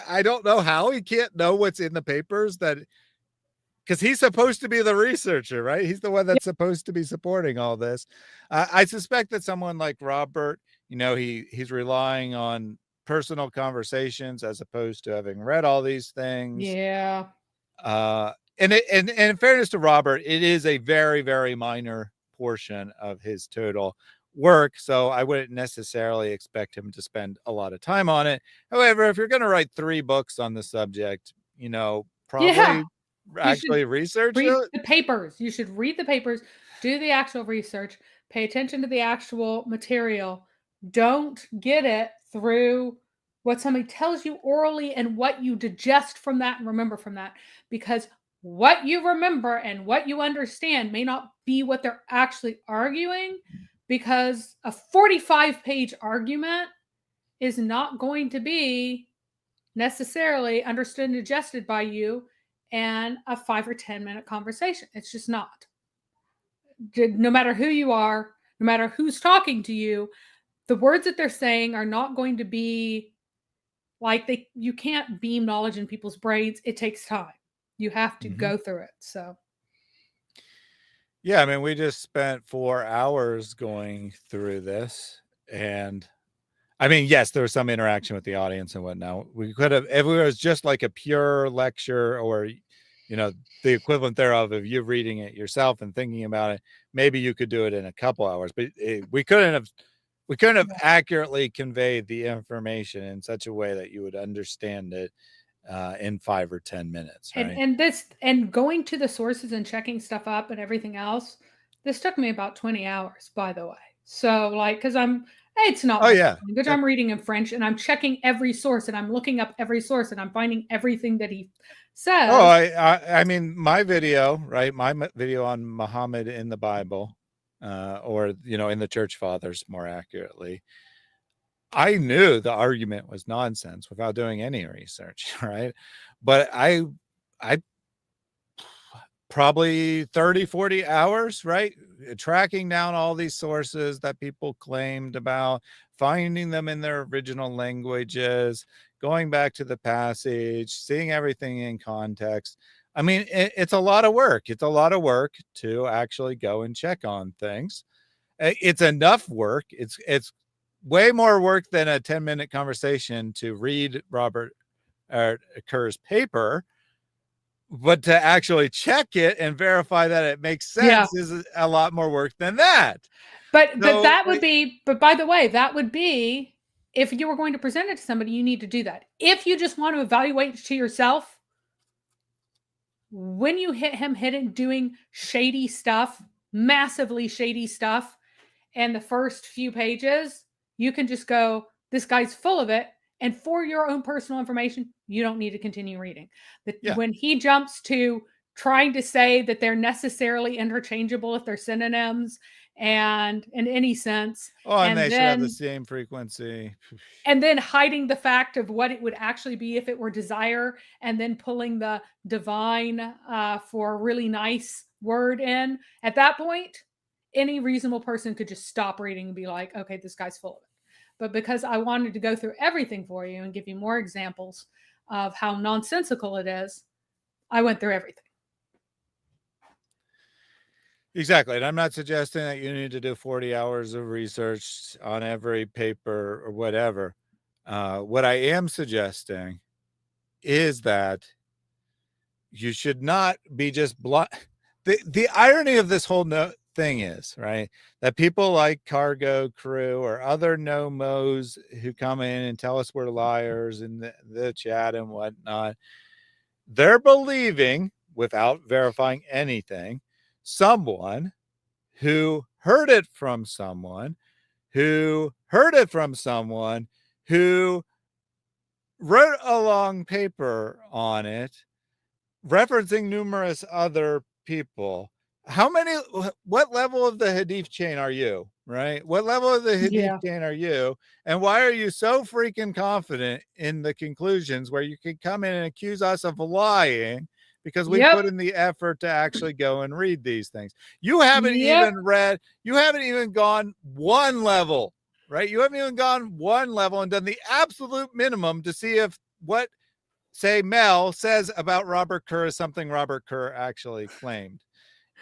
I don't know how he can't know what's in the papers because he's supposed to be the researcher, right? He's the one that's supposed to be supporting all this. I suspect that someone like Robert, he's relying on personal conversations as opposed to having read all these things.
Yeah.
And in fairness to Robert, it is a very, very minor portion of his total work, so I wouldn't necessarily expect him to spend a lot of time on it. However, if you're going to write 3 books on the subject, probably actually research
read
it.
the papers. You should read the papers, do the actual research, pay attention to the actual material. Don't get it through what somebody tells you orally and what you digest from that and remember from that, because what you remember and what you understand may not be what they're actually arguing, because a 45-page argument is not going to be necessarily understood and digested by you and a 5 or 10-minute conversation. It's just not. No matter who you are, no matter who's talking to you, the words that they're saying are not going to be like you can't beam knowledge in people's brains. It takes time. You have to go through it. So
yeah, I mean, we just spent 4 hours going through this, and I mean, yes, there was some interaction with the audience and whatnot. We could have, if it was just like a pure lecture or, the equivalent thereof of you reading it yourself and thinking about it, maybe you could do it in a couple hours, but we couldn't have accurately conveyed the information in such a way that you would understand it in 5 or 10 minutes. Right?
And going to the sources and checking stuff up and everything else, this took me about 20 hours, by the way. So because it's not language. I'm reading in French and I'm checking every source and I'm looking up every source and I'm finding everything that he says.
Oh, I mean, my video, right? My video on Muhammad in the Bible, or, in the Church Fathers, more accurately. I knew the argument was nonsense without doing any research, right? But I probably 30, 40 hours, right? Tracking down all these sources that people claimed about, finding them in their original languages, going back to the passage, seeing everything in context. I mean, it's a lot of work. It's a lot of work to actually go and check on things. It's enough work. It's way more work than a 10-minute conversation to read Robert Kerr's paper. But to actually check it and verify that it makes sense is a lot more work than that.
But by the way, that would be, if you were going to present it to somebody, you need to do that. If you just want to evaluate to yourself, when you hit him doing shady stuff, massively shady stuff, and the first few pages, you can just go, this guy's full of it. And for your own personal information, you don't need to continue reading. When he jumps to trying to say that they're necessarily interchangeable if they're synonyms and in any sense.
Oh, and they should have the same frequency.
And then hiding the fact of what it would actually be if it were desire, and then pulling the divine for a really nice word in. At that point, any reasonable person could just stop reading and be like, okay, this guy's full of it. But because I wanted to go through everything for you and give you more examples of how nonsensical it is, I went through everything.
Exactly. And I'm not suggesting that you need to do 40 hours of research on every paper or whatever. What I am suggesting is that you should not be just the irony of this whole thing is, right, that people like Cargo Crew or other NoMos who come in and tell us we're liars in the chat and whatnot, they're believing, without verifying anything, someone who heard it from someone who heard it from someone who wrote a long paper on it referencing numerous other people. What level of the Hadith chain are you, right? What level of the Hadith chain are you? And why are you so freaking confident in the conclusions where you can come in and accuse us of lying because we put in the effort to actually go and read these things? You haven't even gone one level, right? You haven't even gone one level and done the absolute minimum to see if what, say, Mel says about Robert Kerr is something Robert Kerr actually claimed.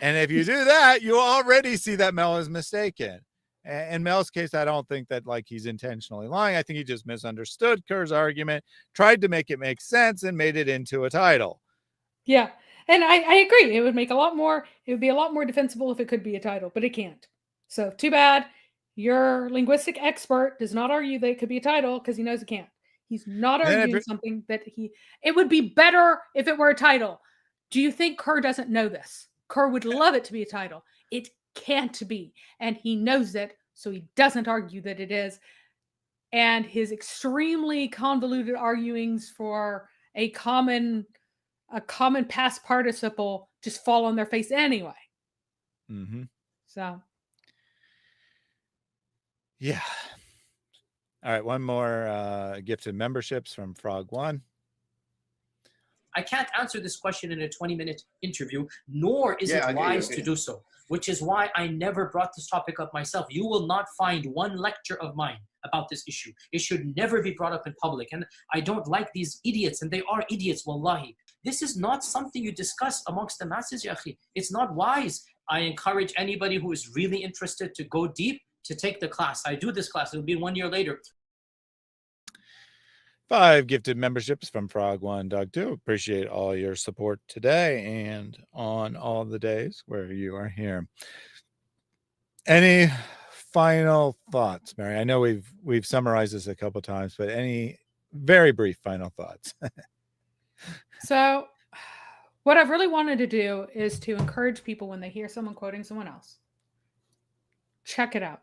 And if you do that, you already see that Mel is mistaken. In Mel's case, I don't think that he's intentionally lying. I think he just misunderstood Kerr's argument, tried to make it make sense, and made it into a title.
Yeah. And I agree. It would be a lot more defensible if it could be a title, but it can't. So too bad. Your linguistic expert does not argue that it could be a title because he knows it can't. He's not
Then
arguing something that it would be better if it were a title. Do you think Kerr doesn't know this? Kerr would love it to be a title. It can't be. And he knows it, so he doesn't argue that it is. And his extremely convoluted arguings for a common past participle just fall on their face anyway.
Mm-hmm.
So.
Yeah. All right, one more gifted memberships from Frog One.
I can't answer this question in a 20-minute interview, nor is it wise to do so, which is why I never brought this topic up myself. You will not find one lecture of mine about this issue. It should never be brought up in public. And I don't like these idiots, and they are idiots, wallahi. This is not something you discuss amongst the masses, ya akhi. It's not wise. I encourage anybody who is really interested to go deep to take the class. I do this class. It'll be 1 year later.
5 gifted memberships from Frog One, Dog Two. Appreciate all your support today and on all the days where you are here. Any final thoughts, Mary? I know we've summarized this a couple times, but any very brief final thoughts?
So what I've really wanted to do is to encourage people when they hear someone quoting someone else, check it out.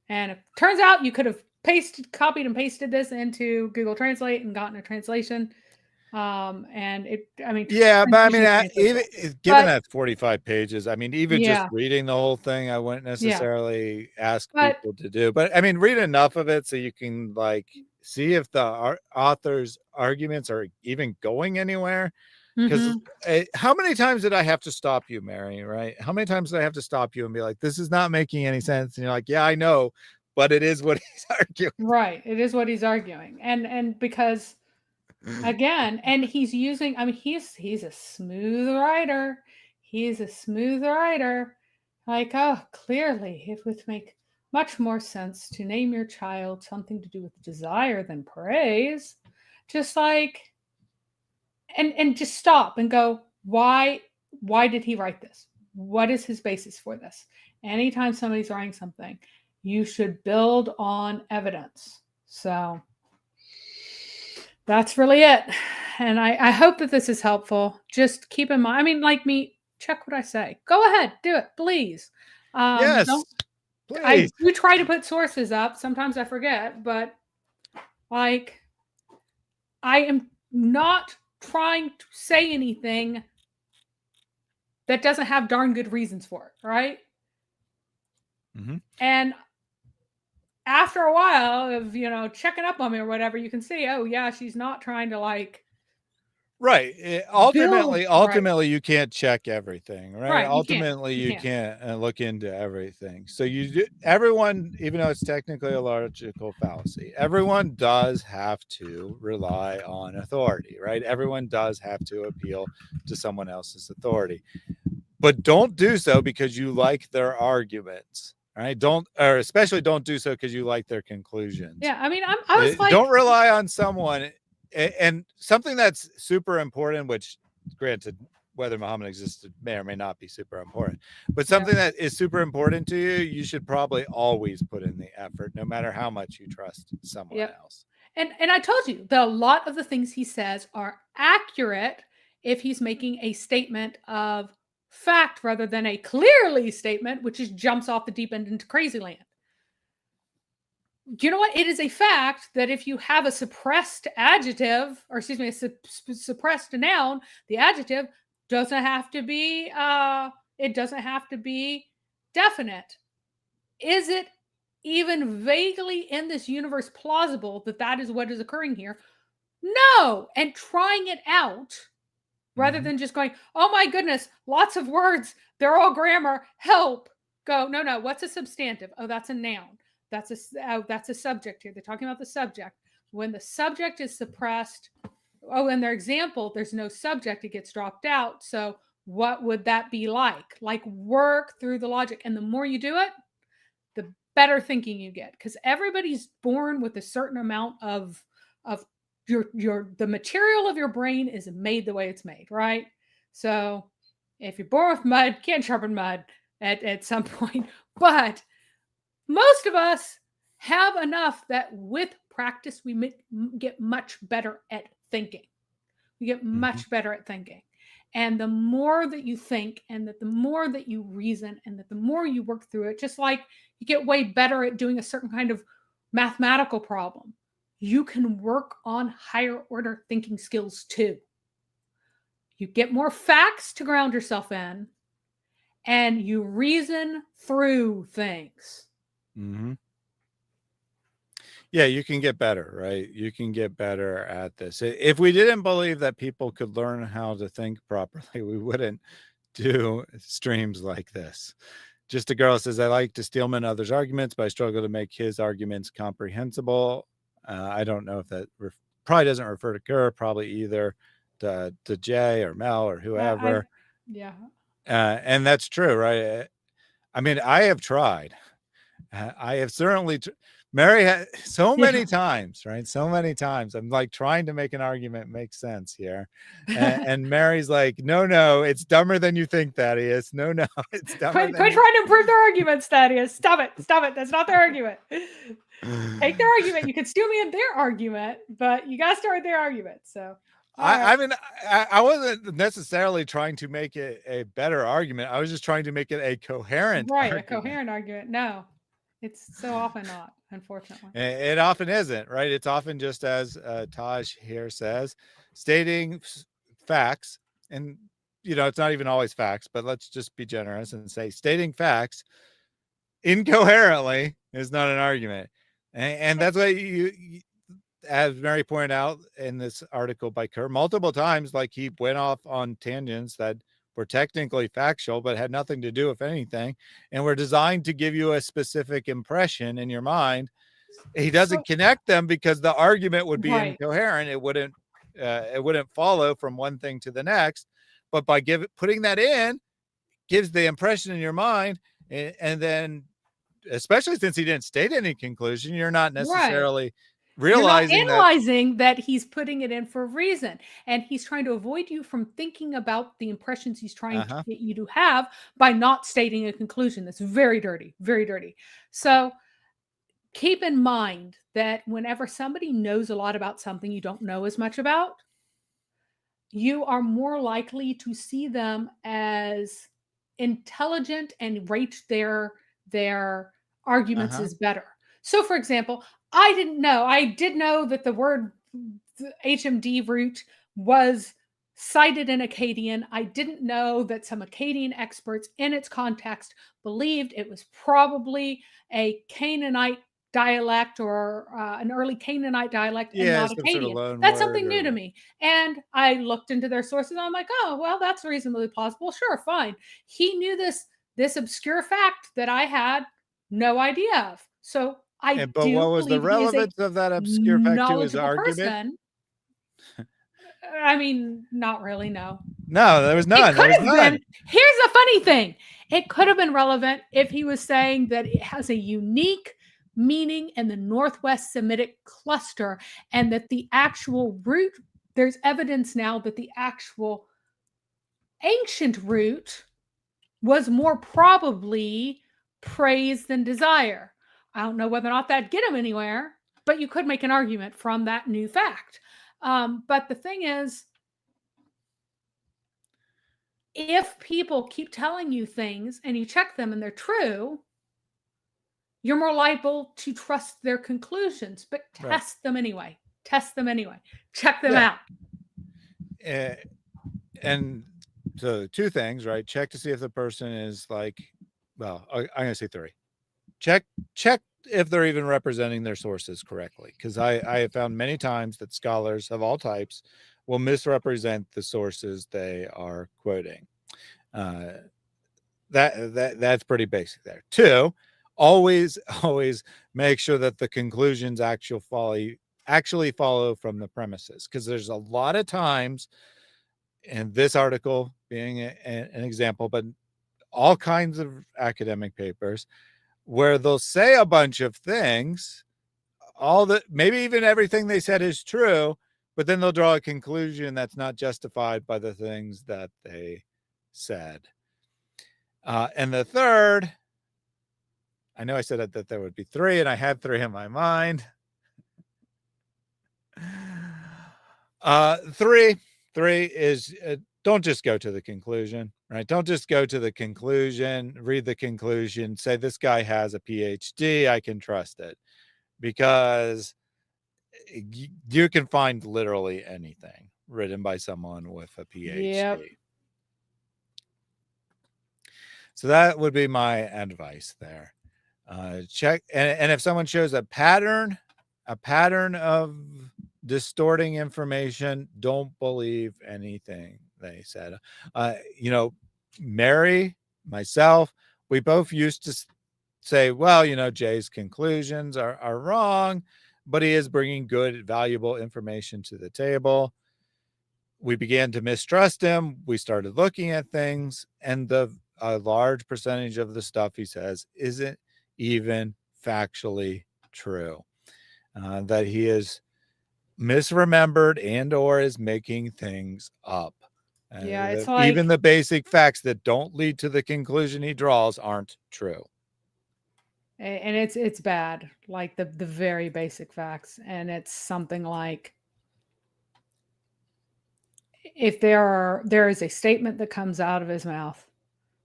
And if it turns out you could have copied and pasted this into Google Translate and gotten a translation. And it, I mean,
yeah, but I mean, even given that 45 pages, I mean, even just reading the whole thing, I wouldn't necessarily ask people to do, but I mean, read enough of it so you can like see if the author's arguments are even going anywhere. Because how many times did I have to stop you, Mary? Right? How many times did I have to stop you and be like, "This is not making any sense"? And you're like, "Yeah, I know, but it is what he's arguing."
Right? It is what he's arguing, and because again, and he's using. I mean, he's a smooth writer. He's a smooth writer. Like, oh, clearly, it would make much more sense to name your child something to do with desire than praise. Just like. And just stop and go, why did he write this? What is his basis for this? Anytime somebody's writing something, you should build on evidence. So that's really it. And I hope that this is helpful. Just keep in mind, I mean, like me, check what I say. Go ahead, do it, please.
Yes, please.
I do try to put sources up. Sometimes I forget, but like I am not trying to say anything that doesn't have darn good reasons for it, right? And after a while of, checking up on me or whatever, you can see, oh yeah, she's not trying to like.
Right. Ultimately, you can't check everything, right? Ultimately, you can't look into everything. So everyone, even though it's technically a logical fallacy, everyone does have to rely on authority, right? Everyone does have to appeal to someone else's authority, but don't do so because you like their arguments, right? Especially don't do so because you like their conclusions.
Yeah. I mean, I was like,
don't rely on someone. And something that's super important, which granted, whether Muhammad existed may or may not be super important, but something that is super important to you, you should probably always put in the effort, no matter how much you trust someone else.
And I told you that a lot of the things he says are accurate if he's making a statement of fact rather than a clearly statement, which just jumps off the deep end into crazy land. You know what? It is a fact that if you have a suppressed adjective, or excuse me, a suppressed noun, the adjective doesn't have to be, it doesn't have to be definite. Is it even vaguely in this universe plausible that that is what is occurring here? No. And trying it out rather than just going, oh my goodness, lots of words. They're all grammar. Help. Go, no. What's a substantive? Oh, that's a noun. That's a subject here. They're talking about the subject. When the subject is suppressed, in their example, there's no subject, it gets dropped out. So what would that be like? Like, work through the logic. And the more you do it, the better thinking you get. Because everybody's born with a certain amount of the material of your brain is made the way it's made, right? So if you're born with mud, can't sharpen mud at some point. But most of us have enough that with practice, we get much better at thinking. We get much better at thinking. And the more that you think, and that the more that you reason, and that the more you work through it, just like you get way better at doing a certain kind of mathematical problem, you can work on higher order thinking skills too. You get more facts to ground yourself in, and you reason through things.
Yeah, you can get better, right? You can get better at this. If we didn't believe that people could learn how to think properly, we wouldn't do streams like this. Just a girl says, I like to steelman others' arguments, but I struggle to make his arguments comprehensible. I don't know if that probably doesn't refer to Kerr, probably either to Jay or Mel or whoever.
Yeah.
And that's true, right? I mean, I have tried. I have certainly Mary had so many times, right? So many times. I'm like trying to make an argument make sense here. And Mary's like, no, it's dumber than you think, Thaddeus. No, it's dumber.
Quit trying to improve their arguments, Thaddeus. Stop it. That's not their argument. Take their argument. You can steal me in their argument, but you got to start with their argument. So
I mean, I wasn't necessarily trying to make it a better argument. I was just trying to make it a coherent argument.
A coherent argument. No, it's so often not, unfortunately.
It often isn't, right? It's often just as Taj here says, stating facts, and it's not even always facts, but let's just be generous and say stating facts incoherently is not an argument. And that's why you as Mary pointed out in this article by Kerr multiple times, like he went off on tangents that were technically factual, but had nothing to do with anything, and were designed to give you a specific impression in your mind. He doesn't connect them because the argument would be incoherent. It wouldn't follow from one thing to the next. But by putting that in, gives the impression in your mind, and then, especially since he didn't state any conclusion, you're not necessarily
analyzing that he's putting it in for a reason, and he's trying to avoid you from thinking about the impressions he's trying to get you to have by not stating a conclusion. That's very dirty, very dirty. So keep in mind that whenever somebody knows a lot about something you don't know as much about, you are more likely to see them as intelligent and rate their arguments as better. So, for example, I did know that the word HMD root was cited in Akkadian. I didn't know that some Akkadian experts in its context believed it was probably a Canaanite dialect or an early Canaanite dialect and not Akkadian. Sort of that's something new to me. And I looked into their sources. And I'm like, oh, well, that's reasonably plausible. Sure, fine. He knew this obscure fact that I had no idea of. So
but what was the relevance of that obscure fact to his argument?
I mean, not really, no.
No, there was none.
Here's the funny thing. It could have been relevant if he was saying that it has a unique meaning in the Northwest Semitic cluster, and that the actual root, there's evidence now that the actual ancient root was more probably praise than desire. I don't know whether or not that'd get him anywhere, but you could make an argument from that new fact. But the thing is, if people keep telling you things and you check them and they're true, you're more liable to trust their conclusions, but test them anyway. Test them anyway. Check them out.
And so 2 things, right? Check to see if the person is like, well, I'm going to say 3. Check if they're even representing their sources correctly, because I have found many times that scholars of all types will misrepresent the sources they are quoting. That's pretty basic there. 2, always make sure that the conclusions actually follow from the premises, because there's a lot of times, and this article being an example, but all kinds of academic papers, where they'll say a bunch of things, maybe even everything they said is true, but then they'll draw a conclusion that's not justified by the things that they said. And the third, I know I said that there would be 3, and I had 3 in my mind. 3 is don't just go to the conclusion, right? Don't just go to the conclusion, read the conclusion, say this guy has a PhD, I can trust it, because you can find literally anything written by someone with a PhD.
Yep.
So that would be my advice there. Check, and if someone shows a pattern of distorting information, don't believe anything they said. Mary, myself, we both used to say, well, Jay's conclusions are wrong, but he is bringing good, valuable information to the table. We began to mistrust him. We started looking at things, and a large percentage of the stuff he says isn't even factually true. That he is misremembered and or is making things up.
Yeah, it's like
even the basic facts that don't lead to the conclusion he draws aren't true.
And it's bad, like the very basic facts. And it's something like, if there is a statement that comes out of his mouth,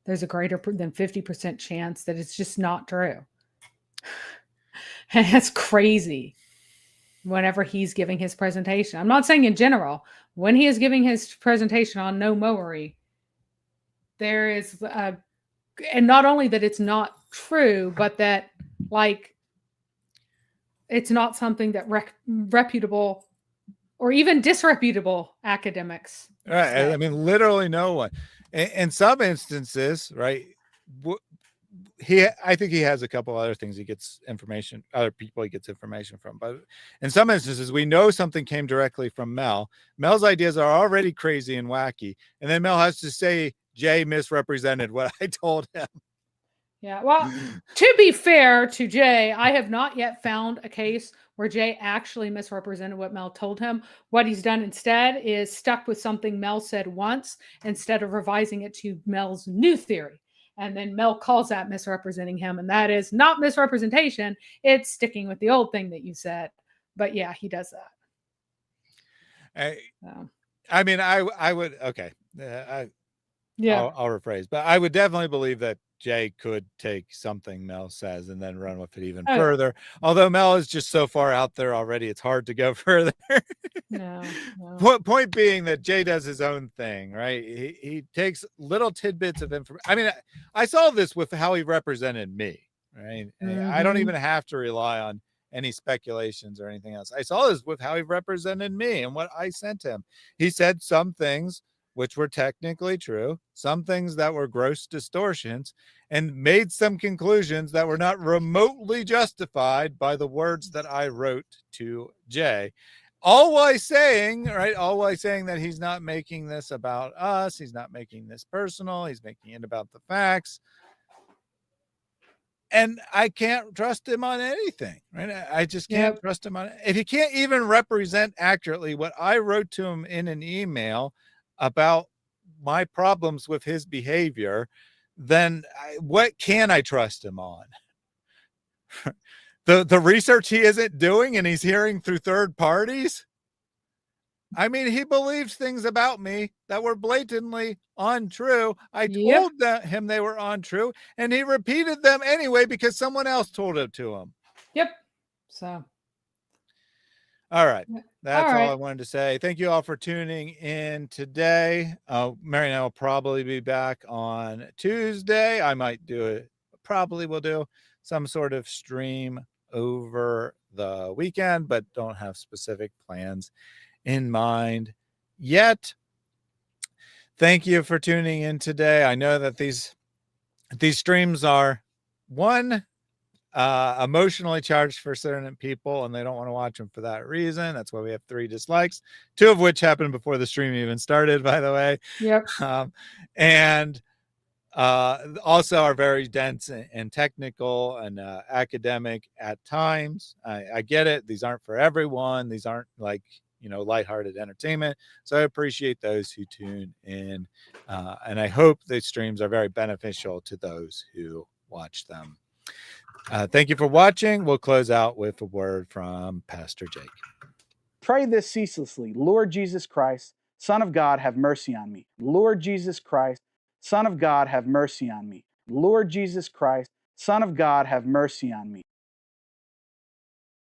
there's a greater than 50% chance that it's just not true. And that's crazy. Whenever he's giving his presentation, I'm not saying in general, when he is giving his presentation on NoMo, there is and not only that it's not true, but that like it's not something that reputable or even disreputable academics
right
say.
I mean, literally no one. In some instances, right, I think he has a couple other things he gets information, other people he gets information from, but in some instances we know something came directly from Mel's ideas are already crazy and wacky, and then Mel has to say Jay misrepresented what I told him.
Yeah, well, to be fair to Jay, I have not yet found a case where Jay actually misrepresented what Mel told him. What he's done instead is stuck with something Mel said once instead of revising it to Mel's new theory. And then Mel calls that misrepresenting him, and that is not misrepresentation. It's sticking with the old thing that you said. But yeah, he does that.
I mean, I would, okay.
Yeah,
I'll rephrase, but I would definitely believe that Jay could take something Mel says and then run with it even further. Although Mel is just so far out there already, it's hard to go further.
No.
Point being that Jay does his own thing, right? He takes little tidbits of information. I mean, I saw this with how he represented me, right?
Mm-hmm.
I don't even have to rely on any speculations or anything else. I saw this with how he represented me and what I sent him. He said some things which were technically true, some things that were gross distortions, and made some conclusions that were not remotely justified by the words that I wrote to Jay. All while saying that he's not making this about us, he's not making this personal, he's making it about the facts. And I can't trust him on anything, right? I just can't trust him on it. If he can't even represent accurately what I wrote to him in an email about my problems with his behavior, then what can I trust him on? The research he isn't doing and he's hearing through third parties? I mean, he believed things about me that were blatantly untrue. I told him they were untrue, and he repeated them anyway because someone else told it to him.
Yep. So.
All right. That's all I wanted to say. Thank you all for tuning in today. Mary and I will probably be back on Tuesday. I might probably will do some sort of stream over the weekend, but don't have specific plans in mind yet. Thank you for tuning in today. I know that these streams are emotionally charged for certain people, and they don't want to watch them for that reason. That's why we have 3 dislikes, 2 of which happened before the stream even started, by the way.
Yep.
And also are very dense and technical and academic at times. I get it. These aren't for everyone. These aren't like, lighthearted entertainment. So I appreciate those who tune in. And I hope the streams are very beneficial to those who watch them. Thank you for watching. We'll close out with a word from Pastor Jake.
Pray this ceaselessly. Lord Jesus Christ, Son of God, have mercy on me. Lord Jesus Christ, Son of God, have mercy on me. Lord Jesus Christ, Son of God, have mercy on me.